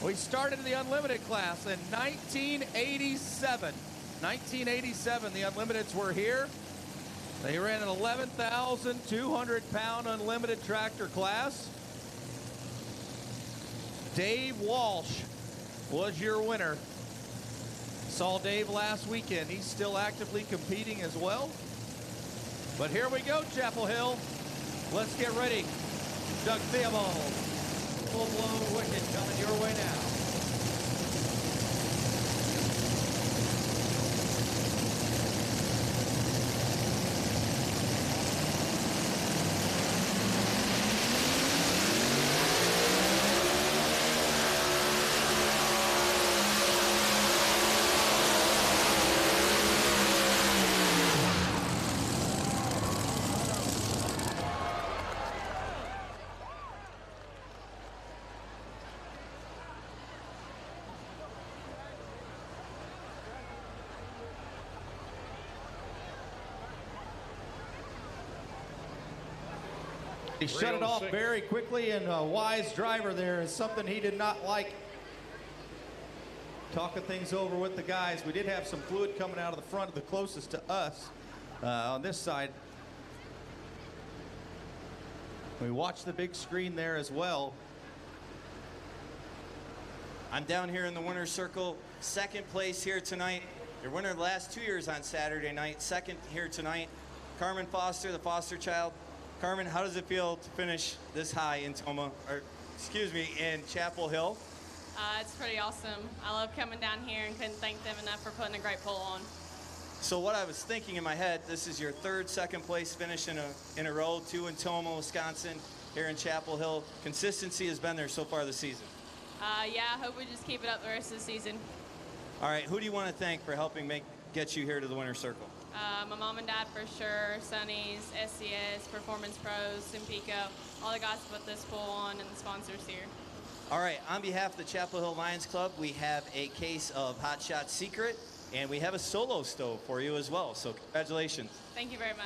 We started in the Unlimited class in 1987. 1987, the Unlimiteds were here. They ran an 11,200-pound Unlimited tractor class. Dave Walsh was your winner. Saw Dave last weekend. He's still actively competing as well. But here we go, Chapel Hill. Let's get ready. Doug Theobald, full-blown Wicked coming your way now. He shut it off very quickly, and a wise driver there is something he did not like. Talking things over with the guys. We did have some fluid coming out of the front of the closest to us on this side. We watched the big screen there as well. I'm down here in the winner's circle, second place here tonight. Your winner the last 2 years on Saturday night, second here tonight. Carmen Foster, the foster child. Carmen, how does it feel to finish this high in in Chapel Hill? It's pretty awesome. I love coming down here and couldn't thank them enough for putting a great pull on. So what I was thinking in my head, this is your 3rd second place finish in a row, 2 in Tomah, Wisconsin, here in Chapel Hill. Consistency has been there so far this season. Yeah, I hope we just keep it up the rest of the season. All right, who do you want to thank for helping get you here to the winner's circle? My mom and dad for sure, Sonny's, SCS, Performance Pros, Simpico, all the guys put this pull on, and the sponsors here. All right, on behalf of the Chapel Hill Lions Club, we have a case of Hot Shot Secret, and we have a solo stove for you as well, so congratulations. Thank you very much.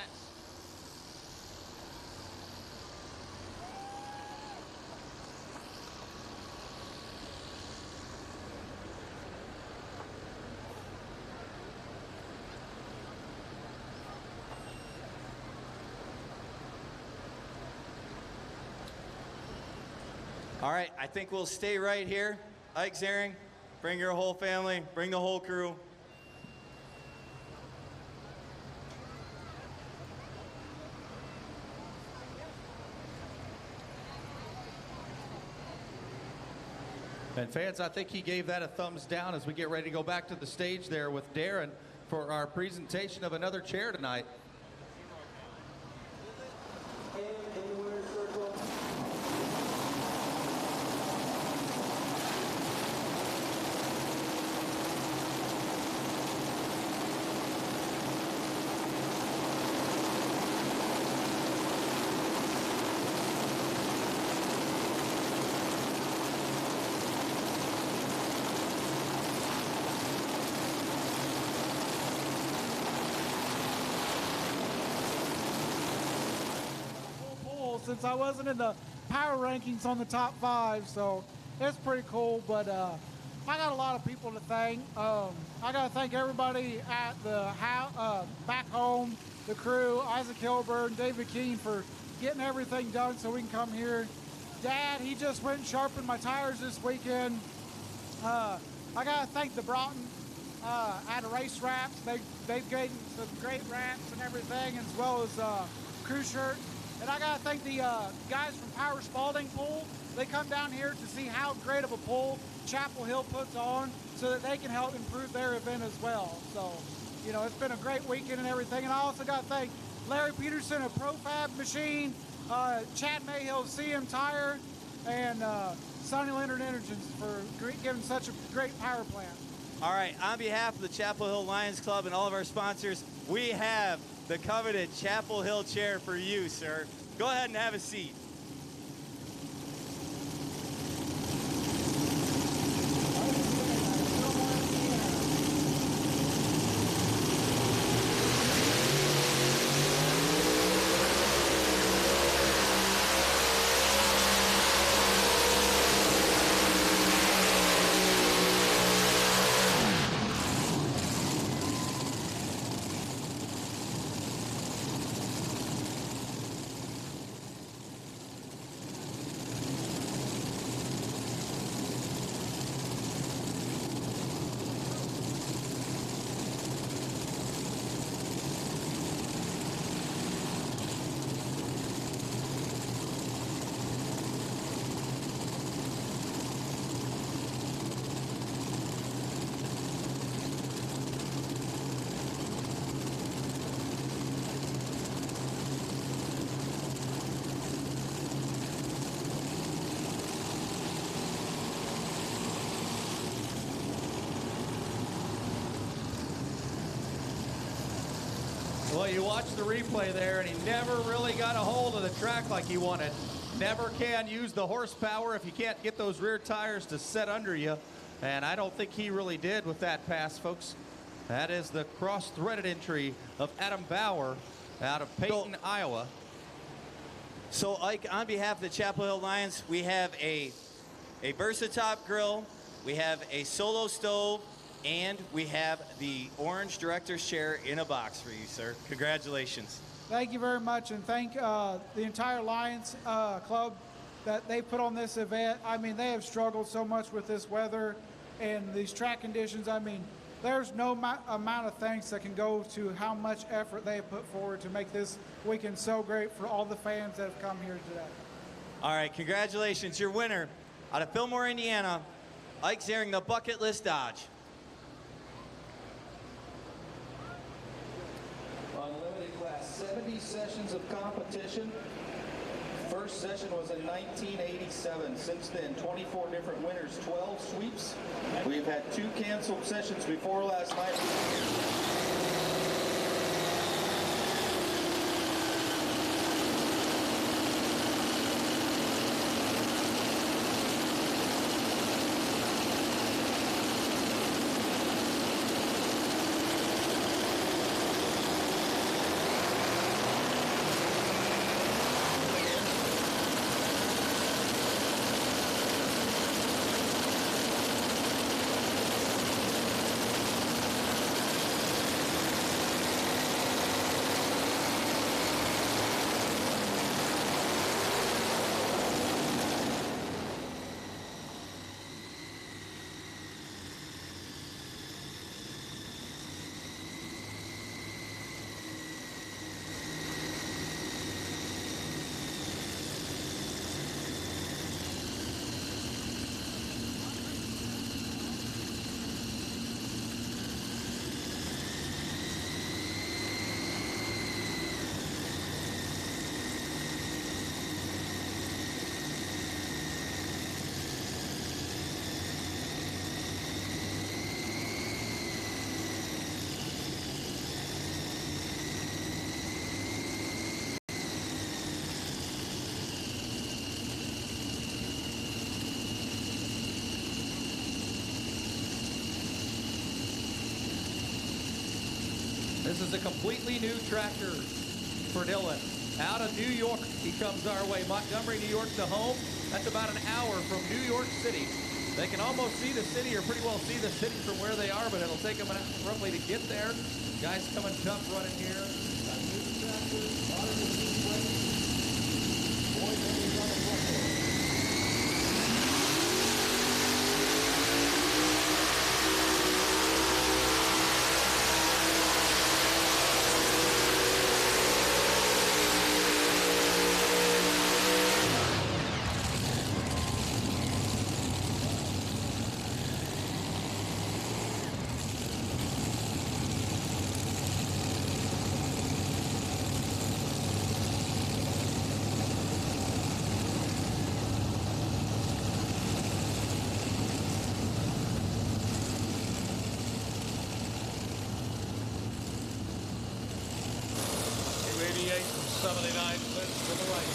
All right, I think we'll stay right here. Ike Zaring, bring your whole family, bring the whole crew. And fans, I think he gave that a thumbs down as we get ready to go back to the stage there with Darren for our presentation of another chair tonight. Since I wasn't in the power rankings on the top 5, so it's pretty cool. But I got a lot of people to thank. I got to thank everybody at the back home, the crew, Isaac Hilburn, David Keene for getting everything done so we can come here. Dad, he just went and sharpened my tires this weekend. I got to thank the Broughton at Race Wraps. They've given some great wraps and everything, as well as crew shirt. And I got to thank the guys from Power Spalding Pool. They come down here to see how great of a pool Chapel Hill puts on so that they can help improve their event as well. So, you know, it's been a great weekend and everything. And I also got to thank Larry Peterson of ProFab Machine, Chad Mayhill, CM Tire, and Sonny Leonard Energies for giving such a great power plant. All right, on behalf of the Chapel Hill Lions Club and all of our sponsors, we have the coveted Chapel Hill chair for you, sir. Go ahead and have a seat. Well, you watch the replay there, and he never really got a hold of the track like he wanted. Never can use the horsepower if you can't get those rear tires to set under you. And I don't think he really did with that pass, folks. That is the cross-threaded entry of Adam Bauer out of Peyton, Iowa. So, Ike, on behalf of the Chapel Hill Lions, we have a VersaTop grill, we have a Solo stove, and we have the orange director's chair in a box for you, sir. Congratulations. Thank you very much, and thank the entire Lions Club that they put on this event. I mean, they have struggled so much with this weather and these track conditions. I mean, there's no amount of thanks that can go to how much effort they have put forward to make this weekend so great for all the fans that have come here today. All right, congratulations. Your winner out of Fillmore, Indiana, Ike Ziering, the Bucket List Dodge. Unlimited class, 70 sessions of competition. First session was in 1987. Since then, 24 different winners, 12 sweeps. We've had 2 canceled sessions before last night. This is a completely new tractor for Dylan. Out of New York, he comes our way. Montgomery, New York to home. That's about an hour from New York City. They can almost see the city, or pretty well see the city from where they are, but it'll take them roughly to get there. Guys coming tough running here. Got new tractors, modern machine brakes. Boy, babies on the front. $288.79 to the right.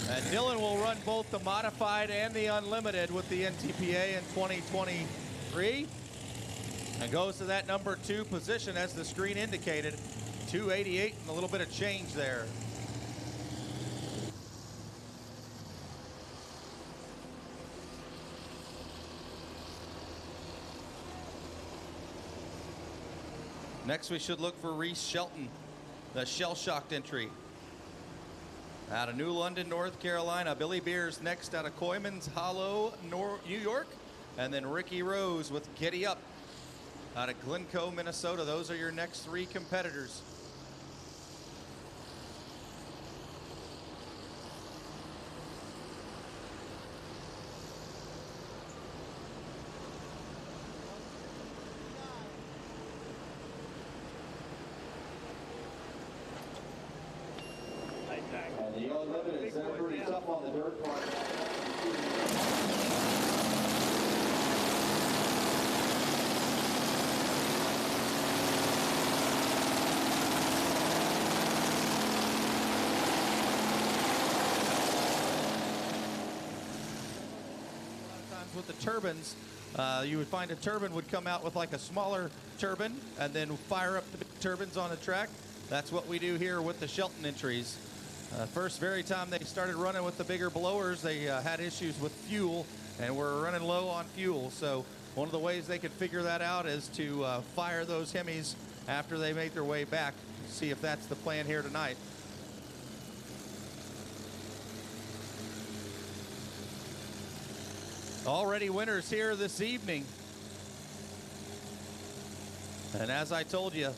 288.79. And Dylan will run both the modified and the unlimited with the NTPA in 2023. And goes to that number 2 position as the screen indicated. 288 and a little bit of change there. Next, we should look for Reese Shelton, the shell-shocked entry. Out of New London, North Carolina. Billy Beers next out of Coyman's Hollow, New York. And then Ricky Rose with Giddy Up out of Glencoe, Minnesota. Those are your next 3 competitors. And the unlimited is pretty tough on the dirt part. With the turbines, you would find a turbine would come out with like a smaller turbine and then fire up the big turbines on the track. That's what we do here with the Shelton entries. First very time they started running with the bigger blowers, they had issues with fuel and were running low on fuel. So one of the ways they could figure that out is to fire those Hemis after they make their way back. See if that's the plan here tonight. Already winners here this evening. And as I told you,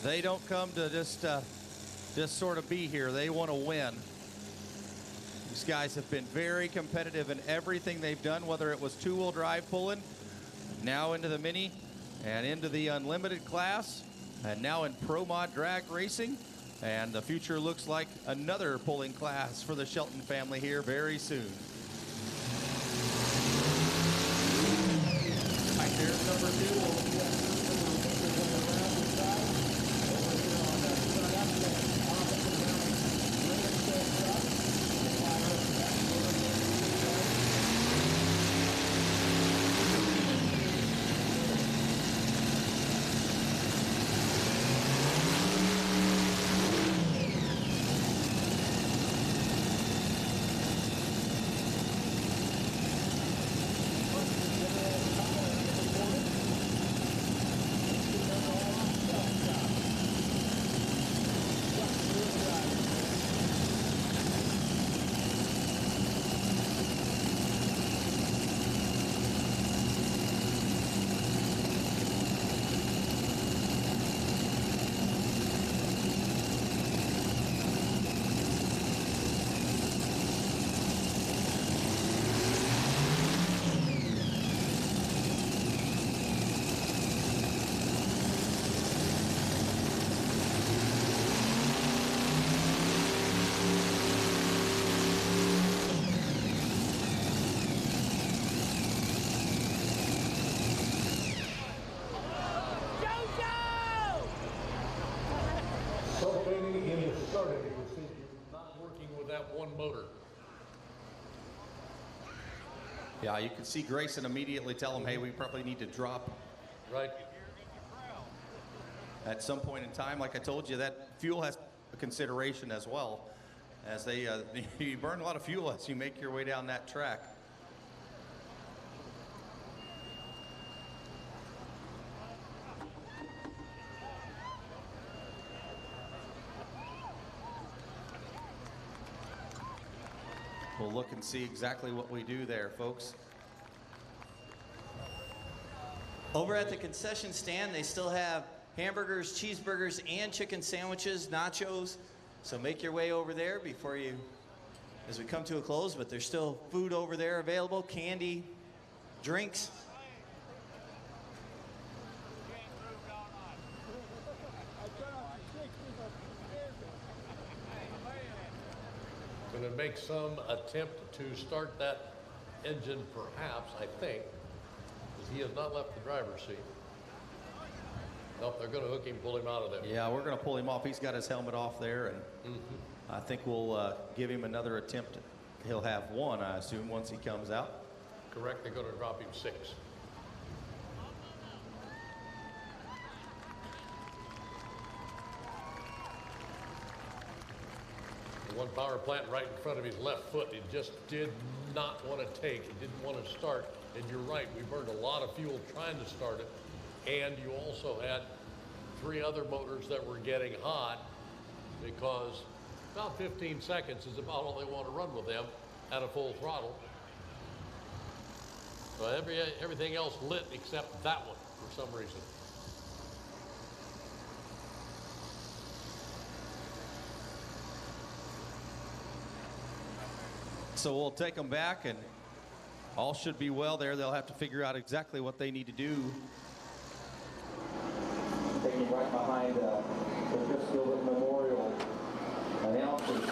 they don't come to just sort of be here. They want to win. These guys have been very competitive in everything they've done, whether it was 2-wheel drive pulling, now into the Mini, and into the Unlimited class, and now in Pro Mod drag racing. And the future looks like another pulling class for the Shelton family here very soon. Here's number 2. Yeah, you can see Grayson immediately tell him, hey, we probably need to drop. Right. At some point in time, like I told you, that fuel has a consideration as well. As they, you burn a lot of fuel as you make your way down that track. We'll look and see exactly what we do there, folks. Over at the concession stand, they still have hamburgers, cheeseburgers, and chicken sandwiches, nachos. So make your way over there before you, as we come to a close, but there's still food over there available, candy, drinks. Going to make some attempt to start that engine, perhaps, I think, because he has not left the driver's seat. Nope, they're going to hook him, pull him out of there. Yeah, we're going to pull him off. He's got his helmet off there, and I think we'll give him another attempt. He'll have one, I assume, once he comes out. Correct, they're going to drop him 6. The one power plant right in front of his left foot, he just did not want to take. He didn't want to start. And you're right, we burned a lot of fuel trying to start it. And you also had 3 other motors that were getting hot because about 15 seconds is about all they want to run with them at a full throttle. So everything else lit except that one for some reason. So we'll take them back, and all should be well there. They'll have to figure out exactly what they need to do. Taking right behind the Chris Gilbert Memorial announcers.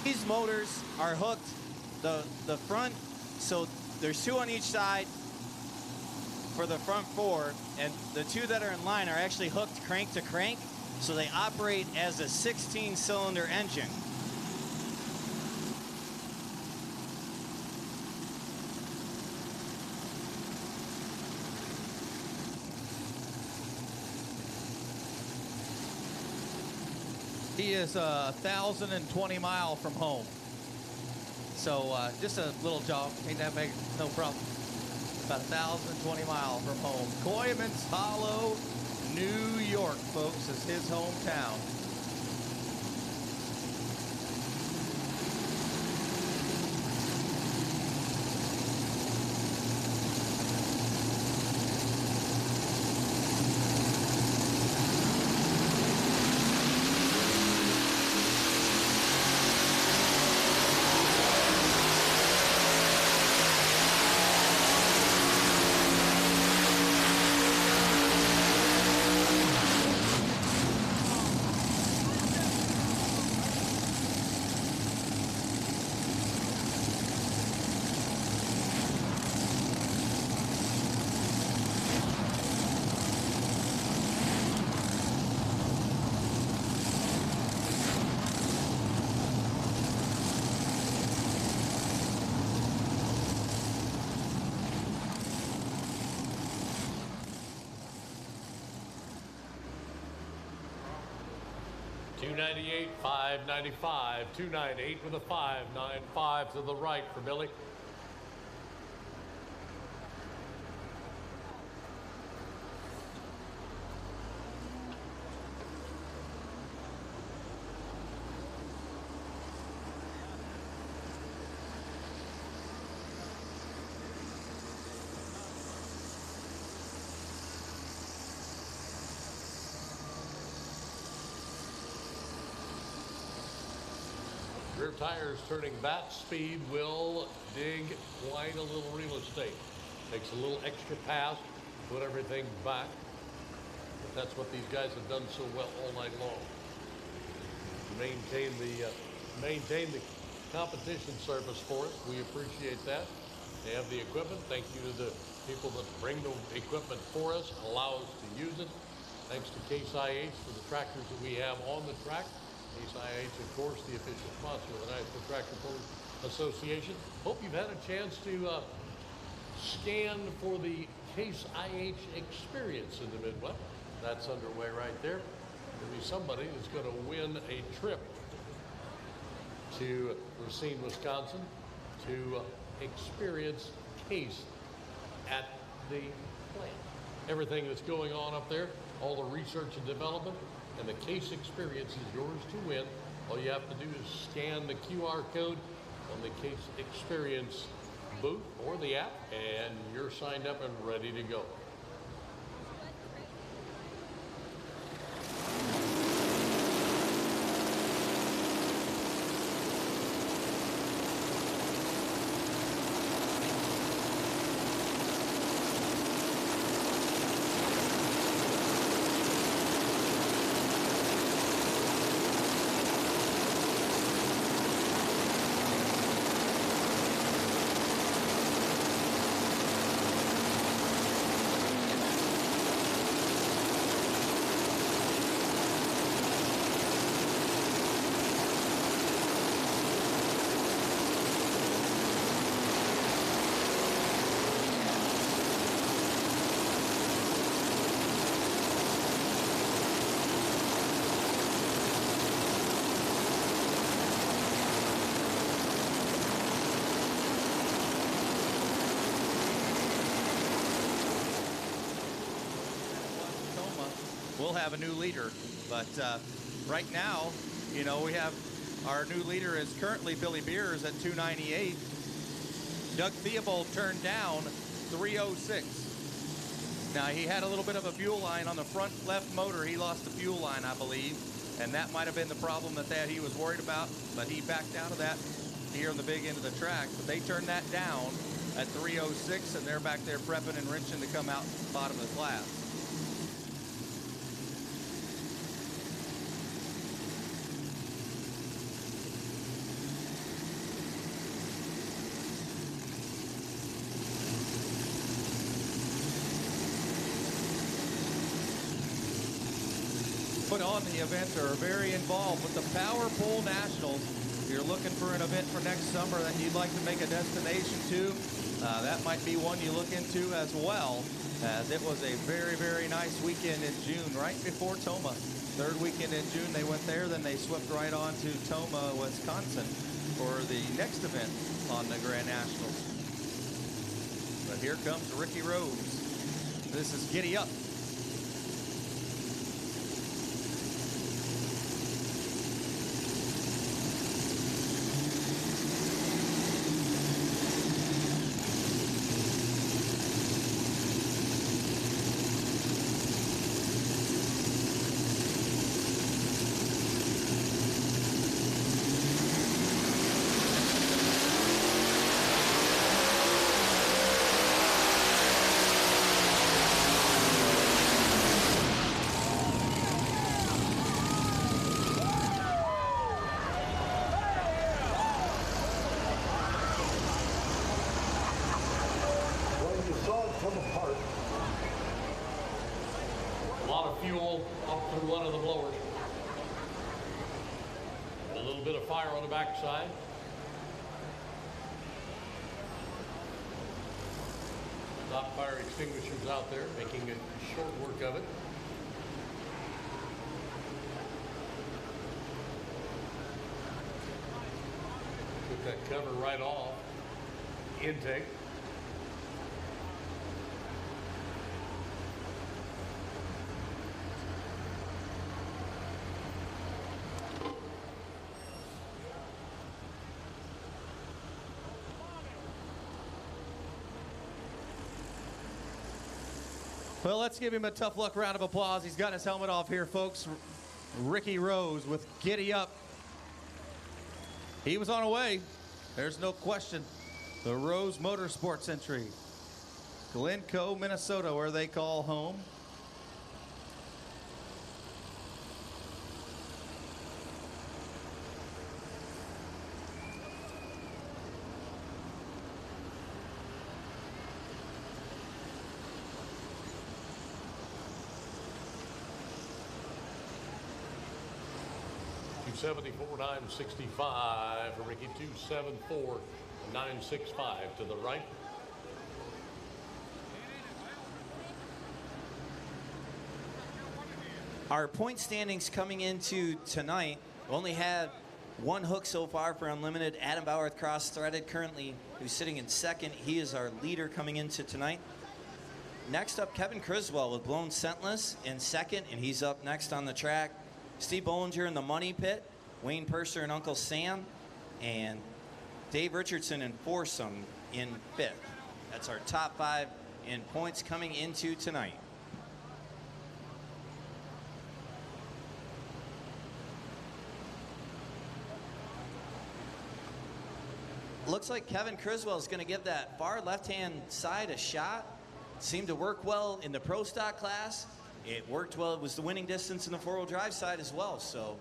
These motors are hooked, the front, so there's 2 on each side for the front 4, and the 2 that are in line are actually hooked crank to crank, so they operate as a 16-cylinder engine. He is 1,020 miles from home. So just a little jog, ain't that big, no problem. About 1,020 miles from home. Coyman's Hollow, New York, folks, is his hometown. $298, $595, $298 with a $595 to the right for Billy. Rear tires turning bat speed will dig quite a little real estate. Takes a little extra pass, put everything back. But that's what these guys have done so well all night long. Maintain the competition surface for us. We appreciate that. They have the equipment. Thank you to the people that bring the equipment for us, allow us to use it. Thanks to Case IH for the tractors that we have on the track. Case IH, of course, the official sponsor of the National Tractor Pullers Association. Hope you've had a chance to scan for the Case IH experience in the Midwest. That's underway right there. There'll be somebody that's going to win a trip to Racine, Wisconsin to experience Case at the plant. Everything that's going on up there, all the research and development, and the Case experience is yours to win. All you have to do is scan the QR code on the Case experience booth or the app, and you're signed up and ready to go. We'll have a new leader, but right now, you know, we have our new leader is currently Billy Beers at 298. Doug Theobald turned down 306. Now, he had a little bit of a fuel line on the front left motor. He lost the fuel line, I believe, and that might have been the problem that he was worried about, but he backed out of that here on the big end of the track. But they turned that down at 306, and they're back there prepping and wrenching to come out bottom of the class. Put on the event are very involved with the Power Pole Nationals. If you're looking for an event for next summer that you'd like to make a destination to, that might be one you look into as well, as it was a very, very nice weekend in June, right before Toma. Third weekend in June, they went there, then they swept right on to Toma, Wisconsin for the next event on the Grand Nationals. But here comes Ricky Rose. This is Giddy Up. Fuel up through one of the blowers. A little bit of fire on the backside. Top fire extinguishers out there, making it short work of it. Took that cover right off. Intake. Well, let's give him a tough luck round of applause. He's got his helmet off here, folks. Ricky Rose with Giddy Up. He was on a way. There's no question. The Rose Motorsports entry. Glencoe, Minnesota, where they call home. 274.965 for Ricky. 274.965 to the right. Our point standings coming into tonight only had one hook so far for Unlimited. Adam Bauer with cross-threaded currently, who's sitting in second. He is our leader coming into tonight. Next up, Kevin Criswell with Blown Scentless in second, and he's up next on the track. Steve Bollinger in the money pit, Wayne Purser and Uncle Sam, and Dave Richardson and Foursome in fifth. That's our top 5 in points coming into tonight. Looks like Kevin Criswell is going to give that far left-hand side a shot. Seemed to work well in the Pro Stock class. It worked well. It was the winning distance in the four-wheel drive side as well. So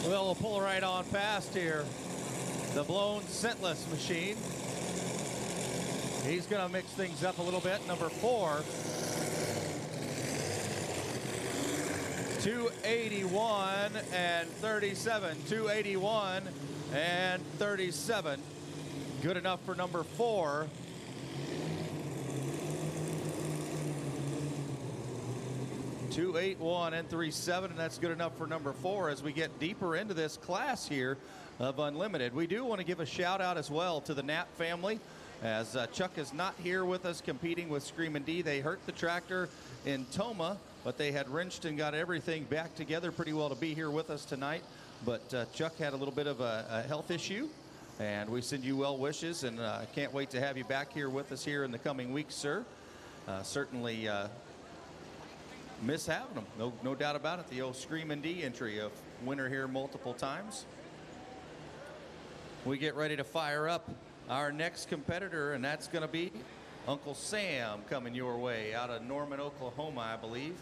Well, we'll pull right on past here. The Blown Scentless machine. He's going to mix things up a little bit. Number 4. 281 and 37. 281 and 37. Good enough for number 4. .281 and 37, and that's good enough for number 4 as we get deeper into this class here of Unlimited. We do want to give a shout out as well to the Knapp family, as Chuck is not here with us competing with Screamin' D. They hurt the tractor in Tomah, but they had wrenched and got everything back together pretty well to be here with us tonight. But Chuck had a little bit of a health issue, and we send you well wishes, and can't wait to have you back here with us here in the coming weeks, sir. Certainly miss having them, no doubt about it. The old Screamin' D entry of winner here multiple times. We get ready to fire up our next competitor, and that's going to be Uncle Sam coming your way out of Norman, Oklahoma, I believe.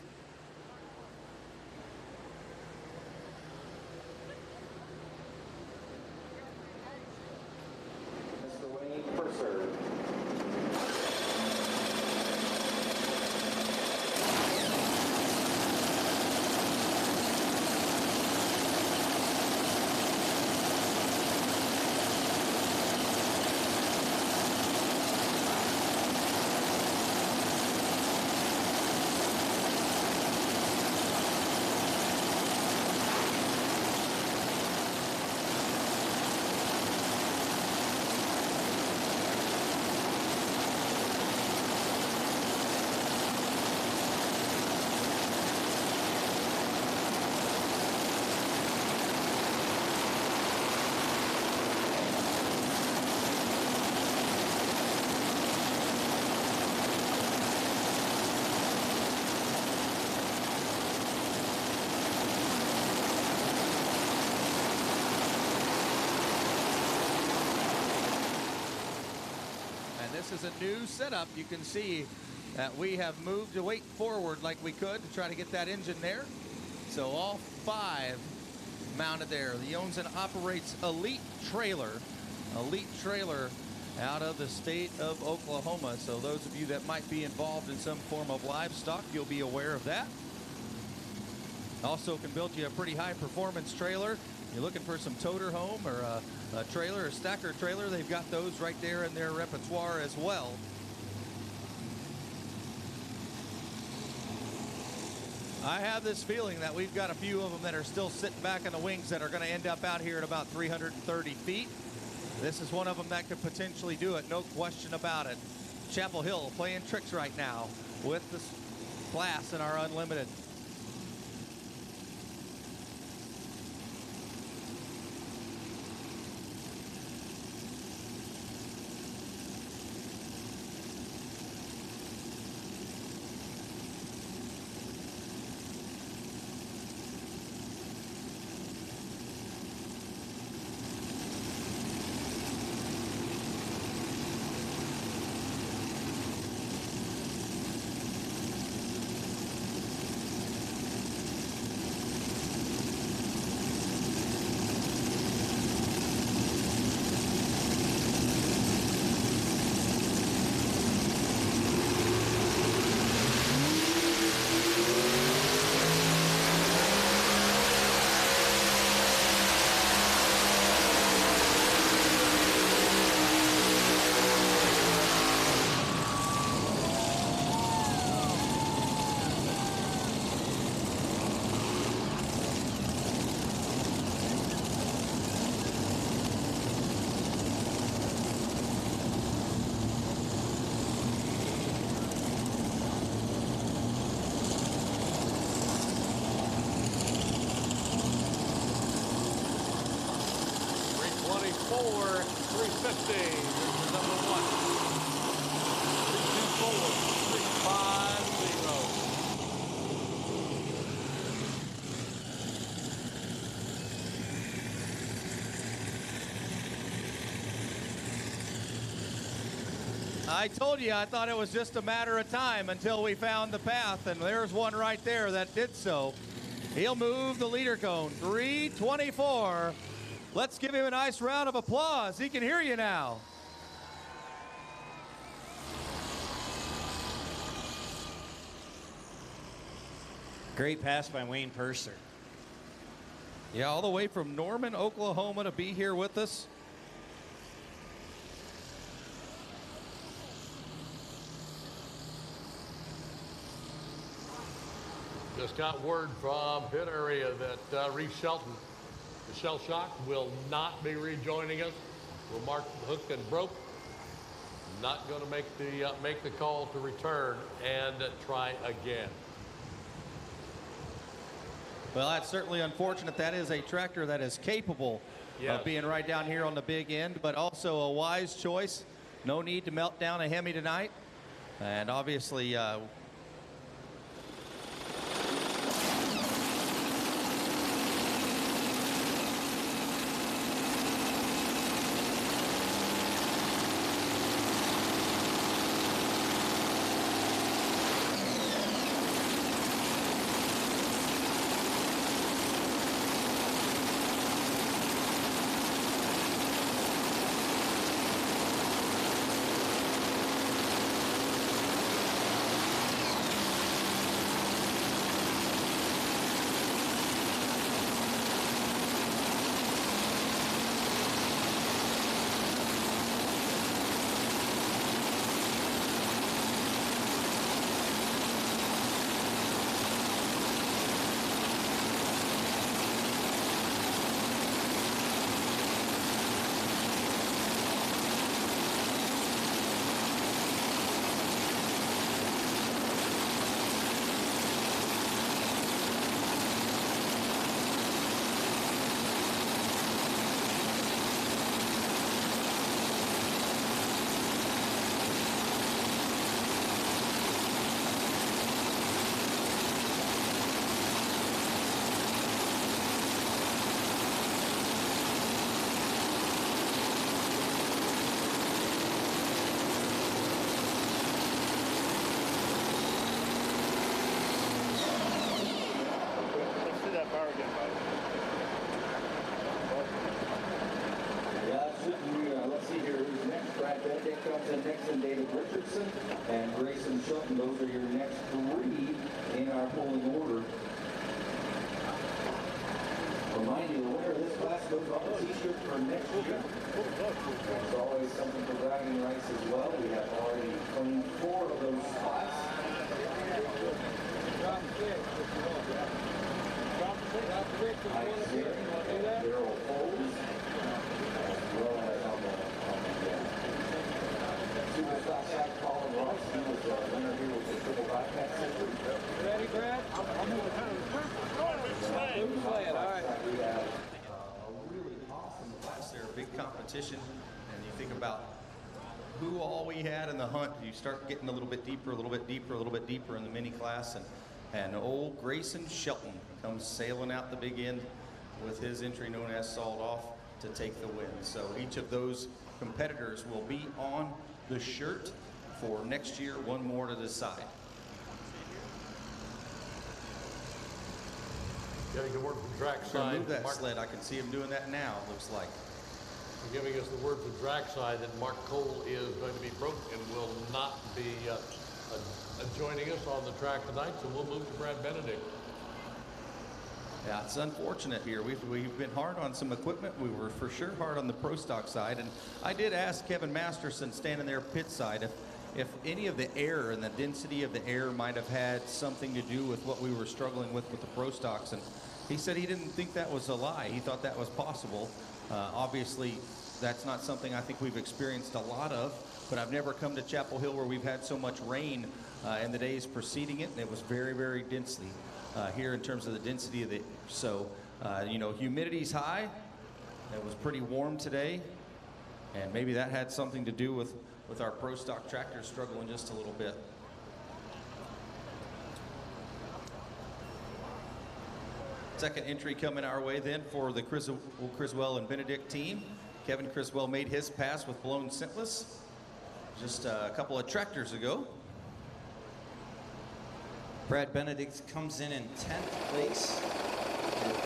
this is a new setup. You can see that we have moved the weight forward like we could to try to get that engine there. So all 5 mounted there. He owns and operates Elite Trailer out of the state of Oklahoma. So those of you that might be involved in some form of livestock, you'll be aware of that. Also can build you a pretty high performance trailer. You're looking for some toter home or a trailer, a stacker trailer, they've got those right there in their repertoire as well. I have this feeling that we've got a few of them that are still sitting back in the wings that are going to end up out here at about 330 feet. This is one of them that could potentially do it, no question about it. Chapel Hill playing tricks right now with the class in our Unlimited. I told you I thought it was just a matter of time until we found the path, and there's one right there that did so. He'll move the leader cone, 324. Let's give him a nice round of applause. He can hear you now. Great pass by Wayne Purser. Yeah, all the way from Norman, Oklahoma to be here with us. Just got word from pit area that Reese Shelton, the Shell Shock, will not be rejoining us. We'll mark the hook and broke. Not going to make the call to return and try again. Well, that's certainly unfortunate. That is a tractor that is capable of being right down here on the big end, but also a wise choice. No need to melt down a Hemi tonight. And obviously, goes on the t-shirt for next year. There's always something for bragging rights as well. We have already claimed 4 of those spots. Mike Zinn and Daryl Foles, as well as on the super stock side, Colin Ross. He was the winner here with the triple bypass century. Ready, Brad? I'm going to kind of play it. All right. We have a really awesome Class there, big competition, and you think about who all we had in the hunt. You start getting a little bit deeper, a little bit deeper, a little bit deeper in the mini class, and old Grayson Shelton comes sailing out the big end with his entry known as Sawed Off to take the win. So each of those competitors will be on the shirt for next year, one more to decide. Getting the word from track Gonna side. move that Mark, sled. I can see him doing that now, it looks like. giving us the word from track side that Mark Cole is going to be broke and will not be joining us on the track tonight. So we'll move to Brad Benedict. Yeah, it's unfortunate here. We've been hard on some equipment. We were for sure hard on the pro stock side. And I did ask Kevin Masterson standing there pit side if any of the air and the density of the air might have had something to do with what we were struggling with the pro stocks. And he said he didn't think that was a lie. He thought that was possible. Obviously, that's not something I think we've experienced a lot of, but I've never come to Chapel Hill where we've had so much rain in the days preceding it, and it was very, very densely here in terms of the density of the, so, you know, humidity's high. It was pretty warm today, and maybe that had something to do with our pro stock tractors struggling just a little bit. Second entry coming our way then for the Criswell and Benedict team. Kevin Criswell made his pass with blown scentless just a couple of tractors ago. Brad Benedict comes in 10th place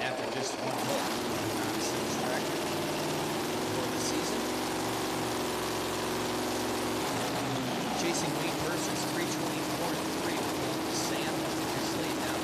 after just one hit on his tractor for the season. Chasing Wayne Purser's 324-3 with Sam just laid down.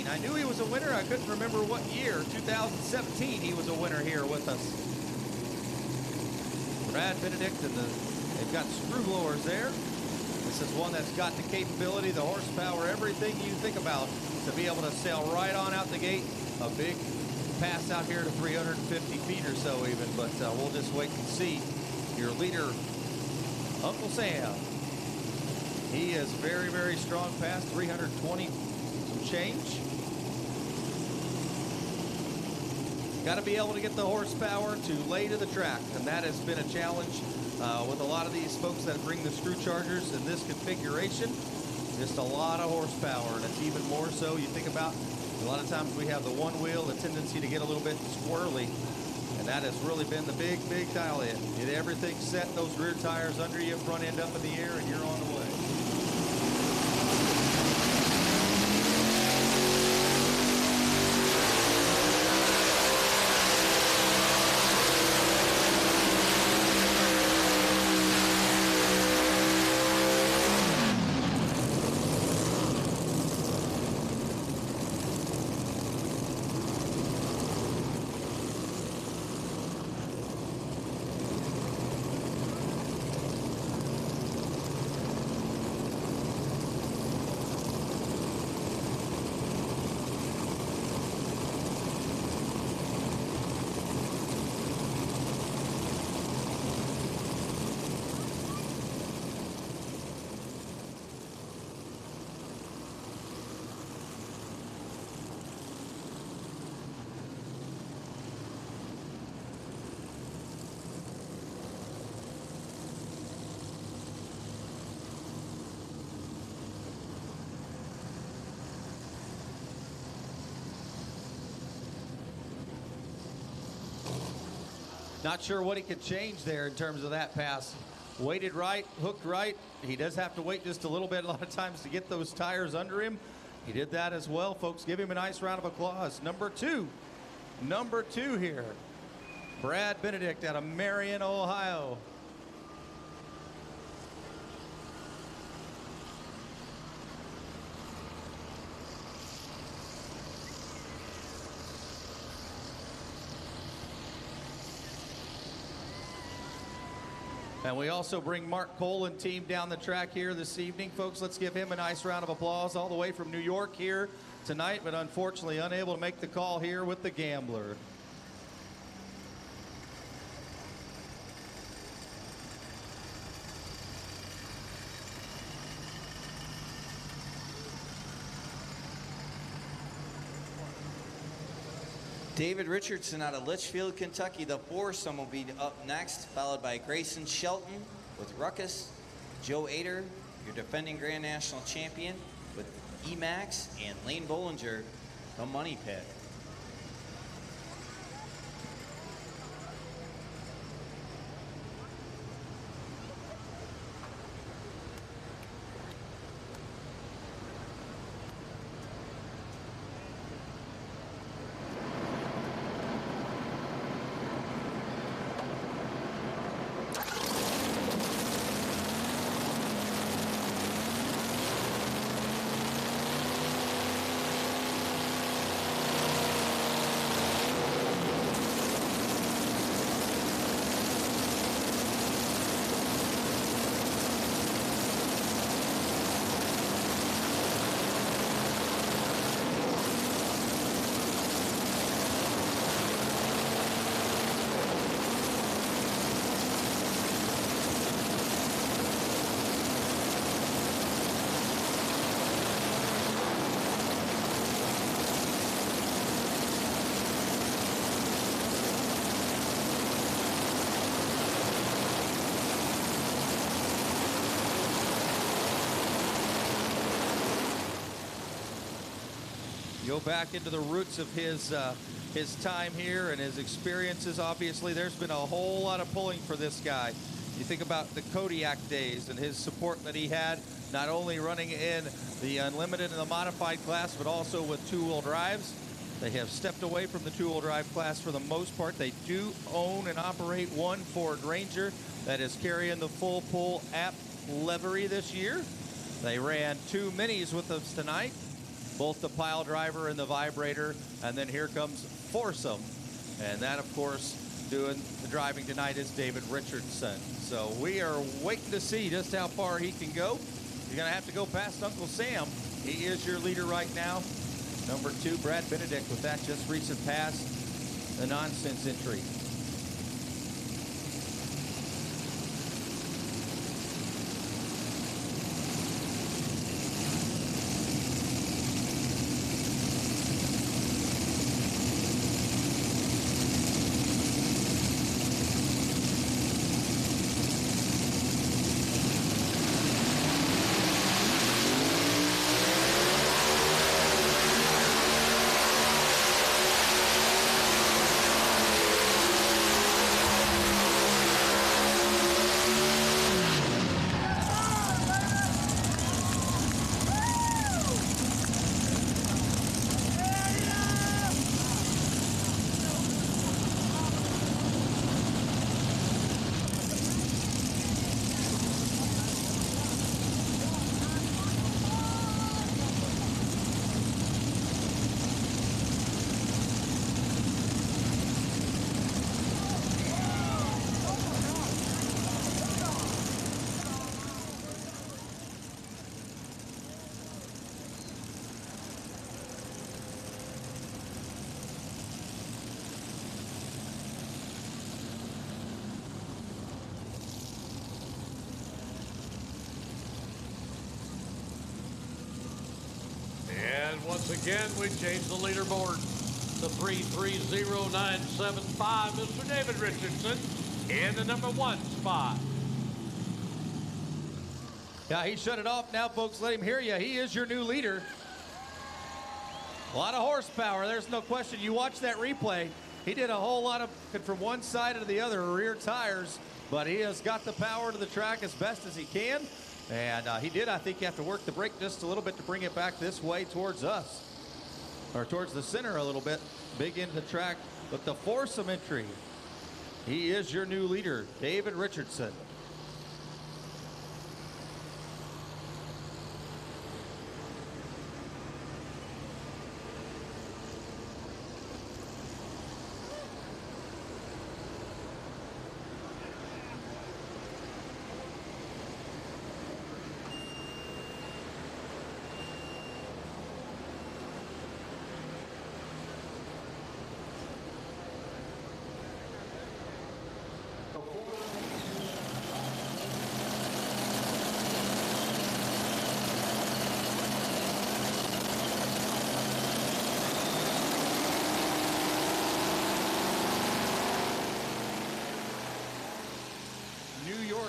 I knew he was a winner. I couldn't remember what year. 2017, he was a winner here with us. Brad Benedict, and they've got screw blowers there. This is one that's got the capability, the horsepower, everything you think about to be able to sail right on out the gate. A big pass out here to 350 feet or so even, but we'll just wait and see. Your leader, Uncle Sam. He is very, very strong pass, 320 some change. Got to be able to get the horsepower to lay to the track, and that has been a challenge with a lot of these folks that bring the screw chargers in this configuration. Just a lot of horsepower, and it's even more so. You think about a lot of times we have the one wheel, the tendency to get a little bit squirrely, and that has really been the big, big dial in. Get everything set, those rear tires under you, front end up in the air, and you're on the way. Not sure what he could change there in terms of that pass. Weighted right, hooked right. He does have to wait just a little bit a lot of times to get those tires under him. He did that as well, folks. Give him a nice round of applause. Number two here. Brad Benedict out of Marion, Ohio. And we also bring Mark Cole and team down the track here this evening. Folks, let's give him a nice round of applause all the way from New York here tonight, but unfortunately unable to make the call here with the Gambler. David Richardson out of Litchfield, Kentucky. The foursome will be up next, followed by Grayson Shelton with Ruckus, Joe Ader, your defending Grand National champion with Emax, and Lane Bollinger, the Money Pit. Go back into the roots of his time here and his experiences. Obviously, there's been a whole lot of pulling for this guy. You think about the Kodiak days and his support that he had, not only running in the Unlimited and the Modified class, but also with two-wheel drives. They have stepped away from the two-wheel drive class for the most part. They do own and operate one Ford Ranger that is carrying the full pull app livery this year. They ran two minis with us tonight, both the pile driver and the vibrator, and then here comes foursome. And that, of course, doing the driving tonight is David Richardson. So we are waiting to see just how far he can go. You're gonna have to go past Uncle Sam. He is your leader right now. Number two, Brad Benedict with that just recent pass, the nonsense entry. Once again, we changed the leaderboard to 330975. Mr. David Richardson in the number one spot. Yeah, he shut it off now, folks. Let him hear you. He is your new leader. A lot of horsepower. There's no question. You watch that replay. He did a whole lot of from one side to the other, rear tires, but he has got the power to the track as best as he can. And he did, I think, have to work the brake just a little bit to bring it back this way towards us, or towards the center a little bit, big into the track. But the foursome entry, he is your new leader, David Richardson.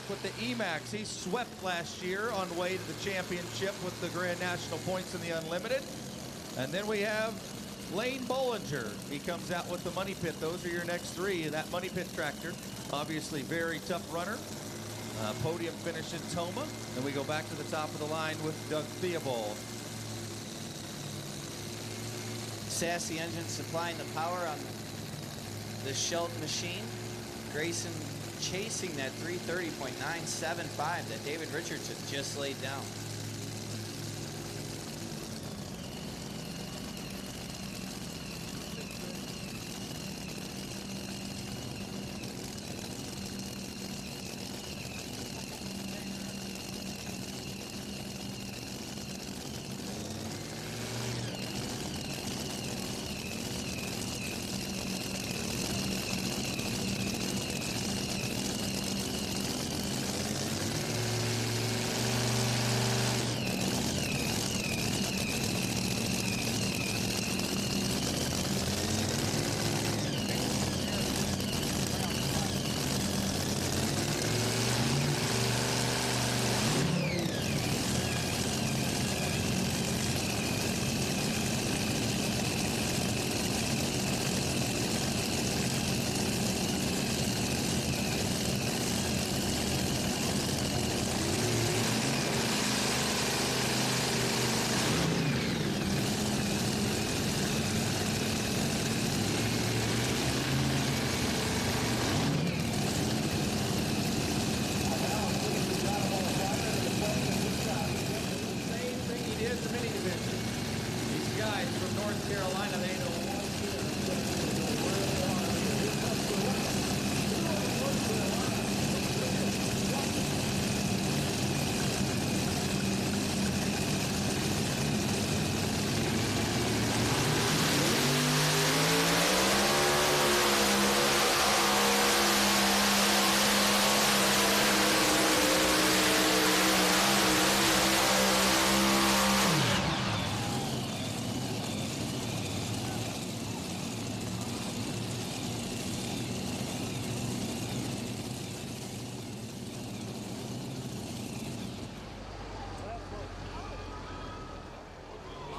With the EMAX, he swept last year on the way to the championship with the Grand National points in the Unlimited. And then we have Lane Bollinger. He comes out with the Money Pit. Those are your next three. That Money Pit tractor, obviously very tough runner. Podium finish in Toma. Then we go back to the top of the line with Doug Theobald. Sassy Engine supplying the power on the Shelton machine. Grayson chasing that 330.975 that David Richardson just laid down.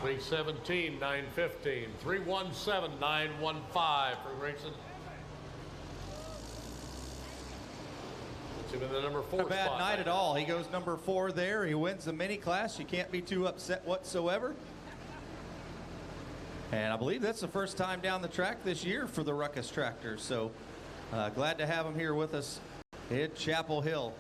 $317,915, $317,915 for Grayson. Puts him in the number 4 Not a bad spot. night at all. He goes number 4 there. He wins the mini class. You can't be too upset whatsoever. And I believe that's the first time down the track this year for the Ruckus tractor. So glad to have him here with us at Chapel Hill.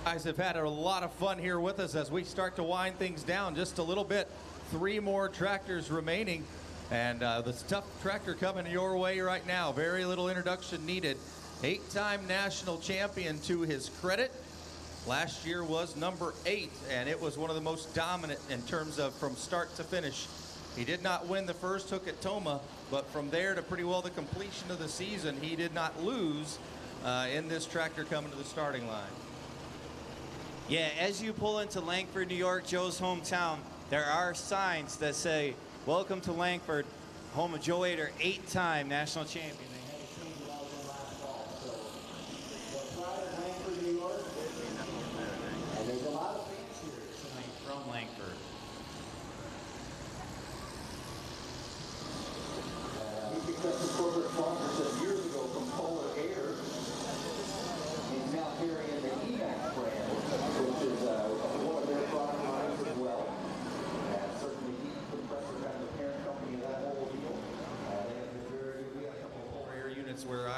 Guys have had a lot of fun here with us as we start to wind things down just a little bit. 3 more tractors remaining, and this tough tractor coming your way right now. Very little introduction needed. 8-time national champion to his credit. Last year was number 8, and it was one of the most dominant in terms of from start to finish. He did not win the first hook at Toma, but from there to pretty well the completion of the season, he did not lose in this tractor coming to the starting line. Yeah, as you pull into Langford, New York, Joe's hometown, there are signs that say, "Welcome to Langford, home of Joe Ader, 8-time national champion." They had to change it out again last fall. So, the pride of Langford, New York, and there's a lot of fans here tonight from Langford.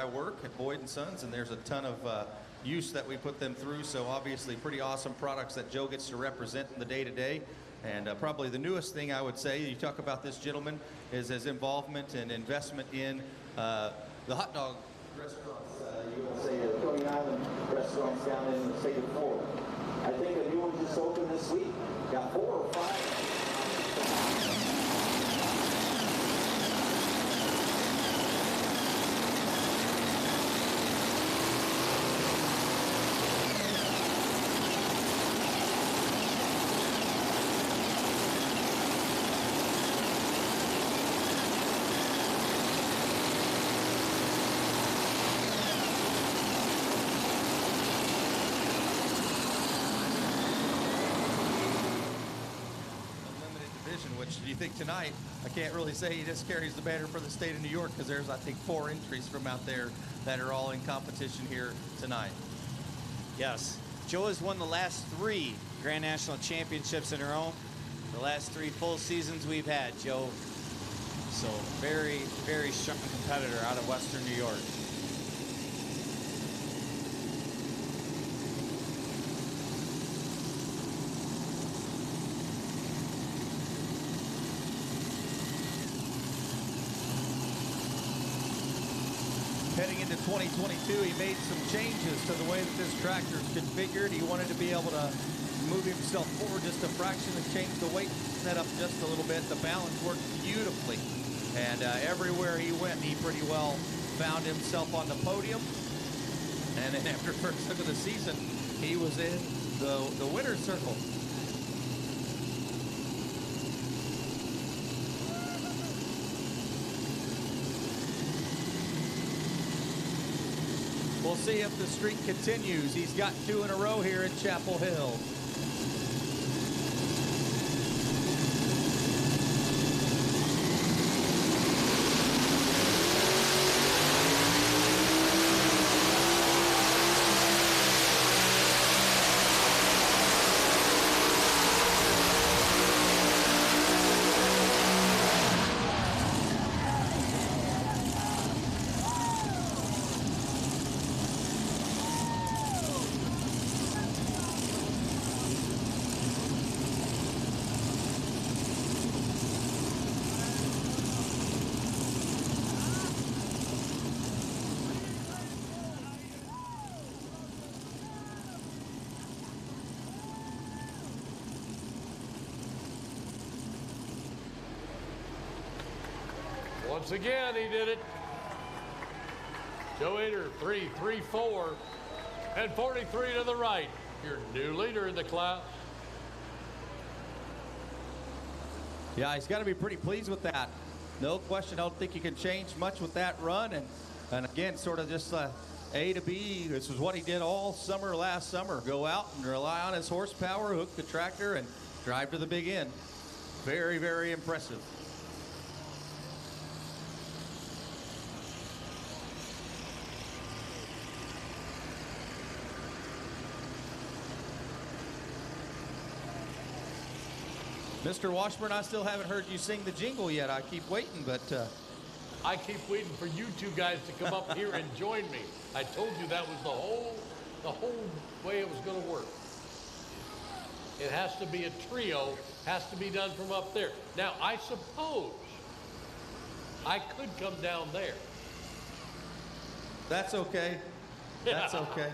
I work at Boyd & Sons, and there's a ton of use that we put them through. So obviously pretty awesome products that Joe gets to represent in the day-to-day. And probably the newest thing I would say, you talk about this gentleman, is his involvement and investment in the hot dog restaurants. USA, Coney Island restaurants down in the state of Florida. I think a new one just opened this week. Got 4 or 5. Which do you think tonight? I can't really say he just carries the banner for the state of New York, because there's, I think, 4 entries from out there that are all in competition here tonight. Yes. Joe has won the last 3 Grand National Championships in her own. The last 3 full seasons we've had, Joe. So very, very strong competitor out of Western New York. Heading into 2022, he made some changes to the way that this tractor is configured. He wanted to be able to move himself forward just a fraction and change the weight set up just a little bit. The balance worked beautifully. And everywhere he went, he pretty well found himself on the podium. And then after first look of the season, he was in the winner's circle. We'll see if the streak continues. He's got 2 in a row here in Chapel Hill. Once again, he did it. Joe Eder, 3-3-4, and 43 to the right. Your new leader in the class. Yeah, he's got to be pretty pleased with that. No question. I don't think you can change much with that run. And again, sort of just A to B. This was what he did all summer last summer. Go out and rely on his horsepower, hook the tractor, and drive to the big end. Very, very impressive. Mr. Washburn, I still haven't heard you sing the jingle yet. I keep waiting, but... I keep waiting for you 2 guys to come up here and join me. I told you that was the whole way it was going to work. It has to be a trio, has to be done from up there. Now, I suppose I could come down there. That's okay. That's okay.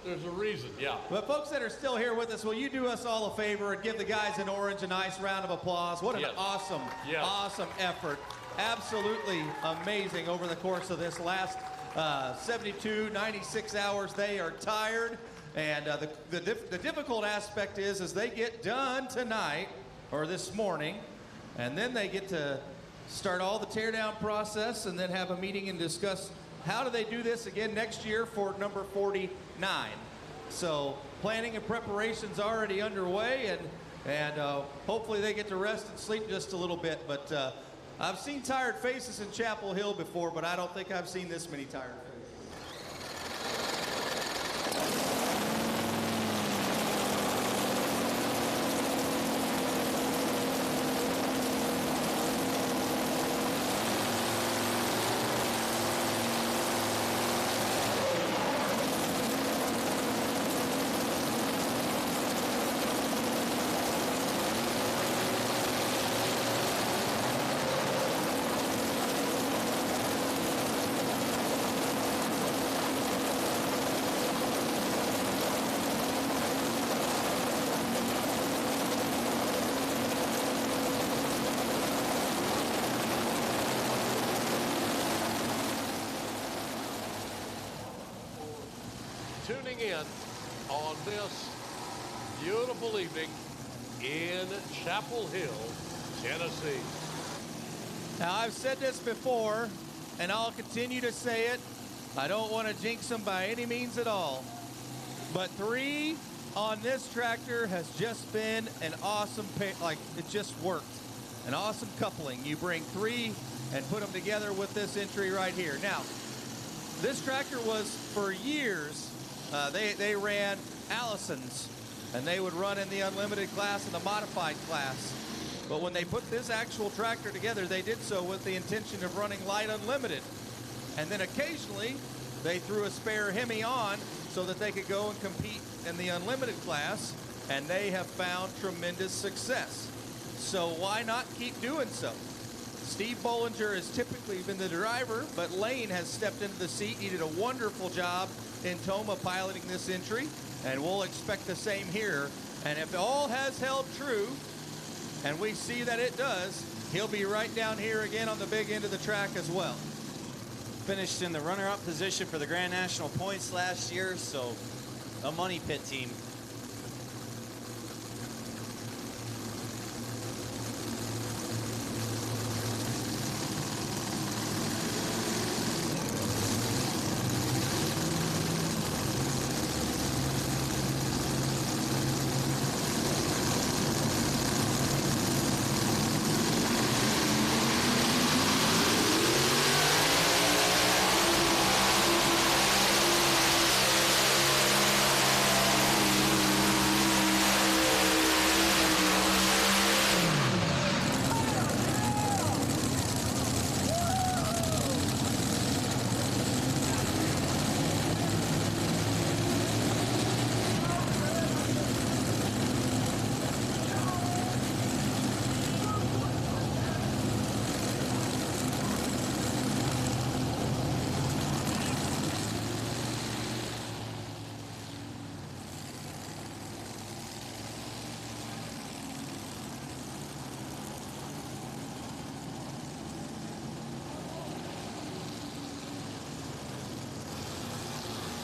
There's a reason, yeah. But folks that are still here with us, will you do us all a favor and give the guys in orange a nice round of applause? What an awesome, awesome effort. Absolutely amazing over the course of this last 72, 96 hours. They are tired. And the difficult aspect is they get done tonight or this morning, and then they get to start all the teardown process and then have a meeting and discuss how do they do this again next year for number 49. So planning and preparation's already underway, and hopefully they get to rest and sleep just a little bit. But I've seen tired faces in Chapel Hill before, but I don't think I've seen this many tired faces. tuning in on this beautiful evening in Chapel Hill, Tennessee. Now, I've said this before, and I'll continue to say it. I don't want to jinx them by any means at all. But 3 on this tractor has just been an awesome pair. Like, it just worked. An awesome coupling. You bring 3 and put them together with this entry right here. Now, this tractor was, for years, they ran Allison's, and they would run in the unlimited class and the modified class. But when they put this actual tractor together, they did so with the intention of running light unlimited. And then occasionally, they threw a spare Hemi on so that they could go and compete in the unlimited class, and they have found tremendous success. So why not keep doing so? Steve Bollinger has typically been the driver, but Lane has stepped into the seat. He did a wonderful job in Toma piloting this entry, and we'll expect the same here. And if all has held true, and we see that it does, he'll be right down here again on the big end of the track as well. Finished in the runner-up position for the Grand National points last year, so a money pit team.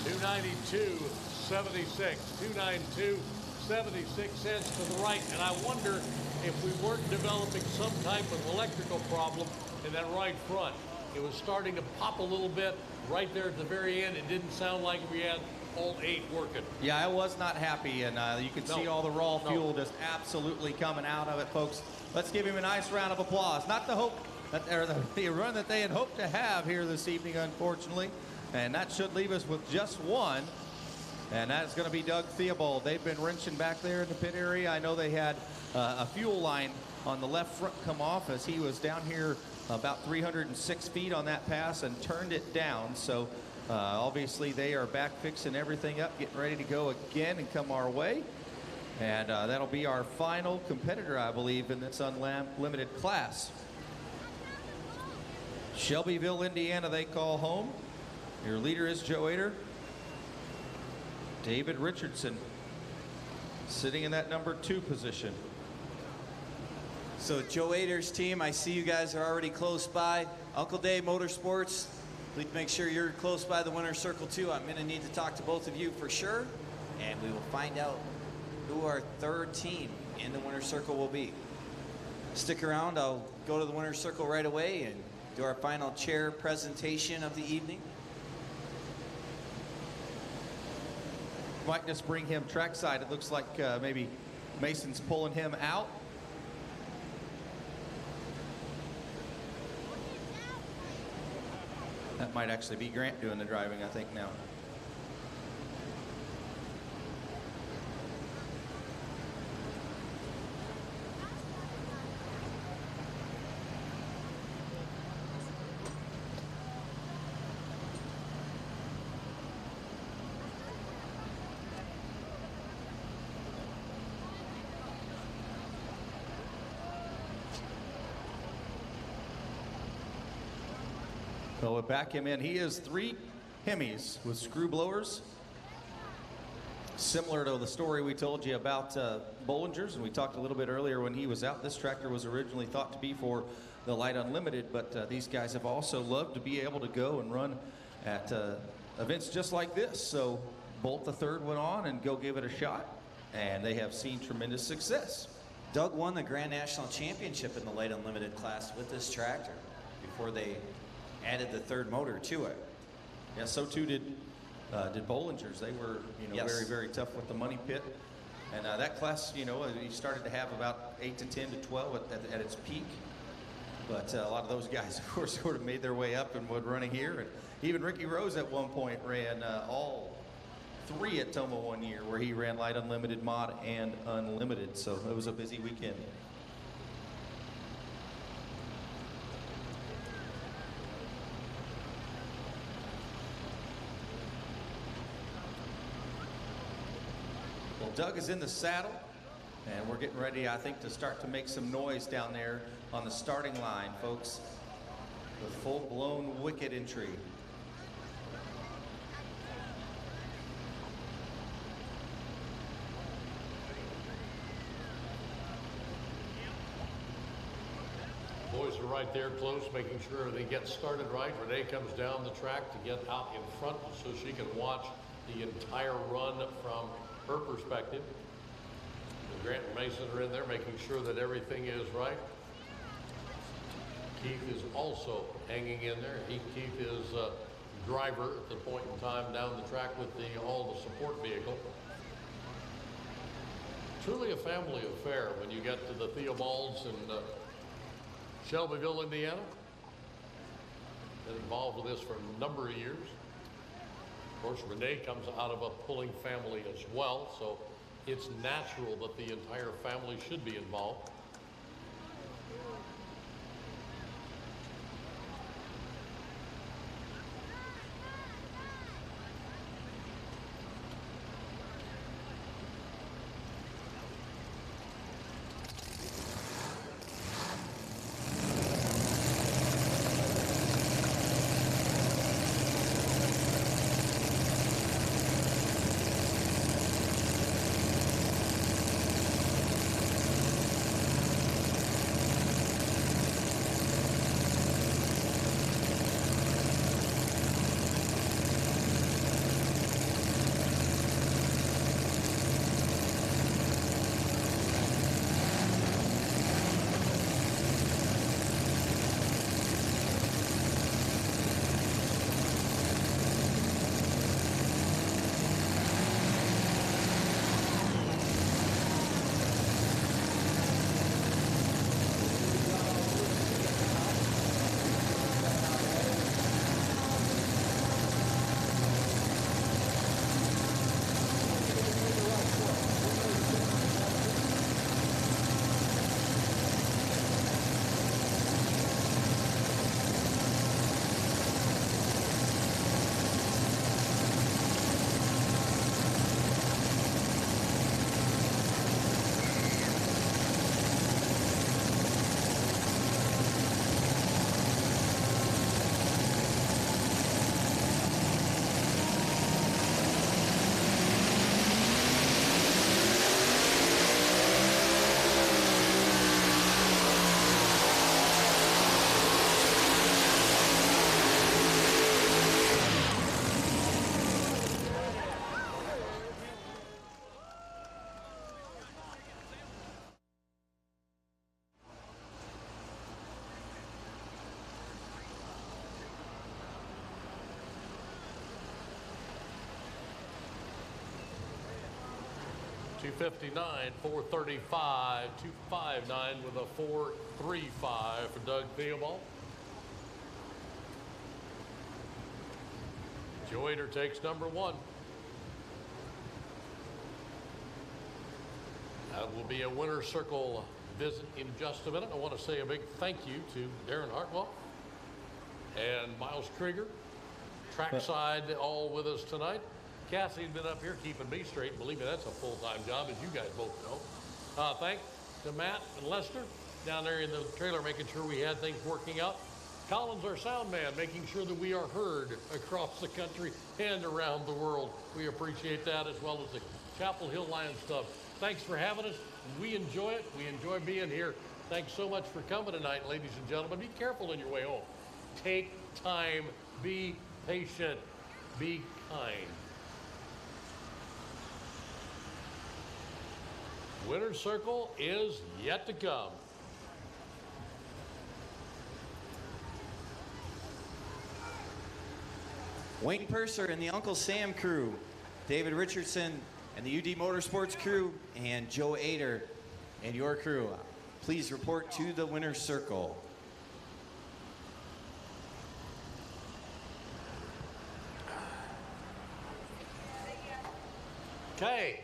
$292.76, $292.76 to the right. And I wonder if we weren't developing some type of electrical problem in that right front. It was starting to pop a little bit right there at the very end. It didn't sound like we had all 8 working. Yeah, I was not happy, and you can see all the raw fuel just absolutely coming out of it, folks. Let's give him a nice round of applause. Not the hope that, or the run that they had hoped to have here this evening, unfortunately. And that should leave us with just one, and that's going to be Doug Theobald. They've been wrenching back there in the pit area. I know they had a fuel line on the left front come off as he was down here about 306 feet on that pass and turned it down. So obviously they are back fixing everything up, getting ready to go again and come our way. And that'll be our final competitor, I believe, in this unlimited class. Shelbyville, Indiana, they call home. Your leader is Joe Ader. David Richardson sitting in that number 2 position. So Joe Ader's team, I see you guys are already close by. Uncle Dave Motorsports, please make sure you're close by the winner's circle too. I'm going to need to talk to both of you for sure, and we will find out who our 3rd team in the winner's circle will be. Stick around. I'll go to the winner's circle right away and do our final chair presentation of the evening. Might just bring him trackside. It looks like maybe Mason's pulling him out. That might actually be Grant doing the driving, I think, now. So we'll back him in. He has 3 Hemis with screw blowers. Similar to the story we told you about Bollinger's, and we talked a little bit earlier when he was out. This tractor was originally thought to be for the Light Unlimited, but these guys have also loved to be able to go and run at events just like this. So bolt the third one on and go give it a shot, and they have seen tremendous success. Doug won the Grand National Championship in the light unlimited class with this tractor before they added the third motor to it. Yeah, so too did Bollinger's. They were, Yes. very, very tough with the money pit. And that class, he started to have about 8 to 10 to 12 at its peak. But a lot of those guys, of course, sort of made their way up and would running here. And even Ricky Rose at one point ran all 3 at Toma one year, where he ran light unlimited mod and unlimited. So it was a busy weekend. Well, Doug is in the saddle, and we're getting ready, I think, to start to make some noise down there on the starting line, folks. The full-blown wicket entry. Boys are right there close, making sure they get started right. Renee comes down the track to get out in front so she can watch the entire run from her perspective. And Grant and Mason are in there making sure that everything is right. Keith is also hanging in there. Keith is driver at the point in time down the track with all the support vehicle. Truly a family affair when you get to the Theobalds and Shelbyville, Indiana. Been involved with this for a number of years. Of course, Renee comes out of a pulling family as well, so it's natural that the entire family should be involved. .259, 435, 259 with a 435 for Doug Theobald. Joe Ader takes number 1. That will be a winner's circle visit in just a minute. I want to say a big thank you to Darren Hartwell and Miles Krieger, trackside, all with us tonight. Cassie's been up here keeping me straight. Believe me, that's a full-time job, as you guys both know. Thanks to Matt and Lester down there in the trailer, making sure we had things working out. Collins, our sound man, making sure that we are heard across the country and around the world. We appreciate that, as well as the Chapel Hill Lions stuff. Thanks for having us. We enjoy it. We enjoy being here. Thanks so much for coming tonight, ladies and gentlemen. Be careful on your way home. Take time. Be patient. Be kind. winner's circle is yet to come. Wayne Purser and the Uncle Sam crew, David Richardson and the UD Motorsports crew, and Joe Ader and your crew. Please report to the winner's circle. Okay.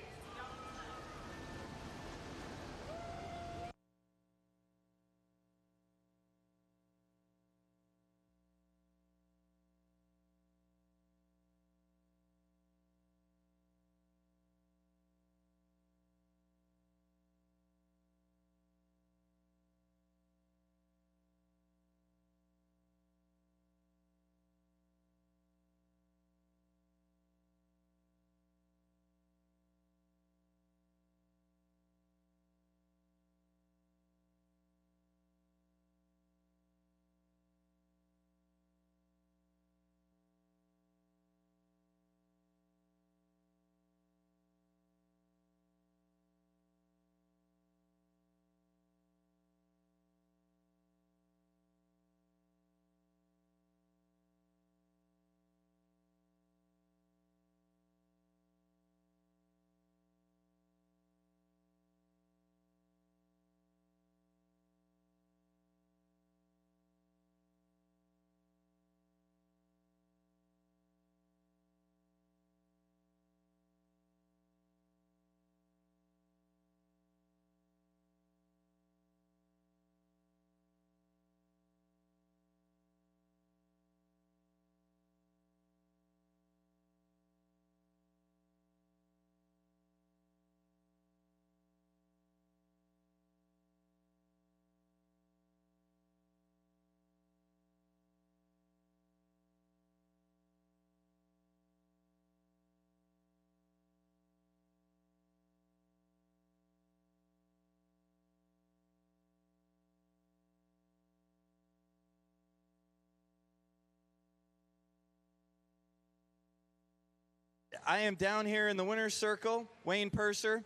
I am down here in the winner's circle. Wayne Purser,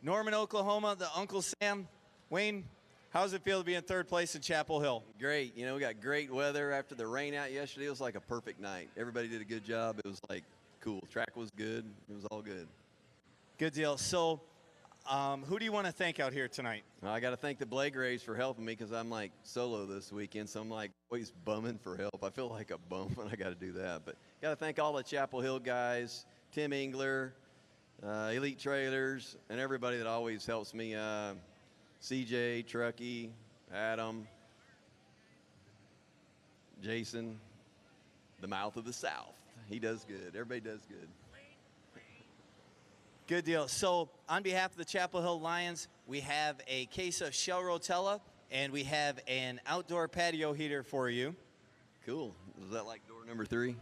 Norman, Oklahoma, the Uncle Sam. Wayne, how does it feel to be in third place in Chapel Hill? Great. You know, we got great weather after the rain out yesterday. It was like a perfect night. Everybody did a good job. It was like cool. Track was good. It was all good. Good deal. So, who do you want to thank out here tonight? Well, I got to thank the Blake Graves for helping me because I'm like solo this weekend, so I'm like always bumming for help. I feel like a bum when I got to do that. But got to thank all the Chapel Hill guys, Tim Engler, Elite Trailers, and everybody that always helps me. CJ, Truckee, Adam, Jason, the mouth of the South. He does good. Everybody does good. Good deal. So on behalf of the Chapel Hill Lions, we have a case of Shell Rotella, and we have an outdoor patio heater for you. Cool. Is that like door number 3?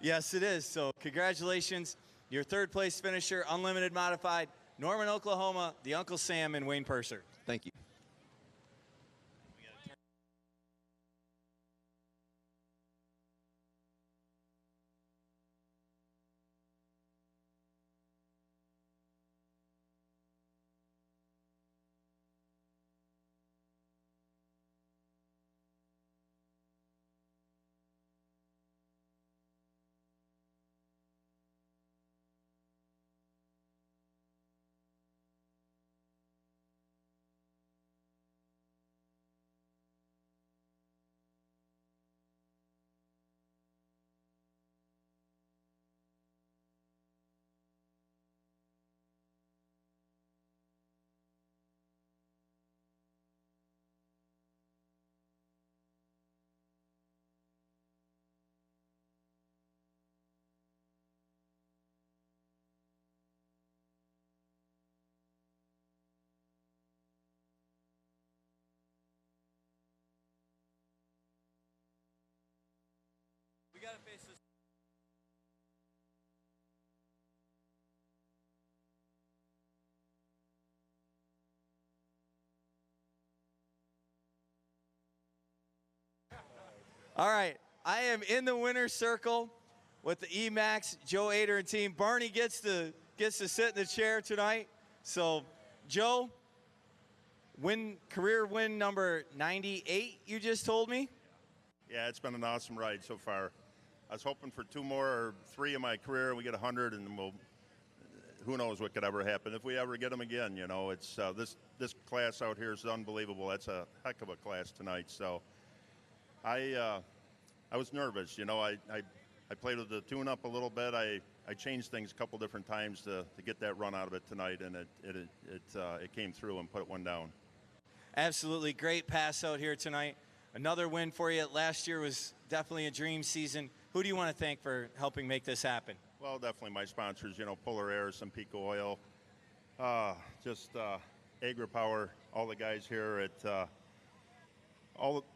Yes, it is. So congratulations. Your third place finisher, Unlimited Modified, Norman, Oklahoma, the Uncle Sam, and Wayne Purser. Thank you. We got to face this. All right, I am in the winner's circle with the Emax, Joe Ader and team. Barney gets to sit in the chair tonight. So, Joe, career win number 98, you just told me? Yeah, it's been an awesome ride so far. I was hoping for 2 more or 3 in my career, and we get 100, and who knows what could ever happen if we ever get them again. You know, it's this class out here is unbelievable. That's a heck of a class tonight. So I was nervous. You know, I played with the tune-up a little bit. I changed things a couple different times to get that run out of it tonight, and it came through and put one down. Absolutely great pass out here tonight. Another win for you. Last year was definitely a dream season. Who do you want to thank for helping make this happen? Well, definitely my sponsors, you know, Polar Air, Sempico Oil, AgriPower, all the guys here at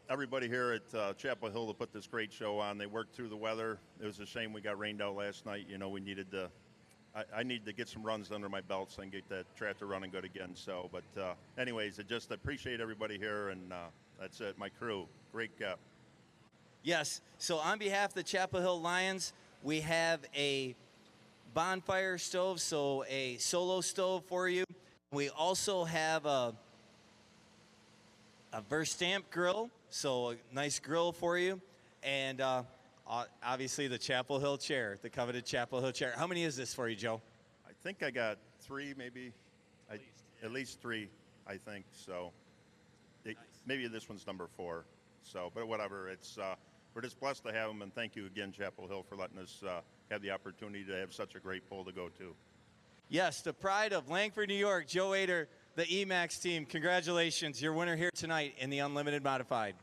everybody here at Chapel Hill to put this great show on. They worked through the weather. It was a shame we got rained out last night. You know, we needed I need to get some runs under my belt so I can get that tractor running good again. So, but anyways, I just appreciate everybody here, and that's it. My crew, great gap. Yes. So on behalf of the Chapel Hill Lions, we have a bonfire stove, so a solo stove for you. We also have a Verstamp grill, so a nice grill for you, and obviously the Chapel Hill chair, the coveted Chapel Hill chair. How many is this for you, Joe? I think I got 3, maybe. At least 3, I think. So maybe this one's number 4. So, but whatever. It's we're just blessed to have them, and thank you again, Chapel Hill, for letting us have the opportunity to have such a great poll to go to. Yes, the pride of Langford, New York, Joe Ader, the EMAX team. Congratulations, your winner here tonight in the Unlimited Modified.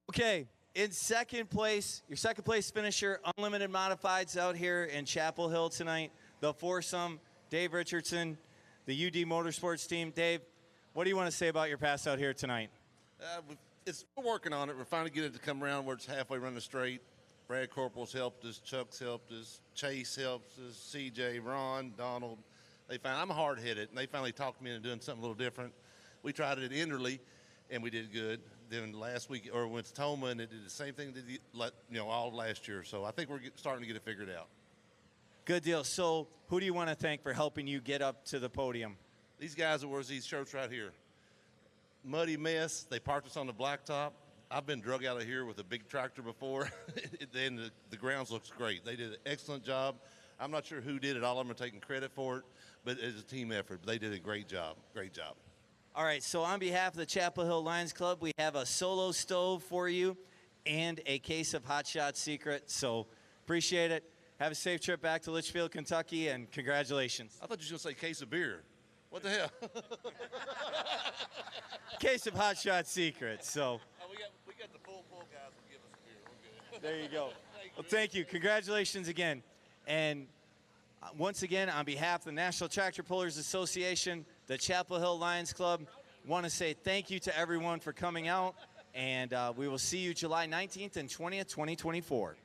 Okay, in second place, your second place finisher, Unlimited Modifieds out here in Chapel Hill tonight. The foursome, Dave Richardson, the UD Motorsports team. Dave, what do you want to say about your pass out here tonight? We're working on it. We're finally getting it to come around where it's halfway running straight. Brad Corporal's helped us, Chuck's helped us, Chase helps us, CJ, Ron, Donald. I'm hard-headed, and they finally talked me into doing something a little different. We tried it at Enderley, and we did good. Then last week, or with Toma, and it did the same thing all last year. So I think we're starting to get it figured out. Good deal. So who do you want to thank for helping you get up to the podium? These guys that wears these shirts right here. Muddy mess. They parked us on the blacktop. I've been drug out of here with a big tractor before, and the grounds looks great. They did an excellent job. I'm not sure who did it. All of them are taking credit for it, but it's a team effort. They did a great job. Great job. All right, so on behalf of the Chapel Hill Lions Club, we have a solo stove for you and a case of Hot Shot Secret. So appreciate it. Have a safe trip back to Litchfield, Kentucky, and congratulations. I thought you were going to say case of beer. What the hell? Case of Hot Shot Secrets. So we got the full guys will give us a beer. We're good. there you go. Well, thank you. Congratulations again. And once again, on behalf of the National Tractor Pullers Association, the Chapel Hill Lions Club, want to say thank you to everyone for coming out. And we will see you July 19th and 20th, 2024.